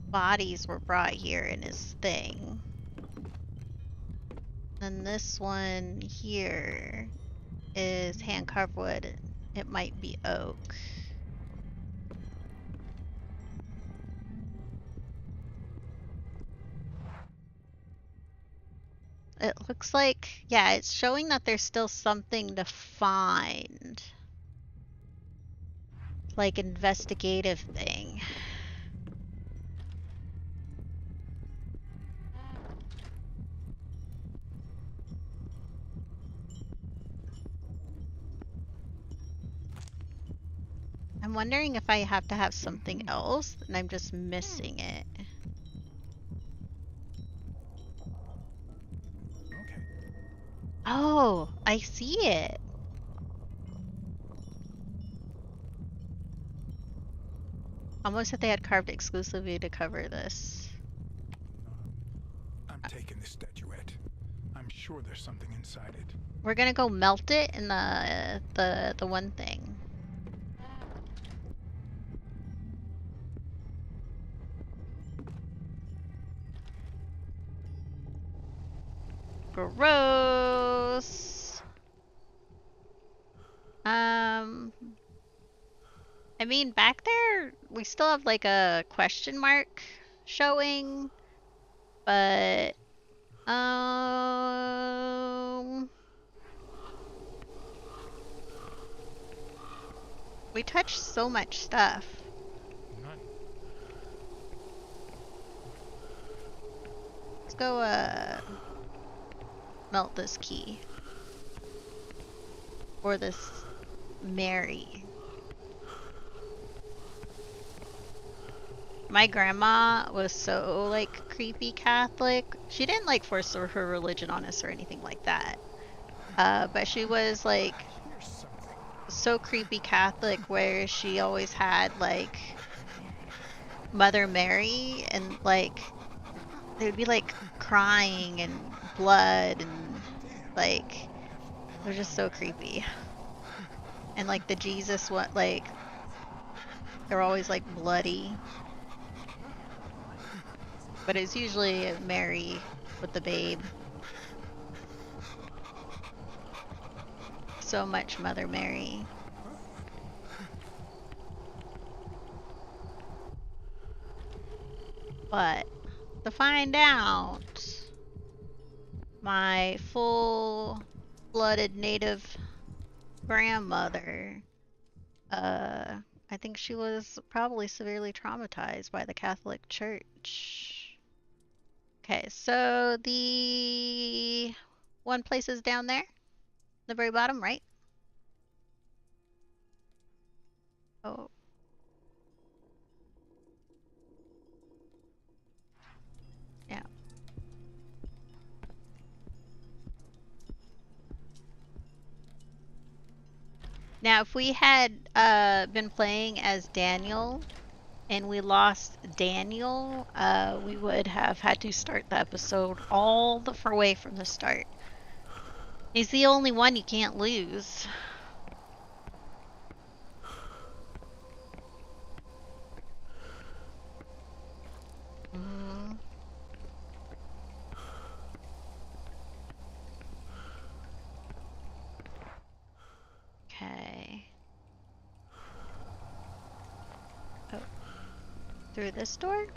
Bodies were brought here in his thing. And this one here is hand-carved wood. It might be oak. It looks like, yeah, it's showing that there's still something to find. Like investigative thing. I'm wondering if I have to have something else and I'm just missing it. Okay. Oh, I see it. Almost if they had carved exclusively to cover this. I'm taking the statuette. I'm sure there's something inside it. We're gonna go melt it in the one thing. Gross. I mean, back there, we still have like a question mark showing, but, we touched so much stuff. None. Let's go, melt this key. Or this Mary. My grandma was so, like, creepy Catholic. She didn't, like, force her religion on us or anything like that. But she was, like, Here's something. so creepy Catholic where she always had, like, Mother Mary and, like, they would be, like, crying and blood and, like, they're just so creepy. And, like, the Jesus one, like, they're always, like, bloody. But it's usually Mary with the babe. So much Mother Mary. But to find out, my full-blooded native grandmother, I think she was probably severely traumatized by the Catholic Church. Okay, so the one place is down there, the very bottom, right? Oh. Yeah. Now, if we had been playing as Daniel and we lost Daniel, we would have had to start the episode all the way from the start. He's the only one you can't lose. Okay. Oh. Through this door?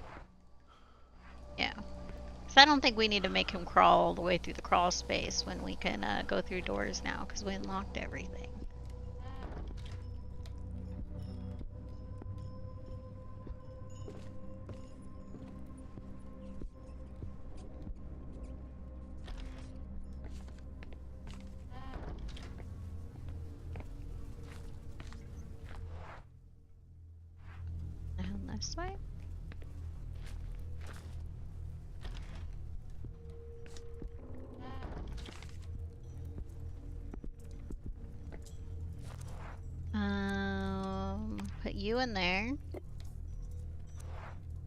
Yeah. So I don't think we need to make him crawl all the way through the crawl space when we can go through doors now because we unlocked everything. And this way. Put you in there.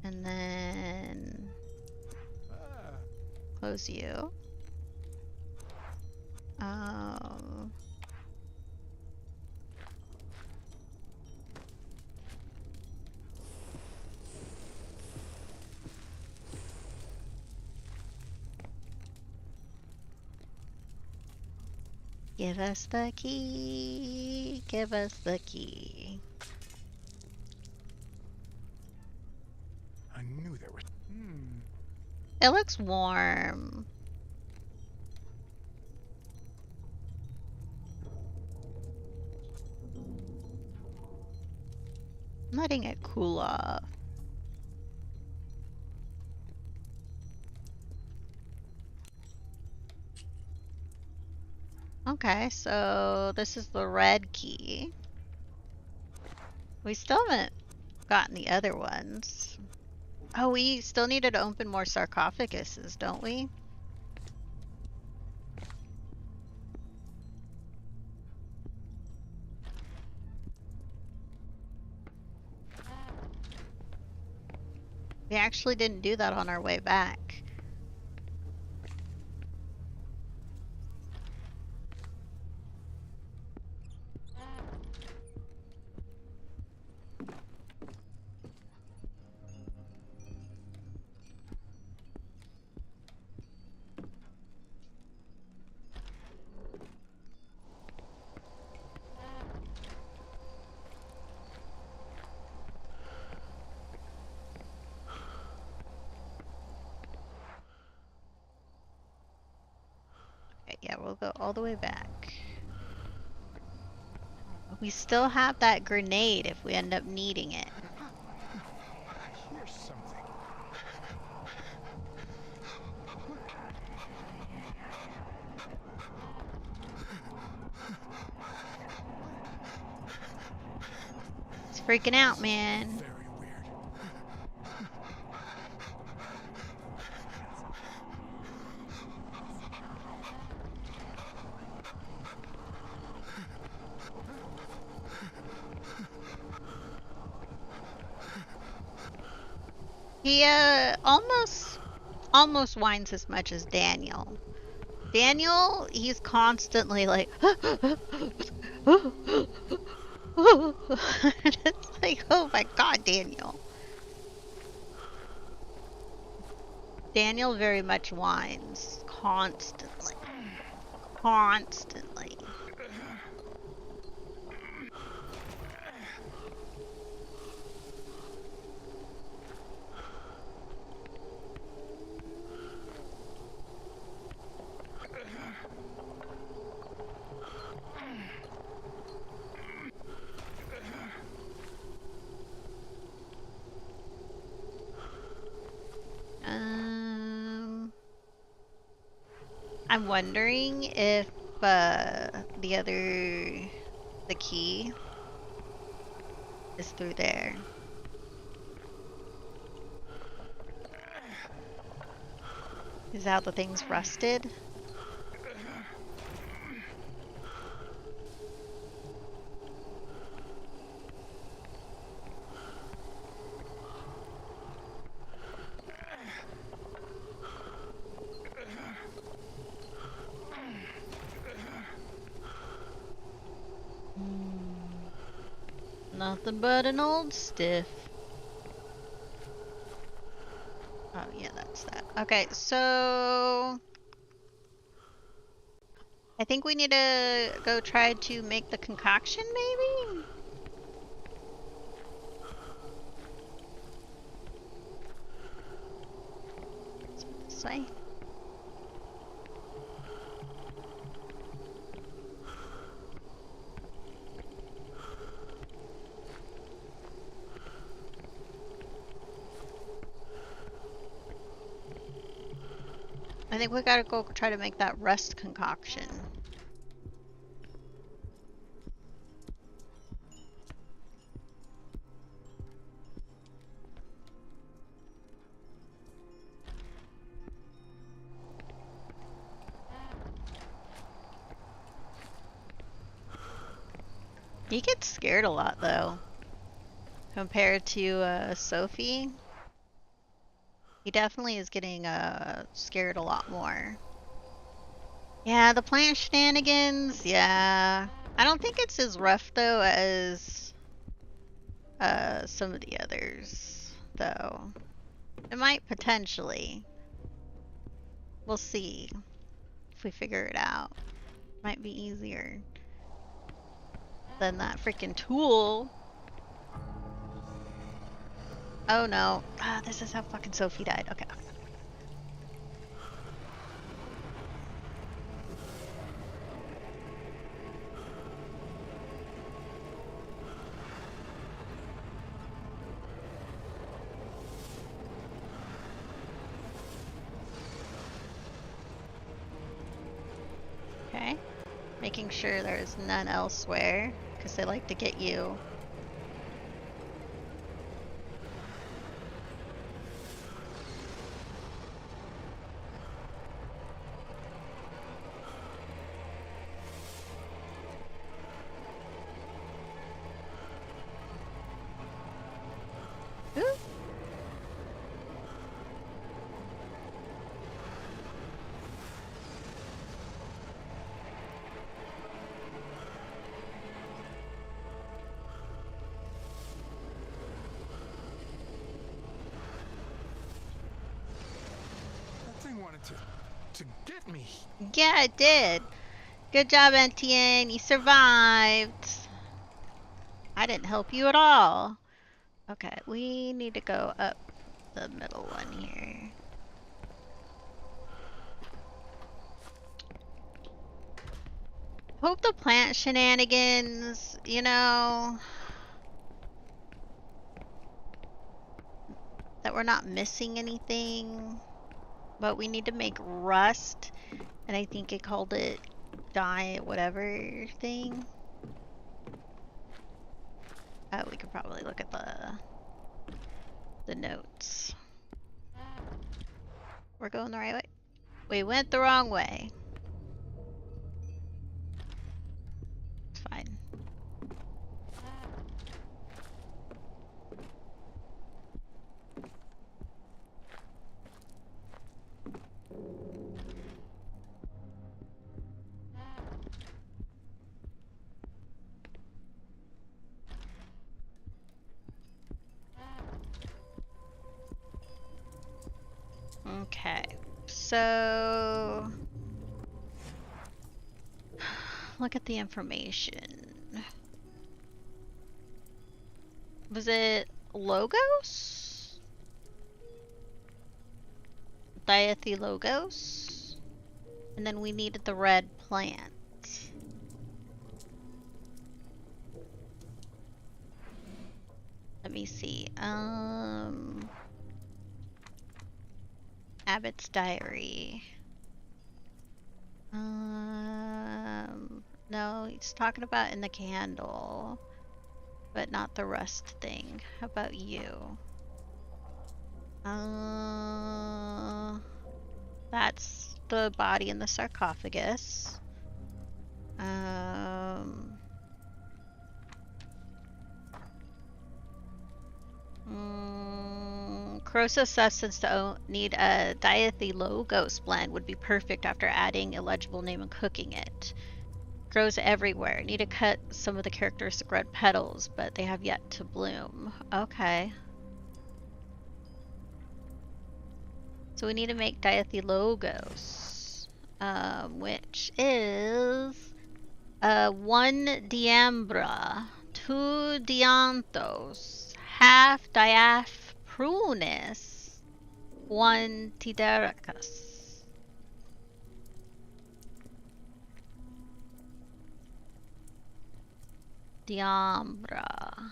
And then close you. Give us the key. Give us the key. I knew there was. It looks warm. I'm letting it cool off. Okay, so this is the red key. We still haven't gotten the other ones. Oh, we still needed to open more sarcophaguses, don't we? We actually didn't do that on our way back. Yeah, we'll go all the way back. We still have that grenade if we end up needing it. Here's something. It's freaking out, man. Very weird. He almost whines as much as Daniel. Daniel, he's constantly like it's like, oh my god, Daniel. Daniel very much whines constantly. Constantly. I'm wondering if the key is through there. Is how the thing's rusted? Nothing but an old stiff. Oh yeah, that's that. Okay, so I think we need to go try to make the concoction, maybe? Let's put this this way. I think we gotta go try to make that rust concoction. He gets scared a lot though. Compared to Sophie. He definitely is getting scared a lot more. Yeah, the plant shenanigans, yeah. I don't think it's as rough though as some of the others though. It might potentially. We'll see if we figure it out. Might be easier than that freaking tool. Oh no. Ah, this is how fucking Sophie died. Okay. Okay. Making sure there's none elsewhere, because they like to get you. Ooh. That thing wanted to get me. Yeah, it did. Good job, NTN. You survived. I didn't help you at all. Okay, we need to go up the middle one here. Hope the plant shenanigans, you know, that we're not missing anything. But we need to make rust, and I think it called it dye whatever thing. We could probably look at the notes. We're going the right way. We went the wrong way. It's fine. Okay, so look at the information. Was it Logos? Diethylogos? And then we needed the red plant. Let me see. Abbott's diary. No, he's talking about in the candle, but not the rust thing. How about you? That's the body in the sarcophagus. Corrosive substance to need a diethylogos blend would be perfect after adding illegible name and cooking it. Grows everywhere. Need to cut some of the characteristic red petals, but they have yet to bloom. Okay. So we need to make diethylogos, which is 1 diambra, 2 dianthos, half diaphrunus, 1 Tideracus. Diambra.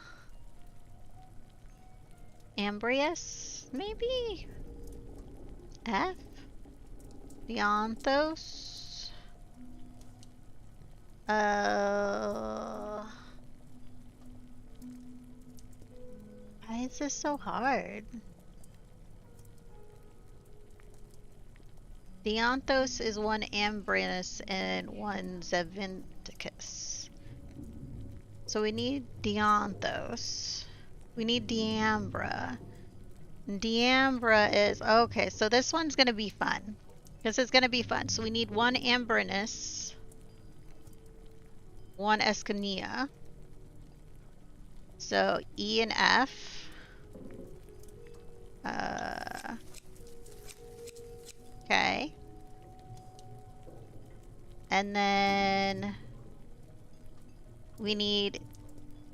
Ambrius, maybe? F? Dianthos? Why is this so hard? Dianthos is 1 Ambrinus and 1 Zevinticus. So we need Dianthos. We need Diambra. Diambra is... Okay, so this one's going to be fun. This is going to be fun. So we need 1 Ambrinus, 1 Escania. So E and F. Okay. And then we need,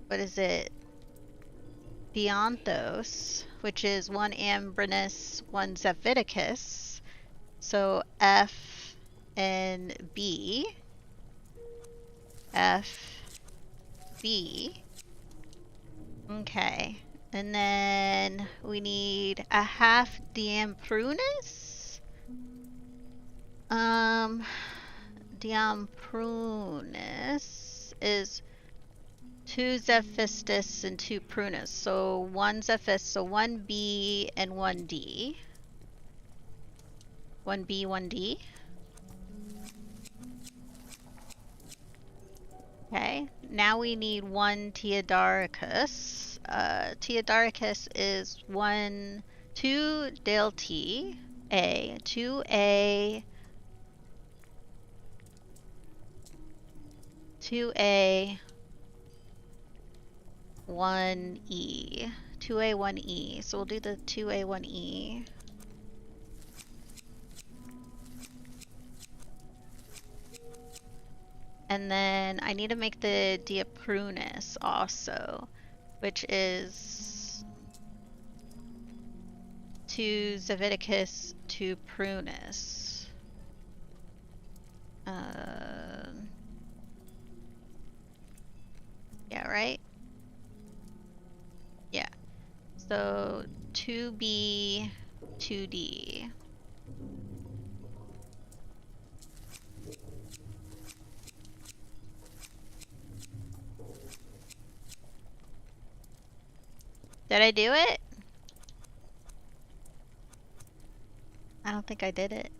what is it? Dianthos, which is 1 Ambrinus, 1 Zephiticus. So F and B. F, B. Okay. And then we need a half Diamprunus. Diamprunus is 2 Zephistus and 2 Prunus. So 1 Zephis, so 1 B and 1 D. 1 B, 1 D. Okay, now we need 1 Teodaricus. Teodaricus is 2 Del T, A, 2A, 2A, 1E, 2A, 1E. So we'll do the 2A, 1E. And then I need to make the Diaprunus also, which is 2 Zeviticus, 2 Prunus. Yeah, right? Yeah. So 2B, 2D. Did I do it? I don't think I did it.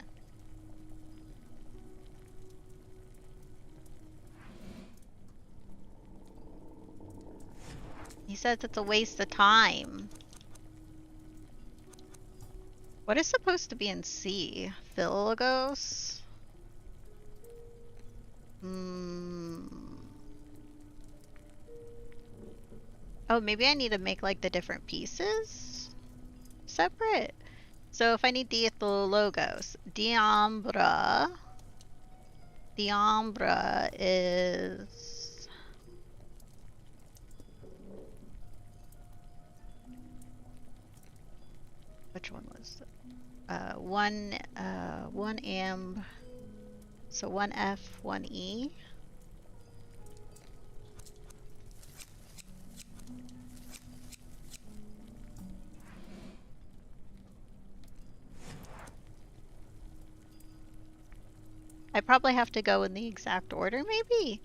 He says it's a waste of time. What is supposed to be in C? Philogos? Oh, maybe I need to make like the different pieces separate. So if I need Diethologos, Diambra is which one was it? One amb, so 1 F, 1 E. I probably have to go in the exact order, maybe?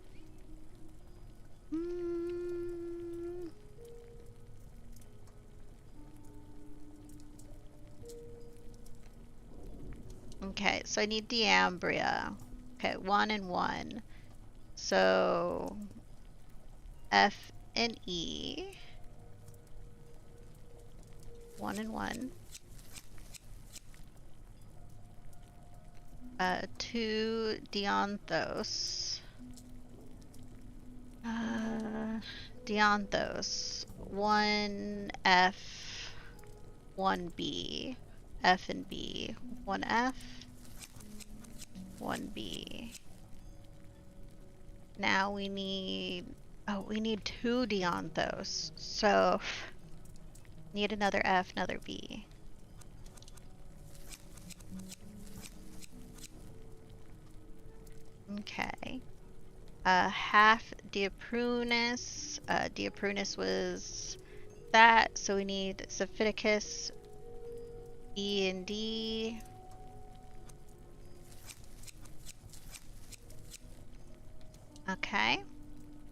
Okay, so I need Diambria. Okay, 1 and 1. So F and E. 1 and 1. 2 Dianthos. Dianthos. 1 F, 1 B. F and B. 1 F, 1 B. Now we need... Oh, we need 2 Dianthos. So, need another F, another B. Okay. Half Diaprunus. Diaprunus was that, so we need Saphiticus, E and D. Okay.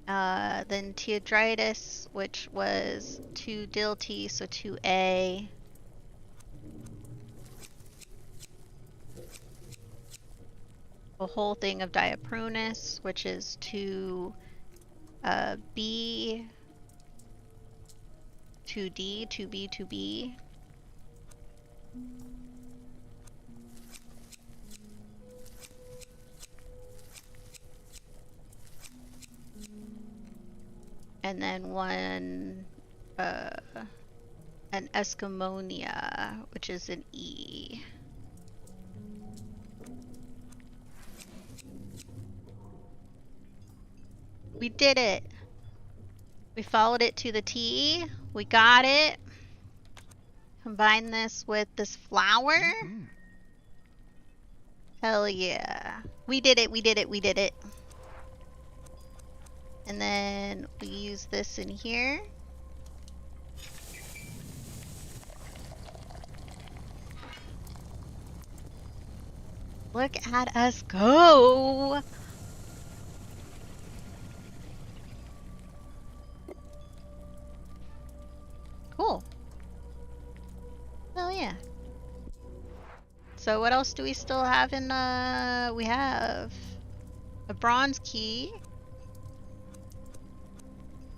Then Teodritis, which was 2 Dilty, so 2A. A whole thing of Diaprunus, which is 2 B, 2D, 2B, 2B. And then one, an Escamonia, which is an E. We did it! We followed it to the T. We got it. Combine this with this flower. Hell yeah. We did it, we did it, we did it. And then we use this in here. Look at us go! Cool. Hell yeah. So what else do we still have in, we have a bronze key.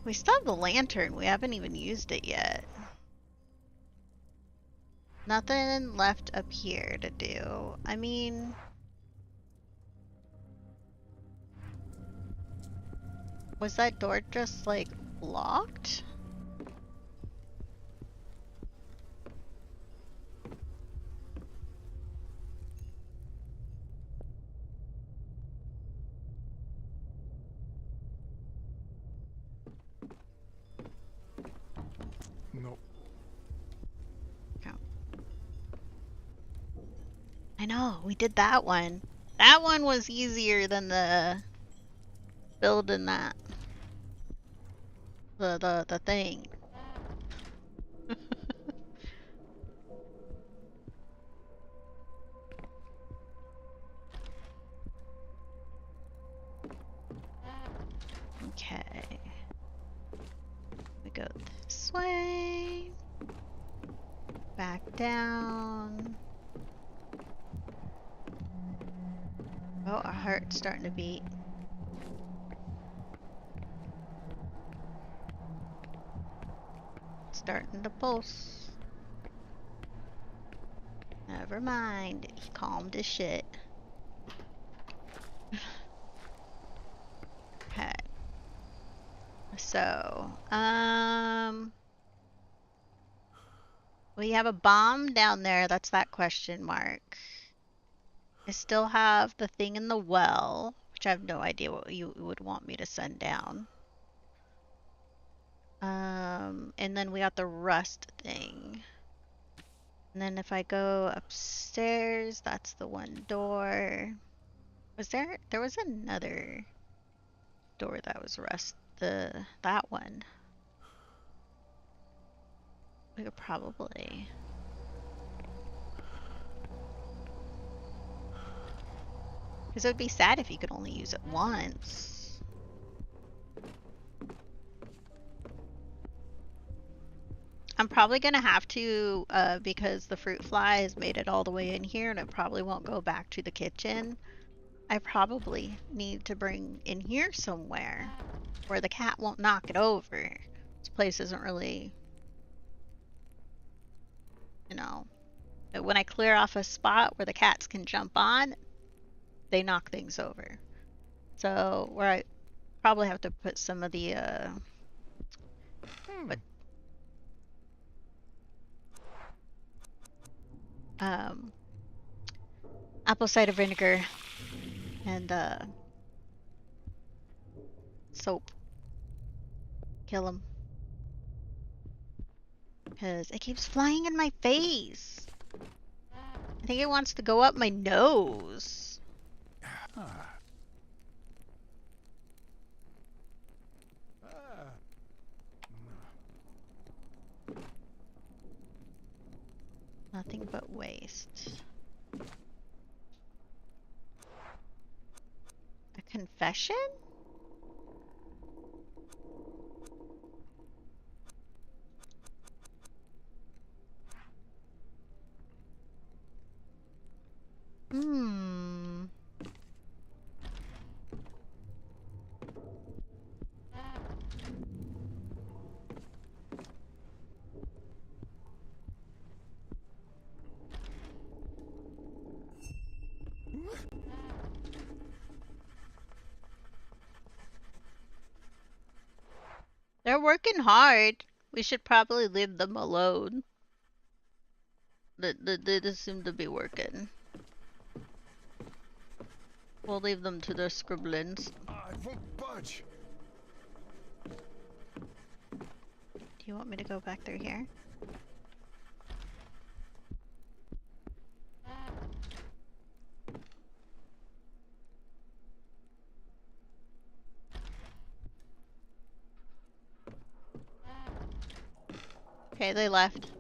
We still have the lantern. We haven't even used it yet. Nothing left up here to do. I mean... Was that door just, like, locked? Nope. No. I know, we did that one. That one was easier than the building that. The thing. Okay. We go this way. Back down. Oh, our heart's starting to beat. Starting to pulse. Never mind. He calmed his shit. Okay. So, we have a bomb down there. That's that question mark. I still have the thing in the well, which I have no idea what you would want me to send down. And then we got the rust thing. And then if I go upstairs, that's the one door. There was another door that was rust, that one. We could probably... Because it would be sad if you could only use it once. I'm probably gonna have to, because the fruit fly has made it all the way in here and it probably won't go back to the kitchen. I probably need to bring in here somewhere where the cat won't knock it over. This place isn't really, you know, when I clear off a spot where the cats can jump on, they knock things over. So where I probably have to put some of the apple cider vinegar and soap. Kill him. Because it keeps flying in my face. I think it wants to go up my nose. but waste. A confession? Hmm. They're working hard. We should probably leave them alone. They just seem to be working. We'll leave them to their scribblings. I won't budge. Do you want me to go back through here? Okay, they left.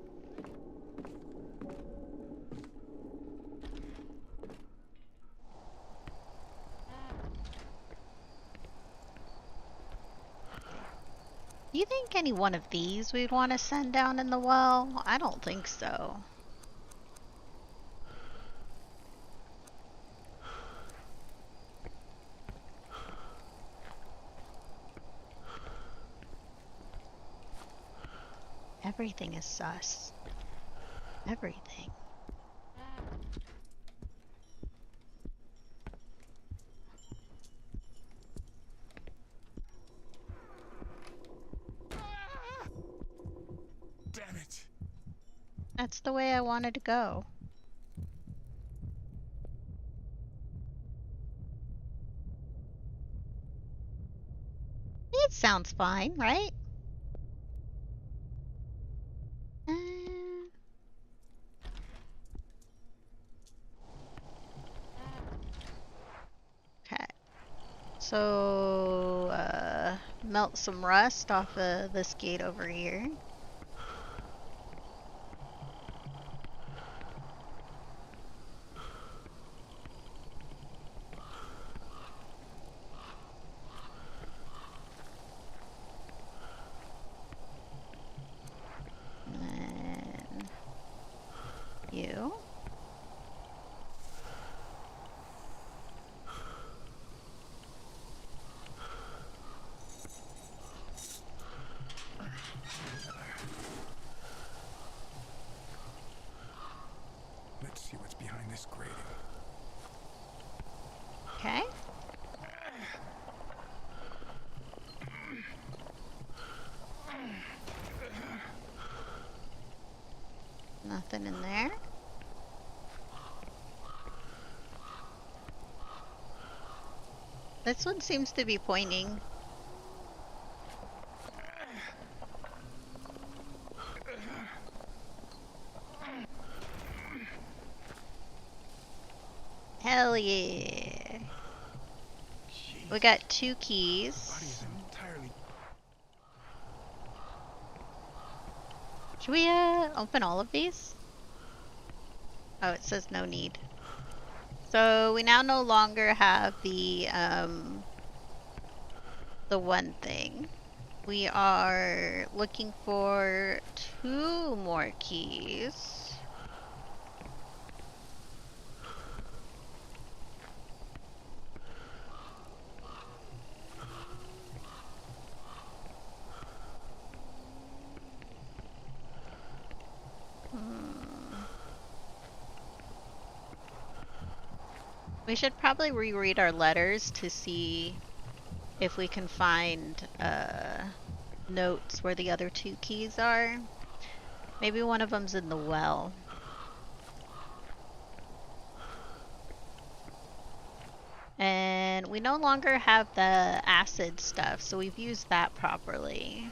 Do you think any one of these we'd want to send down in the well? I don't think so. Everything is sus. Everything. Damn it. That's the way I wanted to go. It sounds fine, right? Okay. So, melt some rust off of this gate over here. And then you. Let's see what's behind this grating. Okay. Nothing in there. This one seems to be pointing. Hell yeah. We got 2 keys. Body's entirely. Should we open all of these? Oh, it says no need. So we now no longer have the one thing. We are looking for 2 more keys. We should probably reread our letters to see if we can find notes where the other 2 keys are. Maybe one of them's in the well. And we no longer have the acid stuff, so we've used that properly.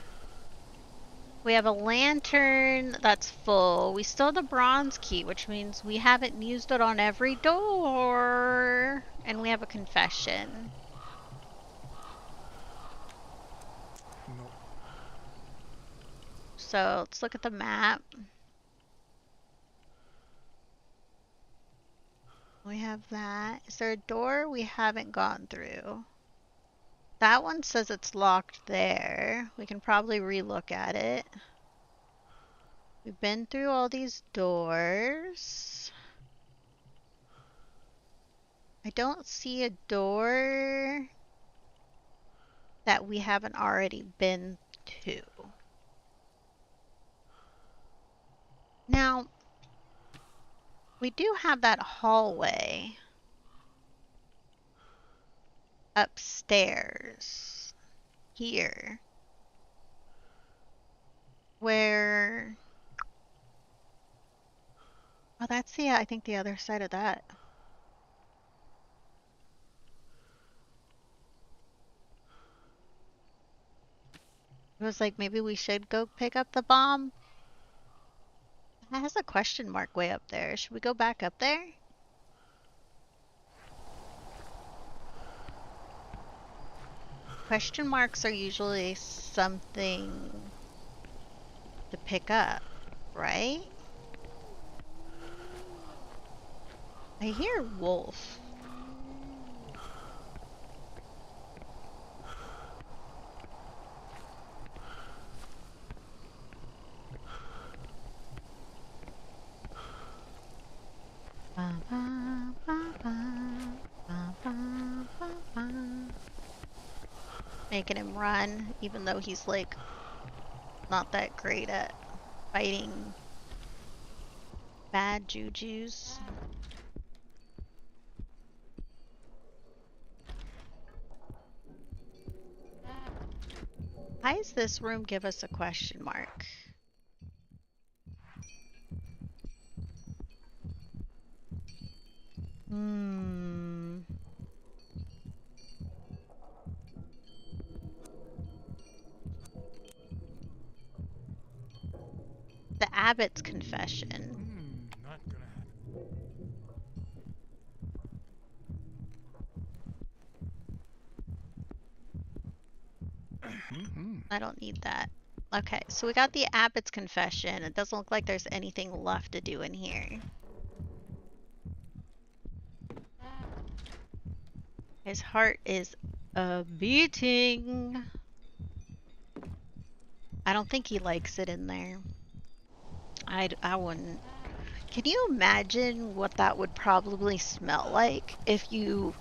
We have a lantern that's full. We still have the bronze key, which means we haven't used it on every door. And we have a confession. No. So let's look at the map. We have that. Is there a door we haven't gone through? That one says it's locked there. We can probably relook at it. We've been through all these doors. I don't see a door that we haven't already been to. Now, we do have that hallway upstairs here where... Oh, that's the, I think the other side of that. It was like, maybe we should go pick up the bomb. That has a question mark way up there. Should we go back up there? Question marks are usually something to pick up, right? I hear wolf. Ba, ba, ba, ba, ba, ba, ba, ba. Making him run, even though he's like not that great at fighting bad jujus. Why does this room give us a question mark? The abbot's confession. Not gonna happen. I don't need that. Okay, so we got the abbot's confession. It doesn't look like there's anything left to do in here. His heart is beating. I don't think he likes it in there. I wouldn't. Can you imagine what that would probably smell like if you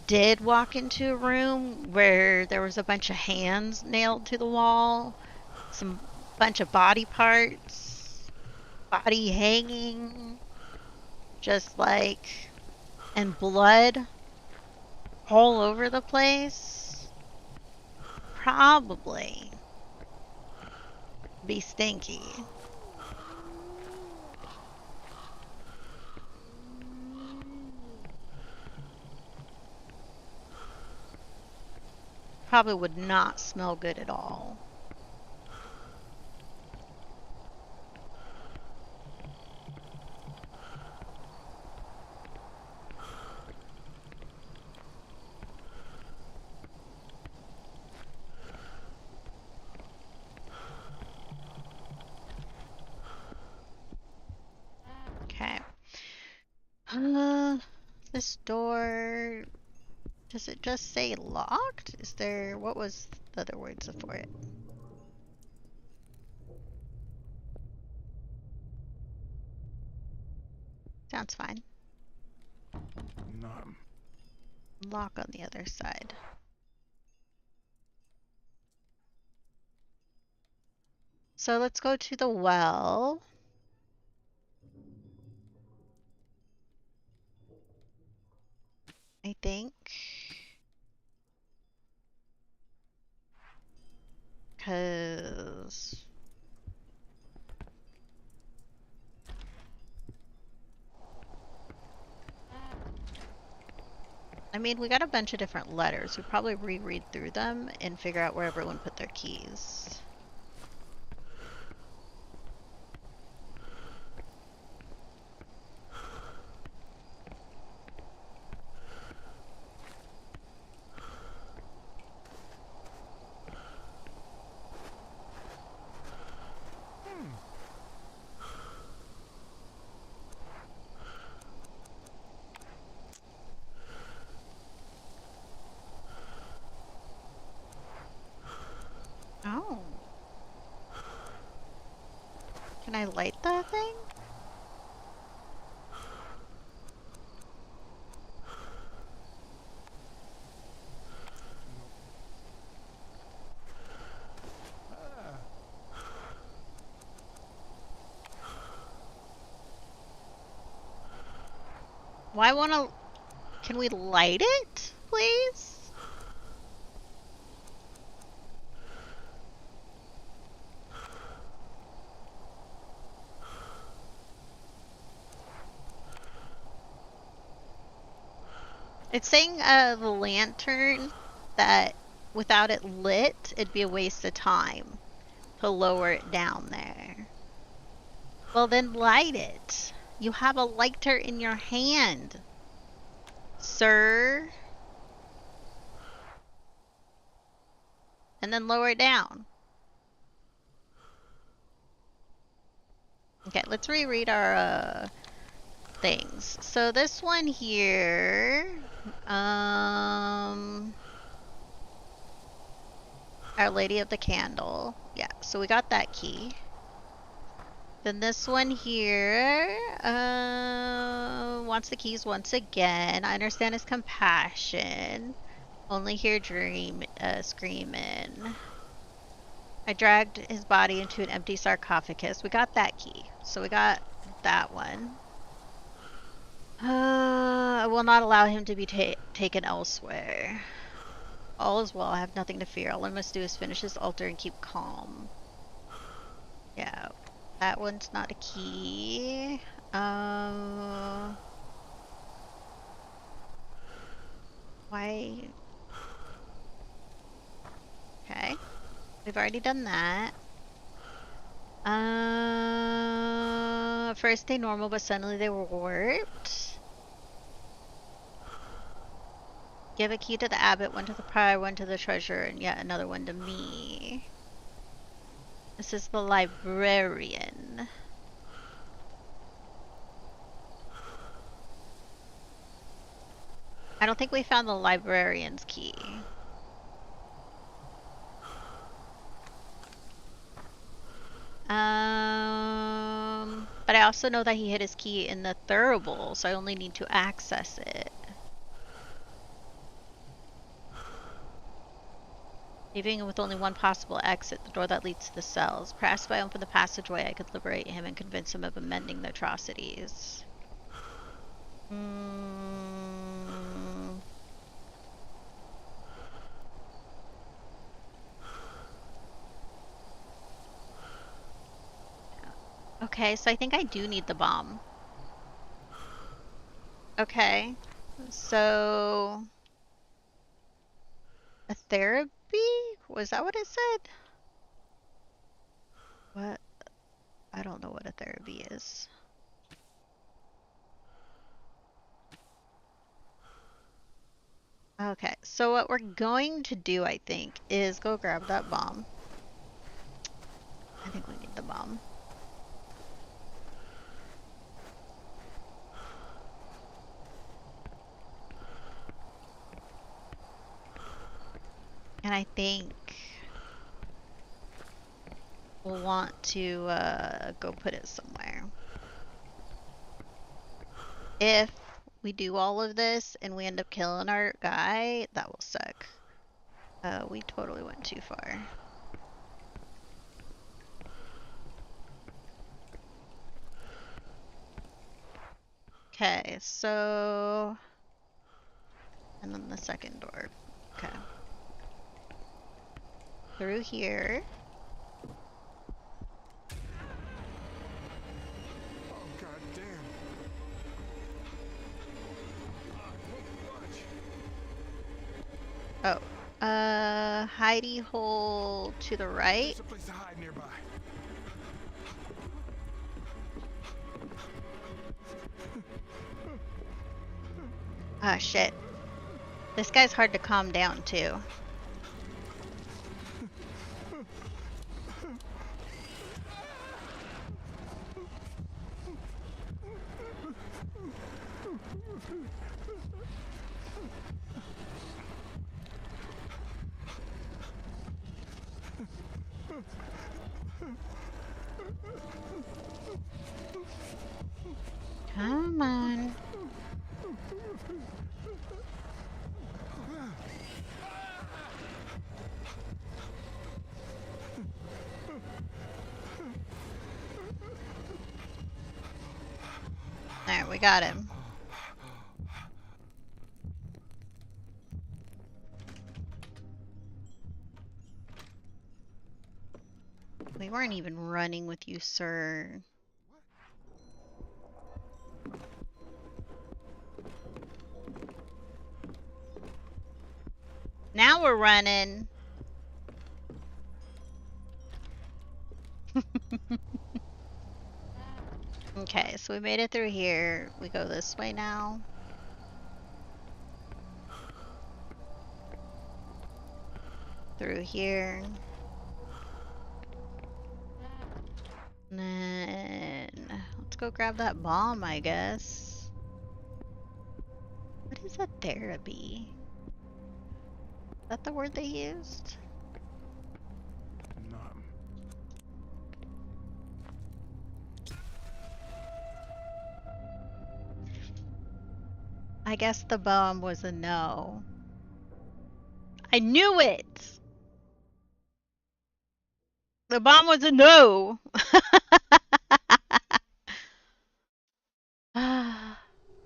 did walk into a room where there was a bunch of hands nailed to the wall, some bunch of body parts, body hanging, just like, and blood all over the place? Probably be stinky. Probably would not smell good at all. Okay. This door, does it just say locked? Is there, what was the other words for it? Sounds fine. Numb. Lock on the other side. So let's go to the well. I think. Because I mean, we got a bunch of different letters. We probably reread through them and figure out where everyone put their keys. Can I light that thing? Why wanna... Can we light it, please? It's saying the lantern that without it lit, it'd be a waste of time to lower it down there. Well, then light it. You have a lighter in your hand, sir. And then lower it down. Okay, let's reread our things. So this one here, Our Lady of the Candle. Yeah, so we got that key. Then this one here, wants the keys once again. I understand his compassion. Only hear screaming. I dragged his body into an empty sarcophagus. We got that key. So we got that one. I will not allow him to be taken elsewhere. All is well. I have nothing to fear. All I must do is finish this altar and keep calm. Yeah. That one's not a key. Why? Okay. We've already done that. First they normal, but suddenly they were warped. Give a key to the abbot, one to the prior, one to the treasurer, and yet another one to me. This is the librarian. I don't think we found the librarian's key. But I also know that he hid his key in the thurible, so I only need to access it. Leaving him with only one possible exit, the door that leads to the cells. Perhaps if I open the passageway, I could liberate him and convince him of amending the atrocities. Okay, so I think I do need the bomb. Okay, so... A therapy? Was that what it said? What? I don't know what a therapy is. Okay, so what we're going to do, I think, is go grab that bomb. I think we need the bomb. And I think we'll want to go put it somewhere. If we do all of this and we end up killing our guy, that will suck. We totally went too far. Okay, so... And then the second door. Okay. Through here. Oh, goddamn. Oh. Hidey hole to the right. There's a place to hide nearby. Ah, shit. This guy's hard to calm down, too. Come on. Alright, we got him. We weren't even running with you, sir. Now we're running. Okay, so we made it through here. We go this way now. Through here. And then let's go grab that bomb, I guess. What is a therapy? Is that the word they used? Numb. I guess the bomb was a no. I knew it! The bomb was a no!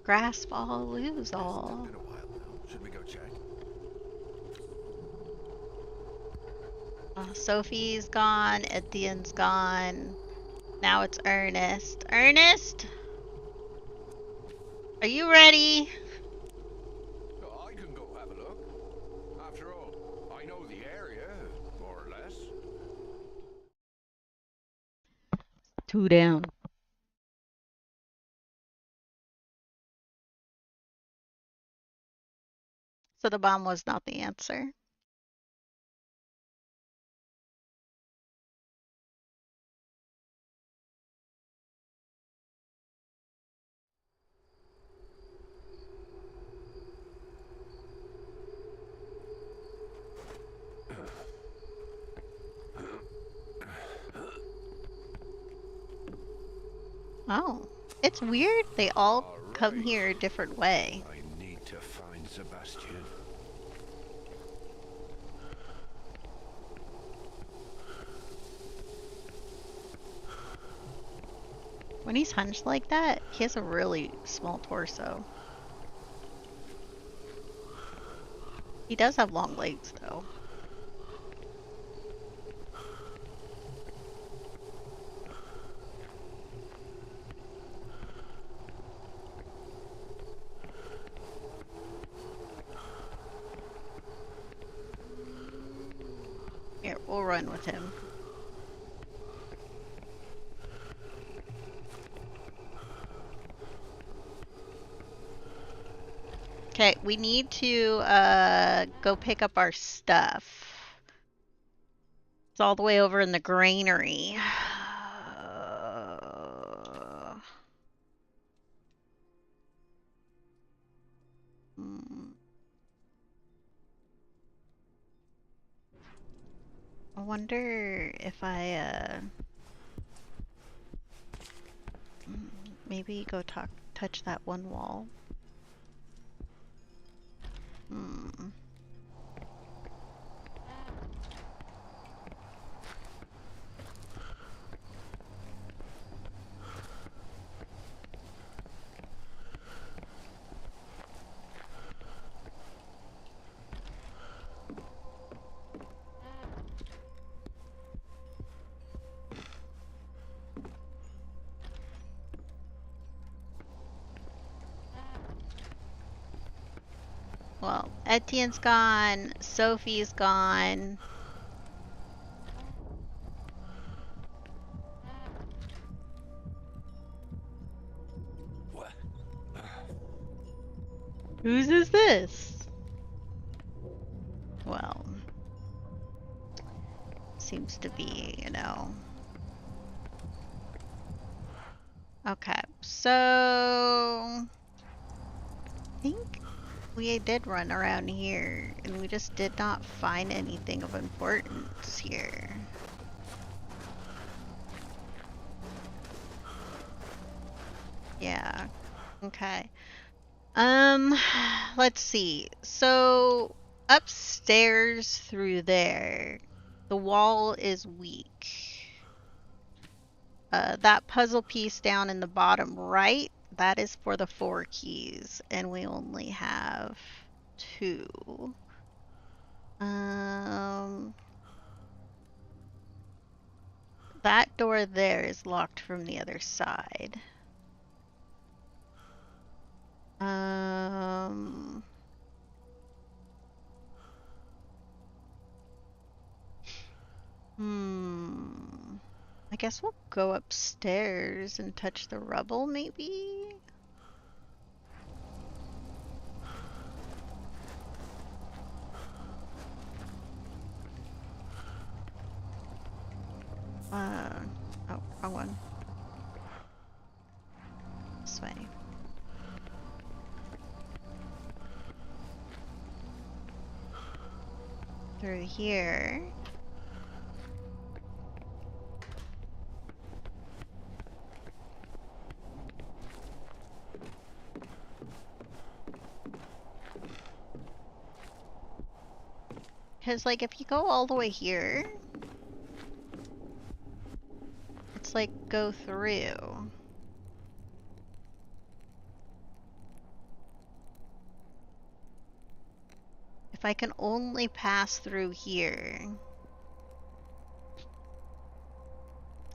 Grasp all, lose all. It's been a while now. Should we go check? Sophie's gone, Etienne's gone. Now it's Ernest. Ernest? Are you ready? I can go have a look. After all, I know the area, more or less. 2 down. So the bomb was not the answer. Oh, it's weird. They all come here a different way. I need to find Sebastian. When he's hunched like that, he has a really small torso. He does have long legs, though. Here, we'll run with him. Okay, we need to go pick up our stuff. It's all the way over in the granary. I wonder if I maybe go touch that one wall. Well, Etienne's gone, Sophie's gone. What? Whose is this? Well, seems to be, you know. Okay, so I think we did run around here and we just did not find anything of importance here. Yeah, Okay. Let's see. So upstairs through there, the wall is weak. That puzzle piece down in the bottom right, that is for the 4 keys, and we only have 2. That door there is locked from the other side. I guess we'll go upstairs and touch the rubble, maybe? Oh, wrong one. This way. Through here. Because, like, if you go all the way here, it's like go through. If I can only pass through here,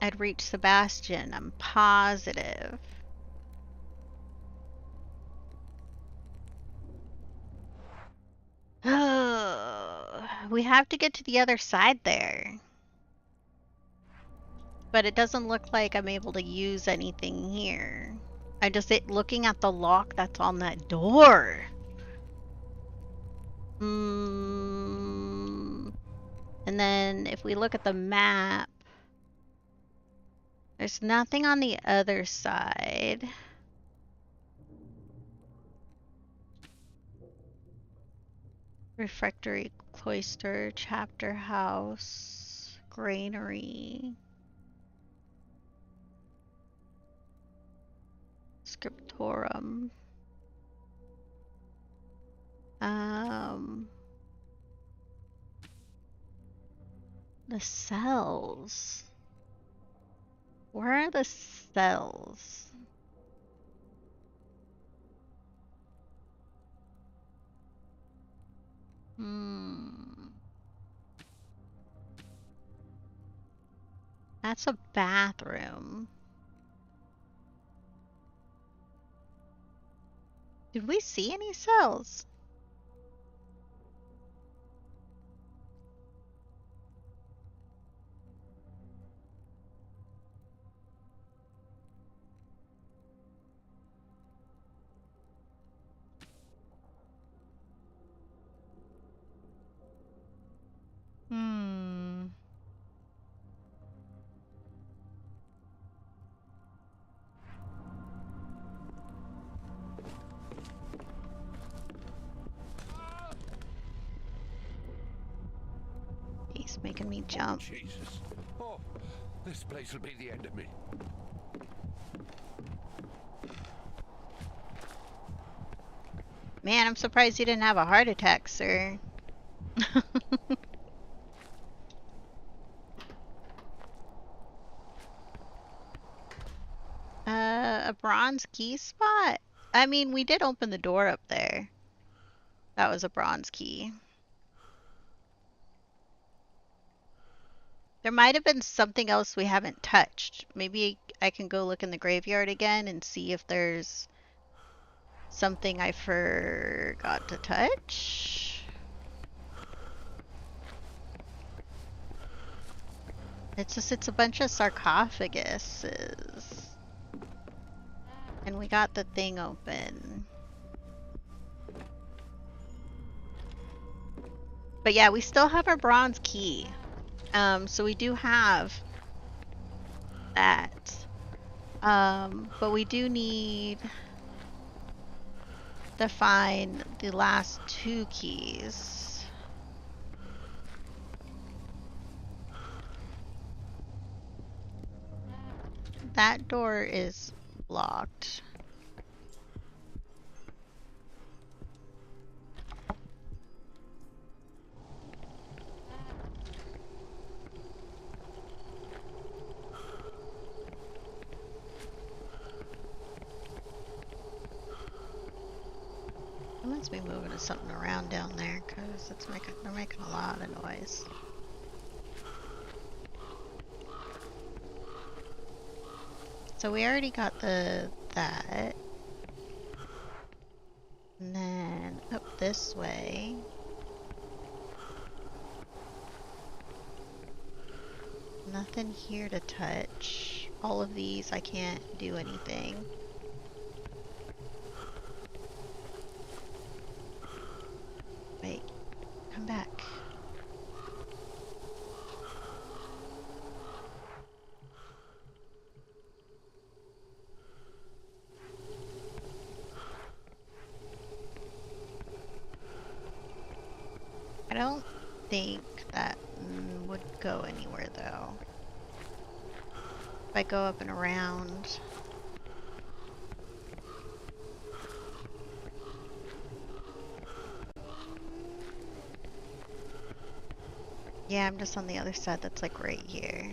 I'd reach Sebastian, I'm positive. We have to get to the other side there. But it doesn't look like I'm able to use anything here. I just looking at the lock that's on that door. And then if we look at the map, there's nothing on the other side. Refectory, cloister, chapter house, granary, scriptorum. The cells. Where are the cells? That's a bathroom. Did we see any cells? He's making me jump. Oh, Jesus. Oh, this place will be the end of me. Man, I'm surprised you didn't have a heart attack, sir. A bronze key spot? I mean, we did open the door up there. That was a bronze key. There might have been something else we haven't touched. Maybe I can go look in the graveyard again and see if there's something I forgot to touch. It's a bunch of sarcophaguses. And we got the thing open. But yeah, we still have our bronze key. So we do have that. But we do need to find the last 2 keys. That door is locked. Let's be moving something around down there, because they're making a lot of noise. So we already got that. And then up this way. Nothing here to touch. All of these I can't do anything. Wait, come back. I don't think that would go anywhere though. If I go up and around. Yeah, I'm just on the other side. That's like right here.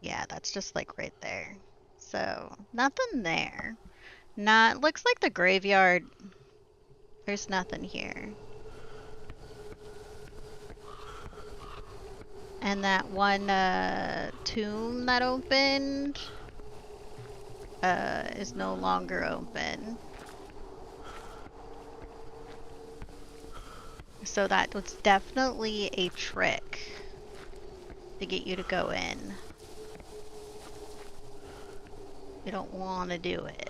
Yeah, that's just like right there. So, nothing there. Looks like the graveyard. There's nothing here. And that one tomb that opened is no longer open. So that was definitely a trick to get you to go in. You don't want to do it.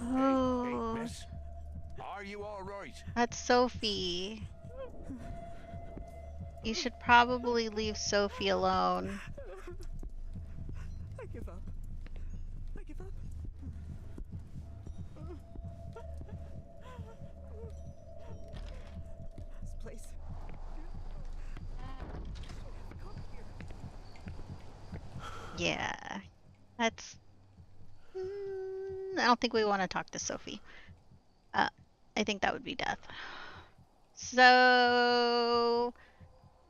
Oh, Hey, miss. Are you all right? that's Sophie. You should probably leave Sophie alone. I give up. I give up. This place. Yeah, that's... I don't think we want to talk to Sophie. I think that would be death. So...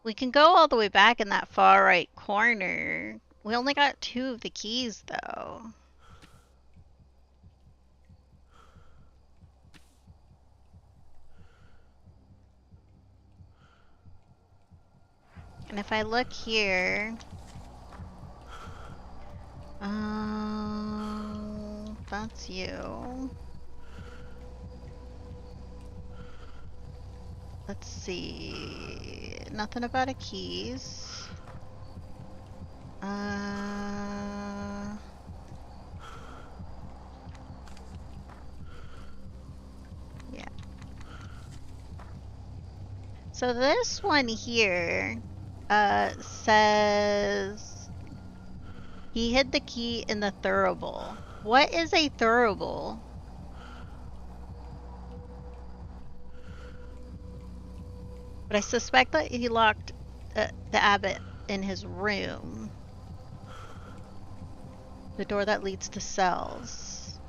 we can go all the way back in that far right corner. We only got 2 of the keys, though. And if I look here... that's you. Let's see... nothing about a keys. Yeah. So this one here says he hid the key in the thurible. What is a thurible? But I suspect that he locked the abbot in his room. The door that leads to cells.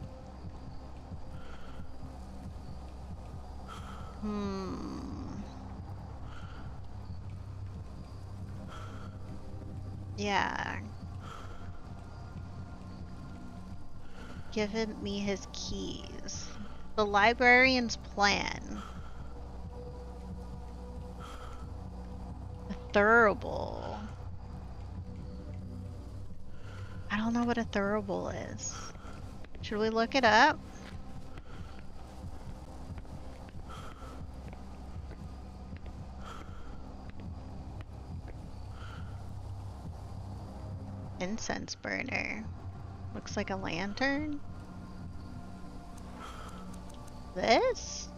Yeah. Give me his keys. The librarian's plan. A thurible. I don't know what a thurible is. Should we look it up? Incense burner. Looks like a lantern. This?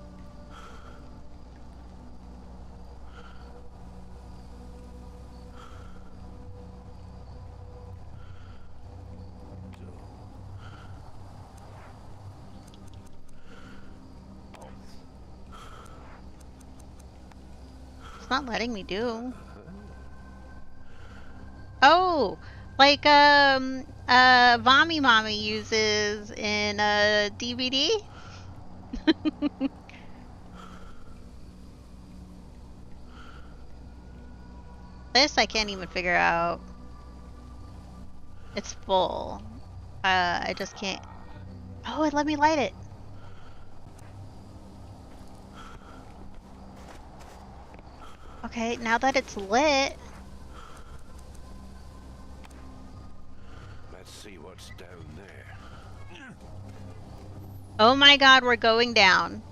It's not letting me do. Oh, like Vommy Mommy uses in a DVD. This I can't even figure out. It's full. I just can't. Oh, it let me light it. Okay, now that it's lit. Let's see what's down there. Oh my god, we're going down.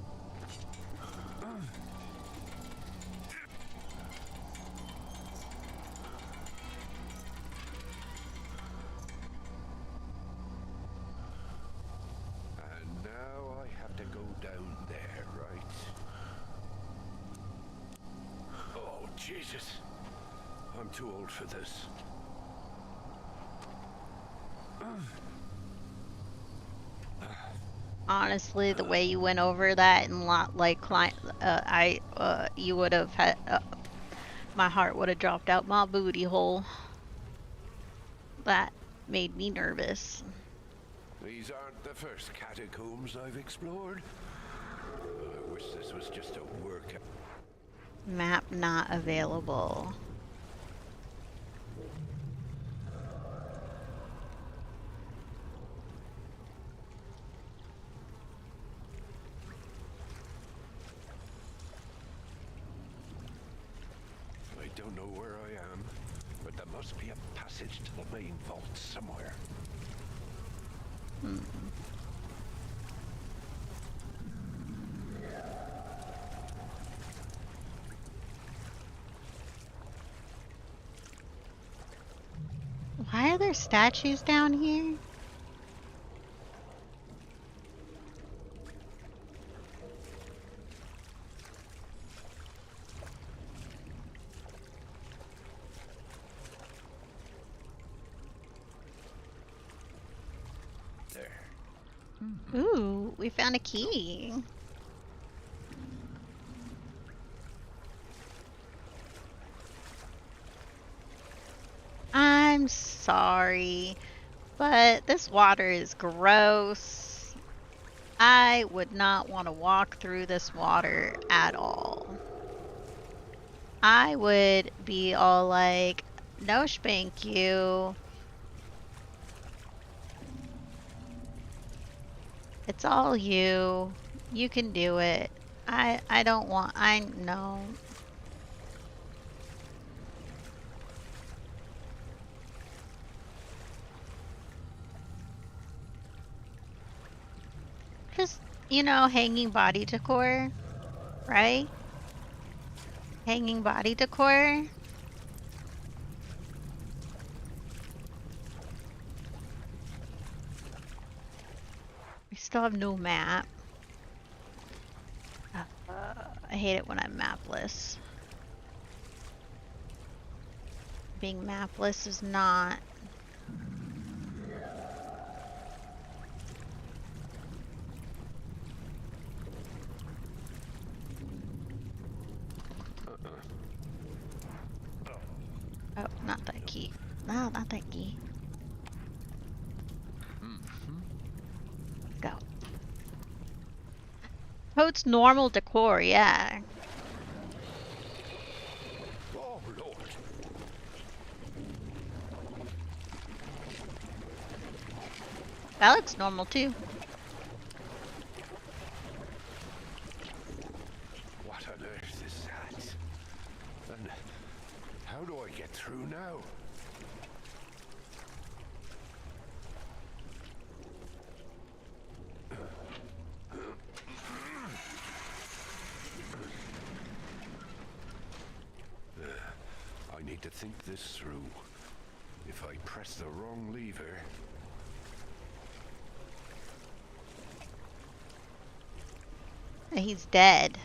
And now I have to go down there, right? Oh, Jesus. I'm too old for this. Honestly, the way you went over that and like you would have had my heart would have dropped out my booty hole. That made me nervous. These aren't the first catacombs I've explored. I wish this was just a workout. Map not available. I don't know where I am, but there must be a passage to the main vault somewhere. Why are there statues down here? There. Ooh, we found a key. I'm sorry, but this water is gross. I would not want to walk through this water at all. I would be all like, no spank you. It's all you. You can do it. I don't want, I know. Just, you know, hanging body decor, right? Hanging body decor. We still have no map. I hate it when I'm mapless. Being mapless is not. Oh, not that key. No, not that key. Go. Oh, it's normal decor, yeah. Oh, Lord. That looks normal too. What on earth is that? And how do I get through now? I need to think this through. If I press the wrong lever... He's dead.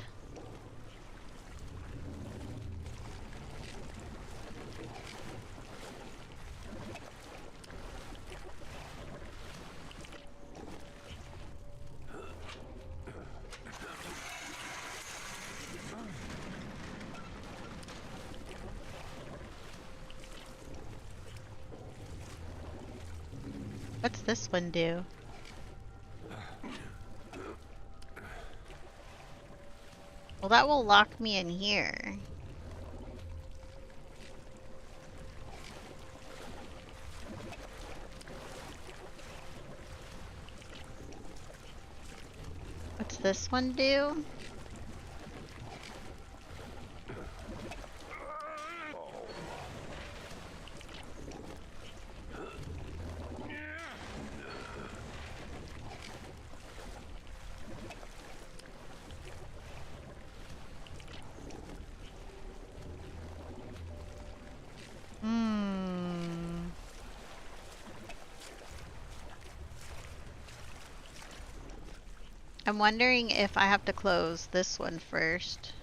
What's this one do? Well, that will lock me in here. this one do? I'm wondering if I have to close this one first.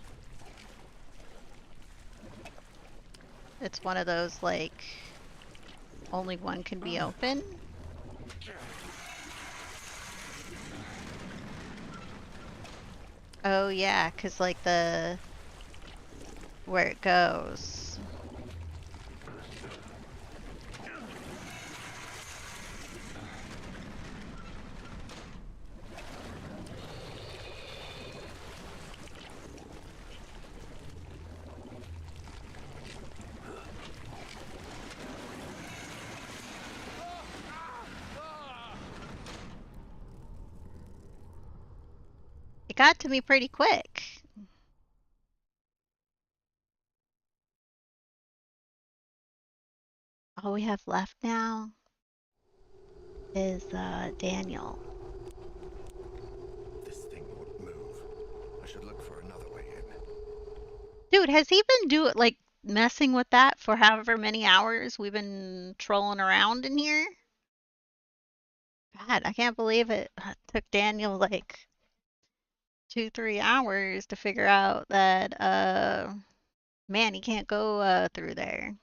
It's one of those, like, only one can be open. Oh yeah, 'cause like where it goes. It got to me pretty quick. All we have left now is Daniel. This thing won't move. I should look for another way in. Dude, has he been messing with that for however many hours we've been trolling around in here? God, I can't believe it took Daniel like 2-3 hours to figure out that man, he can't go through there.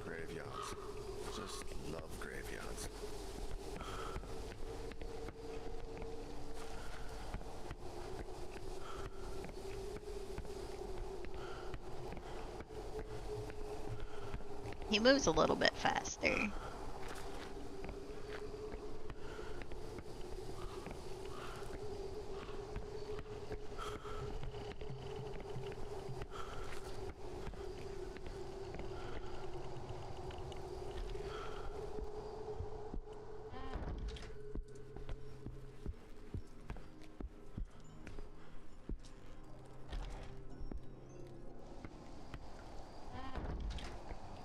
Graveyards. Just love graveyards. He moves a little bit faster.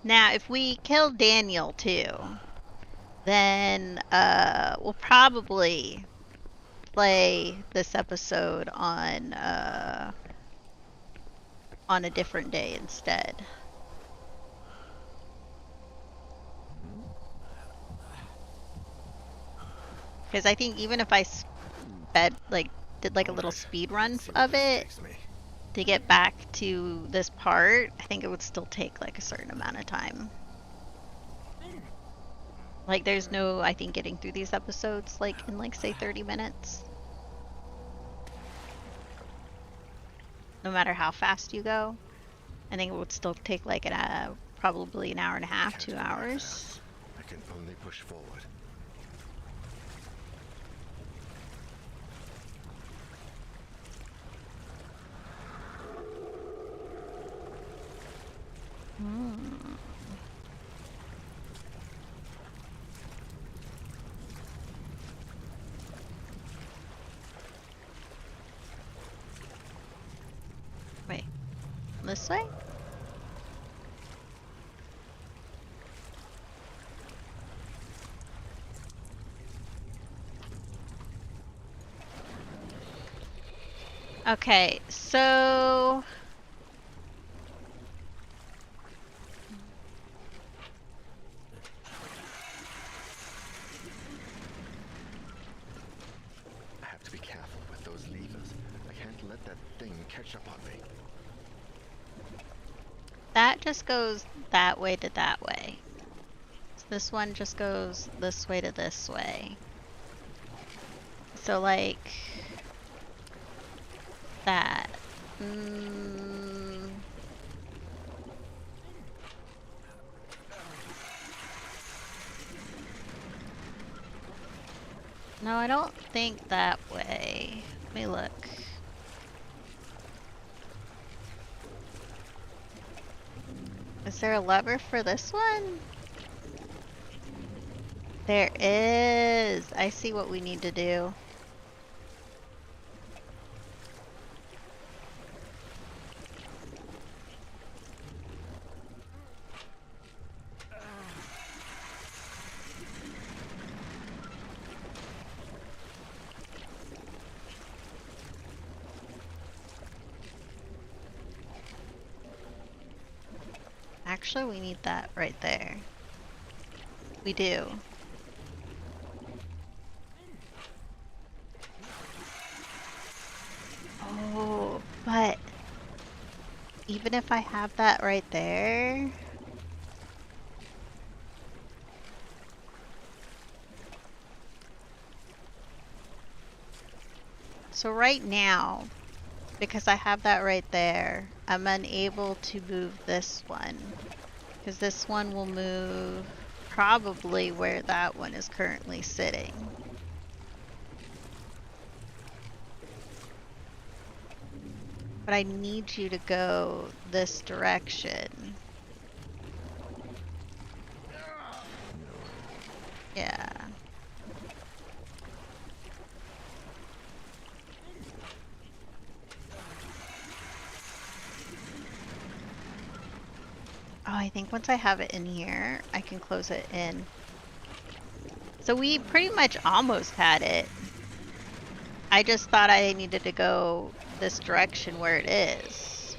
Now, if we kill Daniel too, then we'll probably play this episode on a different day instead. Because I think even if I did like a little speed run of it to get back to this part, I think it would still take like a certain amount of time. Like there's no, I think, getting through these episodes like in like say 30 minutes. No matter how fast you go. I think it would still take like probably an hour and a half, 2 hours. I can only push forward. Wait, this way? Okay, so I have to be careful with those levers. I can't let that thing catch up on me. that just goes that way to that way. So this one just goes this way to this way. So like that. No, I don't think that way. Let me look. Is there a lever for this one? There is. I see what we need to do. Actually, we need that right there. We do. Oh, but even if I have that right there, so right now, because I have that right there, I'm unable to move this one. Because this one will move probably where that one is currently sitting. But I need you to go this direction. Yeah. Oh, I think once I have it in here, I can close it in. So we pretty much almost had it. I just thought I needed to go this direction where it is.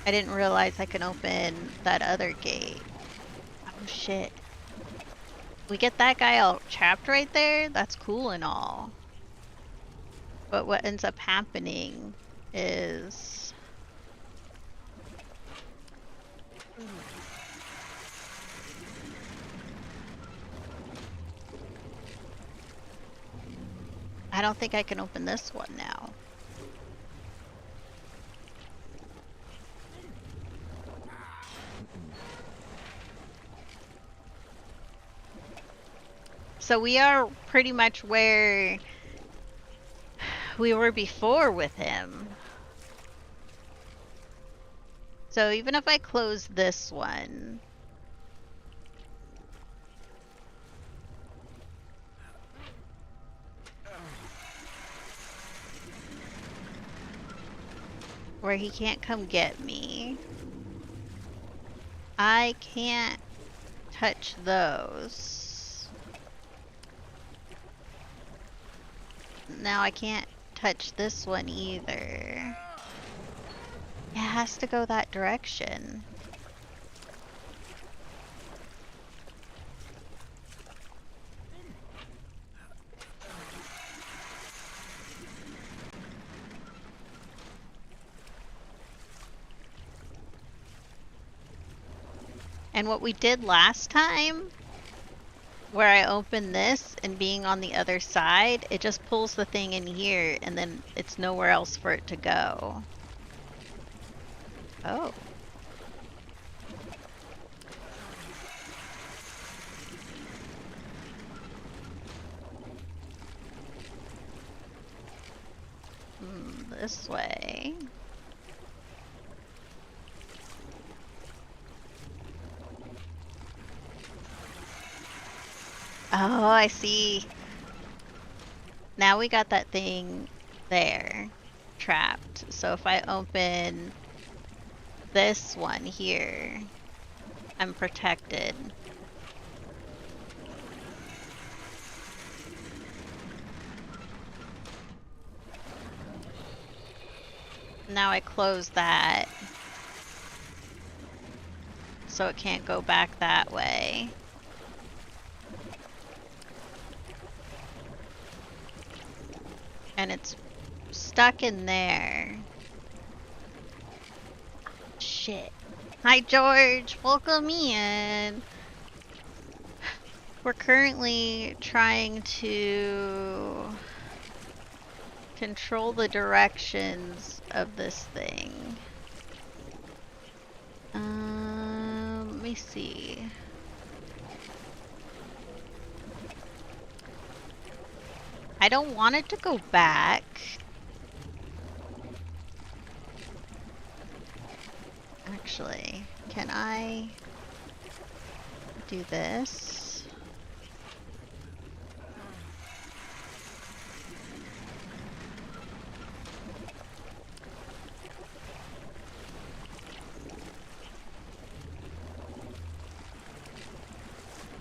I didn't realize I can open that other gate. Oh shit. We get that guy all trapped right there? That's cool and all. But what ends up happening is... I don't think I can open this one now. So we are pretty much where we were before with him. So even if I close this one... where he can't come get me, I can't touch those. Now I can't touch this one either. It has to go that direction. And what we did last time, where I opened this and being on the other side, it just pulls the thing in here and then it's nowhere else for it to go. Oh. This way. Oh, I see. Now we got that thing there, trapped. So if I open this one here, I'm protected. Now I close that, so it can't go back that way. And it's stuck in there. Shit. Hi, George. Welcome in. We're currently trying to control the directions of this thing. Let me see. I don't want it to go back. Actually, can I do this?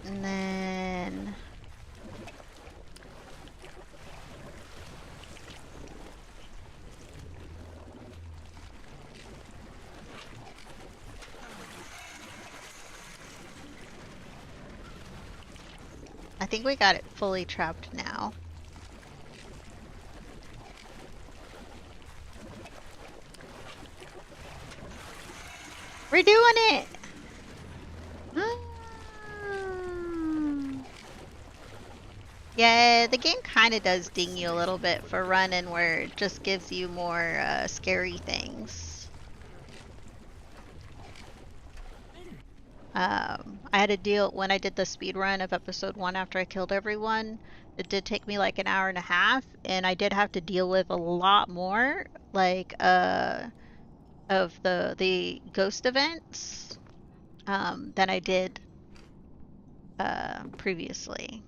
And then I think we got it fully trapped now. We're doing it! Yeah, the game kind of does ding you a little bit for running where it just gives you more scary things. I had to deal, when I did the speed run of episode 1 after I killed everyone, it did take me like an hour and a half, and I did have to deal with a lot more, like, of the ghost events, than I did, previously.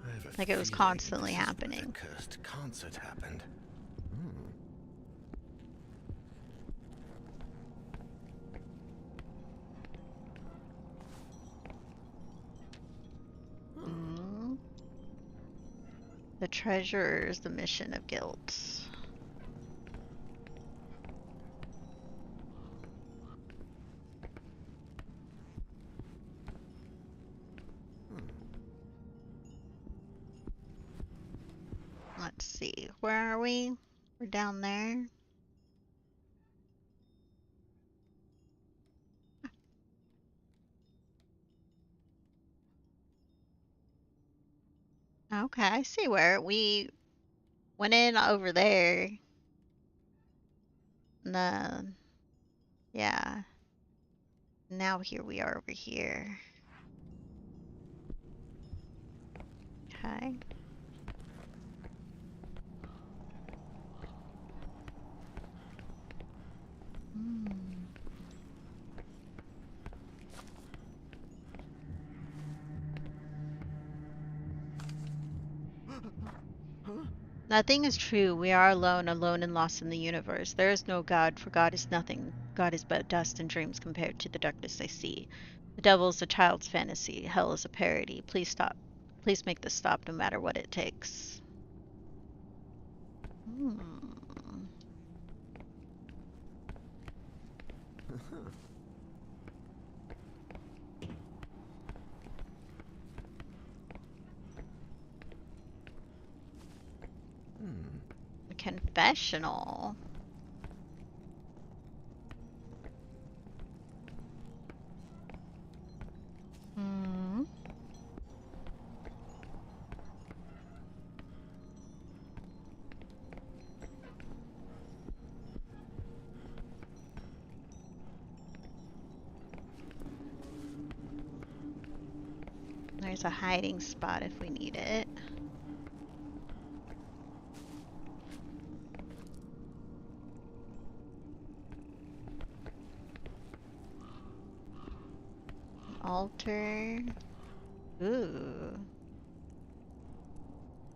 I have a Like, it was feeling constantly this is where happening. that cursed concert happened. The treasure is the mission of guilt. Let's see, where are we? We're down there. Okay, I see where we went in over there. No, yeah. Now here we are over here. Okay. Nothing is true. We are alone, alone and lost in the universe. There is no God, for God is nothing. God is but dust and dreams compared to the darkness I see. The devil is a child's fantasy. Hell is a parody. Please stop. Please make this stop no matter what it takes. A confessional. There's a hiding spot if we need it. Altar. Ooh.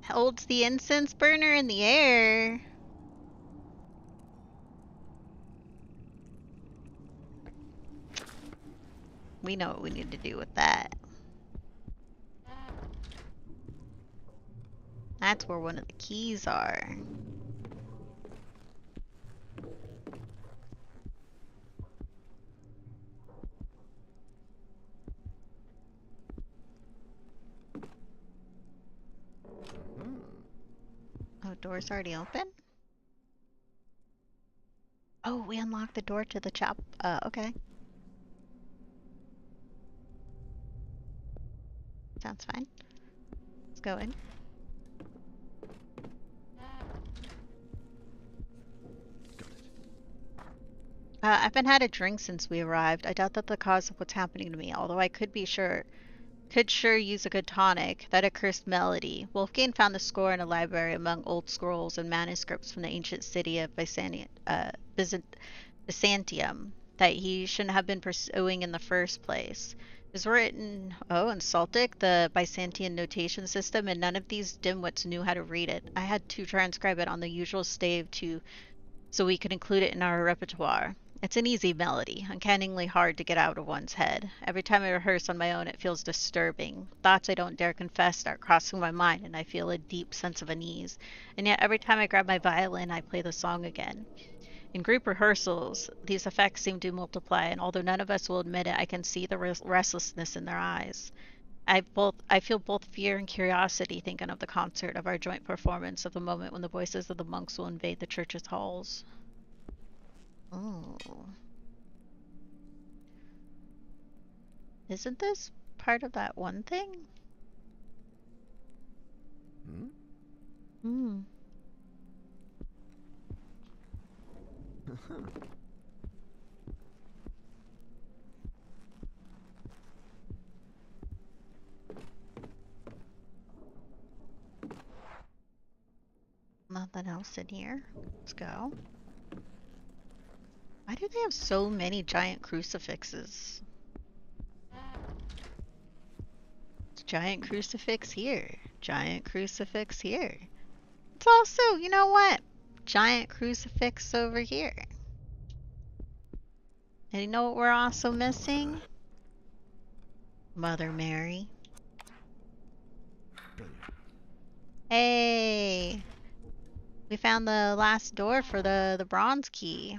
Holds the incense burner in the air. We know what we need to do with that. That's where one of the keys are. Oh, door's already open? Oh, we unlocked the door to the chop. Okay. Sounds fine. Let's go in. I haven't had a drink since we arrived. I doubt that the cause of what's happening to me, although I could Could sure use a good tonic. That accursed melody. Wolfgang found the score in a library among old scrolls and manuscripts from the ancient city of Byzantium that he shouldn't have been pursuing in the first place. It was written, in Celtic, the Byzantine notation system, and none of these dimwits knew how to read it. I had to transcribe it on the usual stave so we could include it in our repertoire. It's an easy melody, uncannily hard to get out of one's head. Every time I rehearse on my own, it feels disturbing. Thoughts I don't dare confess start crossing my mind, and I feel a deep sense of unease. And yet, every time I grab my violin, I play the song again. In group rehearsals, these effects seem to multiply, and although none of us will admit it, I can see the restlessness in their eyes. I feel both fear and curiosity thinking of the concert, of our joint performance, of the moment when the voices of the monks will invade the church's halls. Oh. Isn't this part of that one thing? Hmm. Nothing else in here. Let's go. Why do they have so many giant crucifixes? Giant crucifix here. Giant crucifix here. It's also, you know what? Giant crucifix over here. And you know what we're also missing? Mother Mary. Hey! We found the last door for the bronze key.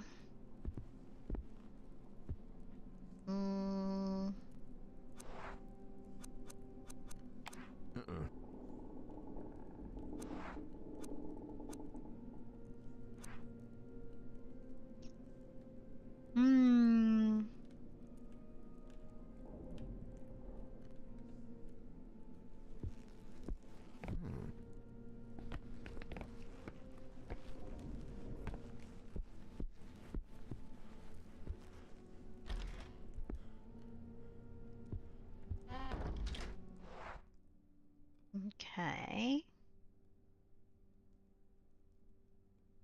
Okay.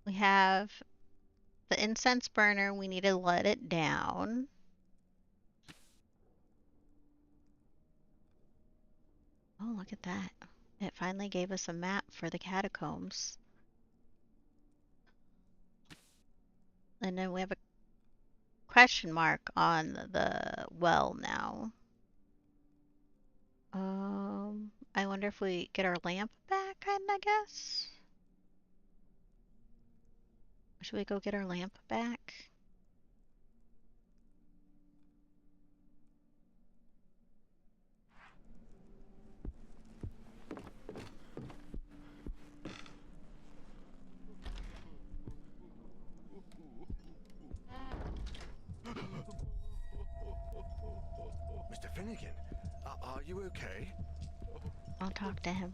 We have the incense burner. We need to let it down. Oh, look at that. It finally gave us a map for the catacombs. And then we have a question mark on the well now. I wonder if we get our lamp back, I guess? Should we go get our lamp back? Mr. Finnegan, are you okay? I'll talk to him.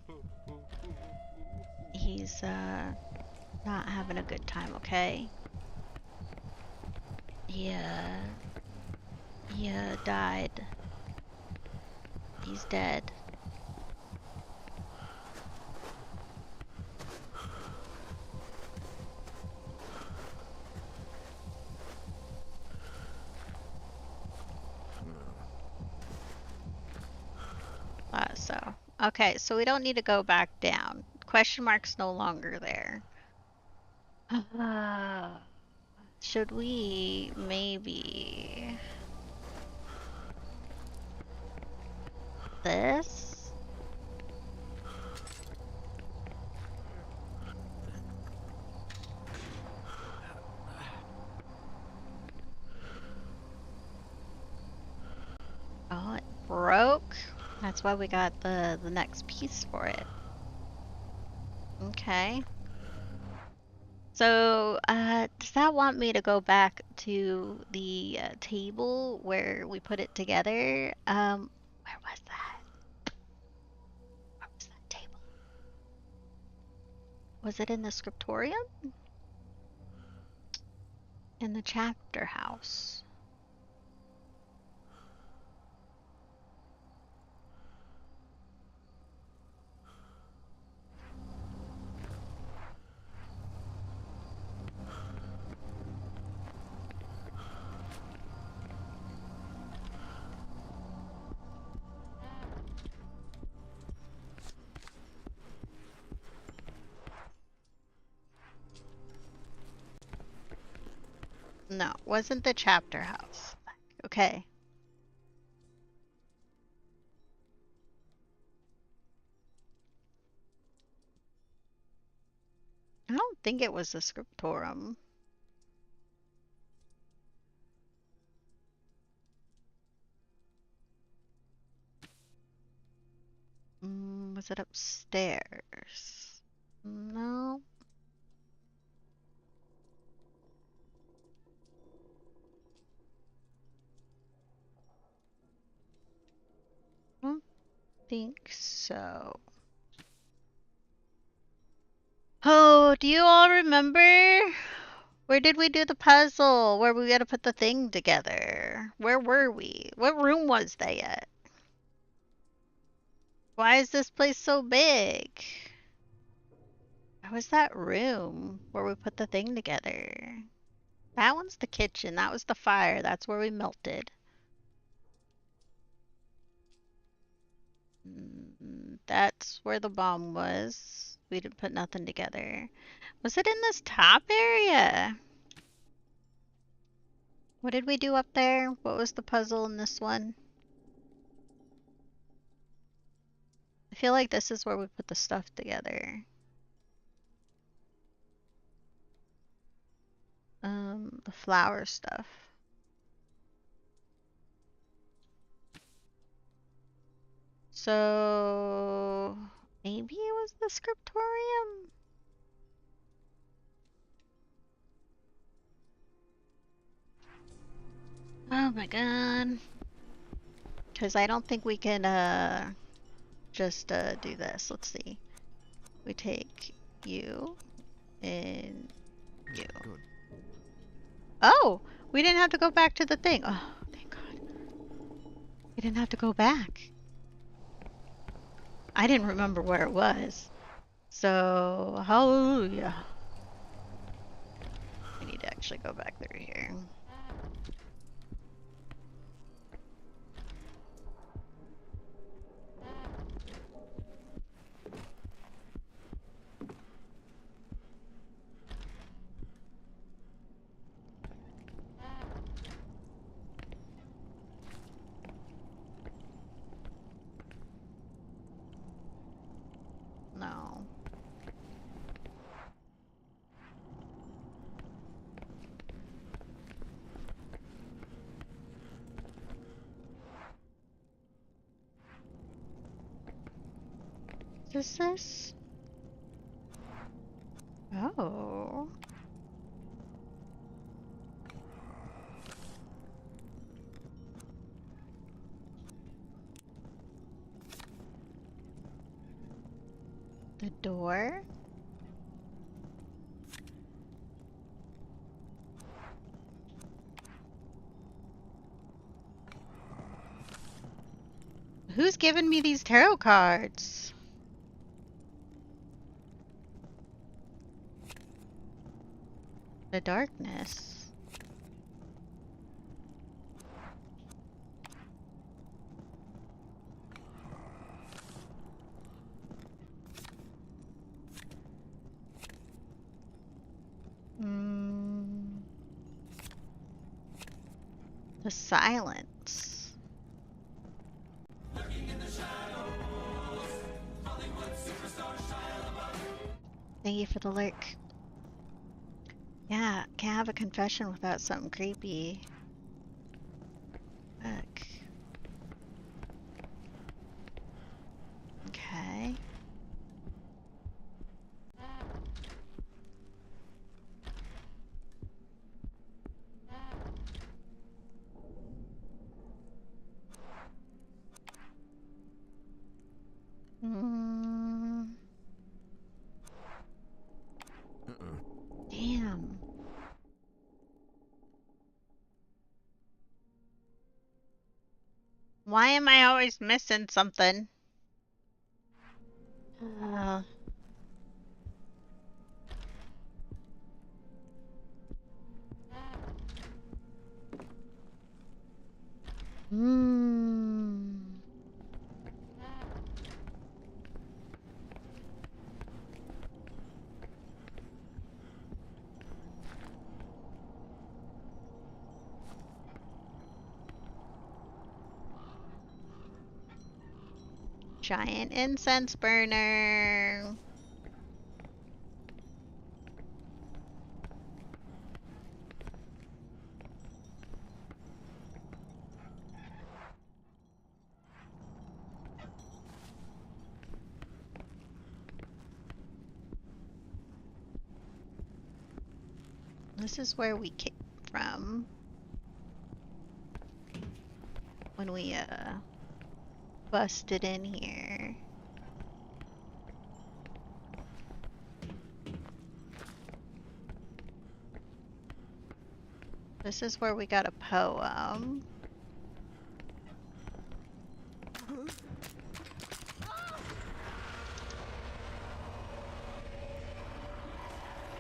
He's, not having a good time, okay? Yeah. Died. He's dead. Okay, so we don't need to go back down. Question mark's no longer there. Should we maybe this? Oh, it broke. That's why we got the next piece for it. Okay. So, does that want me to go back to the table where we put it together? Where was that? Where was that table? Was it in the scriptorium? In the chapter house. No, wasn't the chapter house. Okay. I don't think it was the scriptorum. Was it upstairs? No. I don't think so. Oh, do you all remember? Where did we do the puzzle? Where we gotta put the thing together? Where were we? What room was they at? Why is this place so big? Where was that room where we put the thing together? That one's the kitchen. That was the fire. That's where we melted. That's where the bomb was. We didn't put nothing together. Was it in this top area? What did we do up there? What was the puzzle in this one? I feel like this is where we put the stuff together. The flower stuff. So maybe it was the scriptorium? Oh my god. Because I don't think we can just do this. Let's see. We take you and you. Good. Oh! We didn't have to go back to the thing. Oh, thank god. We didn't have to go back. I didn't remember where it was. So, hallelujah. We need to actually go back through here. No. Is this? Oh. The door? Who's giving me these tarot cards? The darkness. The silence. Thank you for the lurk. Yeah, can't have a confession without something creepy. Fuck. Okay. Damn. Why am I always missing something? Giant incense burner. This is where we came from when we busted in here. This is where we got a poem.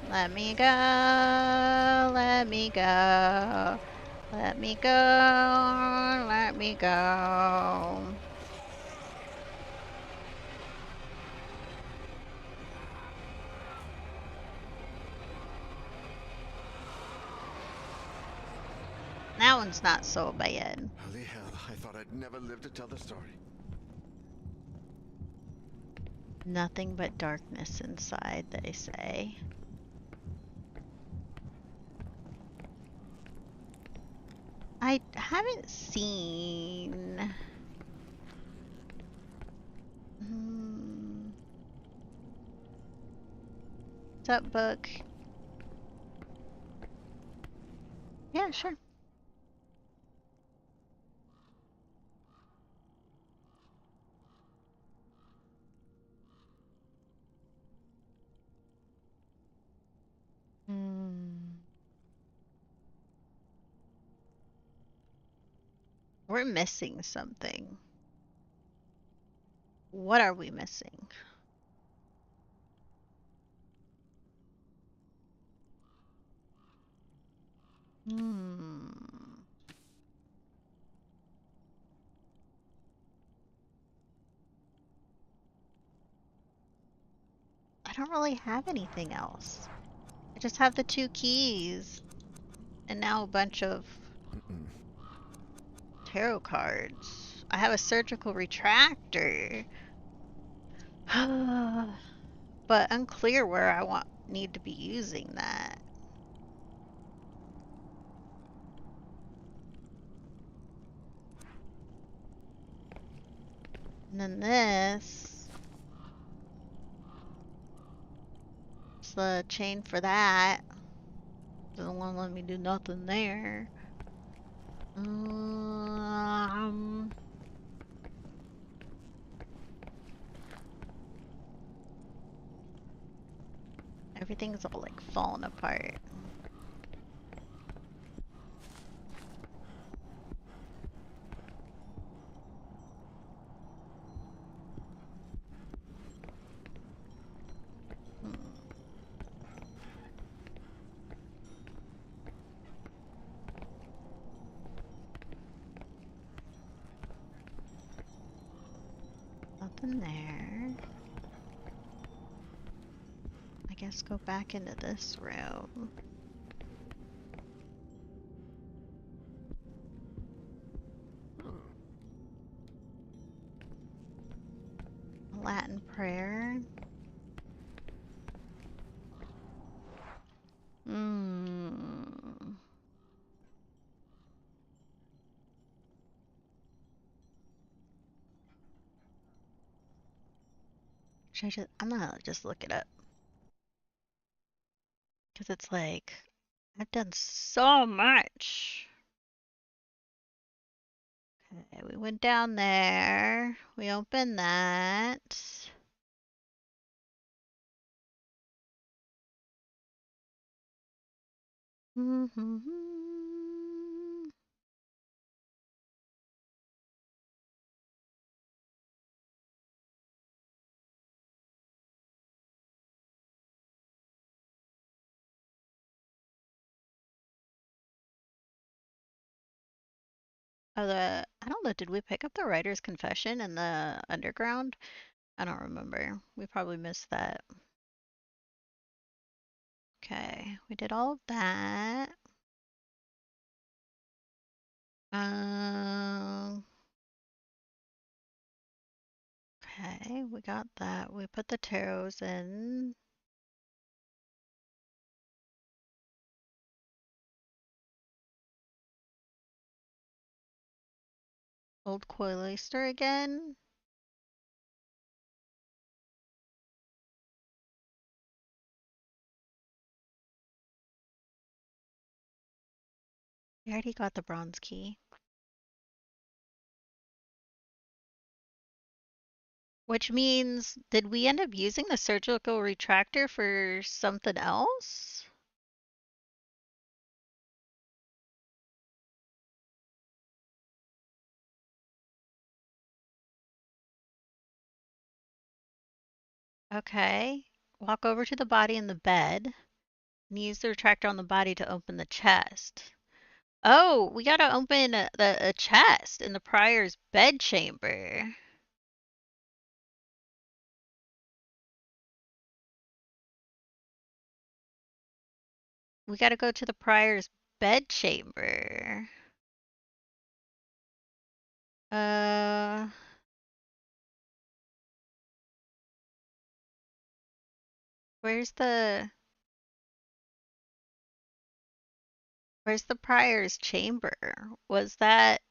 Let me go, let me go, let me go, let me go. That one's not so bad. Holy hell, I thought I'd never live to tell the story. Nothing but darkness inside, they say. I haven't seen... What's up, book? Yeah, sure. We're missing something. What are we missing? I don't really have anything else. I just have the 2 keys. And now a bunch of tarot cards. I have a surgical retractor. But unclear where I need to be using that. And then this is the chain for that. Doesn't want to let me do nothing there. Everything's all like falling apart. Nothing there. I guess go back into this room. Latin prayer. I'm gonna just look it up. Because it's like, I've done so much. Okay, we went down there. We opened that. I don't know, did we pick up the writer's confession in the underground? I don't remember. We probably missed that. Okay, we did all of that. Okay. Okay, we got that. We put the tarots in. Old cloister again. We already got the bronze key. Which means, did we end up using the surgical retractor for something else? Okay. Walk over to the body in the bed and use the retractor on the body to open the chest. Oh, we gotta open a chest in the prior's bedchamber. We gotta go to the prior's bedchamber. Uh, where's the prior's chamber? Was that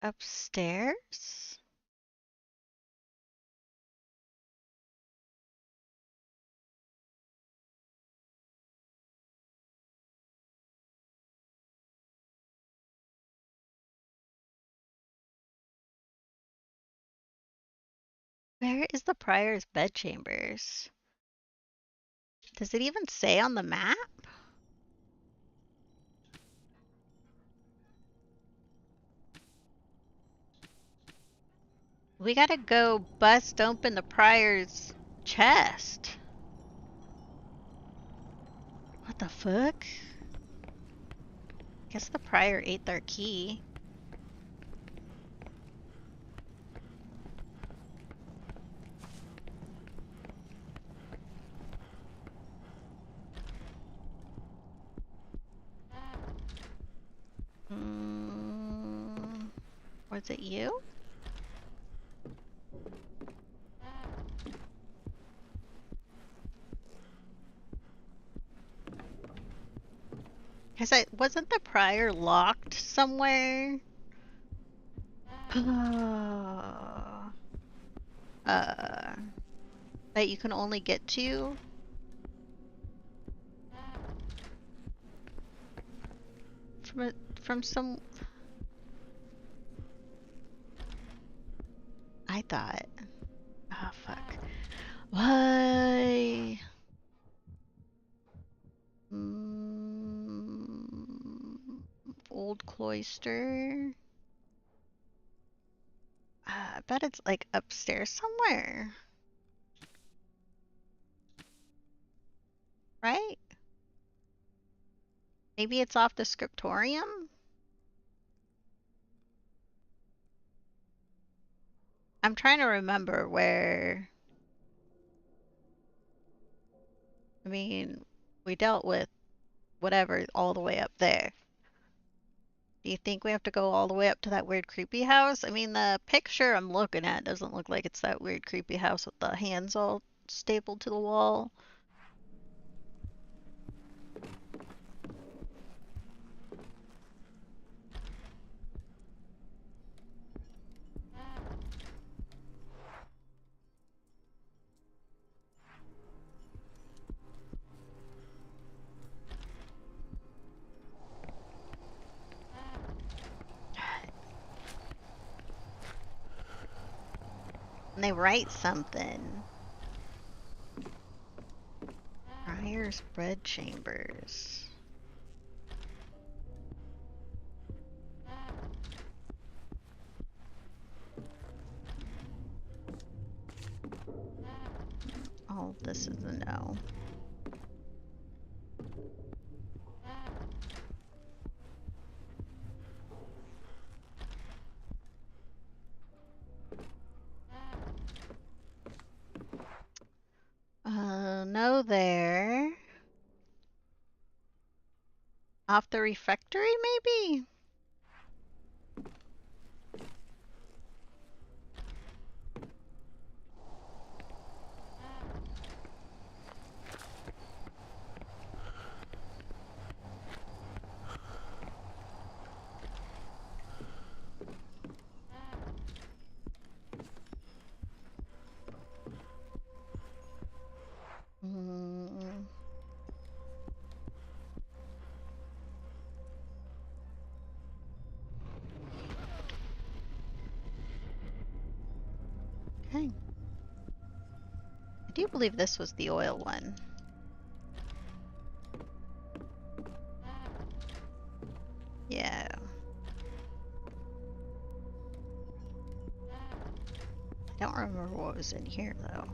upstairs? Where is the prior's bedchambers? Does it even say on the map? We gotta go bust open the prior's chest. What the fuck? Guess the prior ate their key. Was it you? Wasn't the prior locked somewhere? That you can only get to? From some... I thought. Oh, fuck. Why? Old cloister. I bet it's like upstairs somewhere. Right? Maybe it's off the scriptorium? I'm trying to remember where... I mean, we dealt with whatever all the way up there. Do you think we have to go all the way up to that weird creepy house? I mean, the picture I'm looking at doesn't look like it's that weird creepy house with the hands all stapled to the wall. And they write something. Friar's bread chambers. Oh, this is a no. No there. Off the refectory, maybe? I do believe this was the oil one. Yeah. I don't remember what was in here though.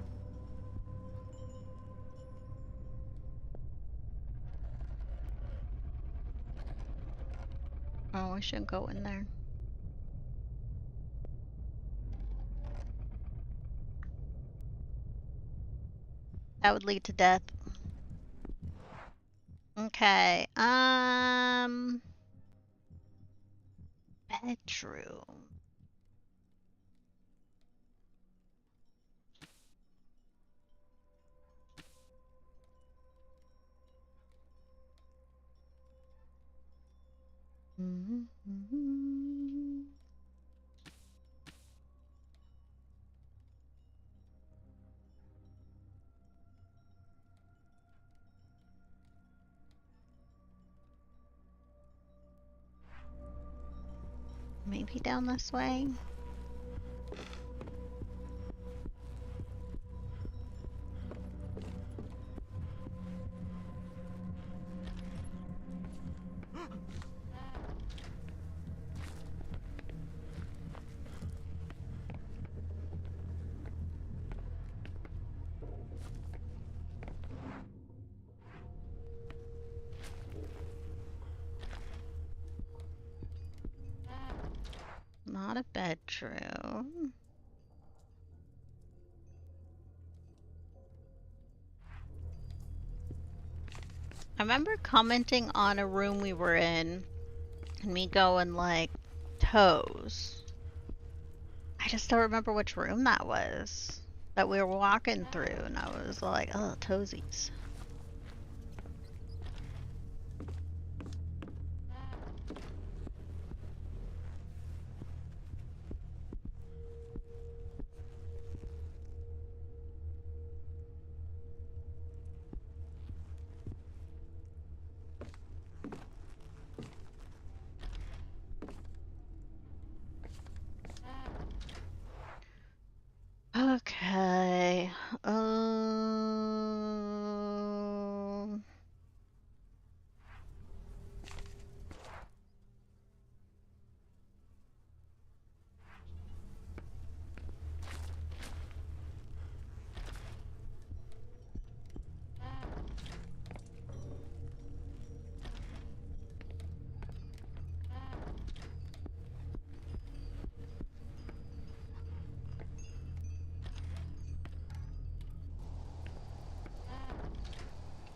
Oh, we shouldn't go in there. That would lead to death. Okay. Bedroom. Maybe down this way. Not a bedroom. I remember commenting on a room we were in and me going like, toes. I just don't remember which room that was that we were walking through, and I was like, oh, toesies. Okay.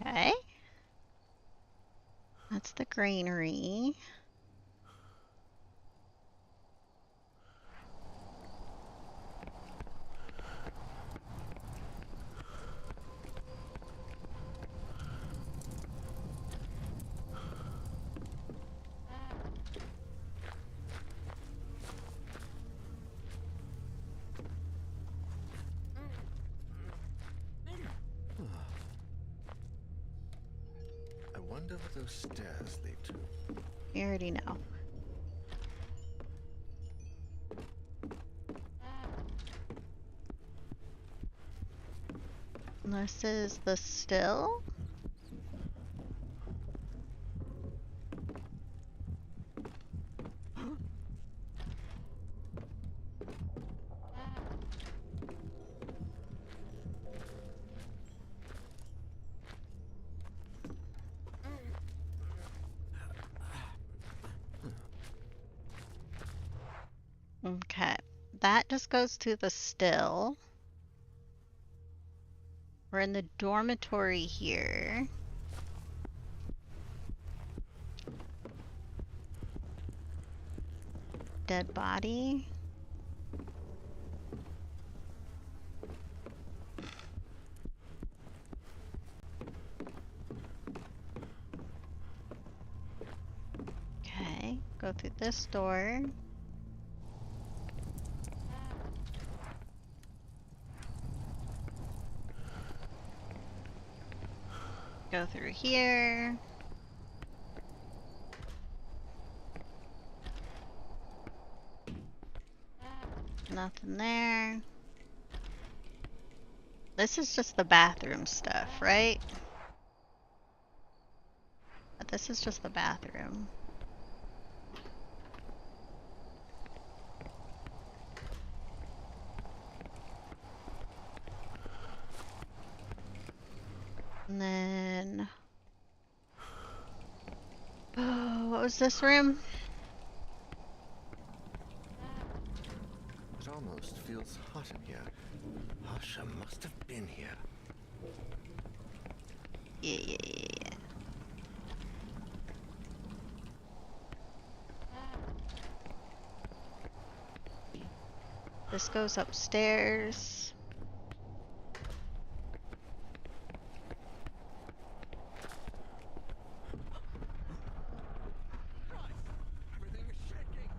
Okay. That's the greenery. I wonder what those stairs lead to. You already know. This is the still. Okay, that just goes to the still. We're in the dormitory here. Dead body. Okay, go through this door. Go through here. Nothing there. This is just the bathroom stuff, right? This is just the bathroom. And then... Oh, what was this room? It almost feels hot in here. Husha must have been here. Yeah. This goes upstairs. Everything is shaking.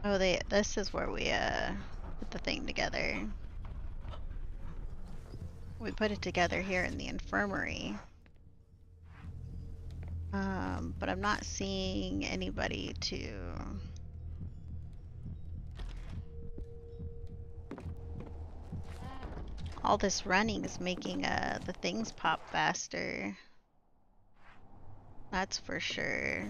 Oh, this is where we put the thing together. We put it together here in the infirmary. But I'm not seeing anybody to... All this running is making the things pop faster. That's for sure.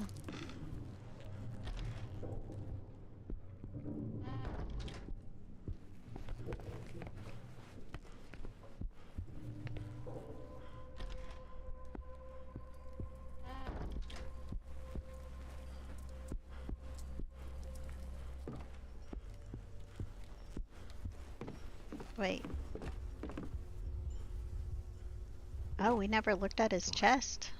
Wait. Oh, we never looked at his chest.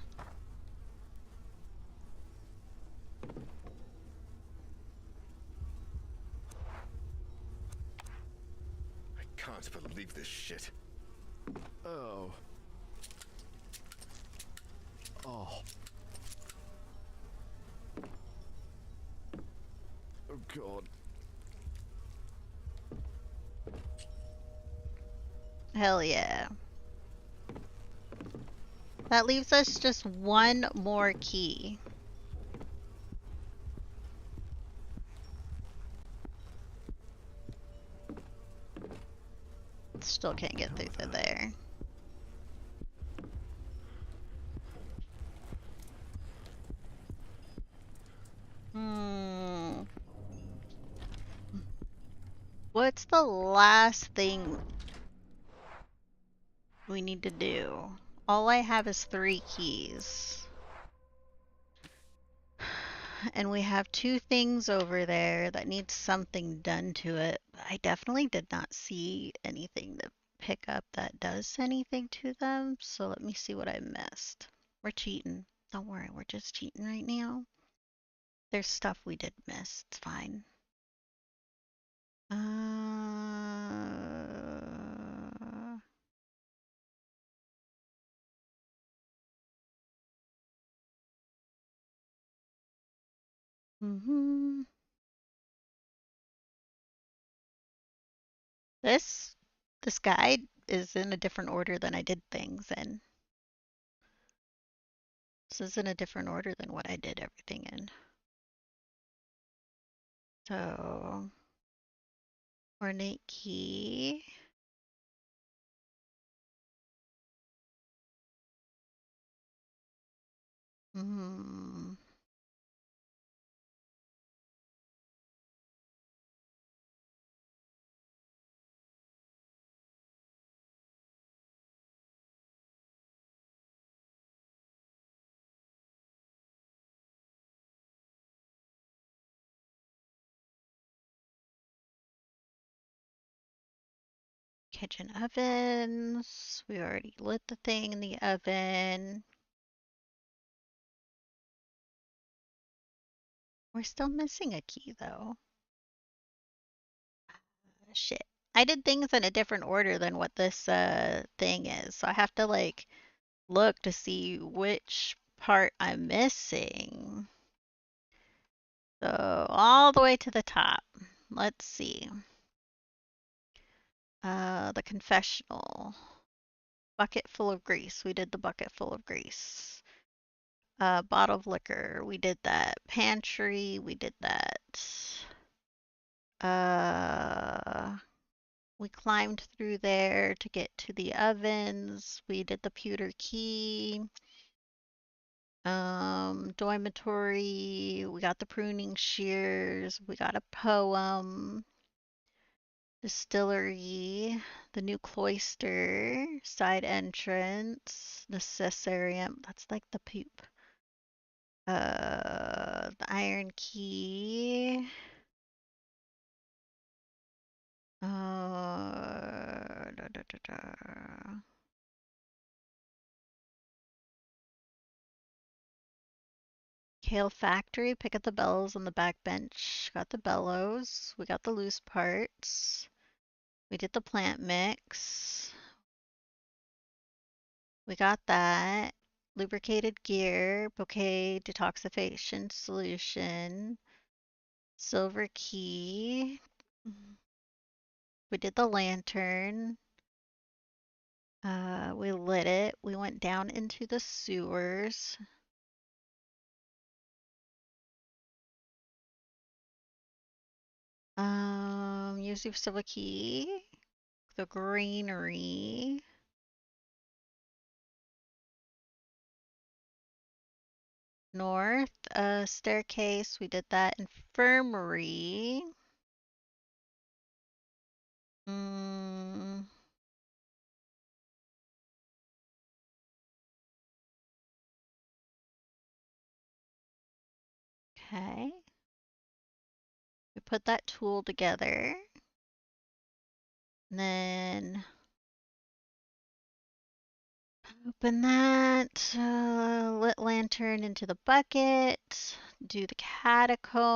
I can't believe this shit. Oh. Oh. Oh God. Hell yeah. That leaves us just one more key. Still can't get through to there. What's the last thing we need to do? All I have is 3 keys. And we have 2 things over there that need something done to it. I definitely did not see anything to pick up that does anything to them. So let me see what I missed. We're cheating. Don't worry, we're just cheating right now. There's stuff we did miss. It's fine. This guide is in a different order than I did things in. This is in a different order than what I did everything in. So, ornate key. Kitchen ovens. We already lit the thing in the oven. We're still missing a key though. Shit. I did things in a different order than what this thing is. So I have to like look to see which part I'm missing. So all the way to the top. Let's see. The confessional. Bucket full of grease. We did the bucket full of grease. Bottle of liquor. We did that. Pantry. We did that. We climbed through there to get to the ovens. We did the pewter key. Dormitory. We got the pruning shears. We got a poem. Distillery. The new cloister. Side entrance. Necessarium. That's like the poop. The iron key. Da, da, da, da. Kale factory, pick up the bellows on the back bench. Got the bellows. We got the loose parts. We did the plant mix. We got that. Lubricated gear, bouquet detoxification solution. Silver key. We did the lantern. We lit it. We went down into the sewers. Use your silver key. The granary. North, staircase. We did that. Infirmary. Okay. We put that tool together. And then open that. Lit lantern into the bucket. Do the catacombs.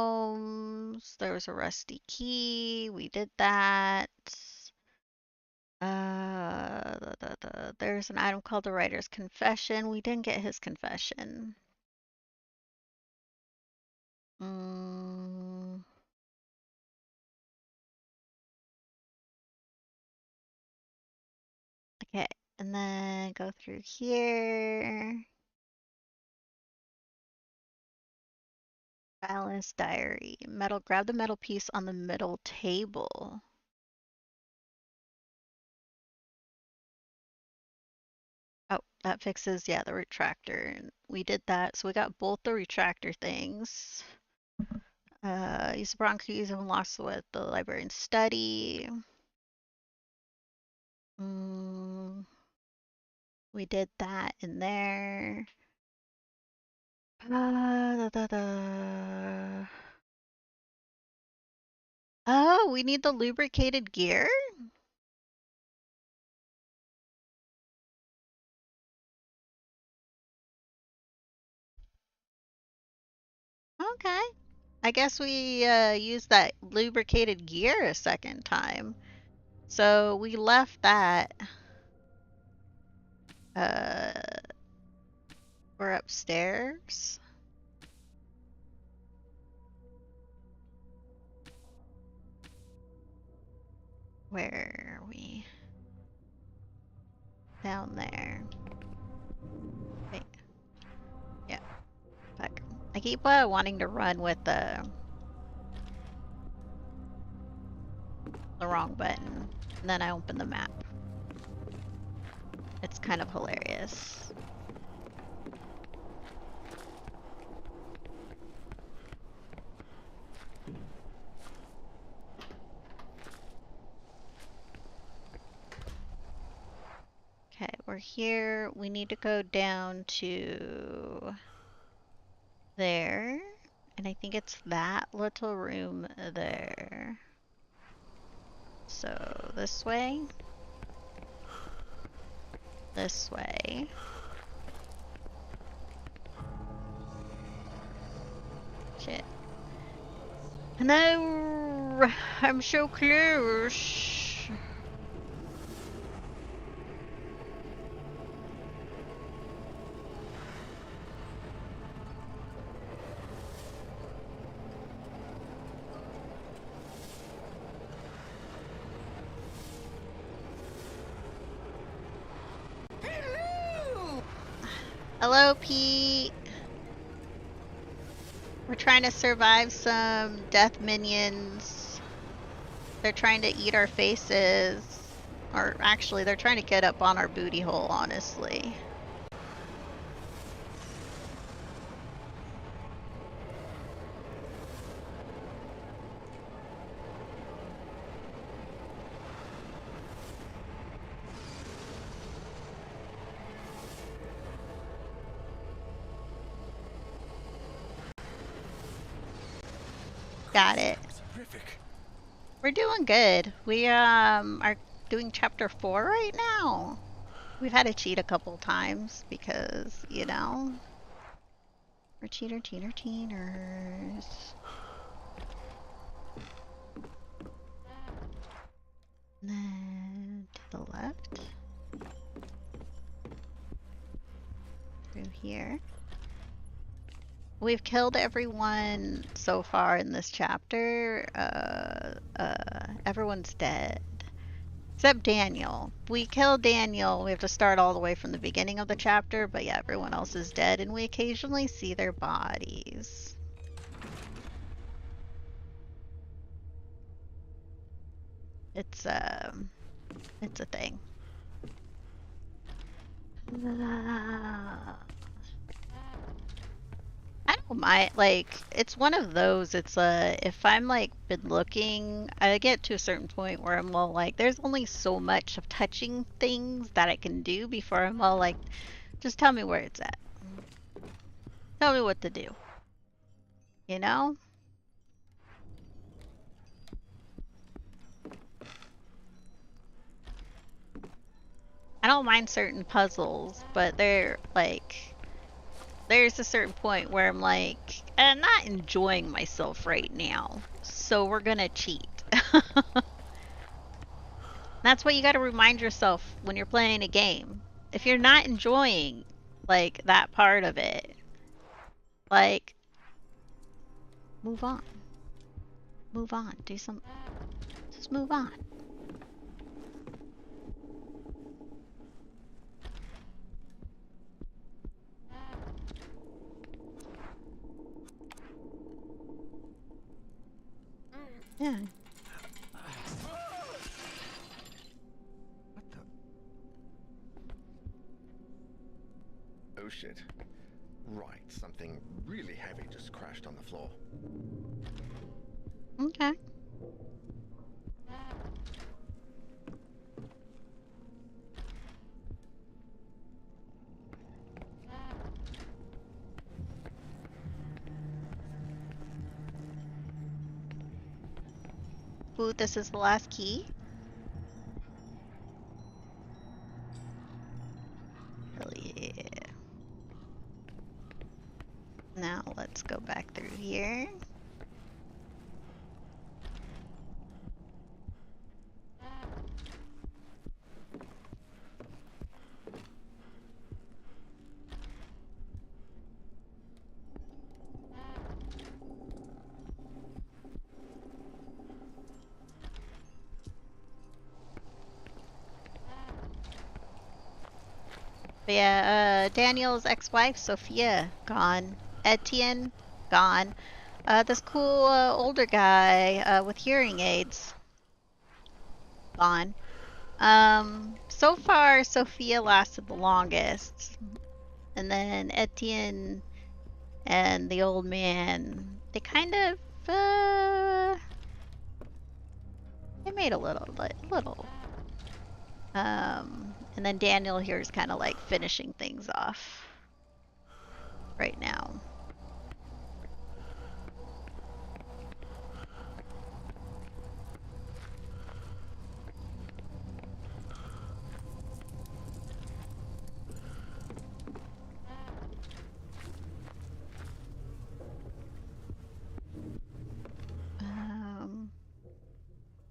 There was a rusty key. We did that. There's an item called the writer's confession. We didn't get his confession. Okay, and then go through here. Balance diary. Metal, grab the metal piece on the middle table. Oh, that fixes, yeah, the retractor. And we did that, so we got both the retractor things. Use the bronze keys and unlocks with the librarian's study. We did that in there. Oh, we need the lubricated gear? Okay. I guess we used that lubricated gear a second time. So we left that. We're upstairs. Where are we? Down there. Wait. Yeah. Fuck. I keep wanting to run with the wrong button. And then I open the map. It's kind of hilarious. Okay, we're here. We need to go down to there. And I think it's that little room there. So this way. This way. Shit. No! I'm so close. Hello, Pete. We're trying to survive some death minions. They're trying to eat our faces. Or actually, they're trying to get up on our booty hole, honestly. Got it. Terrific. We're doing good. We are doing chapter 4 right now. We've had to cheat a couple times because, you know, we're cheaters. And then to the left. Through here. We've killed everyone so far in this chapter. Everyone's dead. Except Daniel. We killed Daniel. We have to start all the way from the beginning of the chapter, but yeah, everyone else is dead, and we occasionally see their bodies. It's a thing. I don't mind, like, it's one of those, it's if I'm, like, been looking, I get to a certain point where I'm all like, there's only so much of touching things that I can do before I'm all like, just tell me where it's at. Tell me what to do. You know? I don't mind certain puzzles, but they're, like, there's a certain point where I'm like, I'm not enjoying myself right now, so we're gonna cheat. That's what you gotta remind yourself when you're playing a game. If you're not enjoying, like, that part of it, like, move on. Move on. Do some... Just move on. Yeah. What the? Oh shit. Right, something really heavy just crashed on the floor. Okay. Ooh, this is the last key. Hell yeah. Now let's go back through here. But yeah, Daniel's ex-wife, Sophia, gone. Etienne, gone. This cool older guy with hearing aids, gone. So far, Sophia lasted the longest. And then Etienne and the old man, they kind of, they made a little. And then Daniel here is kind of like finishing things off right now.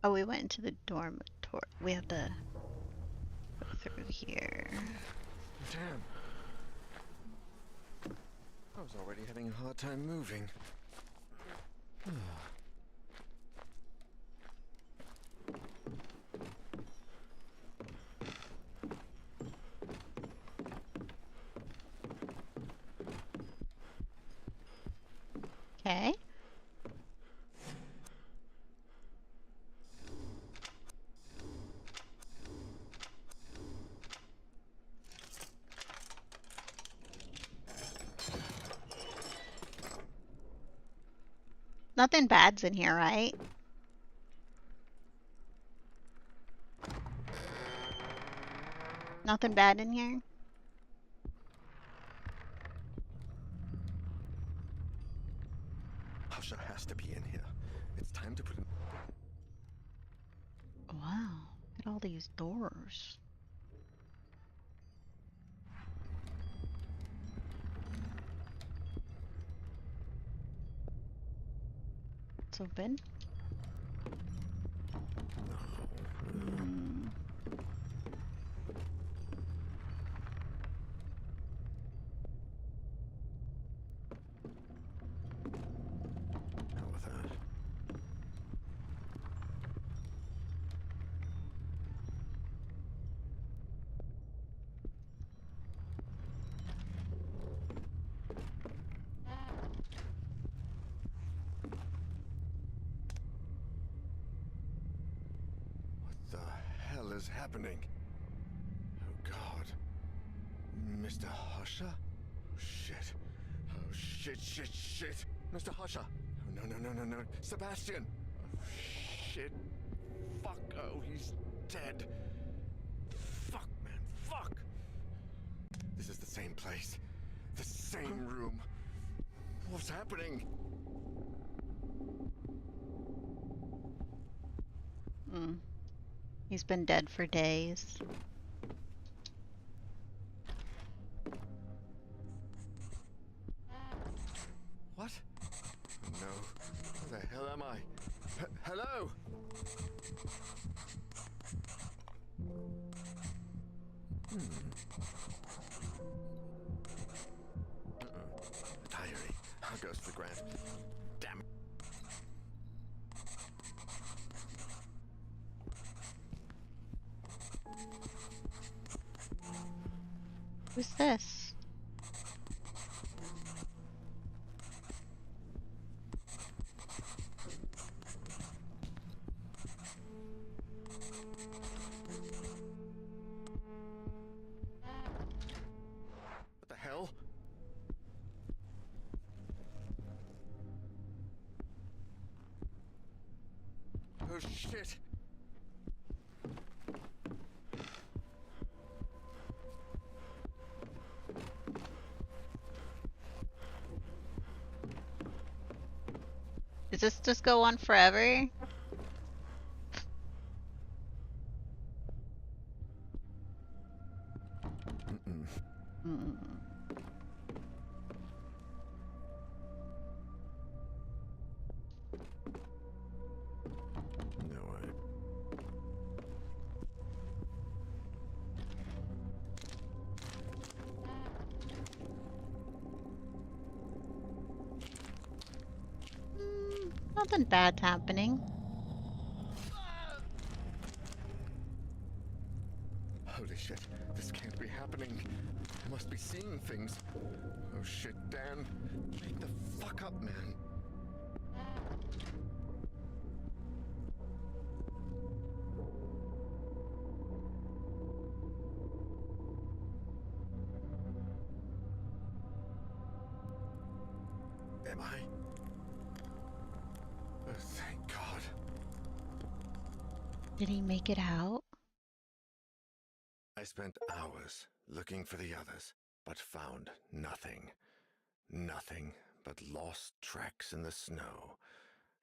Oh, we went into the dormitory. We have to go through here. Damn. I was already having a hard time moving. Okay. Nothing bad's in here, right? Nothing bad in here? Husha has to be in here. It's time to put him. Wow. Look at all these doors. It's open. Hmm. Hell with that. What the hell is happening? Oh God. Mr. Husha? Oh shit. Oh shit. Mr. Husha. Oh no. Sebastian. Oh shit. Fuck. Oh, he's dead. Fuck, man. Fuck. This is the same place. The same room. What's happening? He's been dead for days. What? No. Where the hell am I? Hello? Diary. Goes to the ground. Damn. Who's this? What the hell? Oh shit! Does this just go on forever? Mm. No way. Nothing bad's happening. Holy shit, this can't be happening. I must be seeing things. Oh shit, Dan. Wake the fuck up, man. Am I? Oh, thank God. Did he make it out? I spent hours looking for the others, but found nothing. Nothing but lost tracks in the snow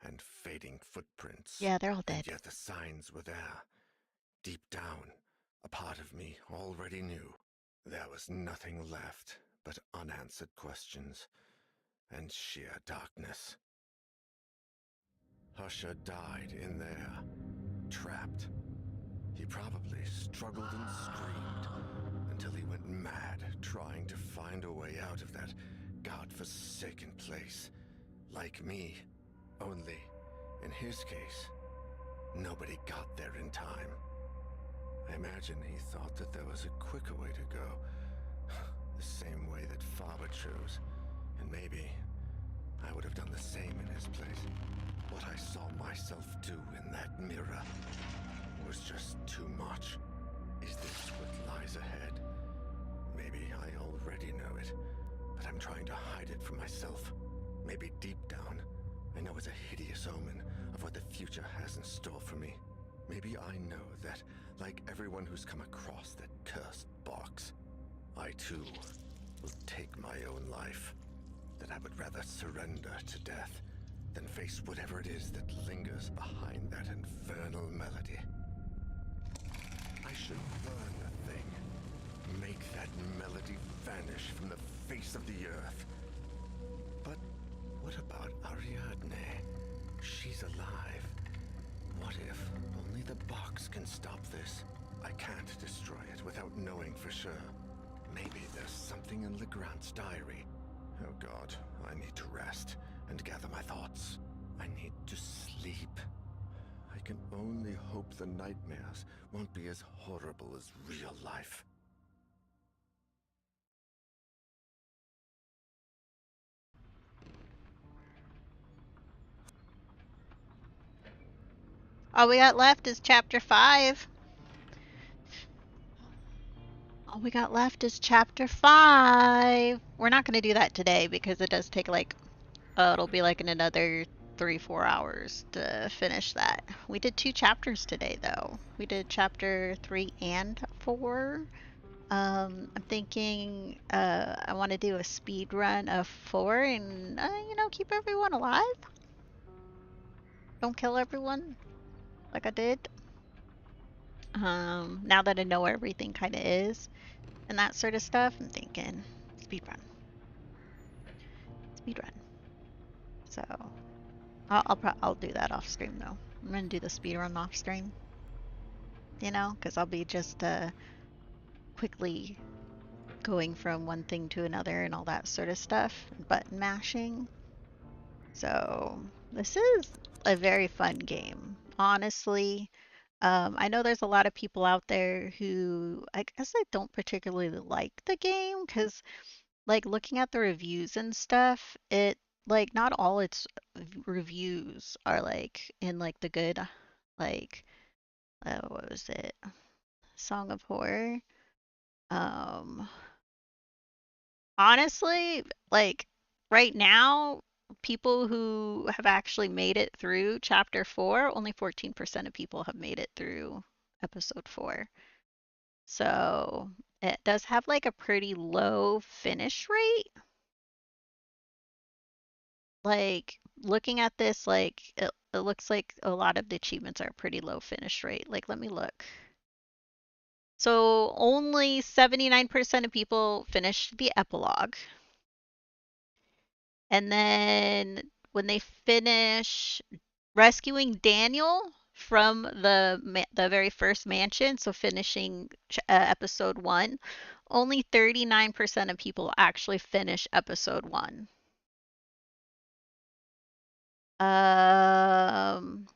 and fading footprints. Yeah, they're all dead. And yet the signs were there. Deep down, a part of me already knew. There was nothing left but unanswered questions and sheer darkness. Husha died in there, trapped. He probably struggled and screamed until he went mad trying to find a way out of that godforsaken place. Like me, only, in his case, nobody got there in time. I imagine he thought that there was a quicker way to go, the same way that Faber chose, and maybe I would have done the same in his place. What I saw myself do in that mirror was just too much. Is this what lies ahead? Maybe I already know it, but I'm trying to hide it from myself. Maybe deep down, I know it's a hideous omen of what the future has in store for me. Maybe I know that, like everyone who's come across that cursed box, I too will take my own life. That I would rather surrender to death than face whatever it is that lingers behind that infernal melody. I should burn the thing. Make that melody vanish from the face of the earth. But what about Ariadne? She's alive. What if only the box can stop this? I can't destroy it without knowing for sure. Maybe there's something in Legrand's diary. Oh God, I need to rest and gather my thoughts. I need to sleep. I can only hope the nightmares won't be as horrible as real life. All we got left is chapter 5. All we got left is chapter 5. We're not going to do that today because it does take like, it'll be like in another 3-4 hours to finish that. We did 2 chapters today though. We did chapter 3 and 4. I'm thinking I want to do a speed run of 4 and, keep everyone alive. Don't kill everyone like I did. Now that I know where everything kind of is and that sort of stuff, I'm thinking speed run. Speed run. So I'll do that off stream though. I'm gonna do the speed run off stream. Because I'll be just quickly going from one thing to another and all that sort of stuff, button mashing. So this is a very fun game, honestly. I know there's a lot of people out there who I guess I don't particularly like the game because, like, looking at the reviews and stuff, it like not all its reviews are like in like the good, like, what was it? Song of Horror. Um, Honestly, like right now, people who have actually made it through chapter 4, only 14% of people have made it through episode 4. So it does have like a pretty low finish rate. Like looking at this, like it looks like a lot of the achievements are a pretty low finish rate. Like let me look. So only 79% of people finish the epilogue. And then when they finish rescuing Daniel from the very first mansion, so finishing episode 1, only 39% of people actually finish episode 1. And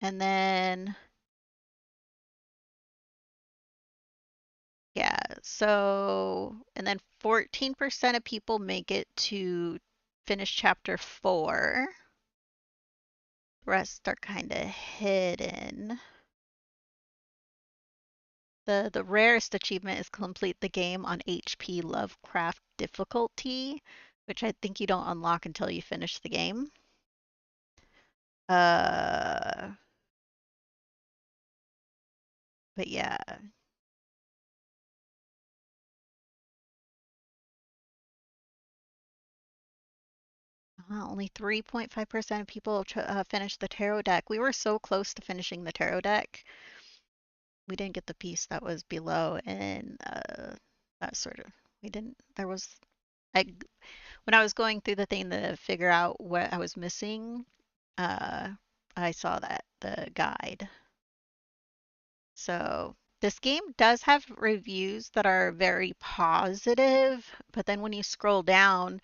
then yeah, so and then 14% of people make it to finish chapter 4. The rest are kind of hidden. The rarest achievement is complete the game on HP Lovecraft difficulty, which I think you don't unlock until you finish the game. But yeah. Only 3.5% of people finished the tarot deck. We were so close to finishing the tarot deck. We didn't get the piece that was below, and that sort of we didn't. There was when I was going through the thing to figure out what I was missing, I saw that the guide. So this game does have reviews that are very positive, but then when you scroll down,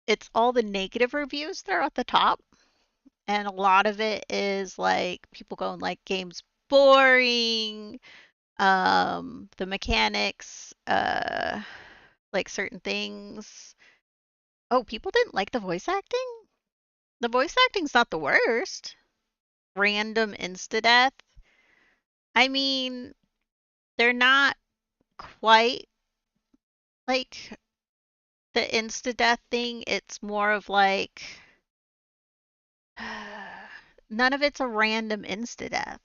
it's all the negative reviews that are at the top. And a lot of it is like people going like game's boring, the mechanics, like certain things Oh, people didn't like the voice acting? The voice acting's not the worst. Random insta-death. I mean, they're not quite like the insta-death thing. It's more of like none of it's a random insta-death.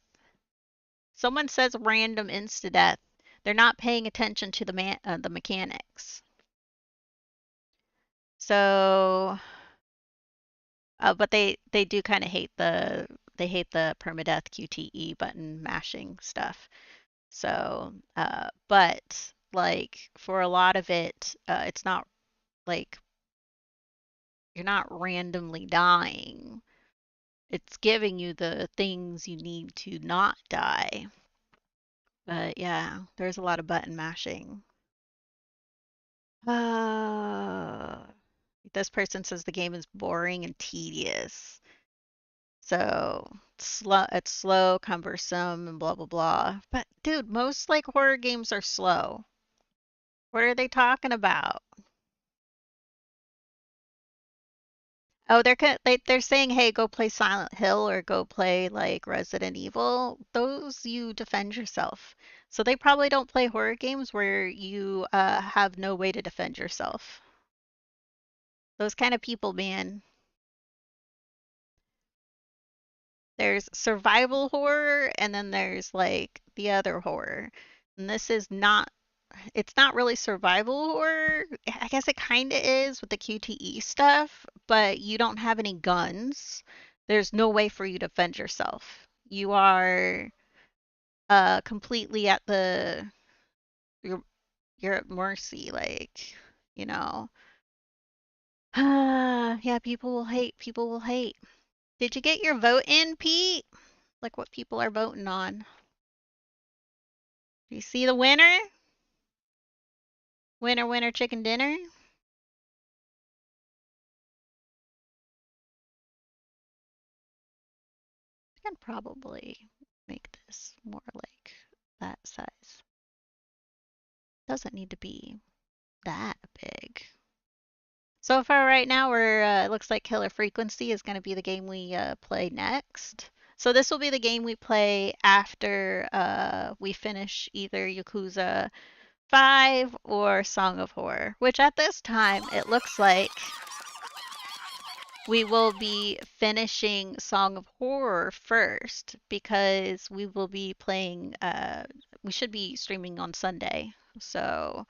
Someone says random insta-death, they're not paying attention to the mechanics. So, but they do kind of hate the permadeath QTE button mashing stuff. So, but like for a lot of it, it's not like you're not randomly dying. It's giving you the things you need to not die. But yeah, there's a lot of button mashing. This person says the game is boring and tedious. So it's slow, cumbersome, and blah blah blah. But dude, most like horror games are slow. What are they talking about? Oh, they're saying, hey, go play Silent Hill or go play like Resident Evil. Those you defend yourself. So they probably don't play horror games where you have no way to defend yourself. Those kind of people, man. There's survival horror and then there's like the other horror. And this is not it's not really survival horror. I guess it kind of is with the QTE stuff, but you don't have any guns. There's no way for you to defend yourself. You are completely at the you're you're at mercy, like, you know. Yeah, people will hate. People will hate. Did you get your vote in, Pete? Like what people are voting on? Do you see the winner? Winner, winner, chicken dinner? I can probably make this more like that size. Doesn't need to be that big. So far right now we're it looks like Killer Frequency is going to be the game we play next. So this will be the game we play after we finish either Yakuza 5 or Song of Horror, which at this time it looks like we will be finishing Song of Horror first because we will be playing we should be streaming on Sunday. So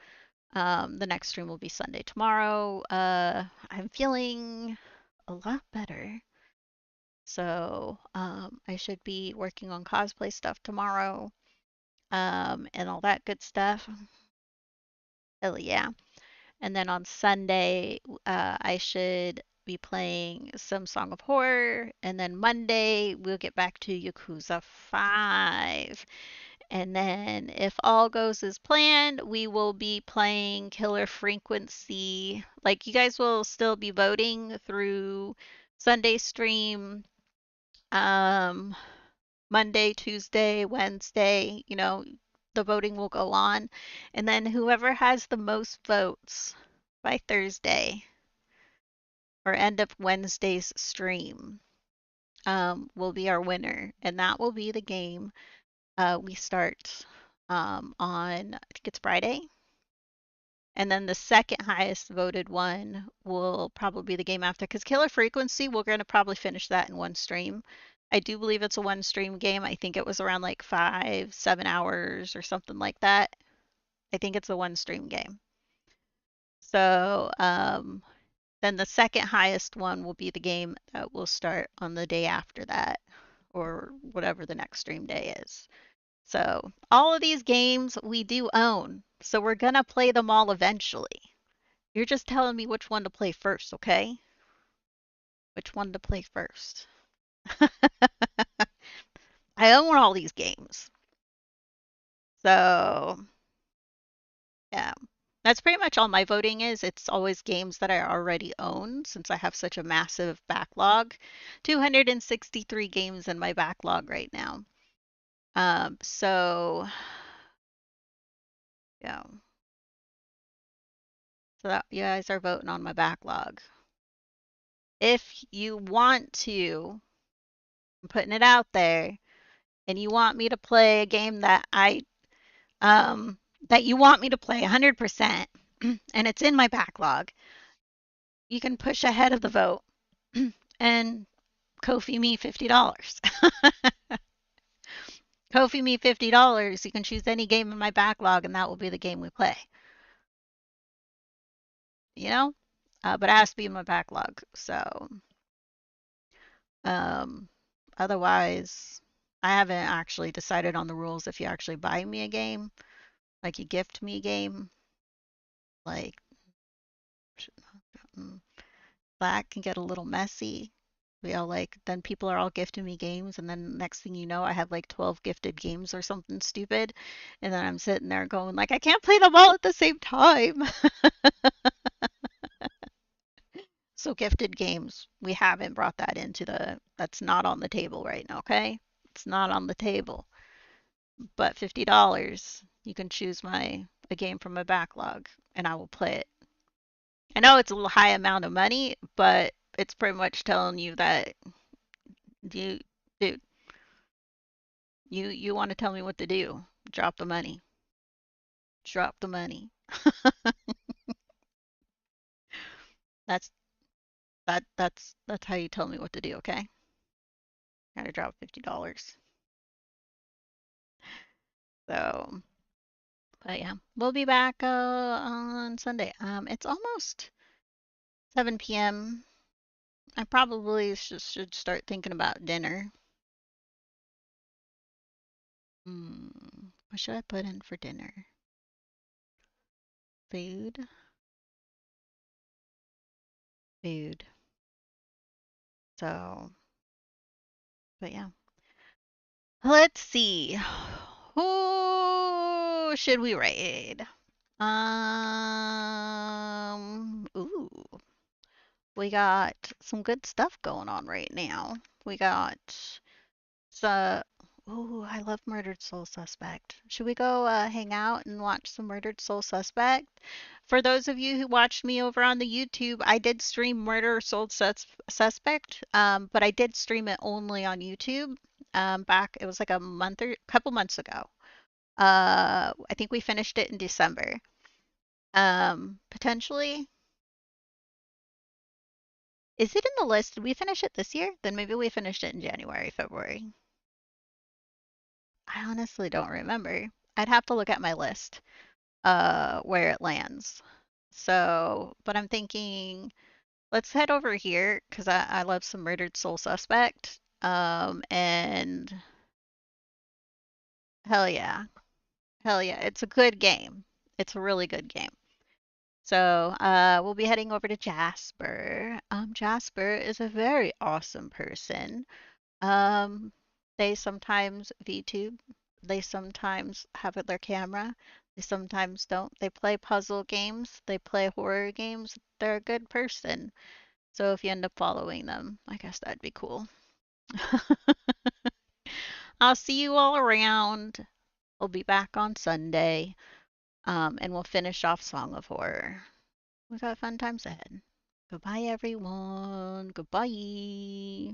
the next stream will be Sunday tomorrow. I'm feeling a lot better. So I should be working on cosplay stuff tomorrow and all that good stuff. Hell yeah. And then on Sunday, I should be playing some Song of Horror. And then Monday, we'll get back to Yakuza 5. And then, if all goes as planned, we will be playing Killer Frequency. Like, you guys will still be voting through Sunday stream, um, Monday, Tuesday, Wednesday, the voting will go on. And then whoever has the most votes by Thursday or end of Wednesday's stream will be our winner. And that will be the game we start on, I think it's Friday. And then the second highest voted one will probably be the game after. Because Killer Frequency, we're going to probably finish that in one stream. I do believe it's a one stream game. I think it was around like 7 hours or something like that. I think it's a one stream game. So then the second highest one will be the game that will start on the day after that or whatever the next stream day is. So all of these games we do own. So we're going to play them all eventually. You're just telling me which one to play first, okay? Which one to play first. I own all these games. So, yeah. That's pretty much all my voting is. It's always games that I already own since I have such a massive backlog. 263 games in my backlog right now. So, yeah. So that you guys are voting on my backlog. If you want to, I'm putting it out there, and you want me to play a game um that you want me to play 100%, and it's in my backlog, you can push ahead of the vote and Kofi me $50. Kofi me $50. You can choose any game in my backlog, and that will be the game we play. You know, but it has to be in my backlog. So, um, otherwise, I haven't actually decided on the rules. If you actually buy me a game, like you gift me a game, like that can get a little messy. We all like, then people are all gifting me games, and then next thing you know, I have like 12 gifted games or something stupid, and then I'm sitting there going like, I can't play them all at the same time. So gifted games, we haven't brought that into that's not on the table right now, okay? It's not on the table. But $50, you can choose a game from my backlog, and I will play it. I know it's a little high amount of money, but it's pretty much telling you that you, dude, you want to tell me what to do. Drop the money. Drop the money. That's that's how you tell me what to do, okay? Gotta drop $50. So, but yeah, we'll be back on Sunday. It's almost 7 p.m. I probably should start thinking about dinner. What should I put in for dinner? Food? Food. So, but yeah. Let's see. Who should we raid? Ooh, we got some good stuff going on right now. We got so, ooh, I love Murdered Soul Suspect. Should we go hang out and watch some Murdered Soul Suspect? For those of you who watched me over on the YouTube, I did stream Suspect, but I did stream it only on YouTube. Back, it was like a month or couple months ago. I think we finished it in December. Potentially, is it in the list? Did we finish it this year? Then maybe we finished it in January, February. I honestly don't remember. I'd have to look at my list, where it lands. So, but I'm thinking let's head over here because I love some Murdered Soul Suspect. And hell yeah. Hell yeah. It's a good game. It's a really good game. So, we'll be heading over to Jasper. Jasper is a very awesome person. Um, they sometimes VTube. They sometimes have their camera. They sometimes don't. They play puzzle games. They play horror games. They're a good person. So if you end up following them, I guess that'd be cool. I'll see you all around. We'll be back on Sunday, and we'll finish off Song of Horror. We got fun times ahead. Goodbye, everyone. Goodbye.